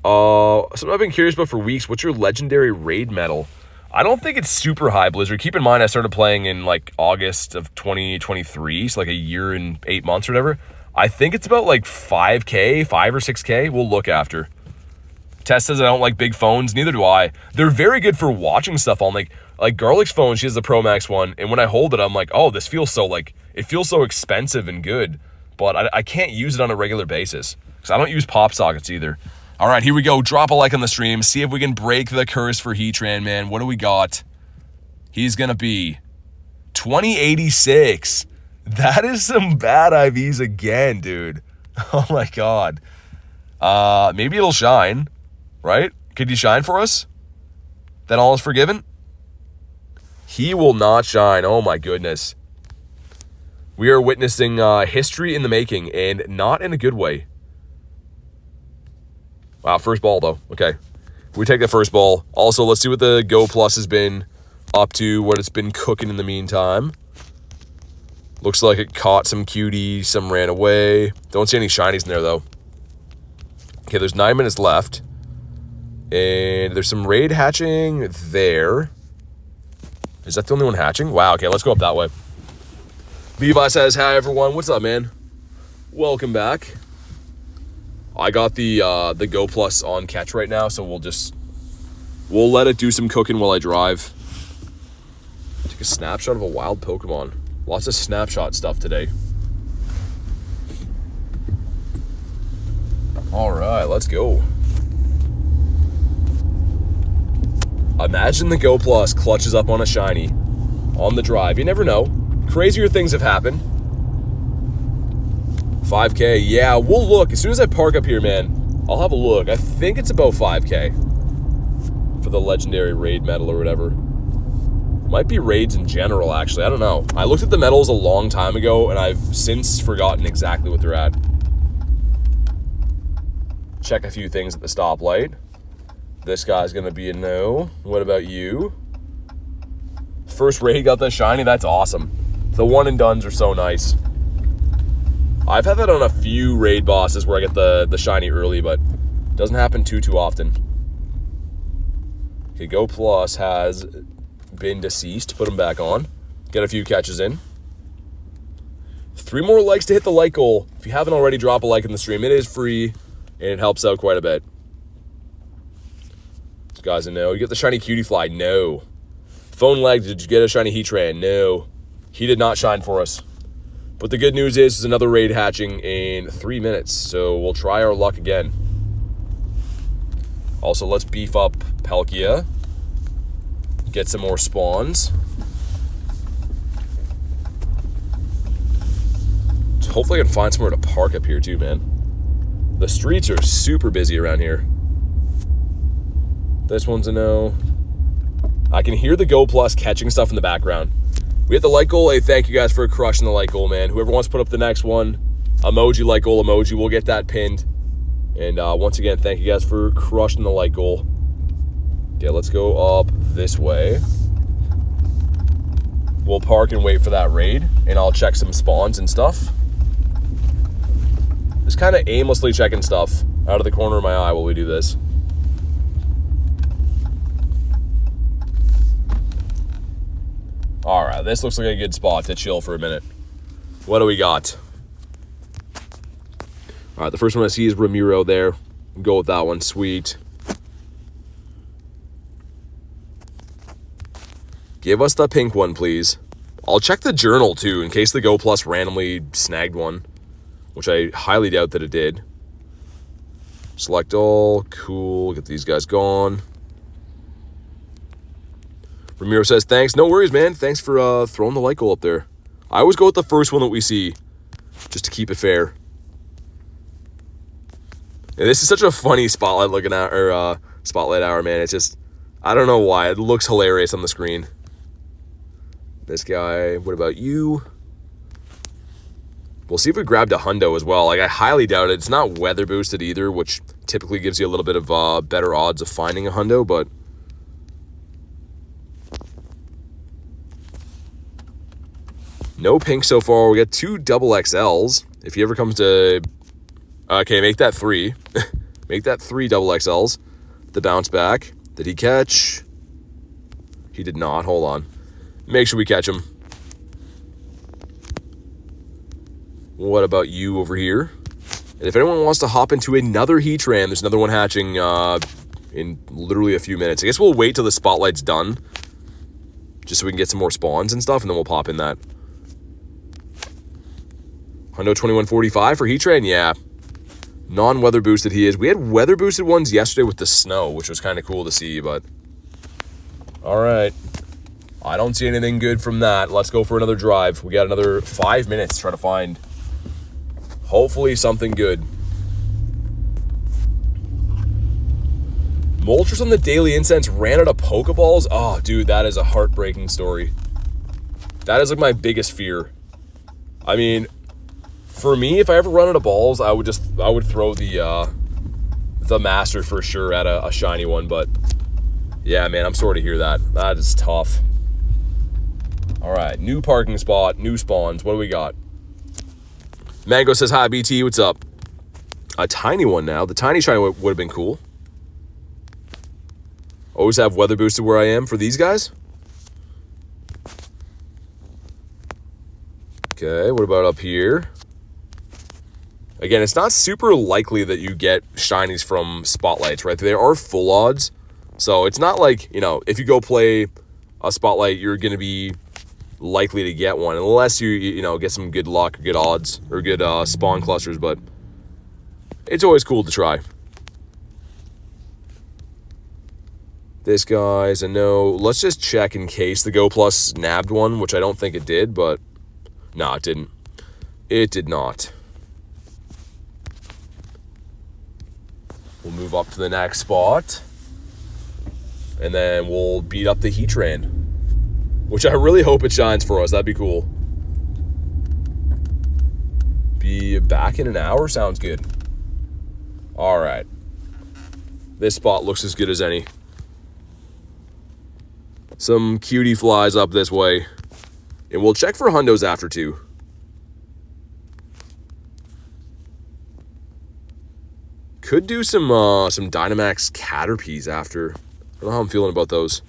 Something I've been curious about for weeks, what's your legendary raid medal? I don't think it's super high, Blizzard. Keep in mind, I started playing in, like, August of 2023, so, like, a year and 8 months or whatever. I think it's about, like, 5K, 5 or 6K. We'll look after. Tess says I don't like big phones. Neither do I. They're very good for watching stuff on, like Garlic's phone. She has the Pro Max one, and when I hold it, I'm like, oh, this feels so, like, it feels so expensive and good, but I can't use it on a regular basis because I don't use pop sockets either. All right, here we go. Drop a like on the stream. See if we can break the curse for Heatran, man. What do we got? He's going to be 2086. That is some bad IVs again, dude. Oh, my God. Maybe it'll shine, right? Could you shine for us? Then all is forgiven? He will not shine. Oh, my goodness. We are witnessing history in the making, and not in a good way. Wow, first ball, though. Okay. We take the first ball. Also, let's see what the Go Plus has been up to, what it's been cooking in the meantime. Looks like it caught some cutie, some ran away. Don't see any shinies in there, though. Okay, there's 9 minutes left. And there's some raid hatching there. Is that the only one hatching? Wow, okay, let's go up that way. Levi says, hi, everyone. What's up, man? Welcome back. I got the Go Plus on catch right now, so we'll let it do some cooking while I drive. Take a snapshot of a wild Pokemon. Lots of snapshot stuff today. All right, let's go. Imagine the Go Plus clutches up on a shiny on the drive. You never know. Crazier things have happened. 5K, yeah, we'll look. As soon as I park up here, man, I'll have a look. I think it's about 5K for the legendary raid medal or whatever. Might be raids in general, actually. I don't know. I looked at the medals a long time ago, and I've since forgotten exactly what they're at. Check a few things at the stoplight. This guy's going to be a no. What about you? First raid got the shiny. That's awesome. The one and dones are so nice. I've had that on a few raid bosses where I get the shiny early, but it doesn't happen too often. Okay, Go Plus has been deceased. Put him back on. Get a few catches in. 3 more likes to hit the like goal. If you haven't already, drop a like in the stream. It is free, and it helps out quite a bit. This guy's a no. You get the shiny cutie fly? No. Phone lag, did you get a shiny Heatran? No. He did not shine for us. But the good news is there's another raid hatching in 3 minutes, so we'll try our luck again. Also, let's beef up Palkia. Get some more spawns. Hopefully I can find somewhere to park up here too, man. The streets are super busy around here. This one's a no. I can hear the Go Plus catching stuff in the background. We hit the like goal. Hey, thank you guys for crushing the like goal, man. Whoever wants to put up the next one, emoji, like goal, emoji, we'll get that pinned. And once again, thank you guys for crushing the like goal. Yeah, let's go up this way. We'll park and wait for that raid, and I'll check some spawns and stuff. Just kind of aimlessly checking stuff out of the corner of my eye while we do this. All right, this looks like a good spot to chill for a minute. What do we got? All right, the first one I see is Ramiro there. Go with that one, sweet. Give us the pink one, please. I'll check the journal, too, in case the Go Plus randomly snagged one, which I highly doubt that it did. Select all. Cool. Get these guys gone. Ramiro says, thanks. No worries, man. Thanks for throwing the like goal up there. I always go with the first one that we see, just to keep it fair. And this is such a funny spotlight looking at, or spotlight hour, man. It's just, I don't know why. It looks hilarious on the screen. This guy, what about you? We'll see if we grabbed a hundo as well. Like, I highly doubt it. It's not weather boosted either, which typically gives you a little bit of better odds of finding a hundo, but no pink so far. We got 2 double XLs. If he ever comes to... Okay, make that 3. Make that 3 double XLs. The bounce back. Did he catch? He did not. Hold on. Make sure we catch him. What about you over here? And if anyone wants to hop into another Heatran, there's another one hatching in literally a few minutes. I guess we'll wait till the spotlight's done, just so we can get some more spawns and stuff, and then we'll pop in that. Hundo 2145 for Heatran, yeah. Non-weather boosted he is. We had weather boosted ones yesterday with the snow, which was kind of cool to see, but... Alright. I don't see anything good from that. Let's go for another drive. We got another 5 minutes to try to find, hopefully, something good. Moltres on the Daily Incense ran out of Pokeballs. Oh, dude, that is a heartbreaking story. That is like my biggest fear. I mean, for me, if I ever run out of balls, I would throw the master for sure at a shiny one. But yeah, man, I'm sorry to hear that. That is tough. All right, new parking spot, new spawns. What do we got? Mango says, hi, BT, what's up? A tiny one now. The tiny shiny would have been cool. Always have weather boosted where I am for these guys. Okay, what about up here? Again, it's not super likely that you get shinies from spotlights, right? There are full odds. So it's not like, you know, if you go play a spotlight, you're going to be likely to get one, unless you know, get some good luck, or good odds, or good spawn clusters, but it's always cool to try. This guy's a no. Let's just check in case the Go Plus nabbed one, which I don't think it did, but no, it didn't. It did not. We'll move up to the next spot, and then we'll beat up the Heatran, which I really hope it shines for us. That'd be cool. Be back in an hour? Sounds good. All right. This spot looks as good as any. Some cutie flies up this way. And we'll check for hundos after too. Could do some Dynamax Caterpies after. I don't know how I'm feeling about those.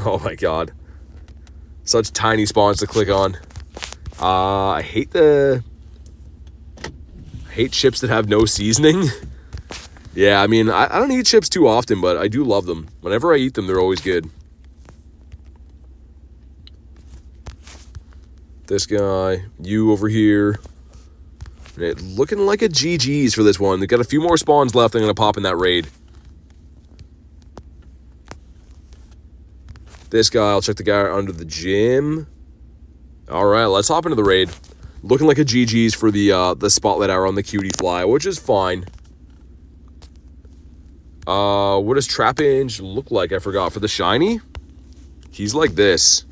Oh my god. Such tiny spawns to click on. I hate chips that have no seasoning. Yeah, I mean, I don't eat chips too often, but I do love them. Whenever I eat them, they're always good. This guy, you over here. Looking like a GG's for this one. They've got a few more spawns left. I'm going to pop in that raid. This guy, I'll check the guy under the gym. All right, let's hop into the raid. Looking like a GG's for the spotlight hour on the cutie fly, which is fine. What does Trapinch look like? I forgot. For the shiny, he's like this.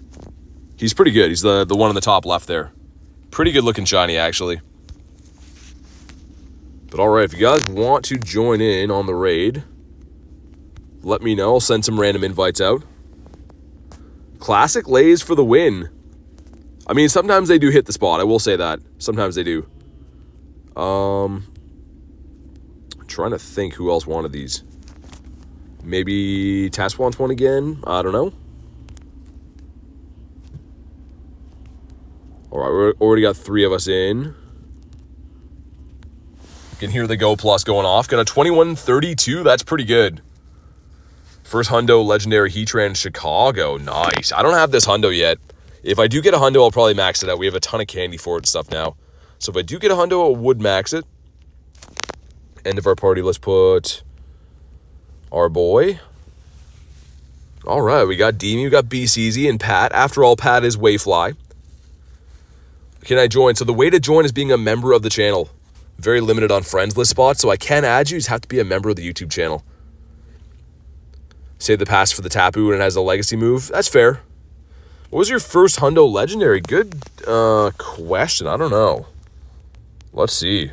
He's pretty good. He's the one on the top left there. Pretty good looking shiny, actually. But all right, if you guys want to join in on the raid, let me know. I'll send some random invites out. Classic lays for the win. I mean, sometimes they do hit the spot. I will say that. Sometimes they do. I'm trying to think who else wanted these. Maybe Task wants one again. I don't know. All right, we already got 3 of us in. You can hear the Go Plus going off. Got a 2132. That's pretty good. First hundo legendary Heatran Chicago. Nice. I don't have this hundo yet. If I do get a hundo, I'll probably max it out. We have a ton of candy for it and stuff now. So if I do get a hundo, I would max it. End of our party. Let's put our boy. All right, we got Demi, we got BCZ, and Pat. After all, Pat is Wayfly. Can I join? So the way to join is being a member of the channel. Very limited on friends list spots, so I can add you. You just have to be a member of the YouTube channel. Save the pass for the Tapu, and it has a legacy move. That's fair. What was your first Hundo Legendary? Good question. I don't know. Let's see.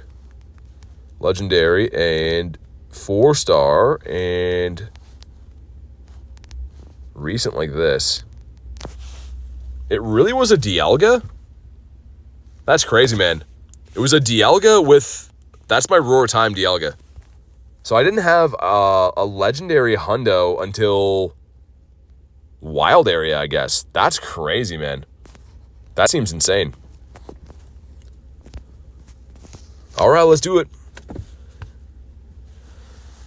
Legendary and 4-star and recent like this. It really was a Dialga? That's crazy, man. It was a Dialga with... That's my Roar Time Dialga. So I didn't have a legendary Hundo until Wild Area, I guess. That's crazy, man. That seems insane. All right, let's do it.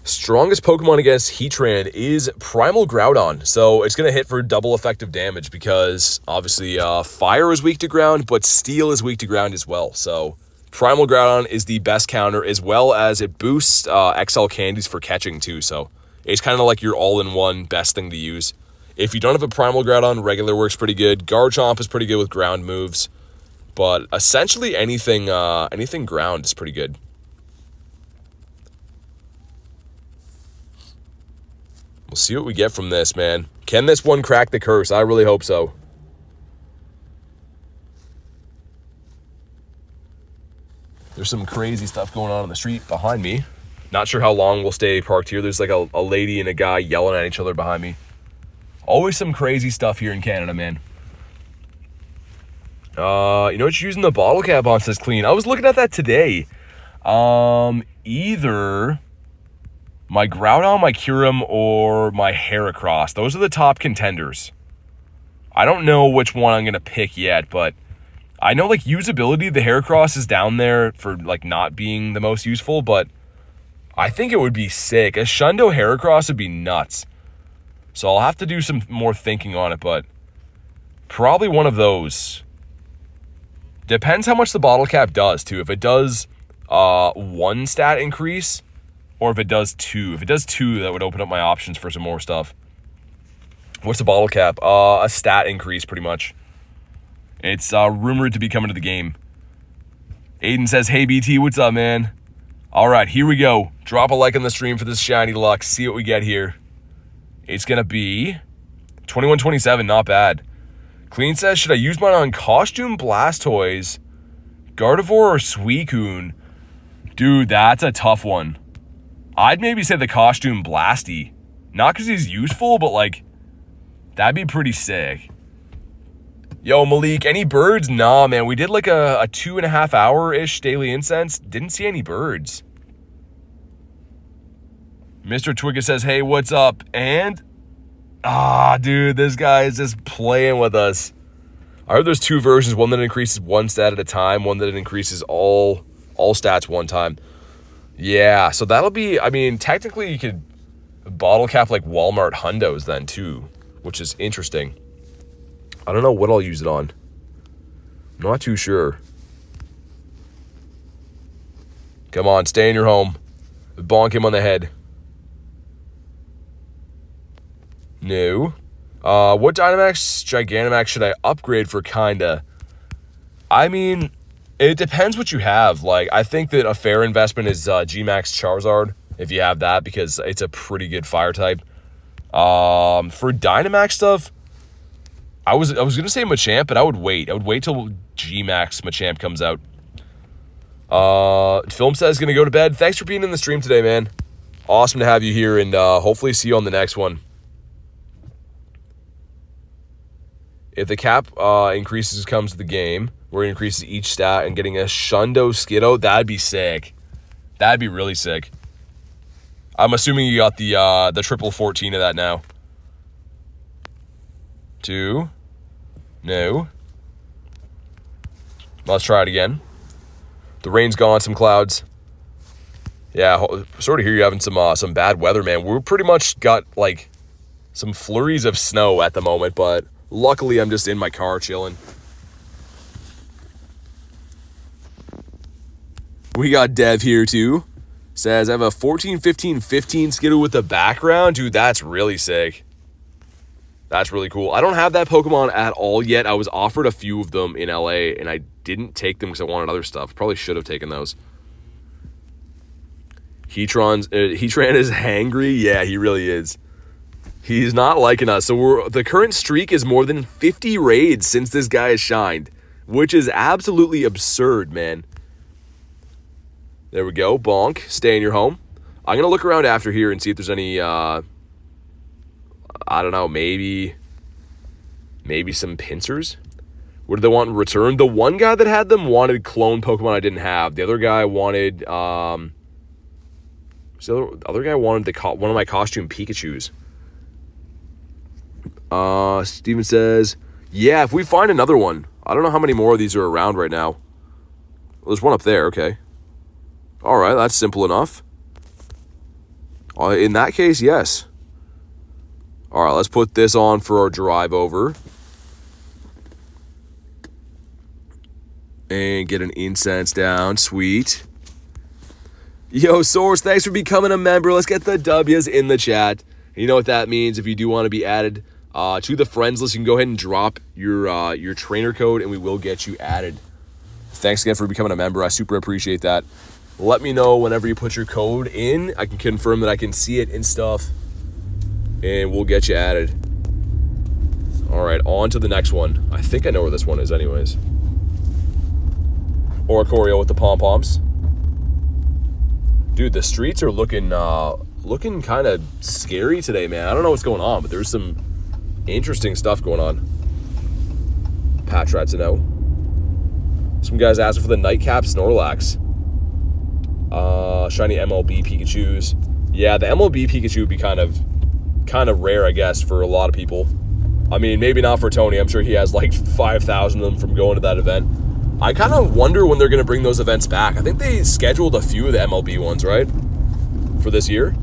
Strongest Pokemon against Heatran is Primal Groudon. So it's going to hit for double effective damage because obviously Fire is weak to ground, but Steel is weak to ground as well. So Primal Groudon is the best counter, as well as it boosts XL candies for catching too. So it's kind of like your all-in-one best thing to use. If you don't have a Primal Groudon, regular works pretty good. Garchomp is pretty good with ground moves. But essentially anything ground is pretty good. We'll see what we get from this, man. Can this one crack the curse? I really hope so. There's some crazy stuff going on the street behind me. Not sure how long we'll stay parked here. There's like a lady and a guy yelling at each other behind me. Always some crazy stuff here in Canada, man. You know what you're using the bottle cap on, says Clean. I was looking at that today. Either my Groudon, my Kyurem, or my Heracross. Those are the top contenders. I don't know which one I'm going to pick yet, but I know, like, usability, the Heracross is down there for, like, not being the most useful, but I think it would be sick. A Shundo Heracross would be nuts. So I'll have to do some more thinking on it, but probably one of those. Depends how much the bottle cap does, too. If it does 1 stat increase, or if it does 2. If it does 2, that would open up my options for some more stuff. What's the bottle cap? A stat increase, pretty much. It's rumored to be coming to the game. Aiden says, hey, BT, what's up, man? All right, here we go. Drop a like on the stream for this shiny luck. See what we get here. It's going to be 2127, not bad. Clean says, should I use mine on Costume Blastoise, Gardevoir, or Suicune? Dude, that's a tough one. I'd maybe say the Costume Blasty. Not because he's useful, but, like, that'd be pretty sick. Yo, Malik, any birds? Nah, man. We did, like, a 2.5 hour-ish Daily Incense. Didn't see any birds. Mr. Twigga says, hey, what's up? And... dude, this guy is just playing with us. I heard there's 2 versions. One that increases 1 stat at a time. One that increases all stats 1 time. Yeah, so that'll be... I mean, technically you could bottle cap, like, Walmart Hundos then, too. Which is interesting. I don't know what I'll use it on. I'm not too sure. Come on, stay in your home. Bonk him on the head. No. What Dynamax, Gigantamax should I upgrade for kinda? I mean, it depends what you have. Like, I think that a fair investment is Gmax Charizard, if you have that, because it's a pretty good fire type. For Dynamax stuff, I was gonna say Machamp, but I would wait. I would wait till Gmax Machamp comes out. Film says gonna go to bed. Thanks for being in the stream today, man. Awesome to have you here, and hopefully see you on the next one. If the cap increases comes to the game, where it increases each stat, and getting a Shundo Skiddo, that'd be sick. That'd be really sick. I'm assuming you got the triple 14 of that now. 2. No. Let's try it again. The rain's gone, some clouds. Yeah, sort of hear you having some bad weather, man. We're pretty much got, like, some flurries of snow at the moment, but luckily I'm just in my car chilling. We got Dev here, too. Says, I have a 14, 15, 15 Skittle with the background. Dude, that's really sick. That's really cool. I don't have that Pokemon at all yet. I was offered a few of them in LA, and I didn't take them because I wanted other stuff. Probably should have taken those. Heatran is hangry. Yeah, he really is. He's not liking us. So the current streak is more than 50 raids since this guy has shined, which is absolutely absurd, man. There we go. Bonk. Stay in your home. I'm going to look around after here and see if there's any, I don't know, maybe some pincers. What did they want in return? The one guy that had them wanted clone Pokemon I didn't have. The other guy wanted, so the other guy wanted one of my costume Pikachus. Steven says, yeah, if we find another one. I don't know how many more of these are around right now. Well, there's one up there, okay. All right, that's simple enough. In that case, yes. All right, let's put this on for our drive over. And get an incense down. Sweet. Yo, Source, thanks for becoming a member. Let's get the W's in the chat. You know what that means. If you do want to be added to the friends list, you can go ahead and drop your trainer code, and we will get you added. Thanks again for becoming a member. I super appreciate that. Let me know whenever you put your code in. I can confirm that I can see it and stuff, and we'll get you added. All right, on to the next one. I think I know where this one is anyways. Oricorio with the pom-poms. Dude, the streets are looking kind of scary today, man. I don't know what's going on, but there's some interesting stuff going on. Patrat to know. Some guys asking for the Nightcap Snorlax. Shiny MLB Pikachus. Yeah, the MLB Pikachu would be kind of rare, I guess, for a lot of people. I mean, maybe not for Tony. I'm sure he has like 5,000 of them from going to that event. I kind of wonder when they're going to bring those events back. I think they scheduled a few of the MLB ones, right? For this year.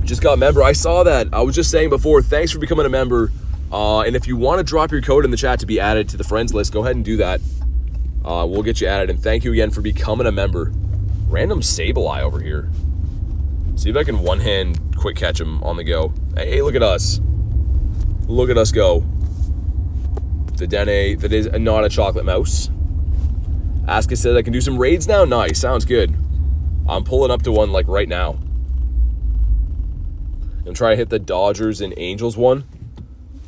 Just got a member. I saw that. I was just saying before, thanks for becoming a member. And if you want to drop your code in the chat to be added to the friends list, go ahead and do that. We'll get you added. And thank you again for becoming a member. Random Sableye over here. See if I can one-hand quick catch him on the go. Hey, look at us. Look at us go. The Dene that is not a chocolate mouse. Aska says I can do some raids now. Nice, sounds good. I'm pulling up to one like right now. I'm trying to hit the Dodgers and Angels one.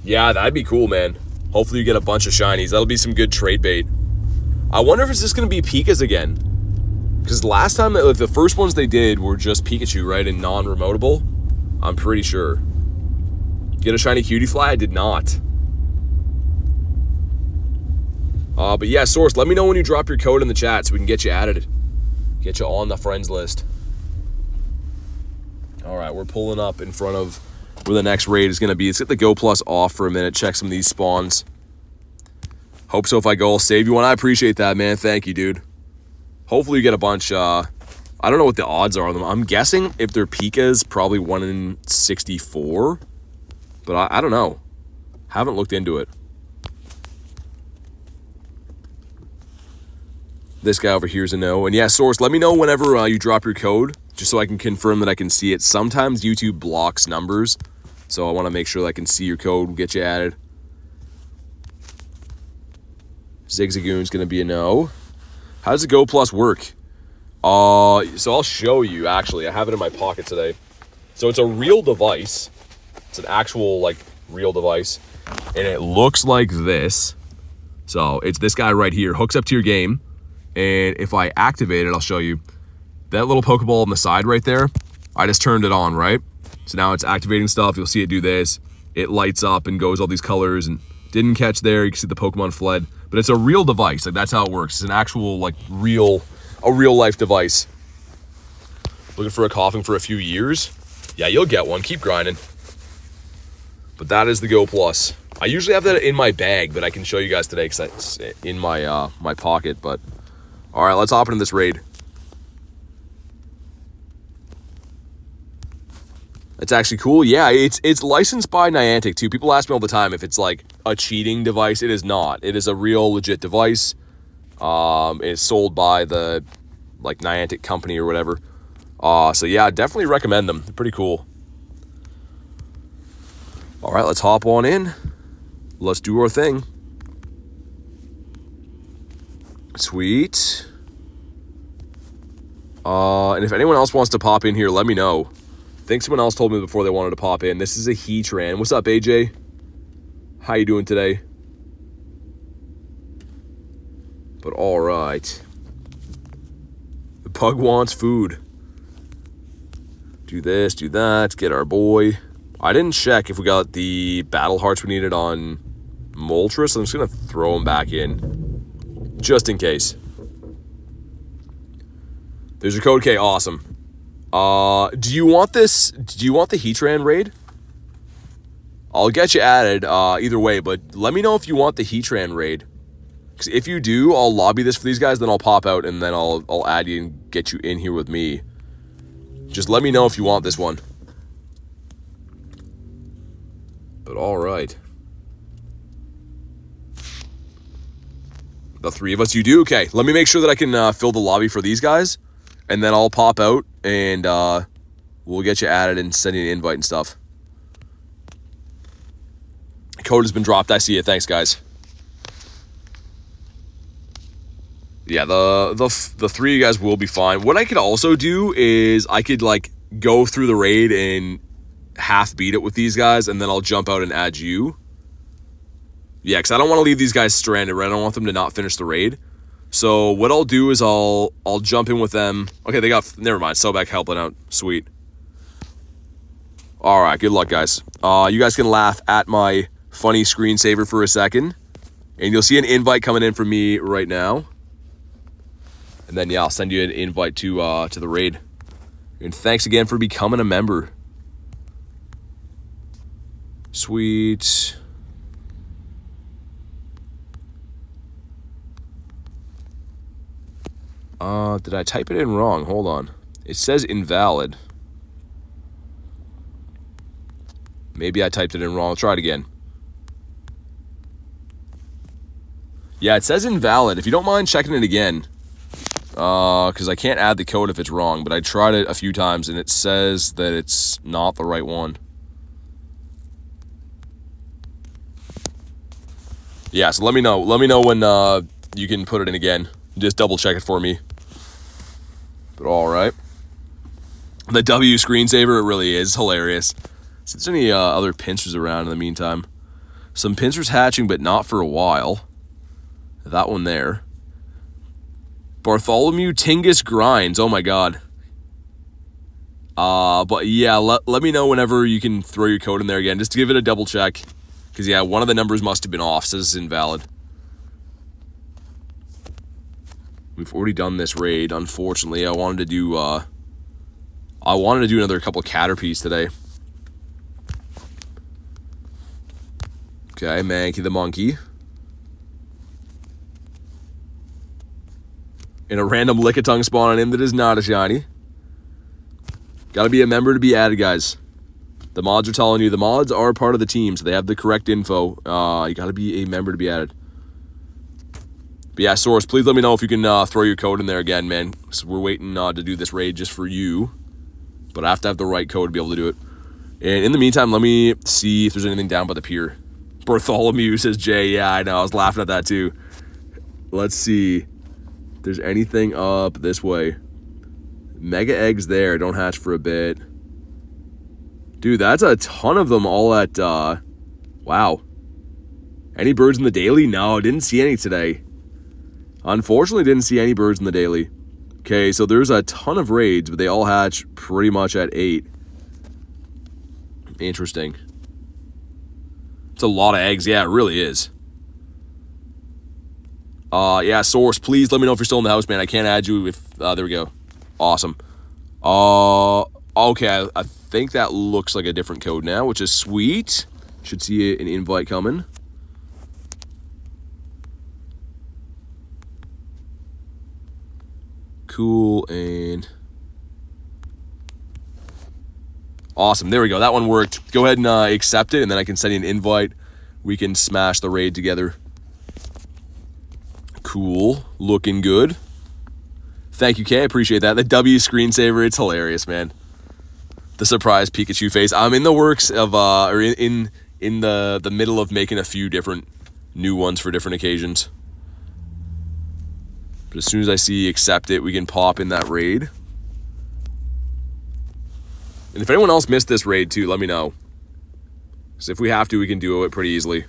Yeah, that'd be cool, man. Hopefully you get a bunch of shinies. That'll be some good trade bait. I wonder if it's just going to be Pikas again. Because last time, the first ones they did were just Pikachu, right? And non-remotable. I'm pretty sure. Get a shiny Cutie Fly? I did not. But yeah, Source, let me know when you drop your code in the chat so we can get you added. Get you on the friends list. All right, we're pulling up in front of where the next raid is going to be. Let's get the Go Plus off for a minute. Check some of these spawns. Hope so if I go, I'll save you one. I appreciate that, man. Thank you, dude. Hopefully you get a bunch. I don't know what the odds are on them. I'm guessing if they're Pikas, probably 1 in 64. But I don't know. Haven't looked into it. This guy over here is a no. And yeah, Source, let me know whenever you drop your code, just so I can confirm that I can see it. Sometimes YouTube blocks numbers, so I want to make sure that I can see your code and get you added. Zigzagoon's going to be a no. How does the Go Plus work? So I'll show you, actually. I have it in my pocket today. So it's a real device. It's an actual, like, real device. And it looks like this. So it's this guy right here. Hooks up to your game. And if I activate it, I'll show you. That little Pokeball on the side right there, I just turned it on, right? So now it's activating stuff. You'll see it do this. It lights up and goes all these colors and didn't catch there. You can see the Pokemon fled. But it's a real device. Like, that's how it works. It's an actual, like, real life device. Looking for a coughing for a few years? Yeah, you'll get one. Keep grinding. But that is the Go Plus. I usually have that in my bag, but I can show you guys today because it's in my my pocket. But all right, let's hop into this raid. It's actually cool. Yeah, it's licensed by Niantic too. People ask me all the time if it's like a cheating device. It is not. It is a real legit device. It's sold by the like Niantic company or whatever. So yeah, I definitely recommend them. They're pretty cool. All right, let's hop on in. Let's do our thing. Sweet. And if anyone else wants to pop in here, let me know. think someone else told me before they wanted to pop in. This is a Heatran. What's up, AJ? How you doing today? But all right. The pug wants food. Do this, do that, get our boy. I didn't check if we got the battle hearts we needed on Moltres, so I'm just going to throw them back in. Just in case. There's your code K, awesome. Do you want this? Do you want the Heatran raid? I'll get you added either way, but let me know if you want the Heatran raid. Because if you do, I'll lobby this for these guys, then I'll pop out, and then I'll add you and get you in here with me. Just let me know if you want this one. But all right. The three of us, you do? Okay, let me make sure that I can fill the lobby for these guys. And then I'll pop out and we'll get you added and send you an invite and stuff. Code has been dropped. I see it. Thanks, guys. Yeah, the three of you guys will be fine. What I could also do is I could like go through the raid and half beat it with these guys, and then I'll jump out and add you. Yeah, because I don't want to leave these guys stranded, right? I don't want them to not finish the raid. So what I'll do is I'll jump in with them. Okay, they got, never mind, Sobek helping out. Sweet. All right, good luck, guys. You guys can laugh at my funny screensaver for a second. And you'll see an invite coming in from me right now. And then, yeah, I'll send you an invite to the raid. And thanks again for becoming a member. Sweet. Did I type it in wrong? Hold on. It says invalid. Maybe I typed it in wrong. I'll try it again. Yeah, it says invalid. If you don't mind checking it again. Because I can't add the code if it's wrong. But I tried it a few times and it says that it's not the right one. Yeah, so let me know. Let me know when you can put it in again. Just double check it for me. But all right. The W screensaver, it really is hilarious. So if there's any other pinsers around in the meantime. Some pinsers hatching, but not for a while. That one there. Bartholomew Tingus Grinds. Oh my god. But yeah, let me know whenever you can throw your code in there again. Just to give it a double check. Because yeah, one of the numbers must have been off. So this is invalid. We've already done this raid. Unfortunately, I wanted to do another couple Caterpies today. Okay, Mankey the monkey. And a random Lickitung spawn on him that is not a shiny. Gotta be a member to be added, guys. The mods are telling you the mods are part of the team, so they have the correct info. You gotta be a member to be added. But yeah, Source, please let me know if you can throw your code in there again, man. So we're waiting to do this raid just for you. But I have to have the right code to be able to do it. And in the meantime, let me see if there's anything down by the pier. Bartholomew says Jay. Yeah, I know. I was laughing at that too. Let's see if there's anything up this way. Mega eggs there. Don't hatch for a bit. Dude, that's a ton of them all at... wow. Any birds in the daily? No, didn't see any today. Unfortunately, didn't see any birds in the daily. Okay, so there's a ton of raids, but they all hatch pretty much at 8. Interesting. It's a lot of eggs. Yeah, it really is. Yeah, Source, please let me know if you're still in the house, man. I can't add you if... there we go. Awesome. Okay, I think that looks like a different code now, which is sweet. Should see an invite coming. Cool, and... awesome, there we go. That one worked. Go ahead and accept it, and then I can send you an invite. We can smash the raid together. Cool. Looking good. Thank you, Kay. I appreciate that. The W screensaver, it's hilarious, man. The surprise Pikachu face. I'm in the works of, or in the middle of making a few different new ones for different occasions. But as soon as I see accept it, we can pop in that raid. And if anyone else missed this raid too, let me know. Because if we have to, we can do it pretty easily.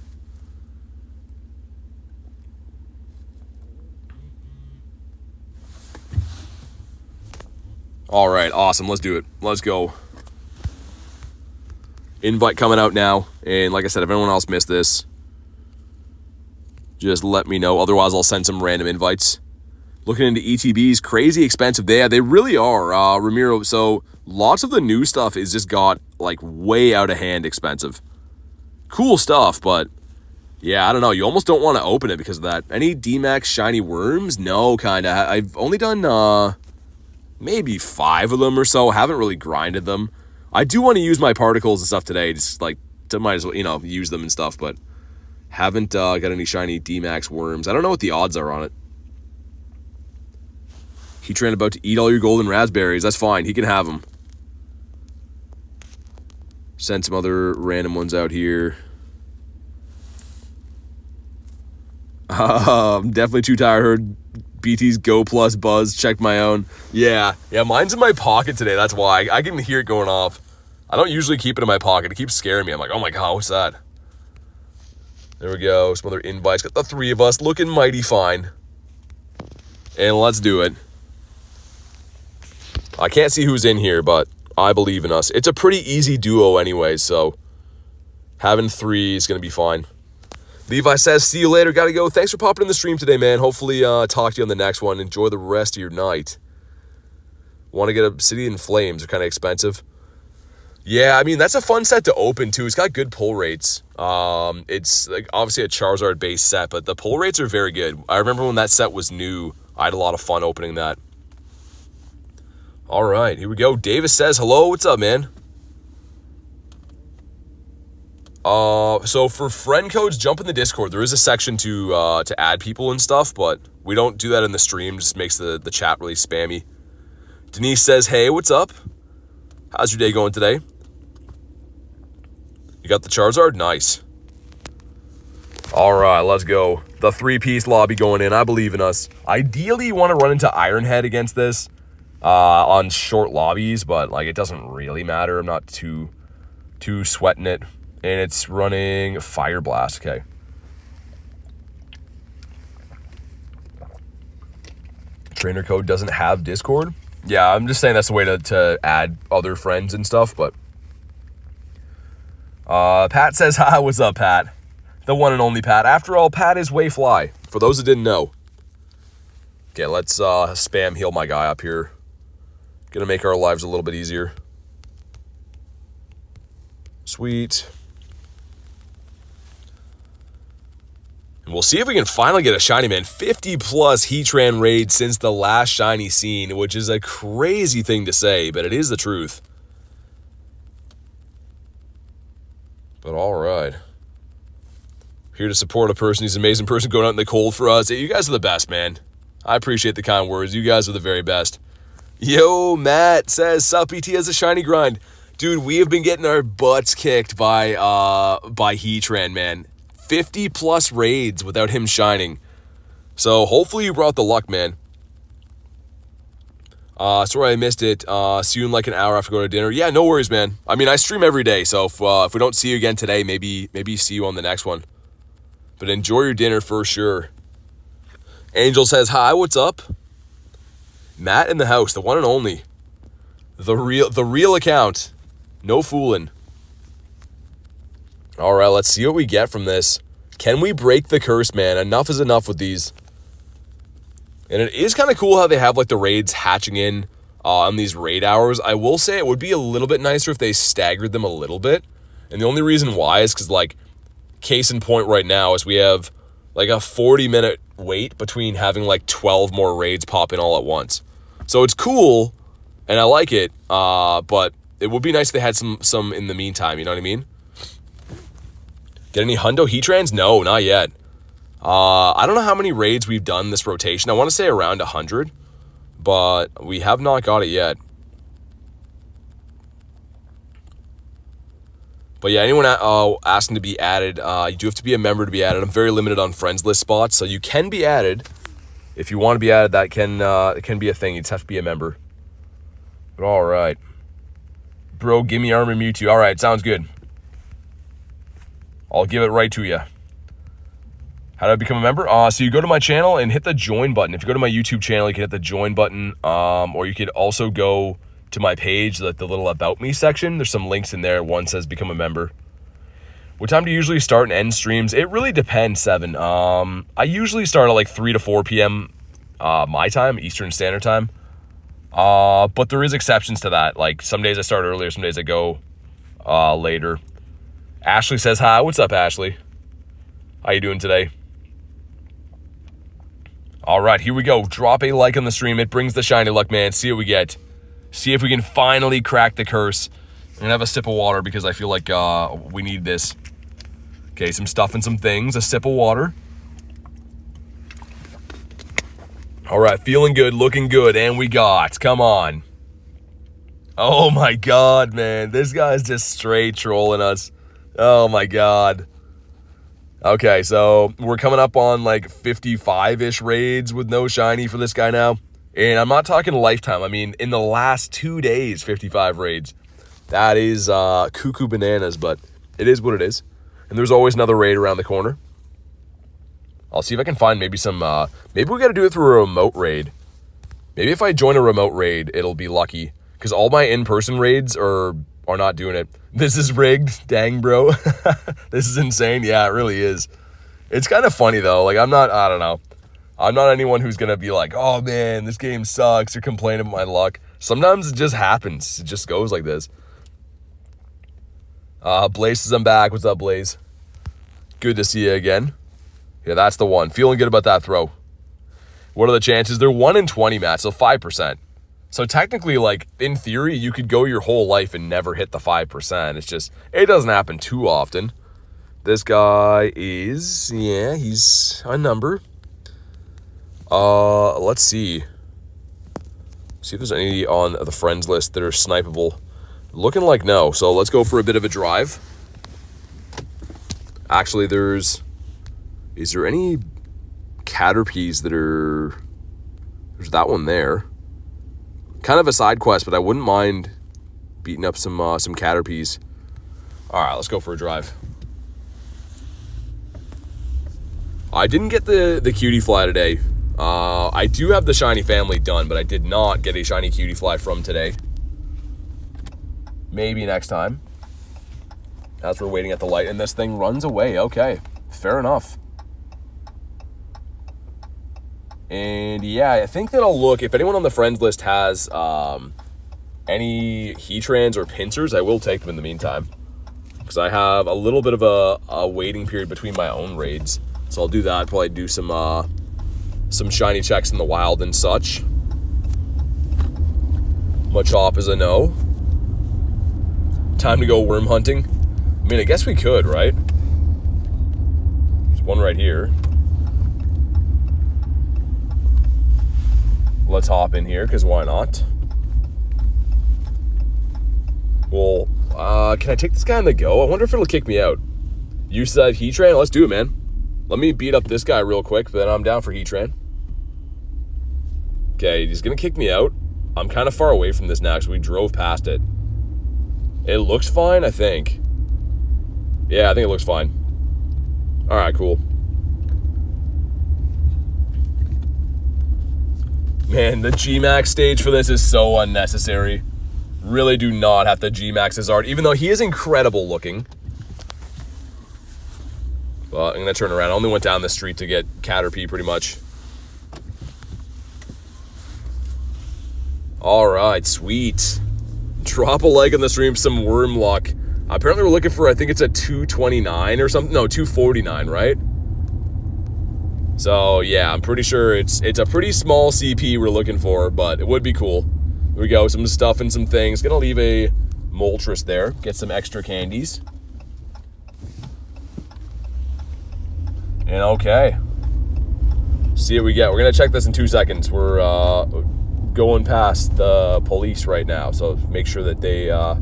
All right, awesome. Let's do it. Let's go. Invite coming out now. And like I said, if anyone else missed this, just let me know. Otherwise, I'll send some random invites. Looking into ETBs, crazy expensive. They really are, Ramiro. So lots of the new stuff is just got like way out of hand expensive. Cool stuff, but yeah, I don't know. You almost don't want to open it because of that. Any D-Max shiny worms? No, kind of. I've only done maybe 5 of them or so. Haven't really grinded them. I do want to use my particles and stuff today. Just like, might as well, you know, use them and stuff, but haven't got any shiny D-Max worms. I don't know what the odds are on it. Heatran about to eat all your golden raspberries. That's fine. He can have them. Send some other random ones out here. I'm definitely too tired. Heard BT's Go Plus buzz. Checked my own. Yeah, mine's in my pocket today. That's why. I can hear it going off. I don't usually keep it in my pocket. It keeps scaring me. I'm like, oh my god, what's that? There we go. Some other invites. Got the 3 of us looking mighty fine. And let's do it. I can't see who's in here, but I believe in us. It's a pretty easy duo anyway, so having 3 is going to be fine. Levi says, see you later. Got to go. Thanks for popping in the stream today, man. Hopefully talk to you on the next one. Enjoy the rest of your night. Want to get Obsidian Flames. They're kind of expensive. Yeah, I mean, that's a fun set to open, too. It's got good pull rates. It's like obviously a Charizard-based set, but the pull rates are very good. I remember when that set was new, I had a lot of fun opening that. All right, here we go. Davis says, hello. What's up, man? So for friend codes, jump in the Discord. There is a section to add people and stuff, but we don't do that in the stream. Just makes the chat really spammy. Denise says, hey, what's up? How's your day going today? You got the Charizard? Nice. All right, let's go. The 3-piece lobby going in. I believe in us. Ideally, you want to run into Ironhead against this on short lobbies, but like it doesn't really matter. I'm not too sweating it. And it's running Fire Blast. Okay. Trainer code doesn't have Discord. Yeah, I'm just saying that's the way to add other friends and stuff, but Pat says, hi, what's up, Pat? The one and only Pat. After all, Pat is Wayfly, for those that didn't know. Okay, let's spam heal my guy up here. Gonna make our lives a little bit easier. Sweet. And we'll see if we can finally get a shiny, man. 50 plus Heatran raid since the last shiny seen, which is a crazy thing to say, but it is the truth. But all right. Here to support a person who's an amazing person going out in the cold for us. Hey, you guys are the best, man. I appreciate the kind words. You guys are the very best. Yo, Matt says, sup, ET has a shiny grind. Dude, we have been getting our butts kicked by Heatran, man. 50 plus raids without him shining. So hopefully you brought the luck, man. Sorry I missed it. See you in like an hour after going to dinner. Yeah, no worries, man. I mean, I stream every day, so if we don't see you again today, maybe see you on the next one. But enjoy your dinner for sure. Angel says, hi, what's up? Matt in the house, the one and only. The real account. No fooling. All right, let's see what we get from this. Can we break the curse, man? Enough is enough with these. And it is kind of cool how they have like the raids hatching in on these raid hours. I will say it would be a little bit nicer if they staggered them a little bit. And the only reason why is because, like, case in point right now is we have like a 40-minute wait between having like 12 more raids pop in all at once. So it's cool, and I like it, but it would be nice if they had some in the meantime, you know what I mean? Get any Hundo Heatrans? No, not yet. I don't know how many raids we've done this rotation. I want to say around 100, but we have not got it yet. But yeah, anyone asking to be added, you do have to be a member to be added. I'm very limited on friends list spots, so you can be added. If you want to be added, that can it can be a thing. You just have to be a member. But all right. Bro, give me Armor Mewtwo. All right, sounds good. I'll give it right to you. How do I become a member? So you go to my channel and hit the join button. If you go to my YouTube channel, you can hit the join button, or you could also go to my page, like the little About Me section. There's some links in there. One says become a member. What time do you usually start and end streams? It really depends, Seven. I usually start at like 3 to 4 p.m. My time, Eastern Standard Time. But there is exceptions to that. Like some days I start earlier, some days I go later. Ashley says hi. What's up, Ashley? How you doing today? All right, here we go. Drop a like on the stream. It brings the shiny luck, man. See what we get. See if we can finally crack the curse. I'm going to have a sip of water because I feel like we need this. Okay, some stuff and some things. A sip of water. All right, feeling good, looking good. And we got, come on. Oh, my God, man. This guy's just straight trolling us. Oh, my God. Okay, so we're coming up on like 55-ish raids with no shiny for this guy now. And I'm not talking lifetime. I mean, in the last 2 days, 55 raids. That is cuckoo bananas, but it is what it is. And there's always another raid around the corner. I'll see if I can find maybe some, maybe we got to do it through a remote raid. Maybe if I join a remote raid, it'll be lucky. Because all my in-person raids are not doing it. This is rigged. Dang, bro. This is insane. Yeah, it really is. It's kind of funny, though. Like, I don't know. I'm not anyone who's going to be like, oh, man, this game sucks, or complain about my luck. Sometimes it just happens. It just goes like this. Blaze says I'm back. What's up, Blaze? Good to see you again. Yeah, that's the one. Feeling good about that throw. What are the chances? They're 1 in 20, Matt, so 5%. So technically, like, in theory, you could go your whole life and never hit the 5%. It's just, it doesn't happen too often. This guy is, yeah, he's a number. Let's see. See if there's any on the friends list that are snipeable. Looking like no, so let's go for a bit of a drive. Actually, is there any Caterpies that are, there's that one there. Kind of a side quest, but I wouldn't mind beating up some Caterpies. All right, let's go for a drive. I didn't get the cutie fly today. I do have the shiny family done, but I did not get a shiny cutie fly from today. Maybe next time. As we're waiting at the light, and this thing runs away. Okay, fair enough. And yeah, I think that I'll look, if anyone on the friends list has any Heatrans or Pinsirs, I will take them in the meantime. Because I have a little bit of a waiting period between my own raids. So I'll do that, probably do some shiny checks in the wild and such. Machop is a no. Time to go worm hunting. I mean, I guess we could, right? There's one right here. Let's hop in here, because why not? Well, can I take this guy on the go? I wonder if it'll kick me out. You said Heatran? Let's do it, man. Let me beat up this guy real quick, but then I'm down for Heatran. Okay, he's going to kick me out. I'm kind of far away from this now, because we drove past it. It looks fine, I think. Yeah, I think it looks fine. All right, cool. Man, the G-Max stage for this is so unnecessary. Really do not have to G-Max his art, even though he is incredible looking. Well, I'm going to turn around. I only went down the street to get Caterpie, pretty much. All right, sweet. Drop a like on the stream, some worm luck. Apparently we're looking for, I think it's a 229 or something. No, 249, right? So, yeah, I'm pretty sure it's a pretty small CP we're looking for, but it would be cool. There we go, some stuff and some things. Gonna leave a Moltres there, get some extra candies. And okay. See what we get. We're gonna check this in 2 seconds. We're going past the police right now, so make sure that they, I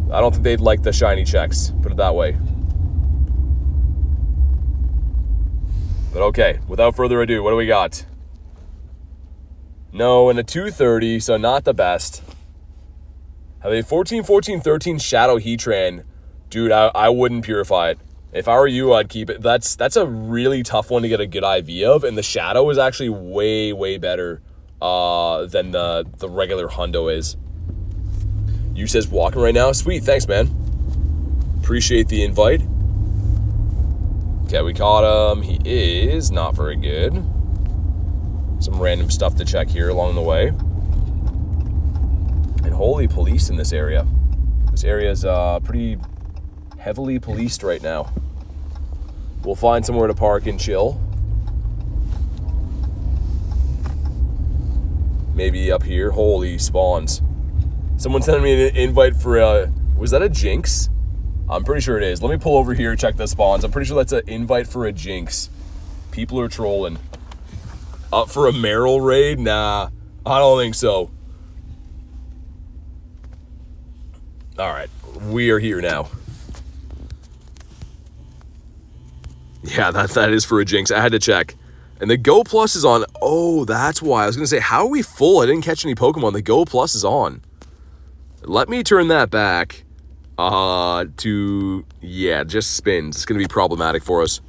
don't think they'd like the shiny checks, put it that way. But okay, without further ado, what do we got? No, and a 230, so not the best. Have a 14, 14, 13 Shadow Heatran. Dude, I wouldn't purify it. If I were you, I'd keep it. That's a really tough one to get a good IV of, and the Shadow is actually way, way better than the regular Hundo is. You says walking right now? Sweet, thanks, man. Appreciate the invite. Okay, we caught him. He is not very good. Some random stuff to check here along the way. And holy police in this area. This area is pretty heavily policed right now. We'll find somewhere to park and chill. Maybe up here. Holy spawns. Someone sent me an invite for was that a Jinx? I'm pretty sure it is. Let me pull over here and check the spawns. I'm pretty sure that's an invite for a Jinx. People are trolling. Up for a Meryl raid? Nah, I don't think so. Alright, we are here now. Yeah, that is for a Jinx. I had to check. And the Go Plus is on. Oh, that's why. I was going to say, how are we full? I didn't catch any Pokemon. The Go Plus is on. Let me turn that back to, yeah, just spins. It's going to be problematic for us.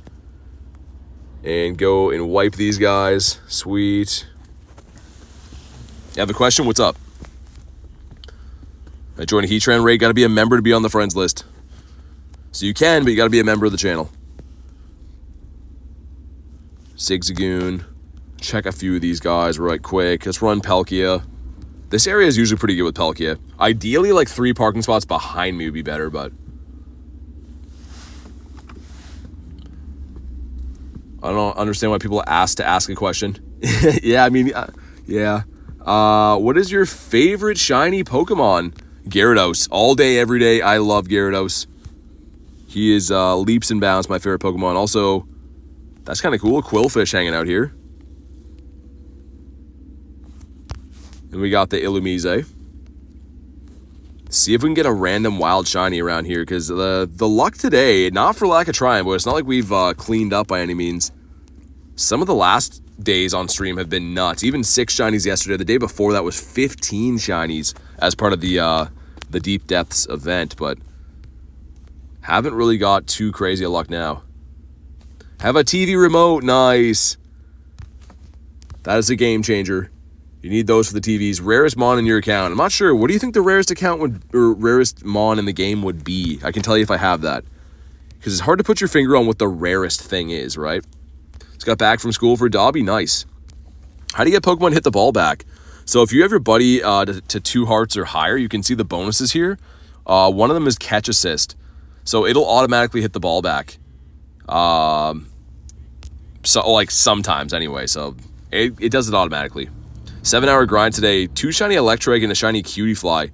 And go and wipe these guys. Sweet. You have a question? What's up? I joined a Heatran raid. Got to be a member to be on the friends list. So you can, but you got to be a member of the channel. Zigzagoon. Check a few of these guys right quick. Let's run Palkia. This area is usually pretty good with Palkia. Ideally, like 3 parking spots behind me would be better, but I don't understand why people ask to ask a question. Yeah, I mean, yeah. What is your favorite shiny Pokemon? Gyarados. All day, every day. I love Gyarados. He is leaps and bounds my favorite Pokemon. Also, that's kind of cool. Quillfish hanging out here. And we got the Illumise. See if we can get a random wild shiny around here, because the luck today, not for lack of trying, but it's not like we've cleaned up by any means. Some of the last days on stream have been nuts. Even 6 shinies yesterday. The day before that was 15 shinies as part of the Deep Depths event, but haven't really got too crazy of luck now. Have a TV remote. Nice. That is a game changer. You need those for the TVs. Rarest Mon in your account. I'm not sure. What do you think the rarest account would, or rarest Mon in the game would be? I can tell you if I have that. Because it's hard to put your finger on what the rarest thing is, right? Just got back from school for Dobby. Nice. How do you get Pokemon to hit the ball back? So if you have your buddy to 2 hearts or higher, you can see the bonuses here. One of them is catch assist. So it'll automatically hit the ball back. So like sometimes anyway. So it does it automatically. 7-hour grind today. 2 shiny Electrike and a shiny Cutiefly.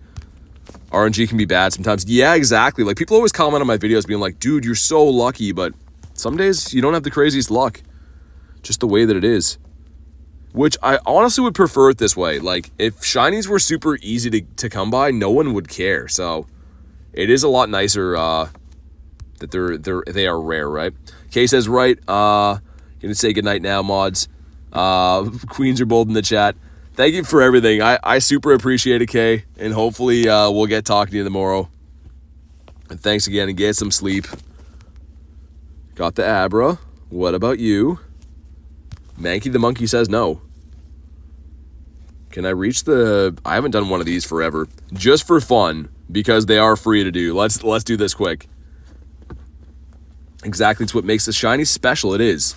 RNG can be bad sometimes. Yeah, exactly. Like, people always comment on my videos being like, dude, you're so lucky. But some days you don't have the craziest luck. Just the way that it is. Which I honestly would prefer it this way. Like, if shinies were super easy to come by, no one would care. So it is a lot nicer that they are rare, right? Kay says, right. Gonna say goodnight now, mods. Queens are bold in the chat. Thank you for everything. I super appreciate it, Kay. And hopefully we'll get talking to you tomorrow. And thanks again, and get some sleep. Got the Abra. What about you? Mankey the Monkey says no. Can I reach the... I haven't done one of these forever. Just for fun, because they are free to do. Let's do this quick. Exactly, it's what makes the shiny special. It is.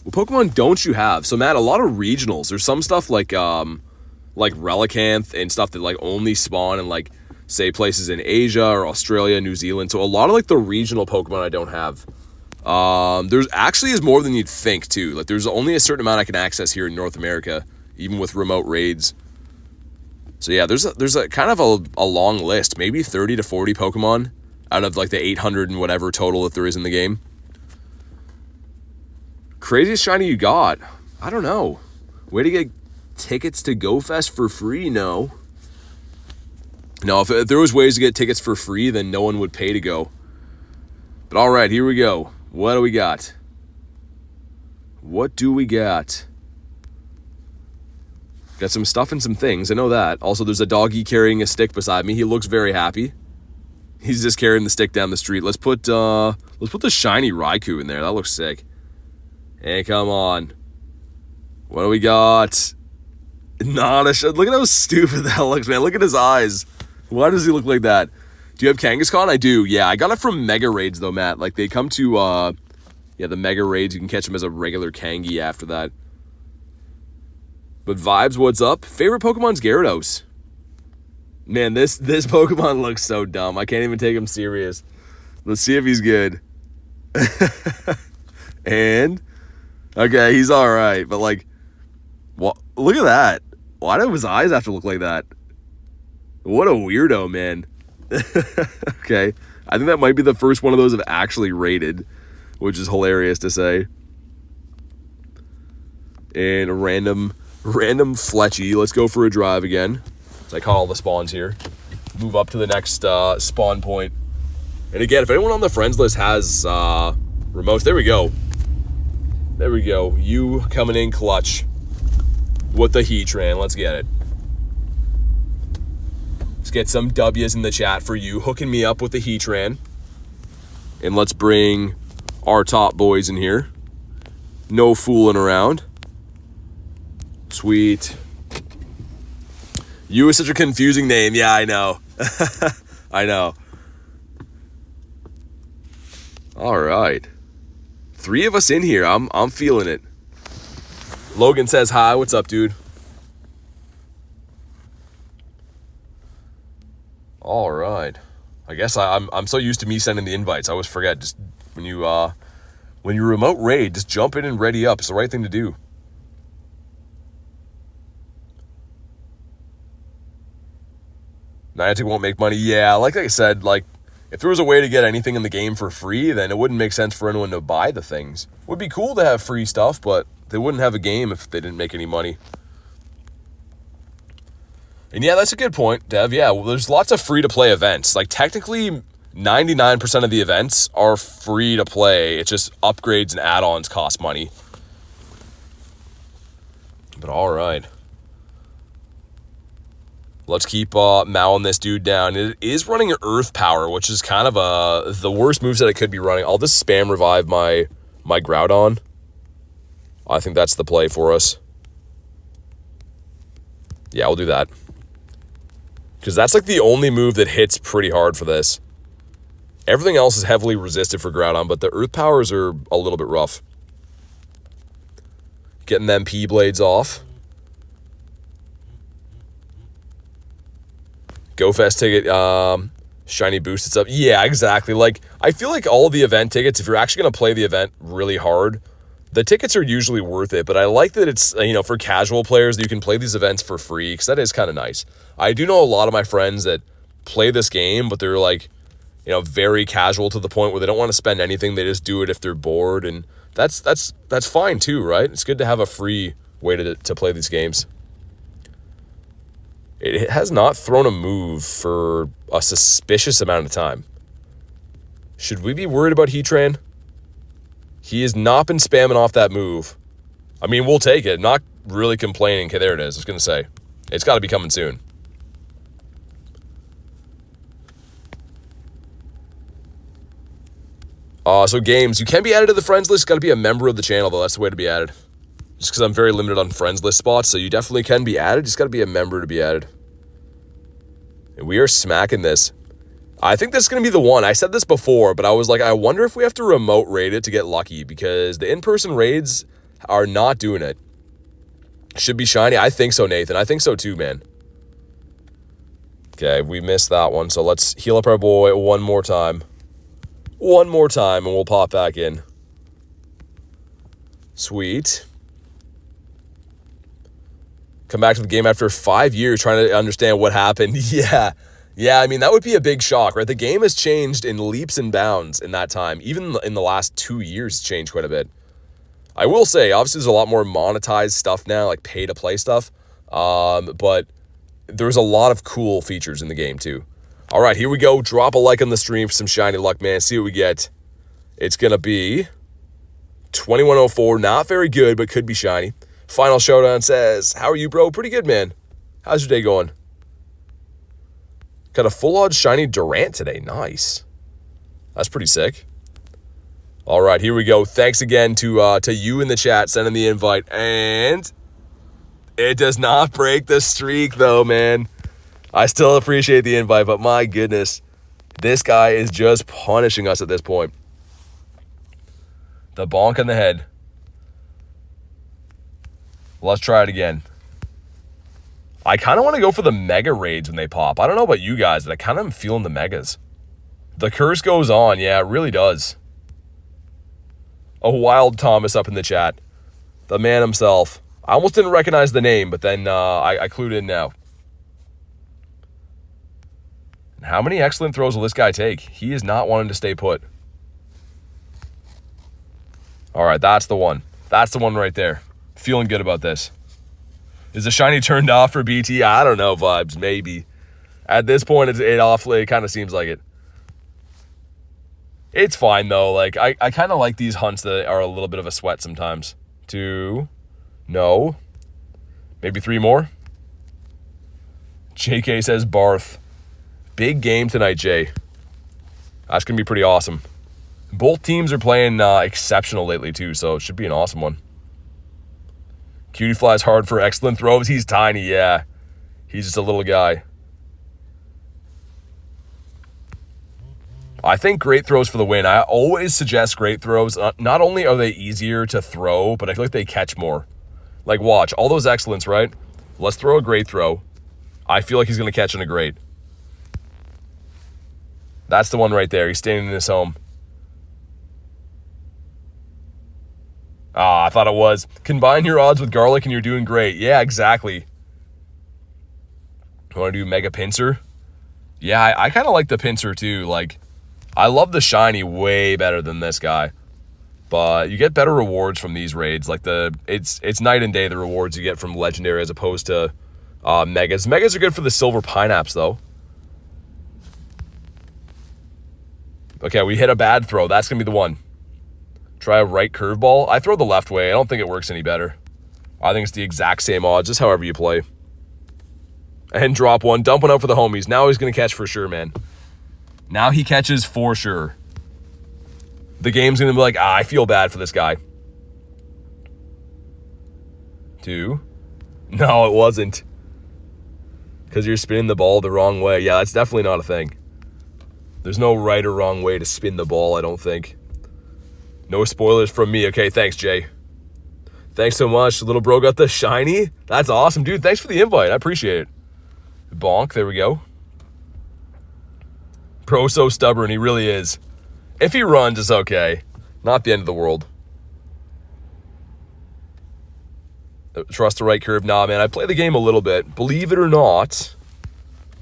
What Pokemon don't you have? So, Matt, a lot of regionals. There's some stuff like Relicanth and stuff that like only spawn in like, say, places in Asia or Australia, New Zealand. So a lot of like the regional Pokemon I don't have. There's actually is more than you'd think too. Like, there's only a certain amount I can access here in North America, even with remote raids. So yeah, there's a kind of a long list, maybe 30 to 40 Pokemon out of like the 800 and whatever total that there is in the game. Craziest shiny you got? I don't know. Way to get tickets to Go Fest for free? No. No, if there was ways to get tickets for free, then no one would pay to go. But all right, here we go. What do we got? What do we got? Got some stuff and some things. I know that. Also, there's a doggy carrying a stick beside me. He looks very happy. He's just carrying the stick down the street. Let's put the shiny Raikou in there. That looks sick. Hey, come on. What do we got? Not a shot. Look at how stupid that looks, man. Look at his eyes. Why does he look like that? Do you have Kangaskhan? I do. Yeah, I got it from Mega Raids, though, Matt. Like, they come to, the Mega Raids. You can catch them as a regular Kangi after that. But Vibes, what's up? Favorite Pokemon's Gyarados. Man, this Pokemon looks so dumb. I can't even take him serious. Let's see if he's good. And, okay, he's all right. But, like, look at that. Why do his eyes have to look like that? What a weirdo, man. Okay. I think that might be the first one of those I've actually rated, which is hilarious to say. And a random Fletchy. Let's go for a drive again. So I caught all the spawns here. Move up to the next spawn point. And again, if anyone on the friends list has remotes, there we go. There we go. You coming in clutch with the Heatran. Let's get it. Let's get some W's in the chat for you, hooking me up with the Heatran. And let's bring our top boys in here. No fooling around. Sweet. You is such a confusing name. Yeah, I know. I know. All right. 3 of us in here. I'm feeling it. Logan says hi. What's up, dude? All right. I guess I'm so used to me sending the invites. I always forget. Just when you remote raid, just jump in and ready up. It's the right thing to do. Niantic won't make money. Yeah, like I said, like if there was a way to get anything in the game for free, then it wouldn't make sense for anyone to buy the things. It would be cool to have free stuff, but they wouldn't have a game if they didn't make any money. And yeah, that's a good point, Dev. Yeah, well, there's lots of free-to-play events. Like technically, 99% of the events are free to play. It's just upgrades and add-ons cost money. But all right. Let's keep mowing this dude down. It is running Earth Power, which is kind of the worst moveset it could be running. I'll just spam revive my Groudon. I think that's the play for us. Yeah, we'll do that. Because that's like the only move that hits pretty hard for this. Everything else is heavily resisted for Groudon, but the Earth Powers are a little bit rough. Getting them P-Blades off. GoFest ticket, shiny boost and stuff. Yeah, exactly. Like, I feel like all of the event tickets, if you're actually going to play the event really hard, the tickets are usually worth it. But I like that it's, for casual players that you can play these events for free, because that is kind of nice. I do know a lot of my friends that play this game, but they're like, very casual to the point where they don't want to spend anything. They just do it if they're bored, and that's fine too, right? It's good to have a free way to play these games. It has not thrown a move for a suspicious amount of time. Should we be worried about Heatran? He has not been spamming off that move. I mean, we'll take it. Not really complaining. Okay, there it is. I was going to say. It's got to be coming soon. So games. You can be added to the friends list. Got to be a member of the channel, though. That's the way to be added. Just because I'm very limited on friends list spots, so you definitely can be added. Just got to be a member to be added. And we are smacking this. I think this is going to be the one. I said this before, but I was like, I wonder if we have to remote raid it to get lucky, because the in-person raids are not doing it. Should be shiny. I think so, Nathan. I think so too, man. Okay, we missed that one, so let's heal up our boy one more time. One more time, and we'll pop back in. Sweet. Come back to the game after 5 years trying to understand what happened. Yeah, I mean, that would be a big shock, right? The game has changed in leaps and bounds in that time. Even in the last 2 years, it's changed quite a bit. I will say, obviously, there's a lot more monetized stuff now, like pay-to-play stuff. But there's a lot of cool features in the game, too. All right, here we go. Drop a like on the stream for some shiny luck, man. See what we get. It's going to be 2104. Not very good, but could be shiny. Final Showdown says, how are you, bro? Pretty good, man. How's your day going? Got a full odds shiny Durant today. Nice. That's pretty sick. All right, here we go. Thanks again to you in the chat sending the invite. And it does not break the streak, though, man. I still appreciate the invite, but my goodness. This guy is just punishing us at this point. The bonk on the head. Let's try it again. I kind of want to go for the mega raids when they pop. I don't know about you guys, but I kind of am feeling the megas. The curse goes on. Yeah, it really does. A wild Thomas up in the chat. The man himself. I almost didn't recognize the name, but then I clued in now. How many excellent throws will this guy take? He is not wanting to stay put. All right, that's the one. That's the one right there. Feeling good about this. Is the shiny turned off for BT? I don't know, vibes. Maybe. At this point, it kind of seems like it. It's fine, though. Like, I kind of like these hunts that are a little bit of a sweat sometimes. 2. No. Maybe 3 more. JK says Barth. Big game tonight, Jay. That's going to be pretty awesome. Both teams are playing exceptional lately, too, so it should be an awesome one. Cutie flies hard for excellent throws. He's tiny, yeah. He's just a little guy. I think great throws for the win. I always suggest great throws. Not only are they easier to throw, but I feel like they catch more. Like, watch. All those excellents, right? Let's throw a great throw. I feel like he's going to catch in a great. That's the one right there. He's standing in his home. I thought it was. Combine your odds with garlic and you're doing great. Yeah, exactly. You want to do Mega Pinsir? Yeah, I kind of like the Pinsir too. Like, I love the shiny way better than this guy. But you get better rewards from these raids. Like, it's night and day the rewards you get from Legendary as opposed to Megas. Megas are good for the Silver Pineapps, though. Okay, we hit a bad throw. That's going to be the one. Try a right curveball. I throw the left way. I don't think it works any better. I think it's the exact same odds, just however you play. And drop one. Dump one out for the homies. Now he's going to catch for sure, man. Now he catches for sure. The game's going to be like, I feel bad for this guy. 2. No, it wasn't. Because you're spinning the ball the wrong way. Yeah, that's definitely not a thing. There's no right or wrong way to spin the ball, I don't think. No spoilers from me. Okay, thanks, Jay. Thanks so much. Little bro got the shiny. That's awesome, dude. Thanks for the invite. I appreciate it. Bonk. There we go. Pro so stubborn. He really is. If he runs, it's okay. Not the end of the world. Trust the right curve. Nah, man. I play the game a little bit. Believe it or not,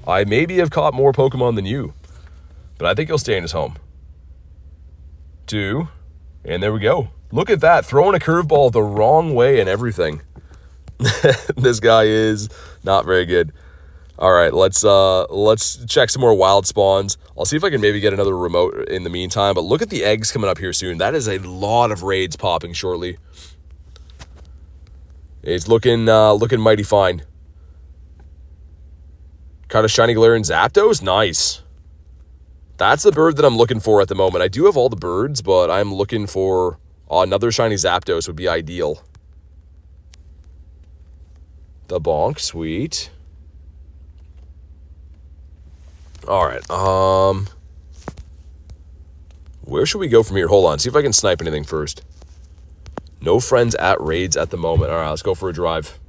I maybe have caught more Pokemon than you. But I think he'll stay in his home. 2. And there we go. Look at that. Throwing a curveball the wrong way and everything. This guy is not very good. All right, let's check some more wild spawns. I'll see if I can maybe get another remote in the meantime. But look at the eggs coming up here soon. That is a lot of raids popping shortly. It's looking mighty fine. Kind of shiny Galarian Zapdos. Nice. That's the bird that I'm looking for at the moment. I do have all the birds, but I'm looking for another shiny Zapdos would be ideal. The bonk, sweet. All right. Where should we go from here? Hold on. See if I can snipe anything first. No friends at raids at the moment. All right, let's go for a drive.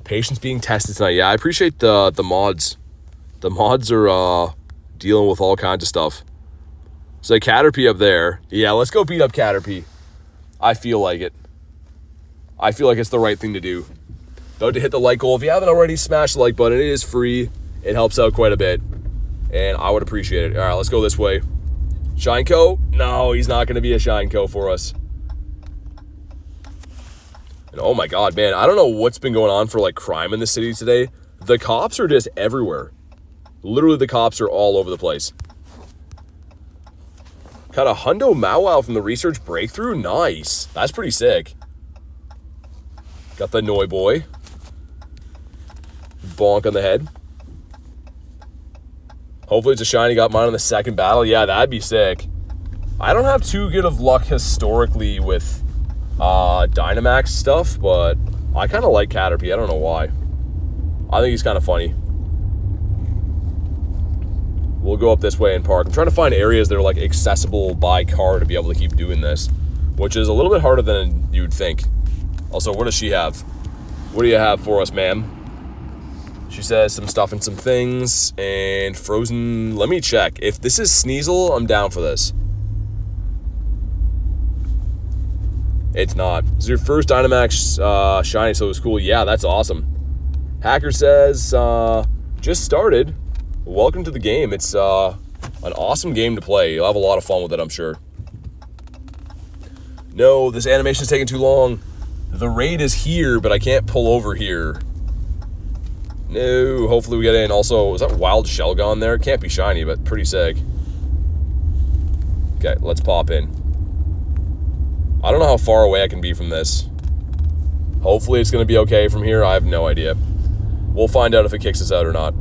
Patience being tested tonight. Yeah, I appreciate the mods. The mods are dealing with all kinds of stuff. So Caterpie up there. Yeah, let's go beat up Caterpie. I feel like it. I feel like it's the right thing to do. About to hit the like goal. If you haven't already, smash the like button. It is free. It helps out quite a bit. And I would appreciate it. All right, let's go this way. Shineco? No, he's not going to be a Shineco for us. And oh my god, man. I don't know what's been going on for like crime in the city today. The cops are just everywhere. Literally, the cops are all over the place. Got a Hundo Mawile from the Research Breakthrough. Nice. That's pretty sick. Got the Noi Boy. Bonk on the head. Hopefully it's a shiny. Got mine in the second battle. Yeah, that'd be sick. I don't have too good of luck historically with Dynamax stuff, but I kind of like Caterpie. I don't know why. I think he's kind of funny. We'll go up this way and park. I'm trying to find areas that are like accessible by car to be able to keep doing this, which is a little bit harder than you'd think. Also, what does she have? What do you have for us, ma'am? She says some stuff and some things, and frozen. Let me check. If this is Sneasel, I'm down for this. It's not. This is your first Dynamax shiny, so it was cool. Yeah, that's awesome. Hacker says, just started. Welcome to the game. It's an awesome game to play. You'll have a lot of fun with it, I'm sure. No, this animation is taking too long. The raid is here, but I can't pull over here. No, hopefully we get in. Also, is that Wild Shelgon there? It can't be shiny, but pretty sick. Okay, let's pop in. I don't know how far away I can be from this. Hopefully it's going to be okay from here. I have no idea. We'll find out if it kicks us out or not.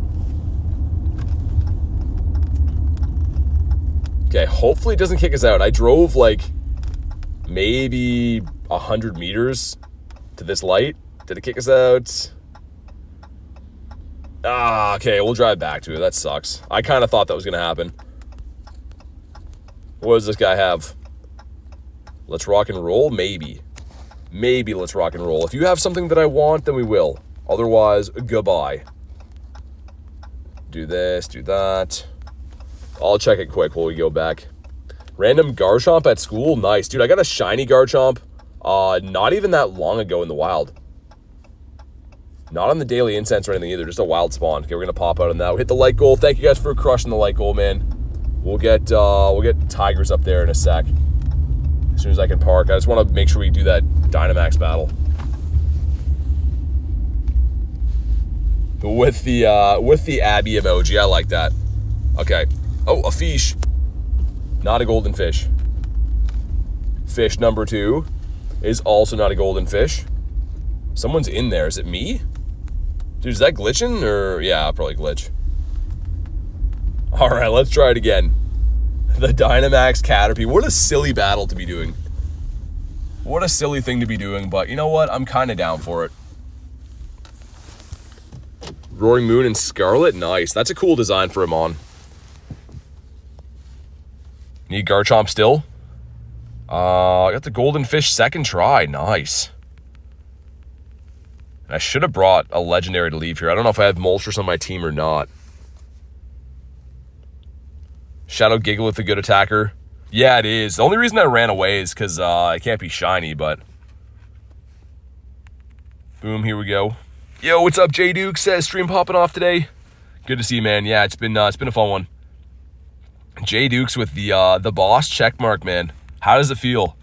Okay, hopefully it doesn't kick us out. I drove like maybe 100 meters to this light. Did it kick us out? Ah, okay, we'll drive back to it. That sucks. I kind of thought that was going to happen. What does this guy have? Let's rock and roll? Maybe. Maybe let's rock and roll. If you have something that I want, then we will. Otherwise, goodbye. Do this, do that. I'll check it quick while we go back. Random Garchomp at school? Nice. Dude, I got a shiny Garchomp not even that long ago in the wild. Not on the Daily Incense or anything either, just a wild spawn. Okay, we're gonna pop out on that. We'll hit the light goal. Thank you guys for crushing the light goal, man. We'll get Tigers up there in a sec. As soon as I can park. I just want to make sure we do that Dynamax battle. With the Abby emoji. I like that. Okay. Oh, a fish. Not a golden fish. Fish number 2 is also not a golden fish. Someone's in there. Is it me? Dude, is that glitching? Or, yeah, probably glitch. All right, let's try it again. The Dynamax Caterpie. What a silly battle to be doing. What a silly thing to be doing, but you know what? I'm kind of down for it. Roaring Moon and Scarlet? Nice. That's a cool design for him on. Need Garchomp still? I got the Golden Fish second try. Nice. I should have brought a legendary to leave here. I don't know if I have Moltres on my team or not. Shadow Gigalith, a good attacker. Yeah, it is. The only reason I ran away is because it can't be shiny, but... Boom, here we go. Yo, what's up, J Duke? Says stream popping off today. Good to see you, man. Yeah, it's been a fun one. J Dukes with the boss checkmark, man. How does it feel?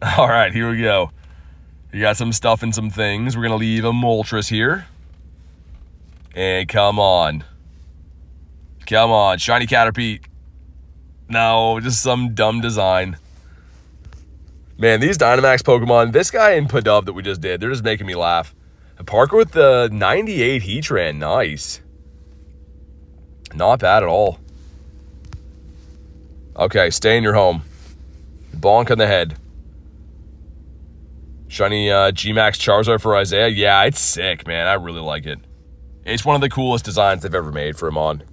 All right, here we go. You got some stuff and some things. We're going to leave a Moltres here. And come on. Come on. Shiny Caterpie. No, just some dumb design. Man, these Dynamax Pokemon, this guy in Pidove that we just did, they're just making me laugh. And Parker with the 98 Heatran. Nice. Not bad at all. Okay, stay in your home. Bonk on the head. Shiny G-Max Charizard for Isaiah. Yeah, it's sick, man. I really like it. It's one of the coolest designs they've ever made for him on.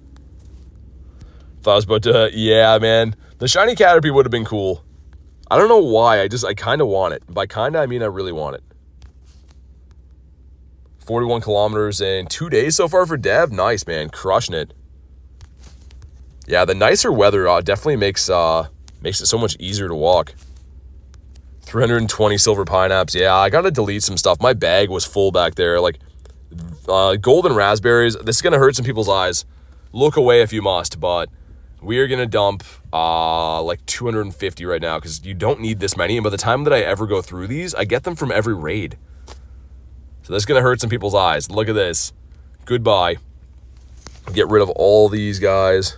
Thought I was about to... yeah, man. The shiny Caterpie would have been cool. I don't know why. I kind of want it. By kind of, I mean I really want it. 41 kilometers in 2 days so far for Dev. Nice, man. Crushing it. Yeah, the nicer weather definitely makes it so much easier to walk. 320 silver pineapples. Yeah, I gotta delete some stuff. My bag was full back there. Like, golden raspberries. This is gonna hurt some people's eyes. Look away if you must, but we are gonna dump like 250 right now because you don't need this many. And by the time that I ever go through these, I get them from every raid. So this is gonna hurt some people's eyes. Look at this. Goodbye. Get rid of all these guys.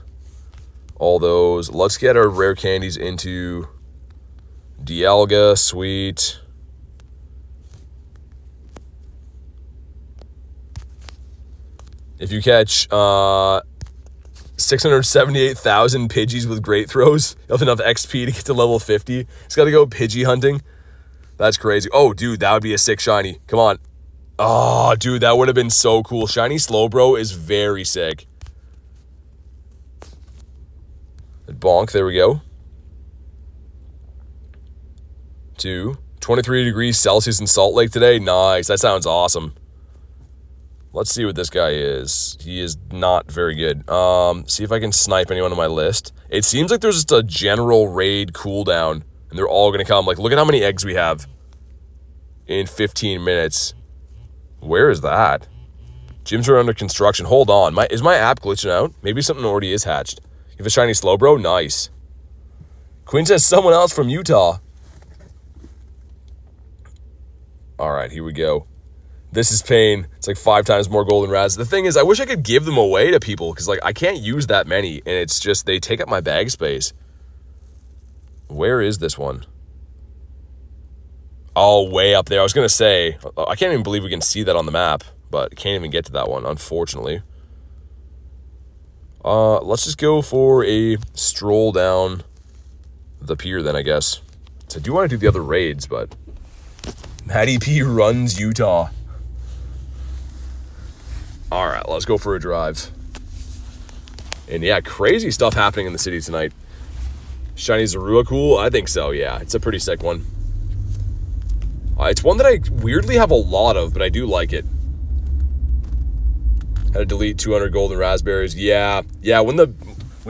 All those. Let's get our rare candies into Dialga, sweet. If you catch 678,000 Pidgeys with great throws, you have enough XP to get to level 50. It's got to go Pidgey hunting. That's crazy. Oh, dude, that would be a sick shiny. Come on. Oh, dude, that would have been so cool. Shiny Slowbro is very sick. Bonk, there we go. 23 degrees Celsius in Salt Lake today. Nice. That sounds awesome. Let's see what this guy is. He is not very good. See if I can snipe anyone on my list. It seems like there's just a general raid cooldown, and they're all going to come. Like, look at how many eggs we have in 15 minutes. Where is that? Gyms are under construction. Hold on. Is my app glitching out? Maybe something already is hatched. You have a shiny Slowbro? Nice. Quinn says someone else from Utah. All right, here we go. This is pain. It's like 5 times more golden raz. The thing is, I wish I could give them away to people because, like, I can't use that many, and it's just they take up my bag space. Where is this one? Oh, way up there. I was going to say, I can't even believe we can see that on the map, but can't even get to that one, unfortunately. Let's just go for a stroll down the pier then, I guess. So I do want to do the other raids, but Matty P runs Utah. All right, let's go for a drive. And yeah, crazy stuff happening in the city tonight. Shiny Zorua cool? I think so, yeah. It's a pretty sick one. It's one that I weirdly have a lot of, but I do like it. Had to delete 200 golden raspberries. Yeah, when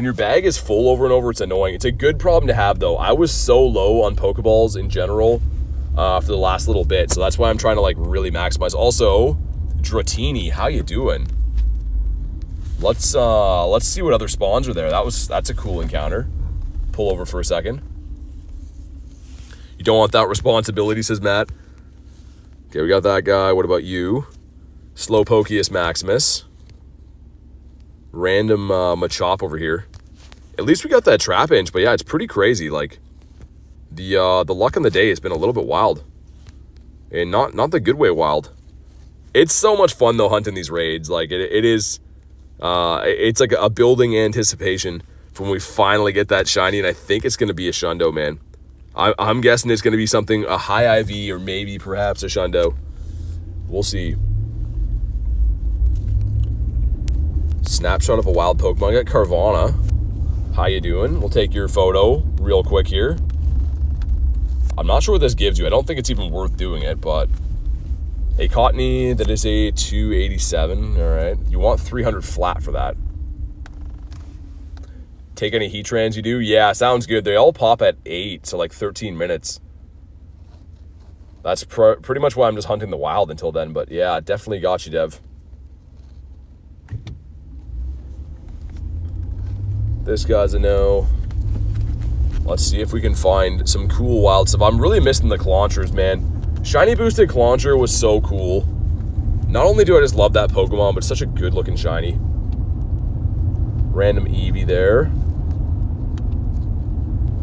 your bag is full over and over, it's annoying. It's a good problem to have, though. I was so low on Pokeballs in general for the last little bit, so that's why I'm trying to, like, really maximize. Also, Dratini, how you doing? Let's see what other spawns are there. That's a cool encounter. Pull over for a second. You don't want that responsibility, says Matt. Okay, we got that guy. What about you? Slowpokeus Maximus. Random Machop over here. At least we got that Trapinch, but yeah, it's pretty crazy. Like, the luck on the day has been a little bit wild. And not the good way wild. It's so much fun, though, hunting these raids. Like, it is... it's like a building anticipation for when we finally get that shiny, and I think it's going to be a Shundo, man. I'm guessing it's going to be something, a high IV, or maybe perhaps a Shundo. We'll see. Snapshot of a wild Pokemon. I got Carvana. How you doing? We'll take your photo real quick here. I'm not sure what this gives you. I don't think it's even worth doing it, but... A Cottony, that is a 287. All right. You want 300 flat for that. Take any Heatrans you do? Yeah, sounds good. They all pop at 8, so like 13 minutes. That's pretty much why I'm just hunting the wild until then. But yeah, definitely got you, Dev. This guy's a no. Let's see if we can find some cool wild stuff. I'm really missing the Claunchers, man. Shiny boosted Clauncher was so cool. Not only do I just love that Pokemon, but it's such a good looking shiny. Random Eevee there.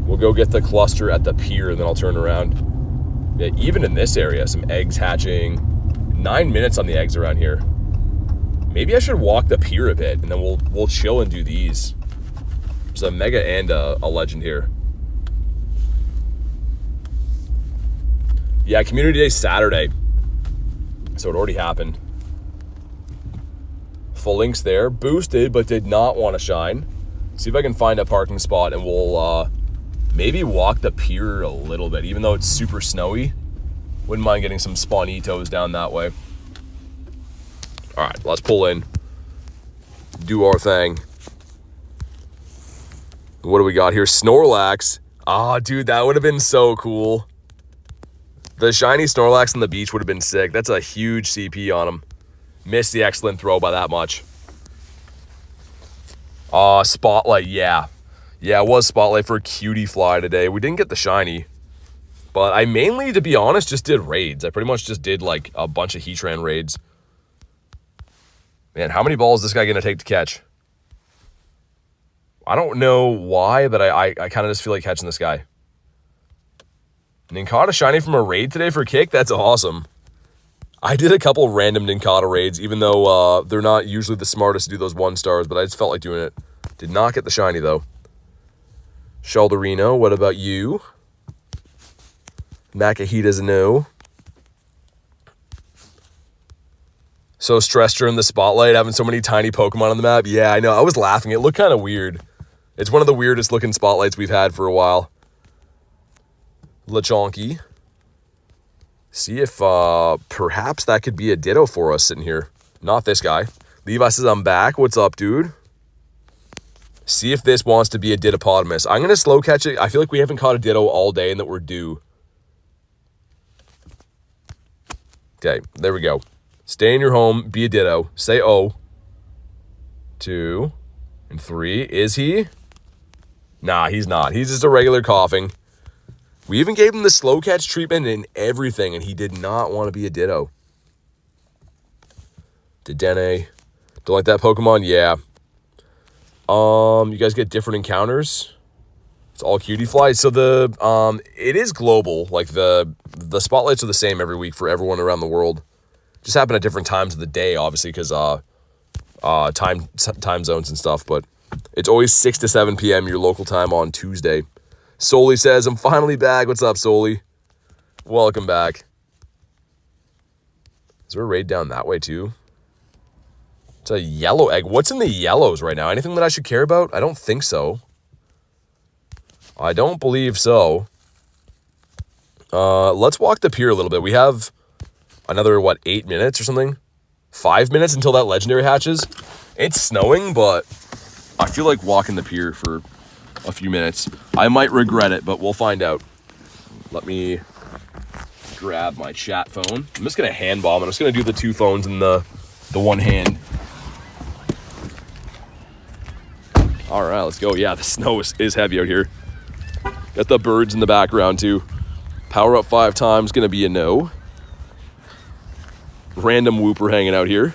We'll go get the cluster at the pier and then I'll turn around. Yeah, even in this area, some eggs hatching. 9 minutes on the eggs around here. Maybe I should walk the pier a bit and then we'll chill and do these. There's a Mega and a Legend here. Yeah, Community Day Saturday. So it already happened. Full links there. Boosted, but did not want to shine. See if I can find a parking spot and we'll maybe walk the pier a little bit, even though it's super snowy. Wouldn't mind getting some Spawnitos down that way. All right, let's pull in. Do our thing. What do we got here? Snorlax. Ah, dude, that would have been so cool. The shiny Snorlax on the beach would have been sick. That's a huge CP on him. Missed the excellent throw by that much. Spotlight, yeah. Yeah, it was Spotlight for Cutie Fly today. We didn't get the shiny. But I mainly, to be honest, just did raids. I pretty much just did, like, a bunch of Heatran raids. Man, how many balls is this guy going to take to catch? I don't know why, but I kind of just feel like catching this guy. And then caught a shiny from a raid today for a kick? That's awesome. I did a couple random Nincada raids, even though they're not usually the smartest to do those 1-stars, but I just felt like doing it. Did not get the shiny, though. Shalderino, what about you? Makahita's a no. So stressed during the spotlight, having so many tiny Pokemon on the map. Yeah, I know. I was laughing. It looked kind of weird. It's one of the weirdest looking spotlights we've had for a while. Lechonky. See if perhaps that could be a Ditto for us sitting here. Not this guy. Levi says, I'm back. What's up, dude? See if this wants to be a Dittopotamus. I'm going to slow catch it. I feel like we haven't caught a Ditto all day and that we're due. Okay, there we go. Stay in your home. Be a Ditto. Say oh. 2 and 3. Is he? Nah, he's not. He's just a regular coughing. We even gave him the slow catch treatment and everything, and he did not want to be a Ditto. Dedenne. Don't like that Pokemon? Yeah. You guys get different encounters. It's all cutie flies. So it is global. Like the spotlights are the same every week for everyone around the world. Just happen at different times of the day, obviously, because time zones and stuff. But it's always 6 to 7 p.m. your local time on Tuesday. Soli says, I'm finally back. What's up, Soli? Welcome back. Is there a raid down that way, too? It's a yellow egg. What's in the yellows right now? Anything that I should care about? I don't think so. I don't believe so. Let's walk the pier a little bit. We have another, 8 minutes or something? 5 minutes until that legendary hatches. It's snowing, but I feel like walking the pier for a few minutes. I might regret it, but we'll find out. Let me grab my chat phone. I'm just going to hand bomb it. I'm just going to do the 2 phones in the one hand. All right, let's go. Yeah, the snow is heavy out here. Got the birds in the background, too. Power up 5 times. Going to be a no. Random Whooper hanging out here.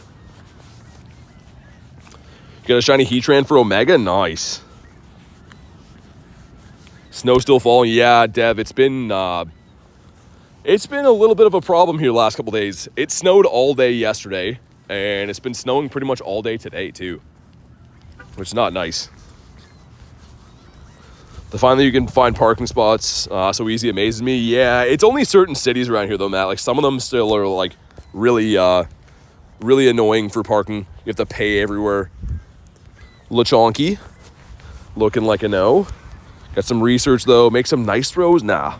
Got a shiny Heatran for Omega. Nice. Snow still falling. Yeah, Dev, it's been a little bit of a problem here the last couple days. It snowed all day yesterday, and it's been snowing pretty much all day today, too. Which is not nice. The fact that you can find parking spots so easy amazes me. Yeah, it's only certain cities around here, though, Matt. Like, some of them still are, like, really annoying for parking. You have to pay everywhere. Lechonky. Looking like a no. Got some research, though. Make some nice throws? Nah.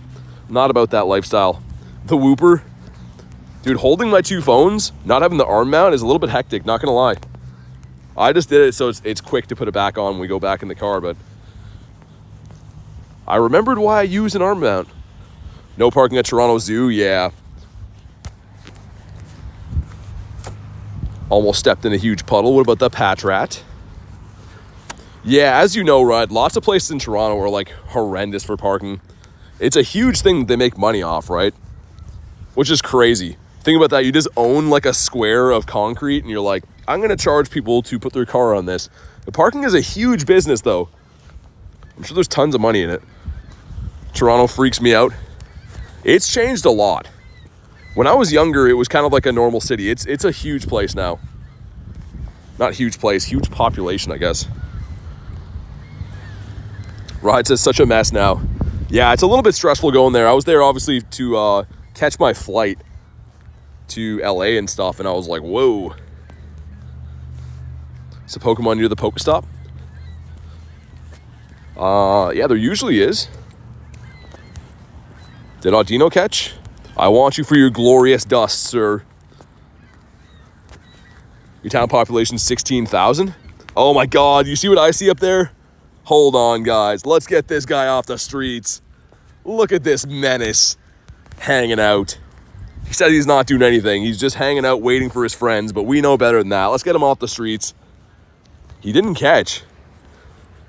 Not about that lifestyle. The Whooper. Dude, holding my 2 phones, not having the arm mount is a little bit hectic, not going to lie. I just did it so it's quick to put it back on when we go back in the car, but I remembered why I use an arm mount. No parking at Toronto Zoo, yeah. Almost stepped in a huge puddle. What about the Patrat? Yeah, as you know, Rod, lots of places in Toronto are, like, horrendous for parking. It's a huge thing that they make money off, right? Which is crazy. Think about that. You just own, like, a square of concrete, and you're like, I'm going to charge people to put their car on this. The parking is a huge business, though. I'm sure there's tons of money in it. Toronto freaks me out. It's changed a lot. When I was younger, it was kind of like a normal city. It's a huge place now. Not huge place, huge population, I guess. Rides is such a mess now. Yeah, it's a little bit stressful going there. I was there, obviously, to catch my flight to LA and stuff, and I was like, whoa. Is a Pokemon near the Pokestop? Yeah, there usually is. Did Audino catch? I want you for your glorious dust, sir. Your town population 16,000? Oh my god, you see what I see up there? Hold on, guys. Let's get this guy off the streets. Look at this menace hanging out. He said he's not doing anything. He's just hanging out waiting for his friends, but we know better than that. Let's get him off the streets. He didn't catch.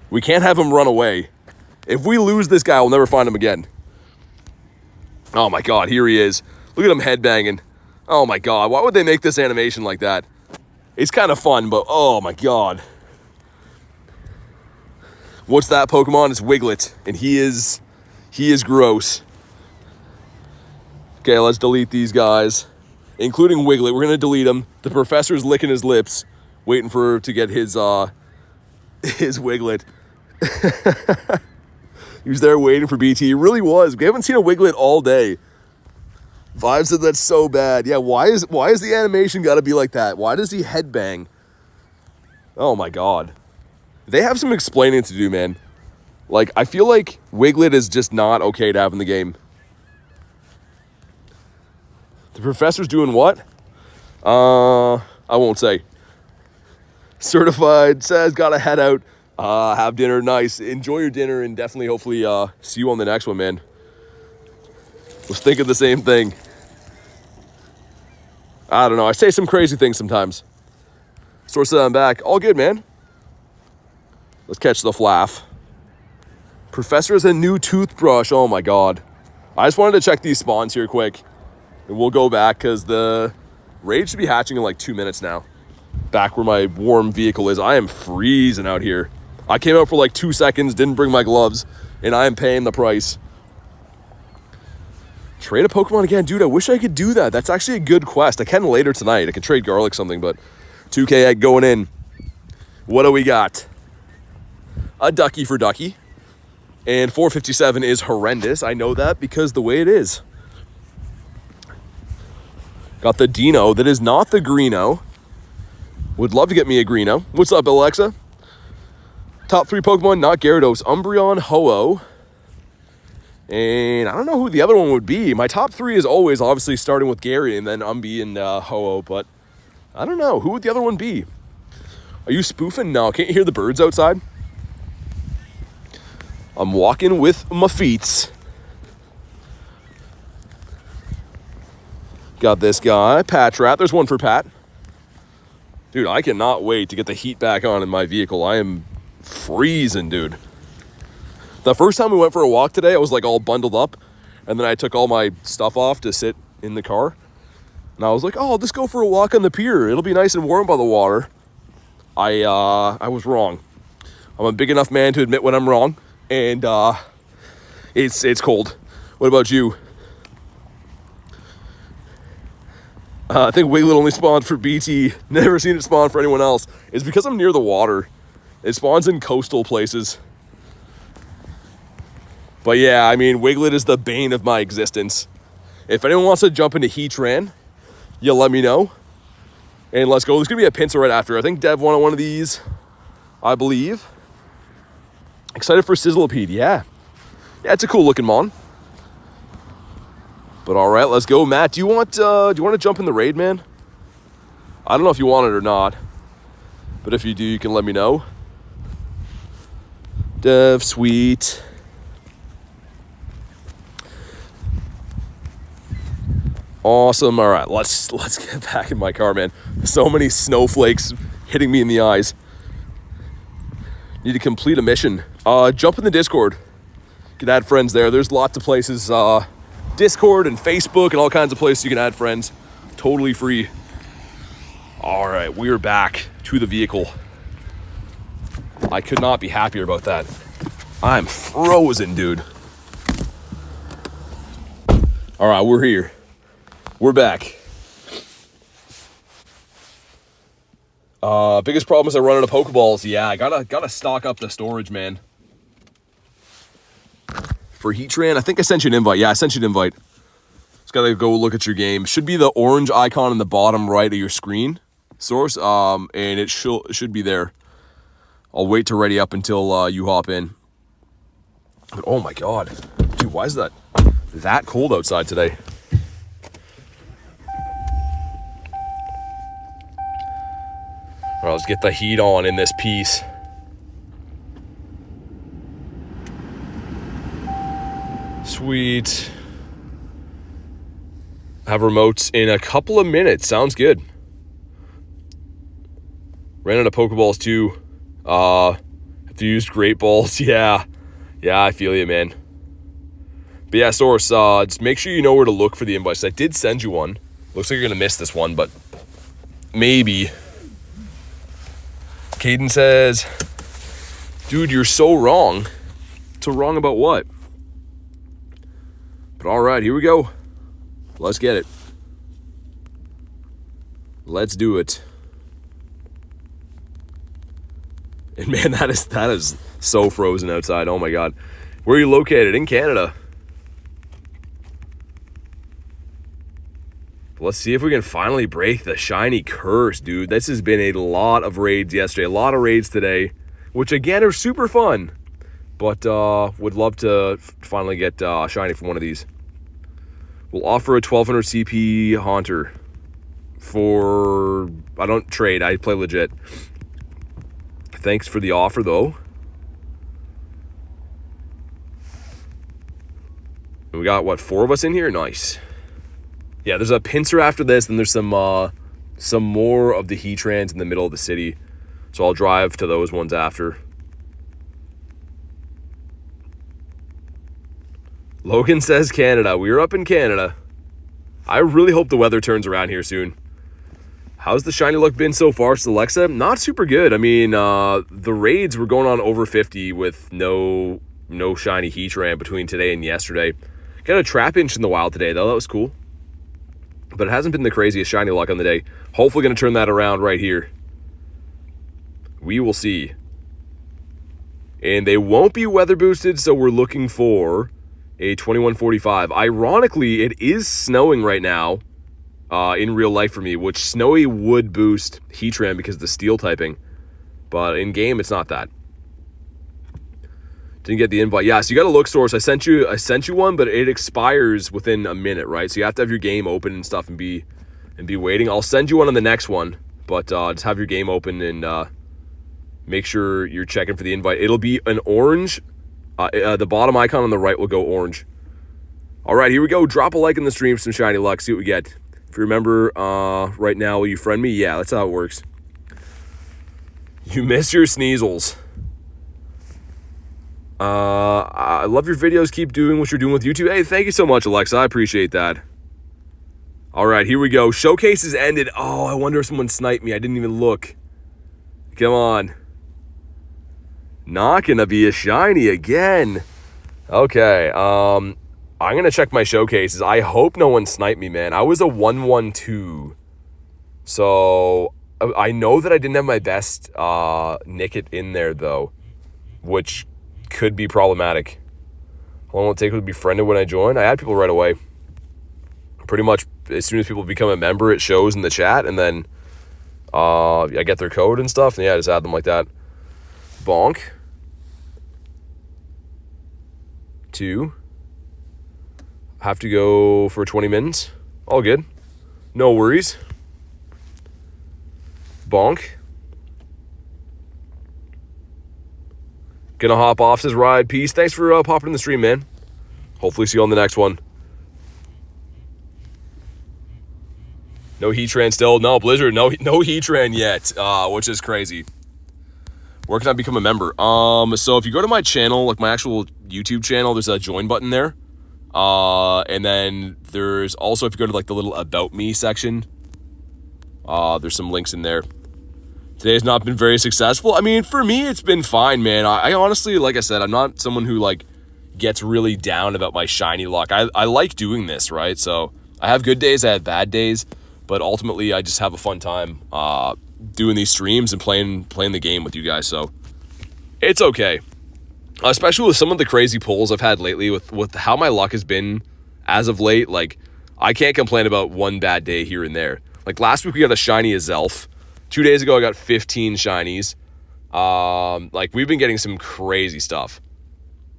We can't have him run away. If we lose this guy, we'll never find him again. Oh my god, here he is. Look at him headbanging. Oh my god, why would they make this animation like that? It's kind of fun, but oh my god. What's that Pokemon? It's Wiglet, and he is gross. Okay, let's delete these guys. including Wiglet. We're going to delete him. The professor's licking his lips, waiting to get his Wiglet. He was there waiting for BT. He really was. We haven't seen a Wiglet all day. Vibe said that's so bad. Yeah, why is the animation got to be like that? Why does he headbang? Oh my god. They have some explaining to do, man. Like, I feel like Wiglet is just not okay to have in the game. The professor's doing what? I won't say. Certified says, gotta head out. Have dinner. Nice. Enjoy your dinner, and definitely, hopefully, see you on the next one, man. Was thinking the same thing. I don't know. I say some crazy things sometimes. Source said I'm back. All good, man. Let's catch the flaff. Professor has a new toothbrush. Oh my god. I just wanted to check these spawns here quick. And we'll go back because the raid should be hatching in like 2 minutes now. Back where my warm vehicle is. I am freezing out here. I came out for like 2 seconds, didn't bring my gloves, and I am paying the price. Trade a Pokemon again? Dude, I wish I could do that. That's actually a good quest. I can later tonight. I can trade Garlic something, but 2K egg going in. What do we got? A Ducky for Ducky. And 457 is horrendous. I know that because the way it is. Got the Dino. That is not the Greeno. Would love to get me a Greeno. What's up, Alexa? Top 3 Pokemon, not Gyarados. Umbreon, Ho-Oh. And I don't know who the other one would be. My top 3 is always obviously starting with Gary and then Umbi and Ho-Oh, but I don't know. Who would the other one be? Are you spoofing? No, can't you hear the birds outside? I'm walking with my feet. Got this guy, Patrat. There's one for Pat. Dude, I cannot wait to get the heat back on in my vehicle. I am freezing, dude. The first time we went for a walk today, I was like all bundled up. And then I took all my stuff off to sit in the car. And I was like, oh, I'll just go for a walk on the pier. It'll be nice and warm by the water. I was wrong. I'm a big enough man to admit when I'm wrong. And it's cold. What about you? I think Wiglet only spawned for BT. Never seen it spawn for anyone else. It's because I'm near the water. It spawns in coastal places. But yeah, I mean, Wiglet is the bane of my existence. If anyone wants to jump into Heatran, you let me know. And let's go. There's going to be a Pinsir right after. I think Dev wanted one of these, I believe. Excited for Sizzlipede, yeah. Yeah, it's a cool looking mon. But all right, let's go. Matt, do you want to jump in the raid, man? I don't know if you want it or not. But if you do, you can let me know. Dev, sweet. Awesome. All right, let's get back in my car, man. So many snowflakes hitting me in the eyes. Need to complete a mission. Jump in the Discord. You can add friends there. There's lots of places. Discord and Facebook and all kinds of places you can add friends. Totally free. All right, we're back to the vehicle. I could not be happier about that. I'm frozen, dude. All right, we're here. We're back. Biggest problem is I run out of Pokeballs. Yeah, I gotta stock up the storage, man. For Heatran, I think I sent you an invite. Yeah, I sent you an invite. Just gotta go look at your game. Should be the orange icon in the bottom right of your screen, Source. And it should be there. I'll wait to ready up until you hop in. But, oh my god, dude, why is that cold outside today? All right, let's get the heat on in this piece. Sweet. Have remotes in a couple of minutes. Sounds good. Ran out of Pokeballs too. Have to use Great Balls. Yeah, I feel you, man. But yeah, Source, just make sure you know where to look for the invites. I did send you one. Looks like you're gonna miss this one, but maybe. Caden says, dude, you're so wrong. So wrong about what? But all right, here we go. Let's get it. Let's do it. And man, that is so frozen outside. Oh my god. Where are you located? In Canada. Let's see if we can finally break the shiny curse, dude. This has been a lot of raids yesterday, a lot of raids today, which again are super fun. But would love to finally get shiny from one of these. We'll offer a 1200 CP Haunter for... I don't trade, I play legit. Thanks for the offer, though. We got, what, 4 of us in here? Nice. Yeah, there's a Pinsir after this, and there's some more of the Heatrans in the middle of the city. So I'll drive to those ones after. Logan says Canada. We're up in Canada. I really hope the weather turns around here soon. How's the shiny luck been so far, Alexa? Not super good. I mean, the raids were going on over 50 with no shiny Heatran between today and yesterday. Got a Trapinch in the wild today, though. That was cool. But it hasn't been the craziest shiny luck on the day. Hopefully going to turn that around right here. We will see. And they won't be weather boosted, so we're looking for a 2145. Ironically, it is snowing right now in real life for me, which snowy would boost Heatran because of the steel typing. But in game, it's not that. Didn't get the invite. Yeah, so you got to look, Source. I sent you one, but it expires within a minute, right? So you have to have your game open and stuff and be waiting. I'll send you one on the next one, but just have your game open and make sure you're checking for the invite. It'll be an orange. The bottom icon on the right will go orange. All right, here we go. Drop a like in the stream for some shiny luck. See what we get. If you remember, right now, will you friend me? Yeah, that's how it works. You miss your Sneasels. I love your videos. Keep doing what you're doing with YouTube. Hey, thank you so much, Alexa. I appreciate that. All right, here we go. Showcases ended. Oh, I wonder if someone sniped me. I didn't even look. Come on. Not gonna be a shiny again. Okay, I'm gonna check my showcases. I hope no one sniped me, man. I was a 112. So, I know that I didn't have my best Nickit in there, though, which could be problematic. How long will it take to be friended when I join? I add people right away. Pretty much as soon as people become a member, it shows in the chat, and then I get their code and stuff, and yeah, I just add them like that. Bonk. 2. Have to go for 20 mins. All good. No worries. Bonk. Gonna hop off, says Ride. Peace. Thanks for popping in the stream, man. Hopefully see you on the next one. No Heatran still. No, Blizzard. No Heatran yet, which is crazy. Where can I become a member? So if you go to my channel, like my actual YouTube channel, there's a join button there. And then there's also, if you go to like the little About Me section, there's some links in there. Today's not been very successful. I mean, for me, it's been fine, man. I honestly, like I said, I'm not someone who like gets really down about my shiny luck. I like doing this, right? So I have good days, I have bad days, but ultimately I just have a fun time doing these streams and playing the game with you guys. So it's okay. Especially with some of the crazy pulls I've had lately with how my luck has been as of late. Like, I can't complain about one bad day here and there. Like last week we got a shiny Azelf. 2 days ago I got 15 shinies. Like we've been getting some crazy stuff.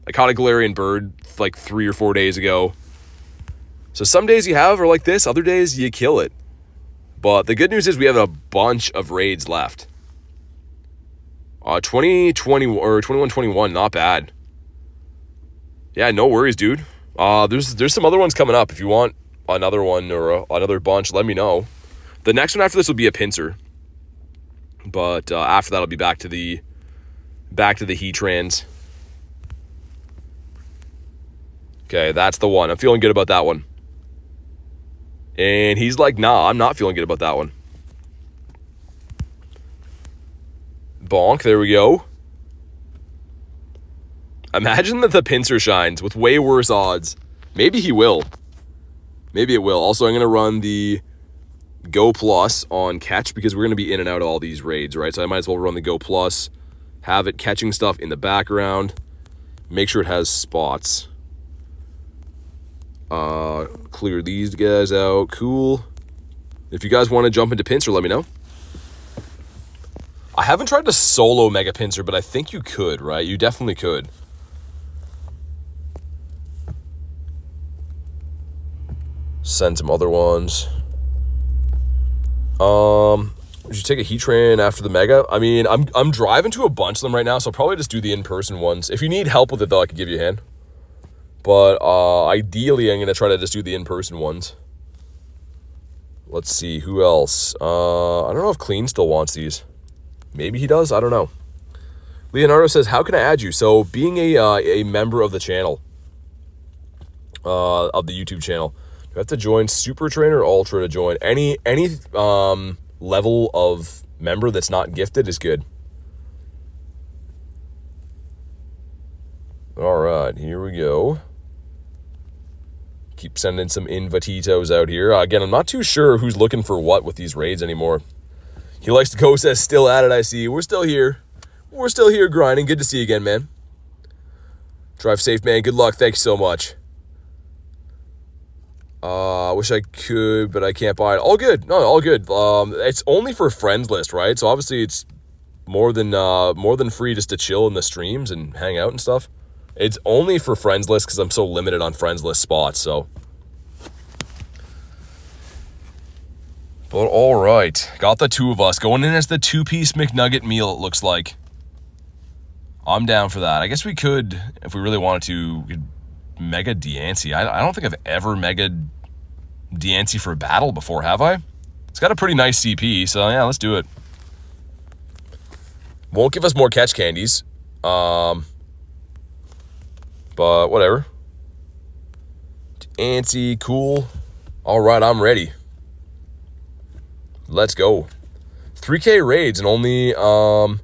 I caught a Galarian Bird like 3 or 4 days ago. So some days you have are like this, other days you kill it. But the good news is we have a bunch of raids left. 2020 or 2121, not bad. Yeah, no worries, dude. There's some other ones coming up. If you want another one or another bunch, let me know. The next one after this will be a Pinsir. But after that, I'll be back to the Heatrans. Okay, that's the one. I'm feeling good about that one. And he's like, nah, I'm not feeling good about that one. Bonk, there we go. Imagine that the Pinsir shines with way worse odds. Maybe he will. Maybe it will. Also, I'm going to run the Go Plus on catch because we're going to be in and out of all these raids, right? So I might as well run the Go Plus, have it catching stuff in the background, make sure it has spots. Clear these guys out. Cool. If you guys want to jump into Pinsir, let me know. I haven't tried to solo Mega Pinsir, but I think you could, right? You definitely could. Send some other ones. Would you take a Heatran after the Mega? I mean, I'm driving to a bunch of them right now, so I'll probably just do the in-person ones. If you need help with it, though, I could give you a hand. But ideally, I'm going to try to just do the in-person ones. Let's see, who else? I don't know if Clean still wants these. Maybe he does, I don't know. Leonardo says, how can I add you? So, being a member of the channel, of the YouTube channel, you have to join Super Trainer or Ultra to join. Any level of member that's not gifted is good. All right, here we go. Keep sending some invititos out here. Again, I'm not too sure who's looking for what with these raids anymore. He likes to go, says, still at it, I see. We're still here. We're still here grinding. Good to see you again, man. Drive safe, man. Good luck. Thank you so much. I wish I could, but I can't buy it. All good. No, all good. It's only for friends list, right? So obviously it's more than free just to chill in the streams and hang out and stuff. It's only for friends list because I'm so limited on friends list spots, so. But all right. Got the two of us. Going in as the two-piece McNugget meal, it looks like. I'm down for that. I guess we could, if we really wanted to, we could Mega Diancie. I don't think I've ever Mega Diancie for battle before, have I? It's got a pretty nice CP, so yeah, let's do it. Won't give us more catch candies. But whatever. Diancie, cool. All right, I'm ready. Let's go. 3K raids and only 2 hundo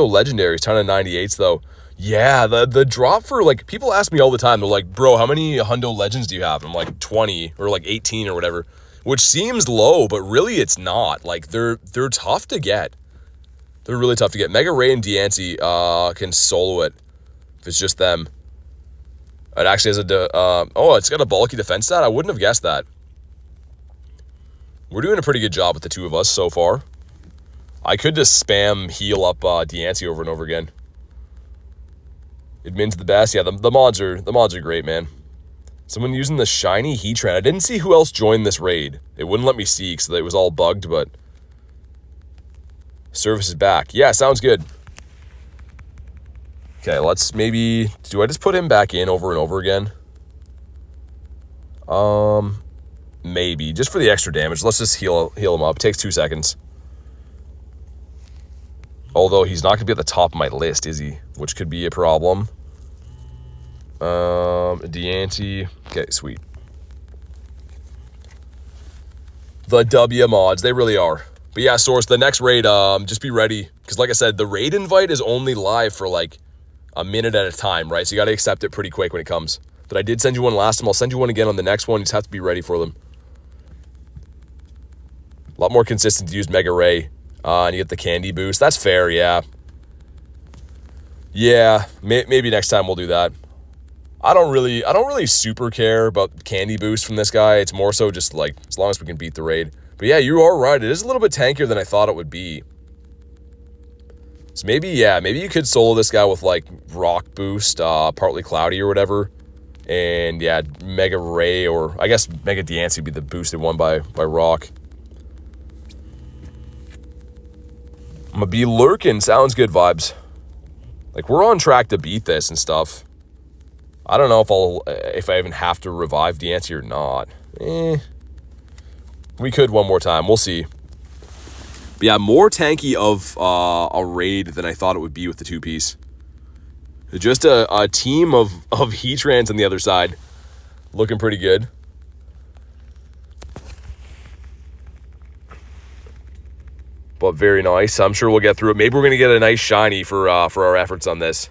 legendaries, ton of 98s though. Yeah, the drop for, like, people ask me all the time, they're like, bro, how many hundo legends do you have? I'm like 20 or like 18 or whatever, which seems low, but really it's not. Like, they're tough to get. They're really tough to get. Mega Ray and Diancie can solo it if it's just them. It actually has it's got a bulky defense stat. I wouldn't have guessed that. We're doing a pretty good job with the two of us so far. I could just spam heal up Diancie over and over again. Admin's the best. Yeah, the mods are great, man. Someone using the shiny Heatran. I didn't see who else joined this raid. It wouldn't let me see because it was all bugged, but service is back. Yeah, sounds good. Okay, let's maybe, do I just put him back in over and over again? Maybe, just for the extra damage. Let's just heal him up. It takes 2 seconds. Although he's not going to be at the top of my list, is he? Which could be a problem. Diancie. Okay, sweet. The W mods, they really are. But yeah, Source, the next raid, just be ready. Because like I said, the raid invite is only live for like a minute at a time, right? So you got to accept it pretty quick when it comes. But I did send you one last time. I'll send you one again on the next one. You just have to be ready for them. A lot more consistent to use Mega Ray. And you get the candy boost. That's fair, yeah. Yeah, maybe next time we'll do that. I don't really super care about candy boost from this guy. It's more so just like, as long as we can beat the raid. But yeah, you are right. It is a little bit tankier than I thought it would be. So maybe, yeah, maybe you could solo this guy with like rock boost, partly cloudy or whatever. And yeah, Mega Ray, or I guess Mega Diancie would be the boosted one by rock. I'm gonna be lurking. Sounds good, vibes. Like, we're on track to beat this and stuff. I don't know if I even have to revive Diancie or not. We could one more time. We'll see. But yeah, more tanky of a raid than I thought it would be with the two-piece. Just a team of Heatrans on the other side. Looking pretty good. But very nice. I'm sure we'll get through it. Maybe we're going to get a nice shiny for our efforts on this.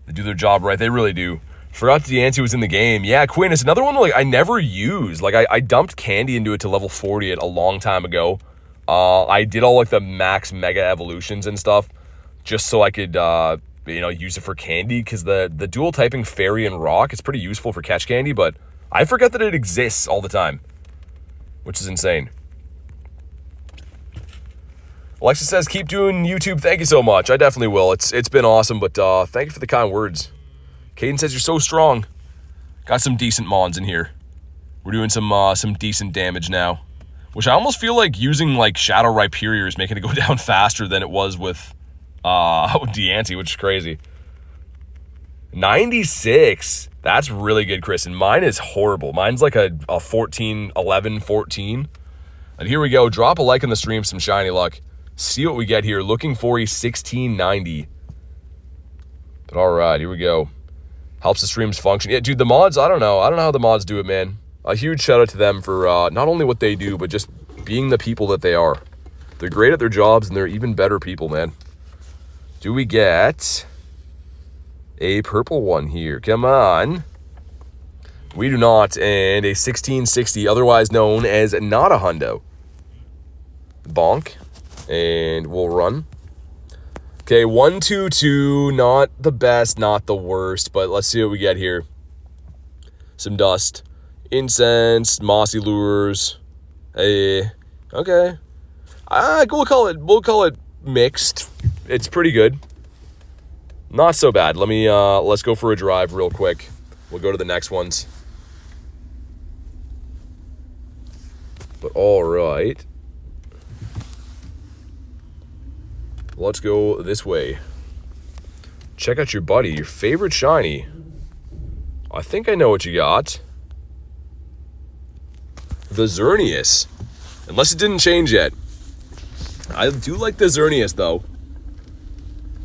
They do their job right. They really do. Forgot Deanty was in the game. Yeah, Quinn, it's another one like I never used. Like I dumped candy into it to level 40 a long time ago. I did all like the max mega evolutions and stuff just so I could use it for candy, because the dual typing fairy and rock is pretty useful for catch candy, but I forget that it exists all the time, which is insane. Alexa says, keep doing YouTube. Thank you so much. I definitely will. It's been awesome, but thank you for the kind words. Caden says, you're so strong. Got some decent mons in here. We're doing some decent damage now, which I almost feel like using like Shadow Rhyperior is making it go down faster than it was with Deanty, which is crazy. 96. That's really good, Chris. And mine is horrible. Mine's like a 14, 11, 14. And here we go. Drop a like on the stream, some shiny luck. See what we get here. Looking for a 1690. But all right, here we go. Helps the streams function. Yeah, dude, the mods, I don't know. I don't know how the mods do it, man. A huge shout out to them for not only what they do, but just being the people that they are. They're great at their jobs, and they're even better people, man. Do we get a purple one here? Come on. We do not. And a 1660, otherwise known as not a hundo. Bonk. And we'll run. Okay, 122. Not the best, not the worst, but let's see what we get here. Some dust. Incense, mossy lures. Okay. We'll call it mixed. It's pretty good. Not so bad. Let's go for a drive real quick. We'll go to the next ones. But all right. Let's go this way. Check out your buddy, your favorite shiny. I think I know what you got. The Xerneas. Unless it didn't change yet. I do like the Xerneas though.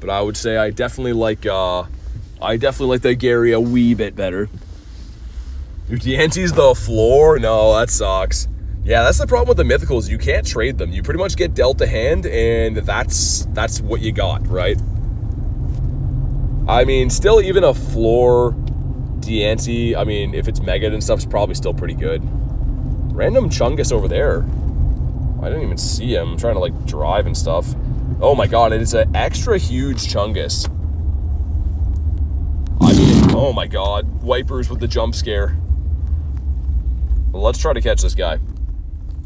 But I would say I definitely like the Gary a wee bit better. Your Deanty's the floor? No, that sucks. Yeah, that's the problem with the mythicals. You can't trade them. You pretty much get dealt a hand, and that's what you got, right? I mean, still even a floor Deanty, I mean, if it's mega and stuff, it's probably still pretty good. Random Chungus over there. I didn't even see him. I'm trying to like drive and stuff. Oh my god, it is an extra huge Chungus. I mean, oh my god. Wipers with the jump scare. Well, let's try to catch this guy.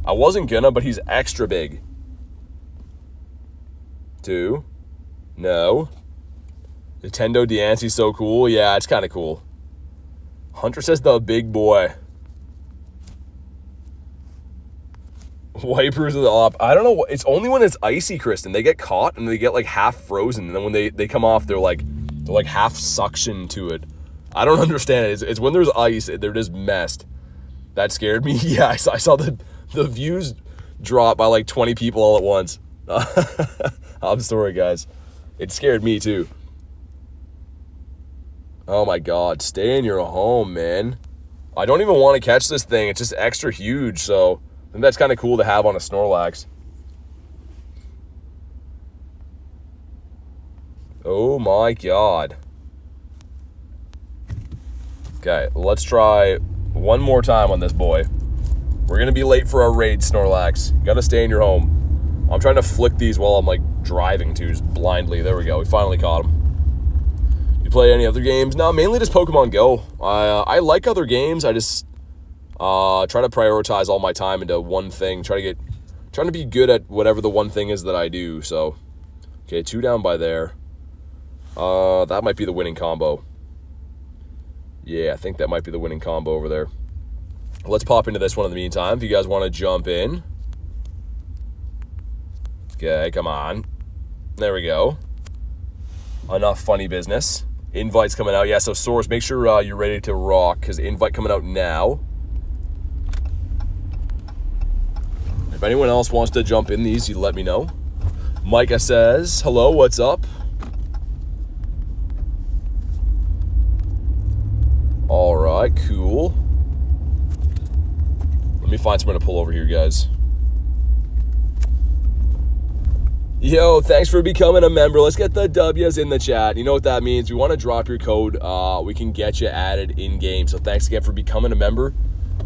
I wasn't gonna, but he's extra big. 2. No. Nintendo Deanty's so cool. Yeah, it's kind of cool. Hunter says the big boy. Wipers of the op. I don't know. It's only when it's icy, Kristen. They get caught and they get like half frozen. And then when they come off, they're like half suction to it. I don't understand it. It's when there's ice, they're just messed. That scared me. Yeah, I saw the views drop by like 20 people all at once. I'm sorry, guys. It scared me too. Oh my god. Stay in your home, man. I don't even want to catch this thing. It's just extra huge, so I think that's kind of cool to have on a Snorlax. Oh my god. Okay, let's try one more time on this boy. We're going to be late for our raid, Snorlax. You got to stay in your home. I'm trying to flick these while I'm like driving too, just blindly. There we go. We finally caught him. You play any other games? No, mainly just Pokemon GO. I like other games. I just try to prioritize all my time into one thing. Trying to be good at whatever the one thing is that I do. So, okay, 2 down by there. That might be the winning combo. Yeah, I think that might be the winning combo over there. Let's pop into this one in the meantime if you guys want to jump in. Okay, come on. There we go. Enough funny business. Invite's coming out. Yeah, so Source, make sure you're ready to rock because invite coming out now. If anyone else wants to jump in these, you let me know. Micah says, hello, what's up? All right, cool. Let me find somewhere to pull over here, guys. Yo, thanks for becoming a member. Let's get the W's in the chat. You know what that means. We want to drop your code. We can get you added in-game. So thanks again for becoming a member.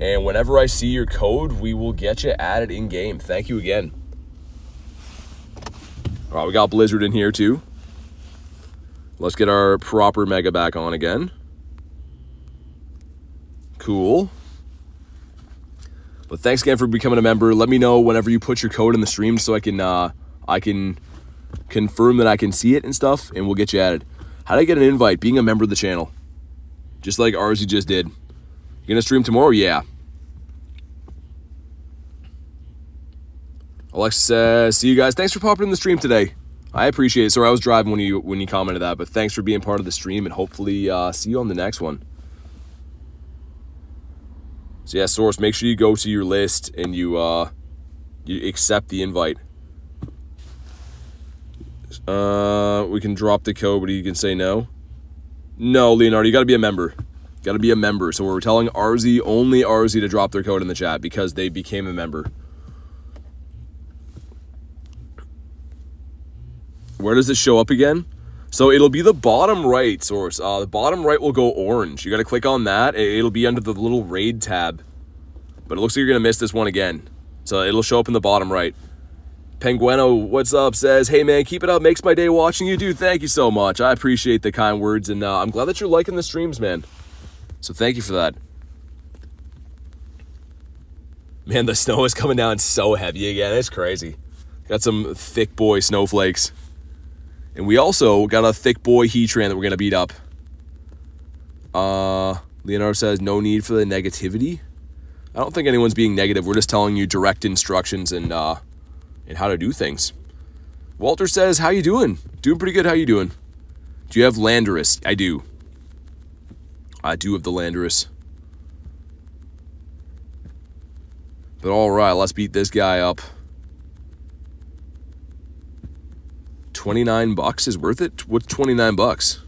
And whenever I see your code, we will get you added in-game. Thank you again. All right, we got Blizzard in here too. Let's get our proper Mega back on again. Cool. But thanks again for becoming a member. Let me know whenever you put your code in the stream so I can confirm that I can see it and stuff, and we'll get you added. How do I get an invite? Being a member of the channel. Just like Arzy just did. You gonna stream tomorrow? Yeah. Alexa says, see you guys. Thanks for popping in the stream today. I appreciate it. Sorry, I was driving when you commented that, but thanks for being part of the stream, and hopefully see you on the next one. So yeah, Source, make sure you go to your list and you accept the invite. We can drop the code, but you can say no. No, Leonardo, you got to be a member. Got to be a member. So we're telling Arzy, only Arzy, to drop their code in the chat because they became a member. Where does this show up again? So it'll be the bottom right, Source. The bottom right will go orange. You got to click on that. It'll be under the little raid tab. But it looks like you're going to miss this one again. So it'll show up in the bottom right. Pengueno, what's up, says, hey man, keep it up. Makes my day watching you, dude. Thank you so much. I appreciate the kind words. And I'm glad that you're liking the streams, man. So thank you for that. Man, the snow is coming down so heavy again. It's crazy. Got some thick boy snowflakes. And we also got a thick boy Heatran that we're going to beat up. Leonardo says, no need for the negativity. I don't think anyone's being negative. We're just telling you direct instructions and how to do things. Walter says, how you doing? Doing pretty good. How you doing? Do you have Landorus? I do. I do have the Landorus. But all right, let's beat this guy up. 29 bucks is worth it? What's 29 bucks?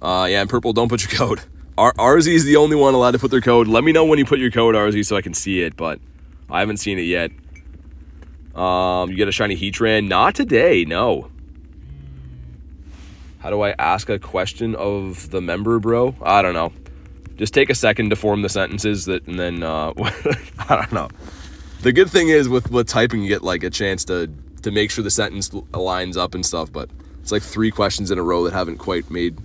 Yeah, in purple, don't put your code. Arzy is the only one allowed to put their code. Let me know when you put your code, Arzy, so I can see it, but I haven't seen it yet. You get a shiny Heatran? Not today, no. How do I ask a question of the member, bro? I don't know. Just take a second to form the sentences and then, I don't know. The good thing is with typing, you get like a chance to make sure the sentence lines up and stuff, but it's like 3 questions in a row that haven't quite made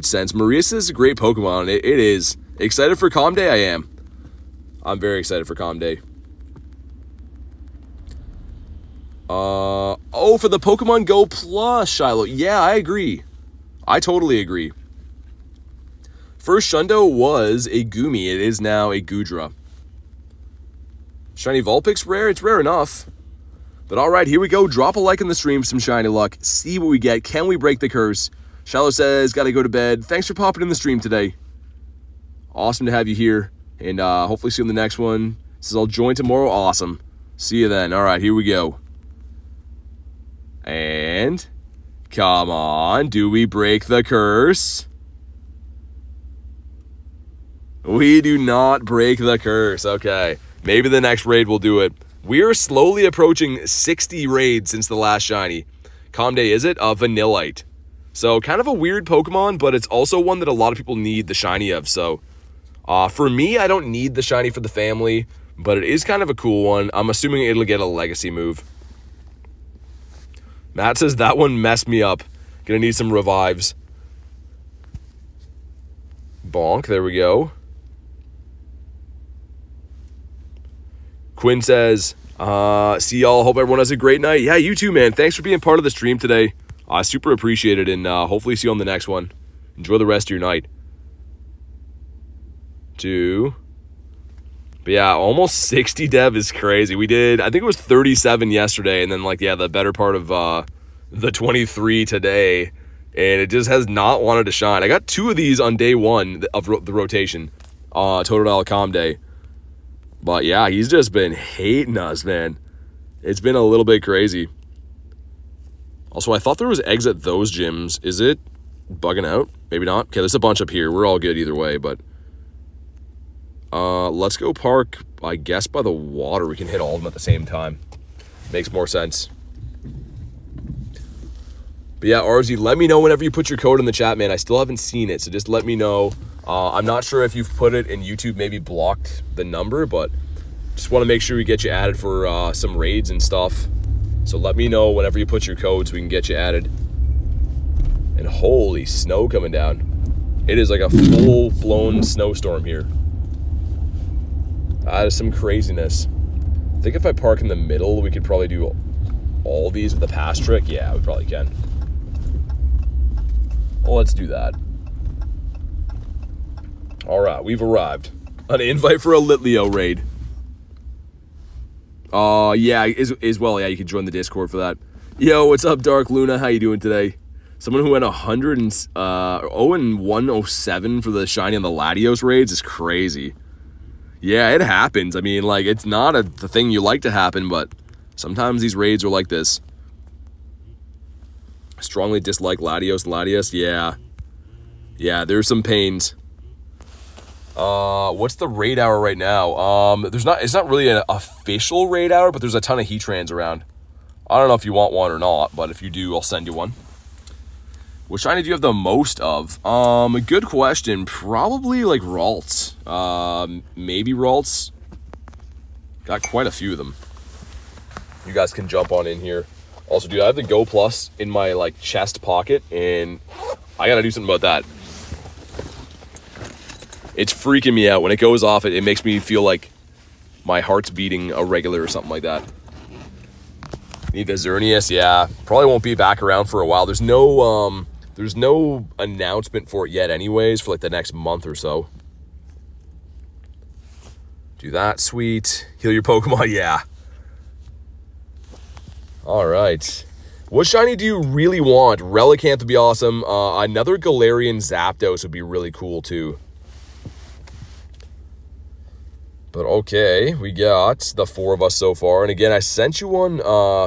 sense. Marius is a great Pokemon. It is. Excited for Calm Day? I am. I'm very excited for Calm Day. Oh, for the Pokemon GO Plus, Shiloh. Yeah, I agree. I totally agree. First Shundo was a Goomy. It is now a Goodra. Shiny Vulpix rare? It's rare enough. But all right, here we go. Drop a like in the stream, some shiny luck. See what we get. Can we break the curse? Shiloh says, gotta go to bed. Thanks for popping in the stream today. Awesome to have you here. And hopefully see you in the next one. Says, I'll join tomorrow. Awesome. See you then. All right, here we go. And come on. Do we break the curse? We do not break the curse. Okay. Maybe the next raid will do it. We are slowly approaching 60 raids since the last shiny. Calm Day, is it? Vanillite. So kind of a weird Pokemon, but it's also one that a lot of people need the shiny of. So for me, I don't need the shiny for the family, but it is kind of a cool one. I'm assuming it'll get a legacy move. Matt says that one messed me up. Gonna need some revives. Bonk, there we go. Quinn says, see y'all. Hope everyone has a great night. Yeah, you too, man. Thanks for being part of the stream today. I super appreciate it, and hopefully see you on the next one. Enjoy the rest of your night. 2. But yeah, almost 60 dev is crazy. We did, I think it was 37 yesterday, and then like, yeah, the better part of the 23 today, and it just has not wanted to shine. I got 2 of these on day 1 of the rotation, Totodile Calm Day. But yeah, he's just been hating us, man. It's been a little bit crazy. Also, I thought there was eggs at those gyms. Is it bugging out? Maybe not. Okay, there's a bunch up here. We're all good either way, but let's go park, I guess, by the water. We can hit all of them at the same time. Makes more sense. But yeah, RZ, let me know whenever you put your code in the chat, man. I still haven't seen it, so just let me know. I'm not sure if you've put it in YouTube, maybe blocked the number, but just want to make sure we get you added for some raids and stuff. So let me know whenever you put your code so we can get you added. And holy snow coming down. It is like a full-blown snowstorm here. That is some craziness. I think if I park in the middle, we could probably do all these with the pass trick. Yeah, we probably can. Well, let's do that. All right, we've arrived. An invite for a Litleo raid. Yeah, as well. Yeah, you can join the Discord for that. Yo, what's up, Dark Luna? How you doing today? Someone who went 107 for the shiny on the Latios raids is crazy. Yeah, it happens. I mean, like, it's not the thing you like to happen, but sometimes these raids are like this. Strongly dislike Latios. Yeah. Yeah, there's some pains. What's the raid hour right now? It's not really an official raid hour, but there's a ton of Heatrans around. I don't know if you want one or not, but if you do, I'll send you one. Which shiny do you have the most of? A good question. Probably like Ralts. Maybe Ralts. Got quite a few of them. You guys can jump on in here. Also, dude, I have the Go Plus in my like chest pocket, and I gotta do something about that. It's freaking me out. When it goes off, it makes me feel like my heart's beating irregular or something like that. Need the Xerneas, yeah. Probably won't be back around for a while. There's no announcement for it yet anyways for like the next month or so. Do that, sweet. Heal your Pokemon, yeah. All right. What shiny do you really want? Relicanth would be awesome. Another Galarian Zapdos would be really cool too. But okay, we got the 4 of us so far. And again, I sent you one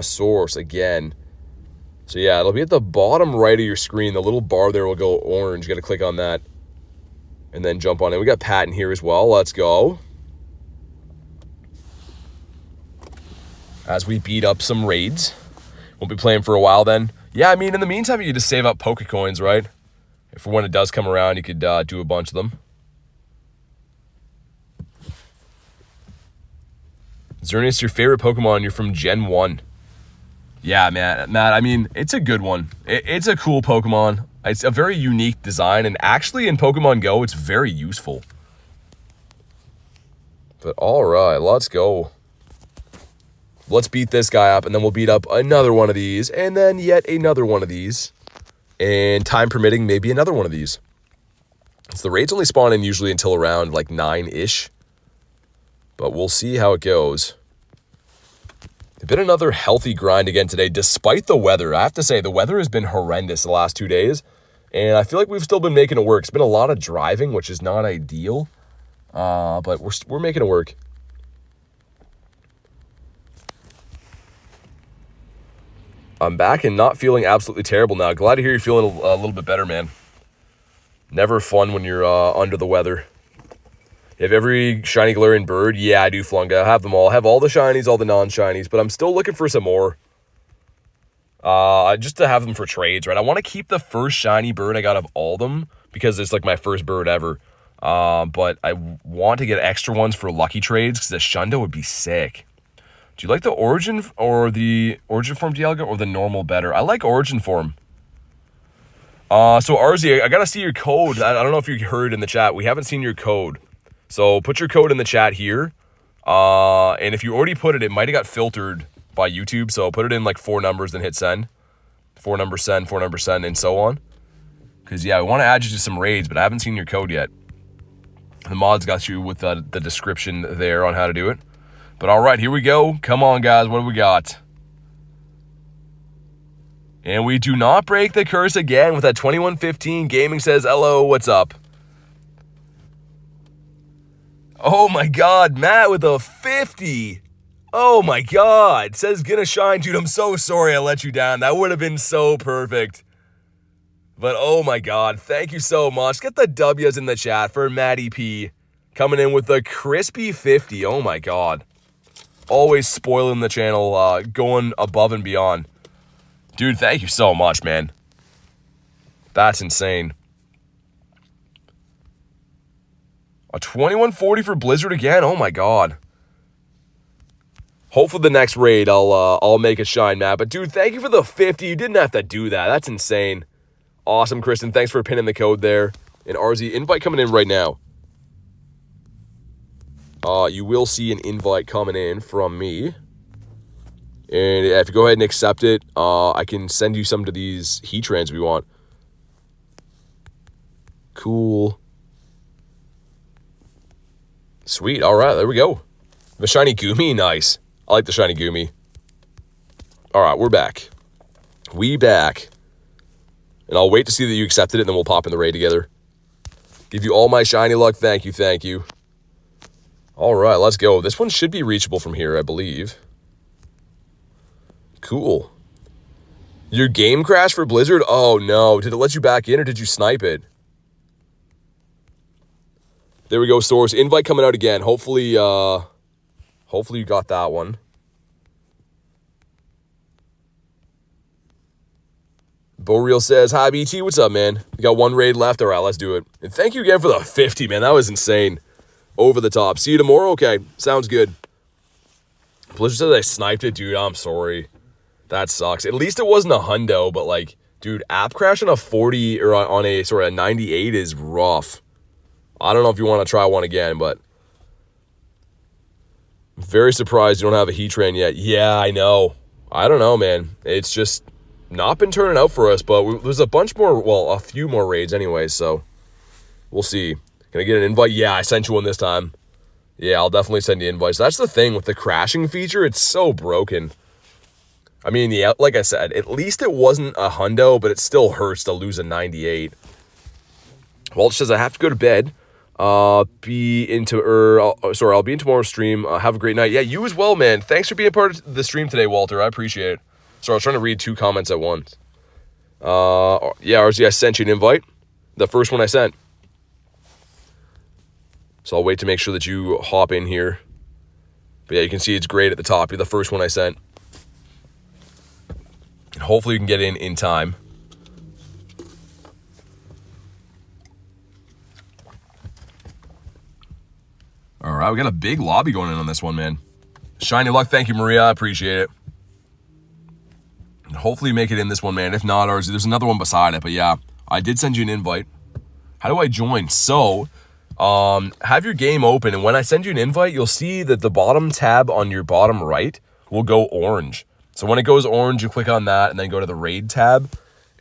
source again. So yeah, it'll be at the bottom right of your screen. The little bar there will go orange. You got to click on that and then jump on it. We got Pat in here as well. Let's go. As we beat up some raids. Won't be playing for a while then. Yeah, I mean, in the meantime, you just save up Pokecoins, right? If when it does come around, you could do a bunch of them. Xerneas, your favorite Pokemon, you're from Gen 1. Yeah, man, Matt, I mean, it's a good one. It's a cool Pokemon. It's a very unique design, and actually in Pokemon Go, it's very useful. But all right, let's go. Let's beat this guy up, and then we'll beat up another one of these, and then yet another one of these. And time permitting, maybe another one of these. So the raids only spawn in usually until around like 9-ish. But we'll see how it goes. It's been another healthy grind again today, despite the weather. I have to say, the weather has been horrendous the last 2 days. And I feel like we've still been making it work. It's been a lot of driving, which is not ideal. But we're making it work. I'm back and not feeling absolutely terrible now. Glad to hear you're feeling a little bit better, man. Never fun when you're under the weather. You have every shiny Galarian bird? Yeah, I do, Flunga. I have them all. I have all the shinies, all the non-shinies, but I'm still looking for some more. Just to have them for trades, right? I want to keep the first shiny bird I got of all of them because it's like my first bird ever. But I want to get extra ones for lucky trades because the Shundo would be sick. Do you like the Origin or the Origin Form Dialga or the normal better? I like Origin Form. So RZ, I gotta see your code. I don't know if you heard in the chat. We haven't seen your code. So put your code in the chat here. And if you already put it, it might have got filtered by YouTube. So put it in like 4 numbers, then hit send. 4 number send, 4 number send, and so on. Because, yeah, I want to add you to some raids, but I haven't seen your code yet. The mods got you with the description there on how to do it. But all right, here we go. Come on, guys. What do we got? And we do not break the curse again with that 2115. Gaming says, hello, what's up? Oh my God, Matt with a 50. Oh my God. Says gonna shine, dude. I'm so sorry I let you down. That would have been so perfect. But oh my God, thank you so much. Get the W's in the chat for Matty P. Coming in with a crispy 50. Oh my God. Always spoiling the channel, going above and beyond. Dude, thank you so much, man. That's insane. A 2140 for Blizzard again? Oh my god. Hopefully the next raid I'll make a shine, Matt. But dude, thank you for the 50. You didn't have to do that. That's insane. Awesome, Kristen. Thanks for pinning the code there. And RZ, invite coming in right now. You will see an invite coming in from me. And if you go ahead and accept it, I can send you some to these Heatrans if you want. Cool. Sweet. All right, there we go. The shiny Goomy, nice. I like the shiny Goomy. All right, we're back. We back. And I'll wait to see that you accepted it, and then we'll pop in the raid together. Give you all my shiny luck. Thank you, thank you. All right, let's go. This one should be reachable from here, I believe. Cool. Your game crashed for Blizzard? Oh, no. Did it let you back in, or did you snipe it? There we go, Stores. Invite coming out again. Hopefully, hopefully you got that one. Boreal says, hi, BT. What's up, man? We got one raid left. All right, let's do it. And thank you again for the 50, man. That was insane. Over the top. See you tomorrow? Okay, sounds good. Blizzard says I sniped it. Dude, I'm sorry. That sucks. At least it wasn't a hundo, but like, dude, app crash on a 40 or on a, sorry, a 98 is rough. I don't know if you want to try one again, but I'm very surprised you don't have a Heatran yet. Yeah, I know. I don't know, man. It's just not been turning out for us, but there's a bunch more, well, a few more raids anyway, so we'll see. Can I get an invite? Yeah, I sent you one this time. Yeah, I'll definitely send you invites. That's the thing with the crashing feature. It's so broken. I mean, yeah, like I said, at least it wasn't a hundo, but it still hurts to lose a 98. Walter says, I have to go to bed. I'll be in tomorrow's stream. Have a great night. Yeah, you as well, man. Thanks for being part of the stream today, Walter. I appreciate it. Sorry, I was trying to read 2 comments at once. Yeah, RZ, I sent you an invite. The first one I sent. So I'll wait to make sure that you hop in here. But yeah, you can see it's great at the top. You're the first one I sent. And hopefully you can get in time. All right, we got a big lobby going in on this one, man. Shiny luck. Thank you, Maria. I appreciate it. And hopefully you make it in this one, man. If not, RZ, there's another one beside it. But yeah, I did send you an invite. How do I join? So, have your game open, and when I send you an invite, you'll see that the bottom tab on your bottom right will go orange. So when it goes orange, you click on that and then go to the raid tab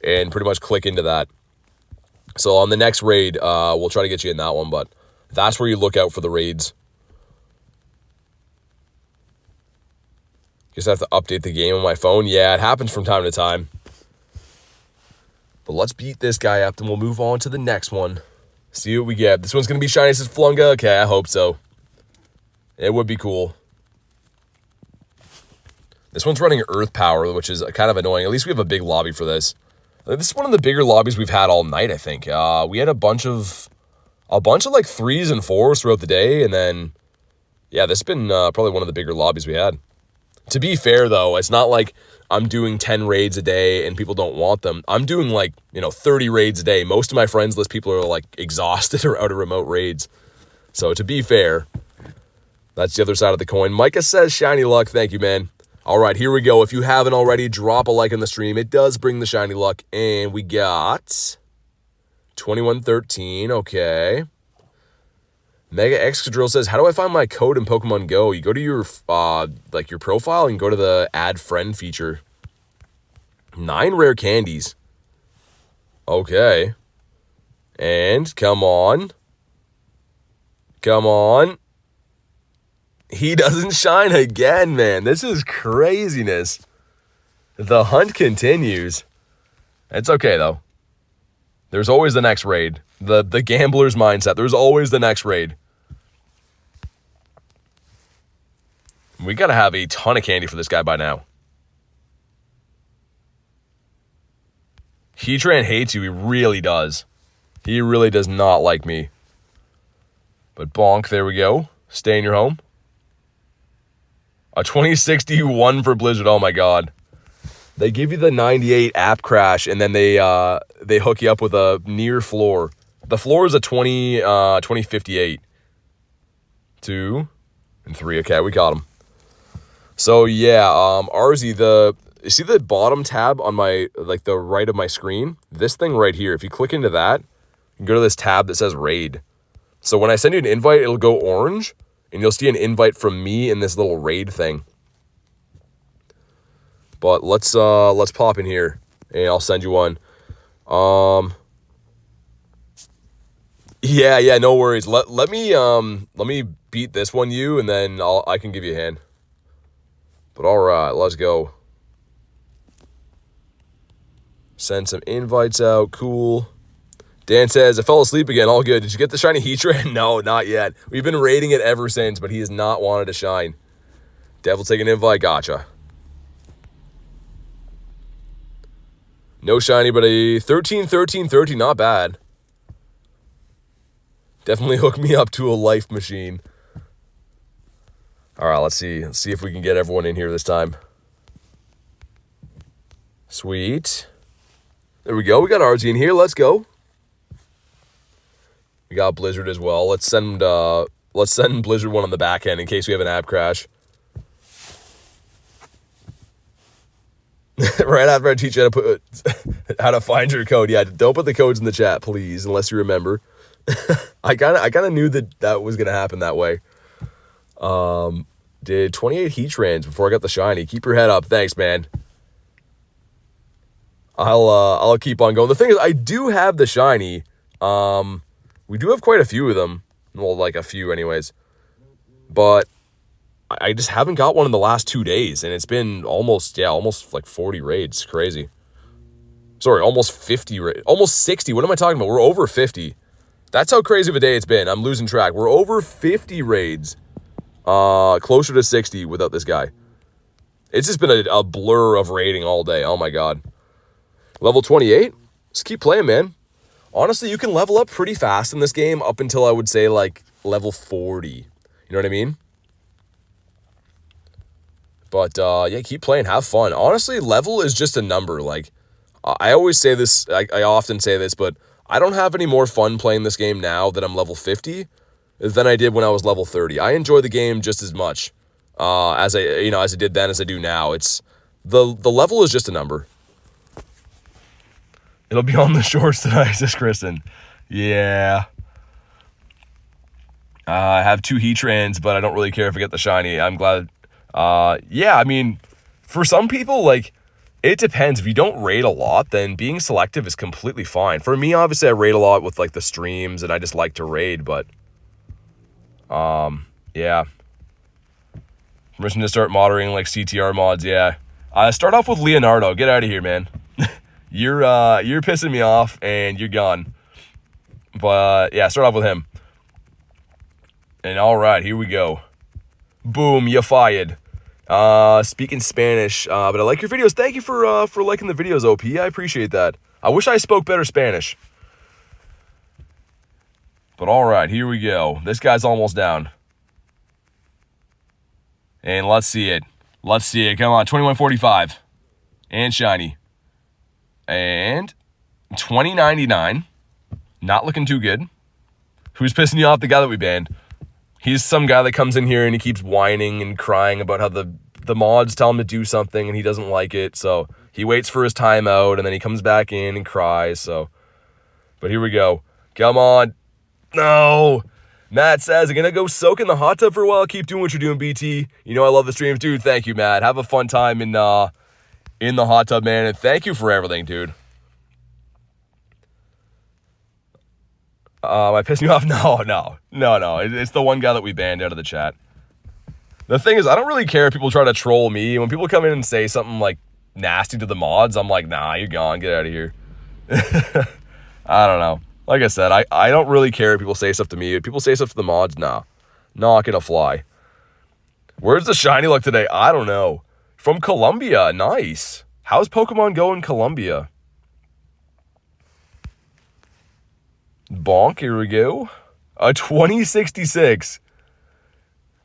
and pretty much click into that. So on the next raid, we'll try to get you in that one, but that's where you look out for the raids. Just have to update the game on my phone. Yeah, it happens from time to time. But let's beat this guy up, and we'll move on to the next one. See what we get. This one's going to be shiny, says Flunga. Okay, I hope so. It would be cool. This one's running Earth Power, which is kind of annoying. At least we have a big lobby for this. This is one of the bigger lobbies we've had all night, I think. We had a bunch of like 3s and 4s throughout the day, and then, yeah, this has been probably one of the bigger lobbies we had. To be fair, though, it's not like I'm doing 10 raids a day and people don't want them. I'm doing 30 raids a day. Most of my friends list people are like exhausted or out of remote raids. So to be fair, that's the other side of the coin. Micah says, shiny luck. Thank you, man. All right, here we go. If you haven't already, drop a like on the stream. It does bring the shiny luck. And we got 2113. Okay. Mega Excadrill says, how do I find my code in Pokemon Go? You go to your your profile and go to the add friend feature. 9 rare candies. Okay. And come on. Come on. He doesn't shine again, man. This is craziness. The hunt continues. It's okay, though. There's always the next raid. The gambler's mindset. There's always the next raid. We got to have a ton of candy for this guy by now. Heatran hates you. He really does. He really does not like me. But bonk, there we go. Stay in your home. A 2061 for Blizzard. Oh, my God. They give you the 98 app crash, and then they hook you up with a near floor. The floor is a 2058. 2 and 3. Okay, we got them. So yeah, RZ, you see the bottom tab on my, like the right of my screen? This thing right here, if you click into that, you can go to this tab that says raid. So when I send you an invite, it'll go orange, and you'll see an invite from me in this little raid thing. But let's pop in here, and I'll send you one. Yeah, no worries. Let me beat this one, you, and then I can give you a hand. But all right, let's go. Send some invites out. Cool. Dan says, I fell asleep again. All good. Did you get the shiny Heatran? No, not yet. We've been raiding it ever since, but he has not wanted to shine. Devil take an invite. Gotcha. No shiny, but a 13, 13, 13. Not bad. Definitely hook me up to a life machine. All right, let's see. Let's see if we can get everyone in here this time. Sweet. There we go. We got RZ in here. Let's go. We got Blizzard as well. Let's send Blizzard one on the back end in case we have an app crash. Right after I teach you how to find your code. Yeah, don't put the codes in the chat, please, unless you remember. I kind of knew that was gonna happen that way. Did 28 Heatrans before I got the shiny. Keep your head up. Thanks, man. I'll keep on going. The thing is, I do have the shiny. We do have quite a few of them. Well, like a few anyways. But I just haven't got one in the last 2 days, and it's been almost like 40 raids. Crazy. Sorry, almost 50 raids. Almost 60. What am I talking about? We're over 50. That's how crazy of a day it's been. I'm losing track. We're over 50 raids. Closer to 60 without this guy. It's just been a blur of raiding all day. Oh my god. Level 28? Just keep playing, man. Honestly, you can level up pretty fast in this game up until I would say like level 40. You know what I mean? But yeah, keep playing, have fun. Honestly, level is just a number. Like, I always say this, I often say this, but I don't have any more fun playing this game now that I'm level 50 than I did when I was level 30. I enjoy the game just as much as I did then as I do now. It's the level is just a number. It'll be on the shorts tonight, says Kristen. Yeah. I have 2 Heatrans, but I don't really care if I get the shiny. I'm glad. Yeah, I mean, for some people, like, it depends. If you don't raid a lot, then being selective is completely fine. For me, obviously, I raid a lot with, like, the streams, and I just like to raid, but, yeah. Permission to start moderating, like, CTR mods, yeah. Start off with Leonardo. Get out of here, man. You're pissing me off, and you're gone. But, yeah, start off with him. And, all right, here we go. Boom, you fired. Speaking Spanish, but I like your videos. Thank you for liking the videos, OP. I appreciate that. I wish I spoke better Spanish. But all right, here we go. This guy's almost down. And let's see it. Let's see it. Come on, 2145. And shiny. And 2099. Not looking too good. Who's pissing you off? The guy that we banned. He's some guy that comes in here and he keeps whining and crying about how the mods tell him to do something and he doesn't like it. So he waits for his timeout and then he comes back in and cries. So, but here we go. Come on. No. Matt says, I'm going to go soak in the hot tub for a while. Keep doing what you're doing, BT. You know I love the streams. Dude, thank you, Matt. Have a fun time in the hot tub, man. And thank you for everything, dude. Am I pissing you off? No. It's the one guy that we banned out of the chat. The thing is, I don't really care if people try to troll me. When people come in and say something like nasty to the mods, I'm like, nah, you're gone. Get out of here. I don't know. Like I said, I don't really care if people say stuff to me. If people say stuff to the mods, nah. Not gonna fly. Where's the shiny look today? I don't know. From Colombia. Nice. How's Pokemon GO in Colombia? Bonk, here we go. A 2066.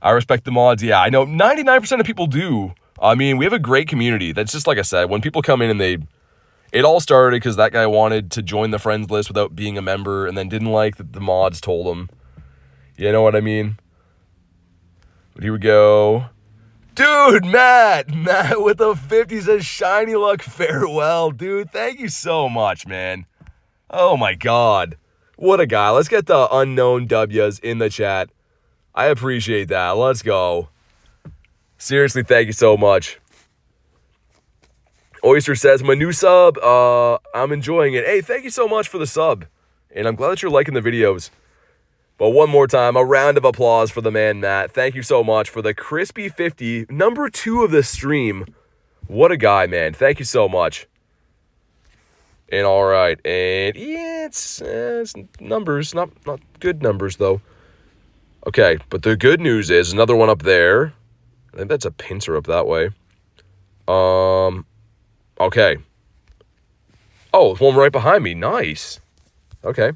I respect the mods. Yeah, I know 99% of people do, I mean, we have a great community. That's just like I said, when people come in and it all started because that guy wanted to join the friends list without being a member and then didn't like that the mods told him. You know what I mean? But here we go. Dude, Matt with a 50 says, shiny luck, farewell. Dude, thank you so much, man. Oh my God. What a guy. Let's get the unknown W's in the chat. I appreciate that. Let's go. Seriously, thank you so much. Oyster says, my new sub, I'm enjoying it. Hey, thank you so much for the sub. And I'm glad that you're liking the videos. But one more time, a round of applause for the man, Matt. Thank you so much for the crispy 50, number 2 of the stream. What a guy, man. Thank you so much. And all right, and yeah, it's numbers, not good numbers, though. Okay, but the good news is another one up there. I think that's a Pinsir up that way. Okay. Oh, one right behind me. Nice. Okay.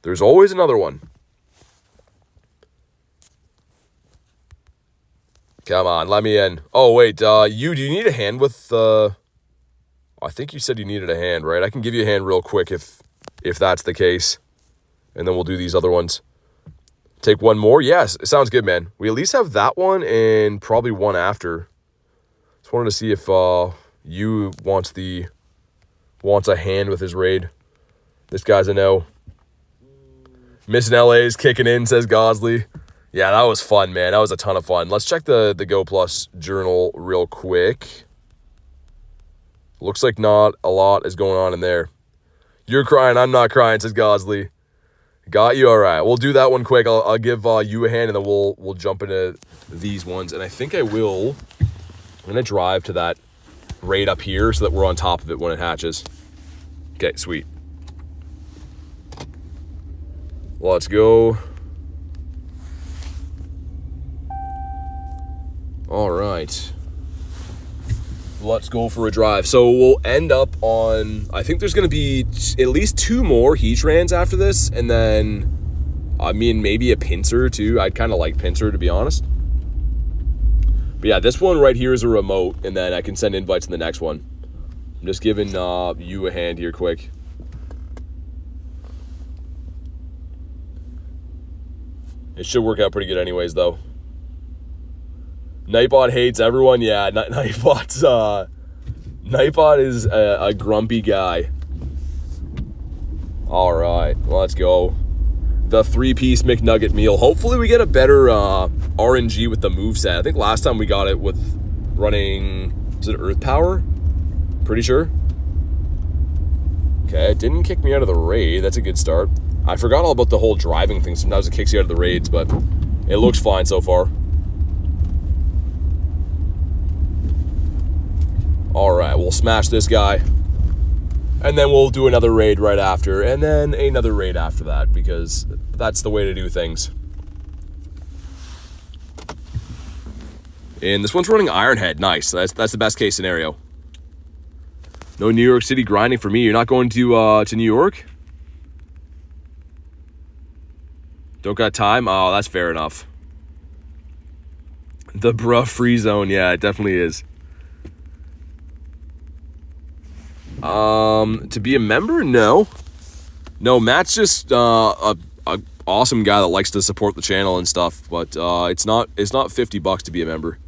There's always another one. Come on, let me in. Oh, wait, do you need a hand with, I think you said you needed a hand, right? I can give you a hand real quick if that's the case. And then we'll do these other ones. Take one more? Yes, it sounds good, man. We at least have that one and probably one after. Just wanted to see if, you wants a hand with his raid. This guy's a no. Missing LA is kicking in, says Gosley. Yeah, that was fun, man. That was a ton of fun. Let's check the Go Plus journal real quick. Looks like not a lot is going on in there. You're crying, I'm not crying, says Gosley. Got you, all right. We'll do that one quick. I'll give you a hand, and then we'll jump into these ones. And I think I'm gonna drive to that raid up here so that we're on top of it when it hatches. Okay, sweet. Let's go. All right. Let's go for a drive. So we'll end up on, I think there's going to be at least 2 more Heatrans after this. And then, I mean, maybe a Pinsir too. I'd kind of like Pinsir, to be honest. But yeah, this one right here is a remote. And then I can send invites in the next one. I'm just giving you a hand here quick. It should work out pretty good anyways, though. Nightbot hates everyone. Yeah, Nightbot is a grumpy guy. All right, let's go. The 3-piece McNugget meal. Hopefully we get a better RNG with the moveset. I think last time we got it with running, is it Earth Power? Pretty sure. Okay, it didn't kick me out of the raid. That's a good start. I forgot all about the whole driving thing. Sometimes it kicks you out of the raids, but it looks fine so far. All right, we'll smash this guy. And then we'll do another raid right after. And then another raid after that, because that's the way to do things. And this one's running Ironhead. Nice. That's the best case scenario. No New York City grinding for me. You're not going to New York? Don't got time? Oh, that's fair enough. The bruh free zone. Yeah, it definitely is. To be a member? No. No, Matt's just a awesome guy that likes to support the channel and stuff, but it's not $50 to be a member.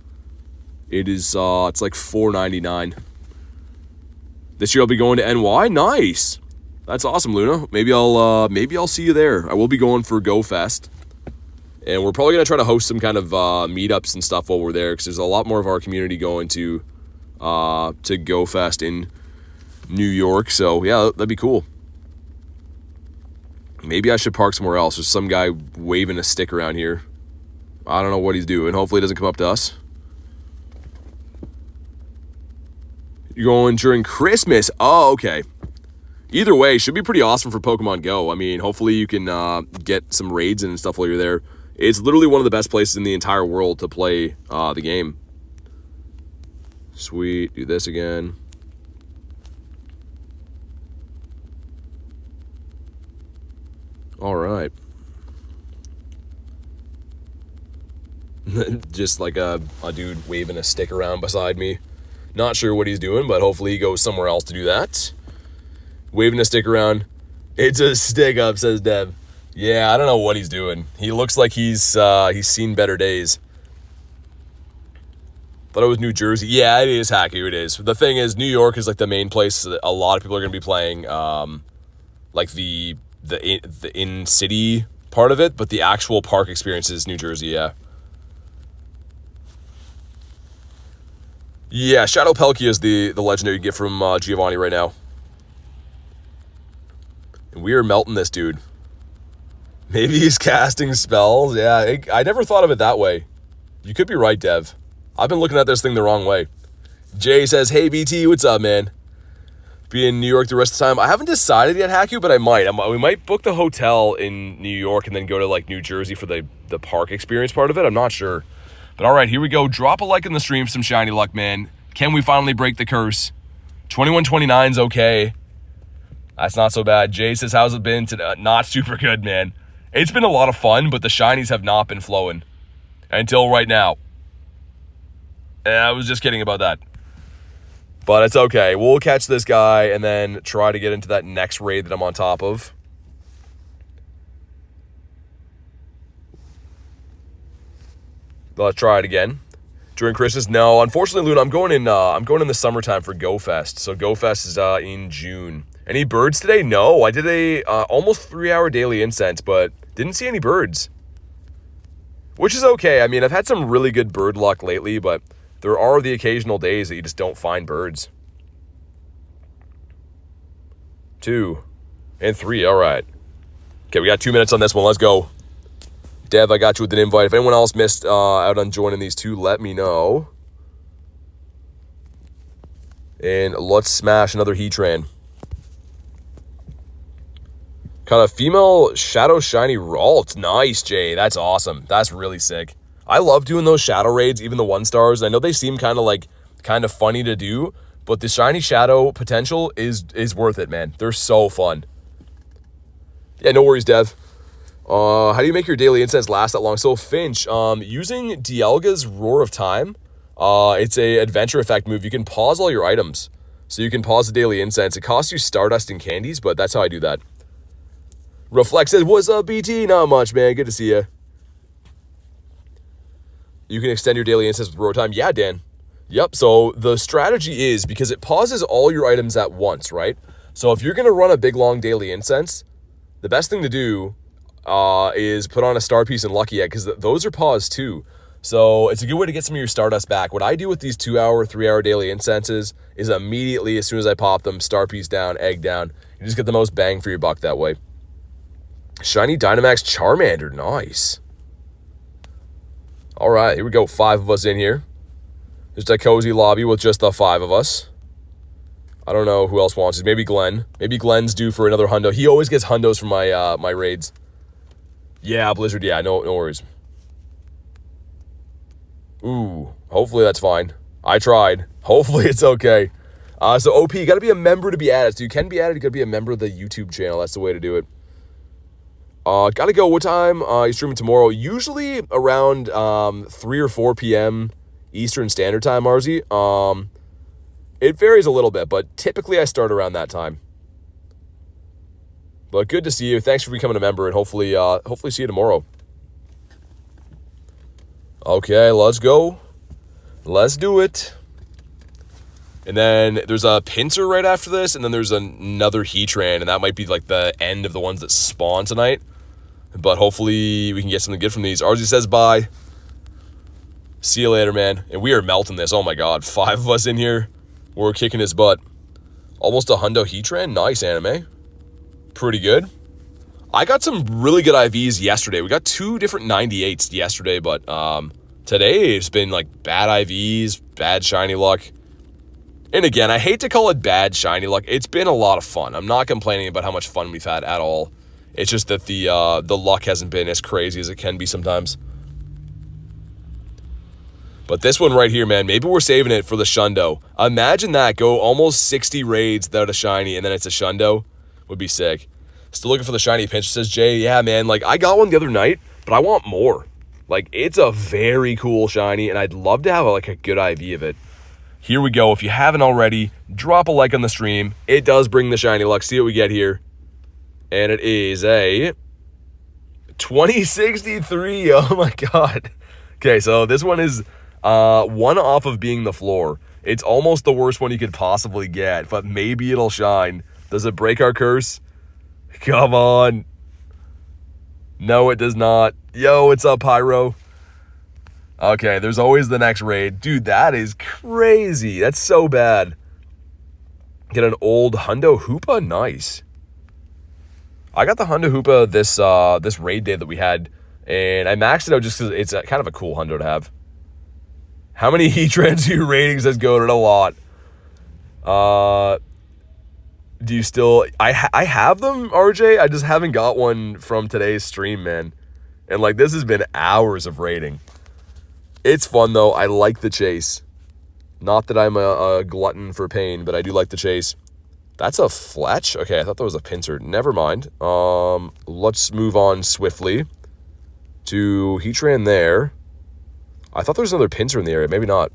It is it's like $4.99. This year I'll be going to NY. Nice. That's awesome, Luna. Maybe I'll see you there. I will be going for Go Fest. And we're probably going to try to host some kind of meetups and stuff while we're there, because there's a lot more of our community going to Go Fest in New York. So yeah, that'd be cool. Maybe I should park somewhere else. There's some guy waving a stick around here. I don't know what he's doing. Hopefully he doesn't come up to us. You're going during Christmas. Oh, okay. Either way, should be pretty awesome for Pokemon Go. I mean, hopefully you can get some raids and stuff while you're there. It's literally one of the best places in the entire world to play the game. Sweet. Do this again. All right. Just like a dude waving a stick around beside me. Not sure what he's doing, but hopefully he goes somewhere else to do that. Waving a stick around. It's a stick up, says Dev. Yeah, I don't know what he's doing. He looks like he's seen better days. Thought it was New Jersey. Yeah, it is Haku. It is. The thing is, New York is like the main place that a lot of people are going to be playing, like the in-city part of it, but the actual park experience is New Jersey, yeah. Yeah, Shadow Pelkey is the legendary you get from Giovanni right now. And we are melting this dude. Maybe he's casting spells. Yeah, I never thought of it that way. You could be right, Dev. I've been looking at this thing the wrong way. Jay says, hey, BT, what's up, man? Be in New York the rest of the time. I haven't decided yet, Haku, but I might. We might book the hotel in New York and then go to, like, New Jersey for the park experience part of it. I'm not sure. But all right, here we go. Drop a like in the stream for some shiny luck, man. Can we finally break the curse? 2129's okay. That's not so bad. Jay says, how's it been today? Not super good, man. It's been a lot of fun, but the shinies have not been flowing. Until right now. I was just kidding about that. But it's okay. We'll catch this guy and then try to get into that next raid that I'm on top of. Let's try it again. During Christmas? No, unfortunately, Luna, I'm going in the summertime for Go Fest. So Go Fest is in June. Any birds today? No, I did a almost 3-hour daily incense, but didn't see any birds. Which is okay. I mean, I've had some really good bird luck lately, but there are the occasional days that you just don't find birds. 2 and 3, all right. Okay, we got 2 minutes on this one. Let's go. Dev, I got you with an invite. If anyone else missed out on joining these two, let me know. And let's smash another Heatran. Got a female Shadow Shiny Ralt. Nice, Jay. That's awesome. That's really sick. I love doing those Shadow raids, even the 1-stars. I know they seem kind of funny to do, but the Shiny Shadow potential is worth it, man. They're so fun. Yeah, no worries, Dev. How do you make your daily incense last that long? So, Finch, using Dialga's Roar of Time, it's a adventure effect move. You can pause all your items. So you can pause the daily incense. It costs you Stardust and candies, but that's how I do that. Reflex says, what's up, BT? Not much, man. Good to see you. You can extend your daily incense with Roar of Time. Yeah, Dan. Yep, so the strategy is, because it pauses all your items at once, right? So if you're going to run a big, long daily incense, the best thing to do is put on a Star Piece and Lucky Egg, because those are paused too. So it's a good way to get some of your Stardust back. What I do with these 2-hour, 3-hour daily incenses is immediately, as soon as I pop them, Star Piece down, Egg down. You just get the most bang for your buck that way. Shiny Dynamax Charmander, nice. All right, here we go. 5 of us in here. Just a cozy lobby with just the 5 of us. I don't know who else wants it. Maybe Glenn. Maybe Glenn's due for another hundo. He always gets hundos from my my raids. Yeah, Blizzard. Yeah, no worries. Ooh, hopefully that's fine. I tried. Hopefully it's okay. So OP, you got to be a member to be added. So you can be added. You got to be a member of the YouTube channel. That's the way to do it. Got to go. What time? You're streaming tomorrow. Usually around 3 or 4 p.m. Eastern Standard Time, Marzi. It varies a little bit, but typically I start around that time. But good to see you. Thanks for becoming a member, and hopefully see you tomorrow. Okay, let's go. Let's do it. And then there's a Pinsir right after this, and then there's another Heatran, and that might be like the end of the ones that spawn tonight. But hopefully we can get something good from these. RZ says bye. See you later, man. And we are melting this. Oh my god, 5 of us in here. We're kicking his butt. Almost a hundo Heatran. Nice, anime. Pretty good. I got some really good IVs yesterday. We got 2 different 98s yesterday, but today it's been like bad IVs, bad shiny luck. And again, I hate to call it bad shiny luck. It's been a lot of fun. I'm not complaining about how much fun we've had at all. It's just that the luck hasn't been as crazy as it can be sometimes. But this one right here, man, maybe we're saving it for the Shundo. Imagine that. Go almost 60 raids without a shiny, and then it's a Shundo. Would be sick. Still looking for the shiny pinch, says Jay. Yeah, man, like, I got one the other night, but I want more. Like, it's a very cool shiny, and I'd love to have like a good IV of it. Here we go. If you haven't already, drop a like on the stream. It does bring the shiny luck. See what we get here. And it is a 2063. Oh my god. Okay, so this one is one off of being the floor. It's almost the worst one you could possibly get, but maybe it'll shine. Does it break our curse? Come on. No, it does not. Yo, what's up, Pyro? Okay, there's always the next raid. Dude, that is crazy. That's so bad. Get an old Hundo Hoopa? Nice. I got the Hundo Hoopa this raid day that we had, and I maxed it out just because it's kind of a cool Hundo to have. How many Heatrans do you ratings has goated? A lot. Do you still... I have them, RJ. I just haven't got one from today's stream, man. And, like, this has been hours of raiding. It's fun, though. I like the chase. Not that I'm a glutton for pain, but I do like the chase. That's a Fletch? Okay, I thought that was a Pinsir. Never mind. Let's move on swiftly to Heatran there. I thought there was another Pinsir in the area. Maybe not.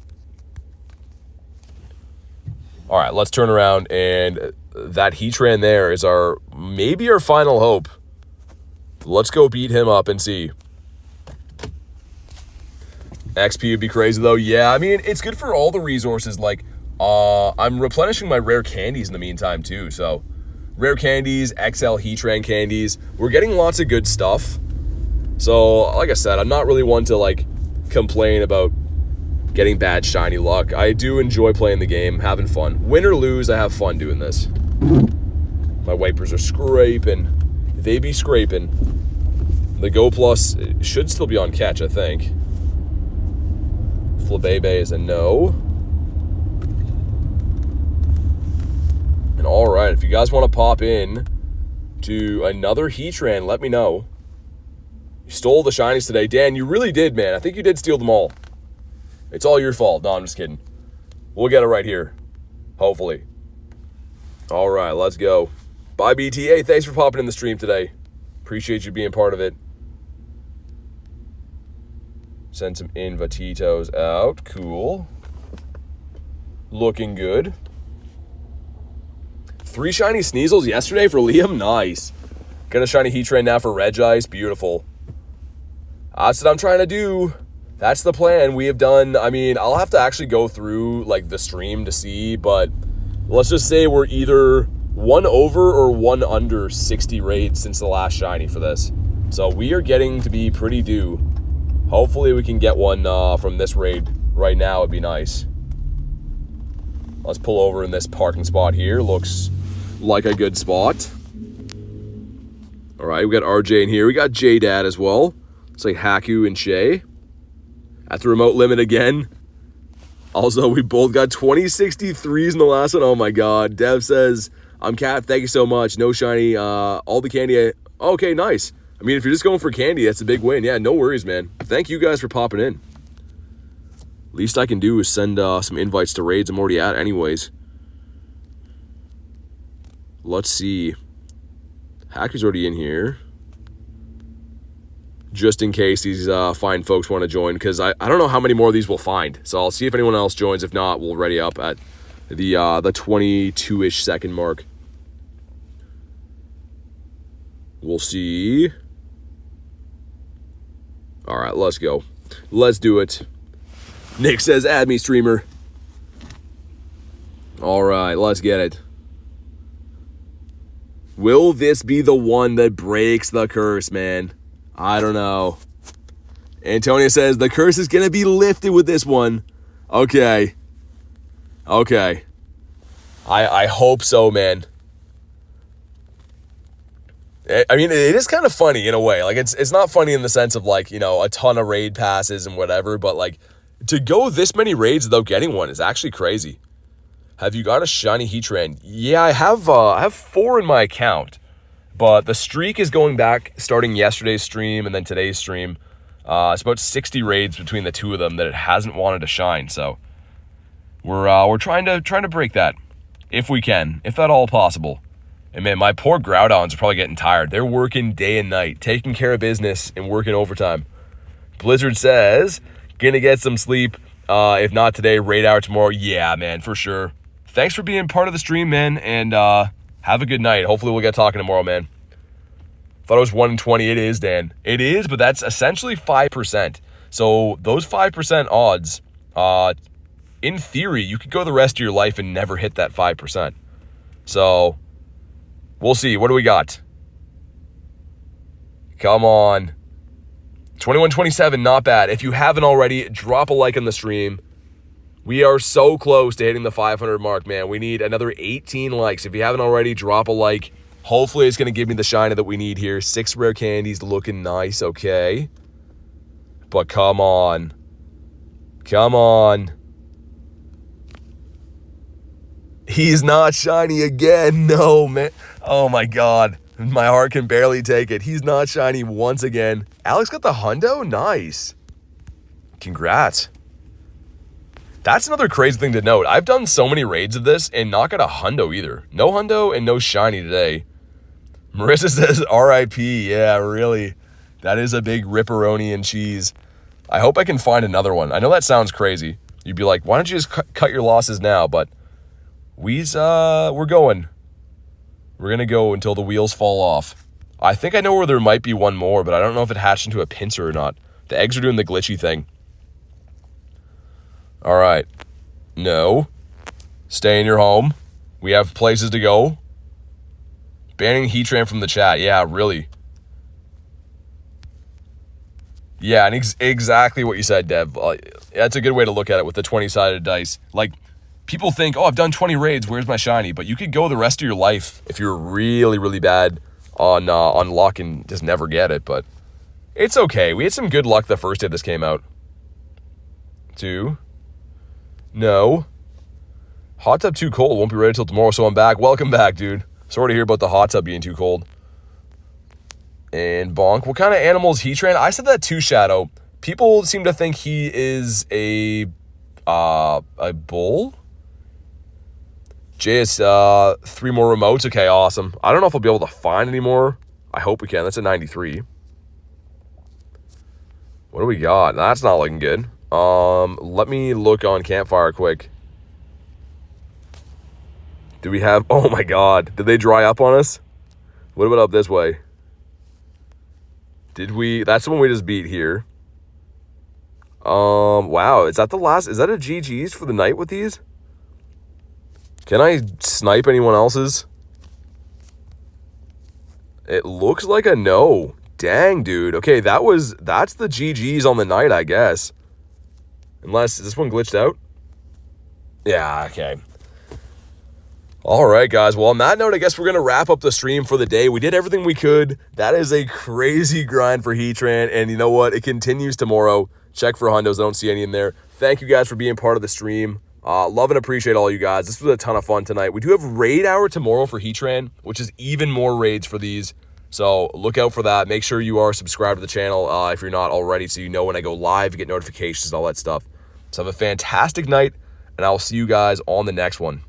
All right, let's turn around, and that Heatran there is maybe our final hope. Let's go beat him up and see. XP would be crazy, though. Yeah, I mean, it's good for all the resources. Like, I'm replenishing my rare candies in the meantime, too. So, rare candies, XL Heatran candies. We're getting lots of good stuff. So, like I said, I'm not really one to, like, complain about getting bad shiny luck. I do enjoy playing the game, having fun. Win or lose, I have fun doing this. My wipers are scraping. They be scraping. The Go Plus should still be on catch, I think. Flabebe is a no. And alright, if you guys want to pop in to another Heatran, let me know. You stole the shinies today. Dan, you really did, man. I think you did steal them all. It's all your fault. No, I'm just kidding. We'll get it right here. Hopefully. Alright, let's go. Bye, BTA. Thanks for popping in the stream today. Appreciate you being part of it. Send some invititos out. Cool. Looking good. 3 shiny Sneasels yesterday for Liam. Nice. Got a shiny Heatran now for Regice. Beautiful. That's what I'm trying to do. That's the plan. We have done, I mean, I'll have to actually go through, like, the stream to see, but let's just say we're either 1 over or 1 under 60 raids since the last shiny for this. So we are getting to be pretty due. Hopefully we can get one from this raid right now. It'd be nice. Let's pull over in this parking spot here. Looks like a good spot. All right, we got RJ in here. We got J-Dad as well. It's like Haku and Shay. At the remote limit again. Also, we both got 2063s in the last one. Oh my god. Dev says, I'm Cat. Thank you so much. No shiny. All the candy. Okay, nice. I mean, if you're just going for candy, that's a big win. Yeah, no worries, man. Thank you guys for popping in. Least I can do is send some invites to raids I'm already at anyways. Let's see. Hacker's already in here. Just in case these fine folks want to join, because I don't know how many more of these we'll find. So I'll see if anyone else joins. If not, we'll ready up at the 22-ish second mark. We'll see. All right, let's go. Let's do it. Nick says, add me, streamer. All right, let's get it. Will this be the one that breaks the curse, man? I don't know. Antonia says, the curse is going to be lifted with this one. Okay. Okay. I hope so, man. I mean, it is kind of funny in a way. Like, it's not funny in the sense of, like, you know, a ton of raid passes and whatever, but, like, to go this many raids without getting one is actually crazy. Have you got a shiny Heatran? Yeah, I have 4 in my account, but the streak is going back starting yesterday's stream and then today's stream. It's about 60 raids between the two of them that it hasn't wanted to shine, so we're trying to break that if we can, if at all possible. And man, my poor Groudons are probably getting tired. They're working day and night, taking care of business and working overtime. Blizzard says, gonna get some sleep. If not today, raid hour tomorrow. Yeah, man, for sure. Thanks for being part of the stream, man, and have a good night. Hopefully we'll get talking tomorrow, man. Thought it was 1 in 20. It is, Dan. It is, but that's essentially 5%. So those 5% odds, in theory, you could go the rest of your life and never hit that 5%. So we'll see. What do we got? Come on. 2127, not bad. If you haven't already, drop a like on the stream. We are so close to hitting the 500 mark, man. We need another 18 likes. If you haven't already, drop a like. Hopefully it's going to give me the shiny that we need here. 6 rare candies looking nice, okay. But come on. Come on. He's not shiny again. No, man. Oh, my God. My heart can barely take it. He's not shiny once again. Alex got the hundo? Nice. Congrats. That's another crazy thing to note. I've done so many raids of this and not got a hundo either. No hundo and no shiny today. Marissa says RIP. Yeah, really. That is a big ripperoni and cheese. I hope I can find another one. I know that sounds crazy. You'd be like, why don't you just cut your losses now? But we're going. We're going to go until the wheels fall off. I think I know where there might be one more, but I don't know if it hatched into a Pinsir or not. The eggs are doing the glitchy thing. All right. No. Stay in your home. We have places to go. Banning Heatran from the chat. Yeah, really. Yeah, and exactly what you said, Dev. That's a good way to look at it with the 20-sided dice. Like, people think, oh, I've done 20 raids. Where's my shiny? But you could go the rest of your life if you're really, really bad on luck and just never get it. But it's okay. We had some good luck the first day this came out. 2. No. Hot tub too cold. Won't be ready till tomorrow, so I'm back. Welcome back, dude. Sorry to hear about the hot tub being too cold. And bonk. What kind of animal is Heatran? I said that too, Shadow. People seem to think he is a bull. JS, 3 more remotes. Okay, awesome. I don't know if I'll be able to find any more. I hope we can. That's a 93. What do we got? That's not looking good. Let me look on Campfire quick. Do we have... Oh, my God. Did they dry up on us? What about up this way? Did we... That's the one we just beat here. Wow. Is that the last... Is that a GG's for the night with these? Can I snipe anyone else's? It looks like a no. Dang, dude. Okay, that's the GG's on the night, I guess. Unless... Is this one glitched out? Yeah, okay. All right, guys. Well, on that note, I guess we're going to wrap up the stream for the day. We did everything we could. That is a crazy grind for Heatran. And you know what? It continues tomorrow. Check for hundos. I don't see any in there. Thank you guys for being part of the stream. Love and appreciate all you guys. This was a ton of fun tonight. We do have raid hour tomorrow for Heatran, which is even more raids for these. So look out for that. Make sure you are subscribed to the channel if you're not already, so you know when I go live, you get notifications and all that stuff. So have a fantastic night, and I'll see you guys on the next one.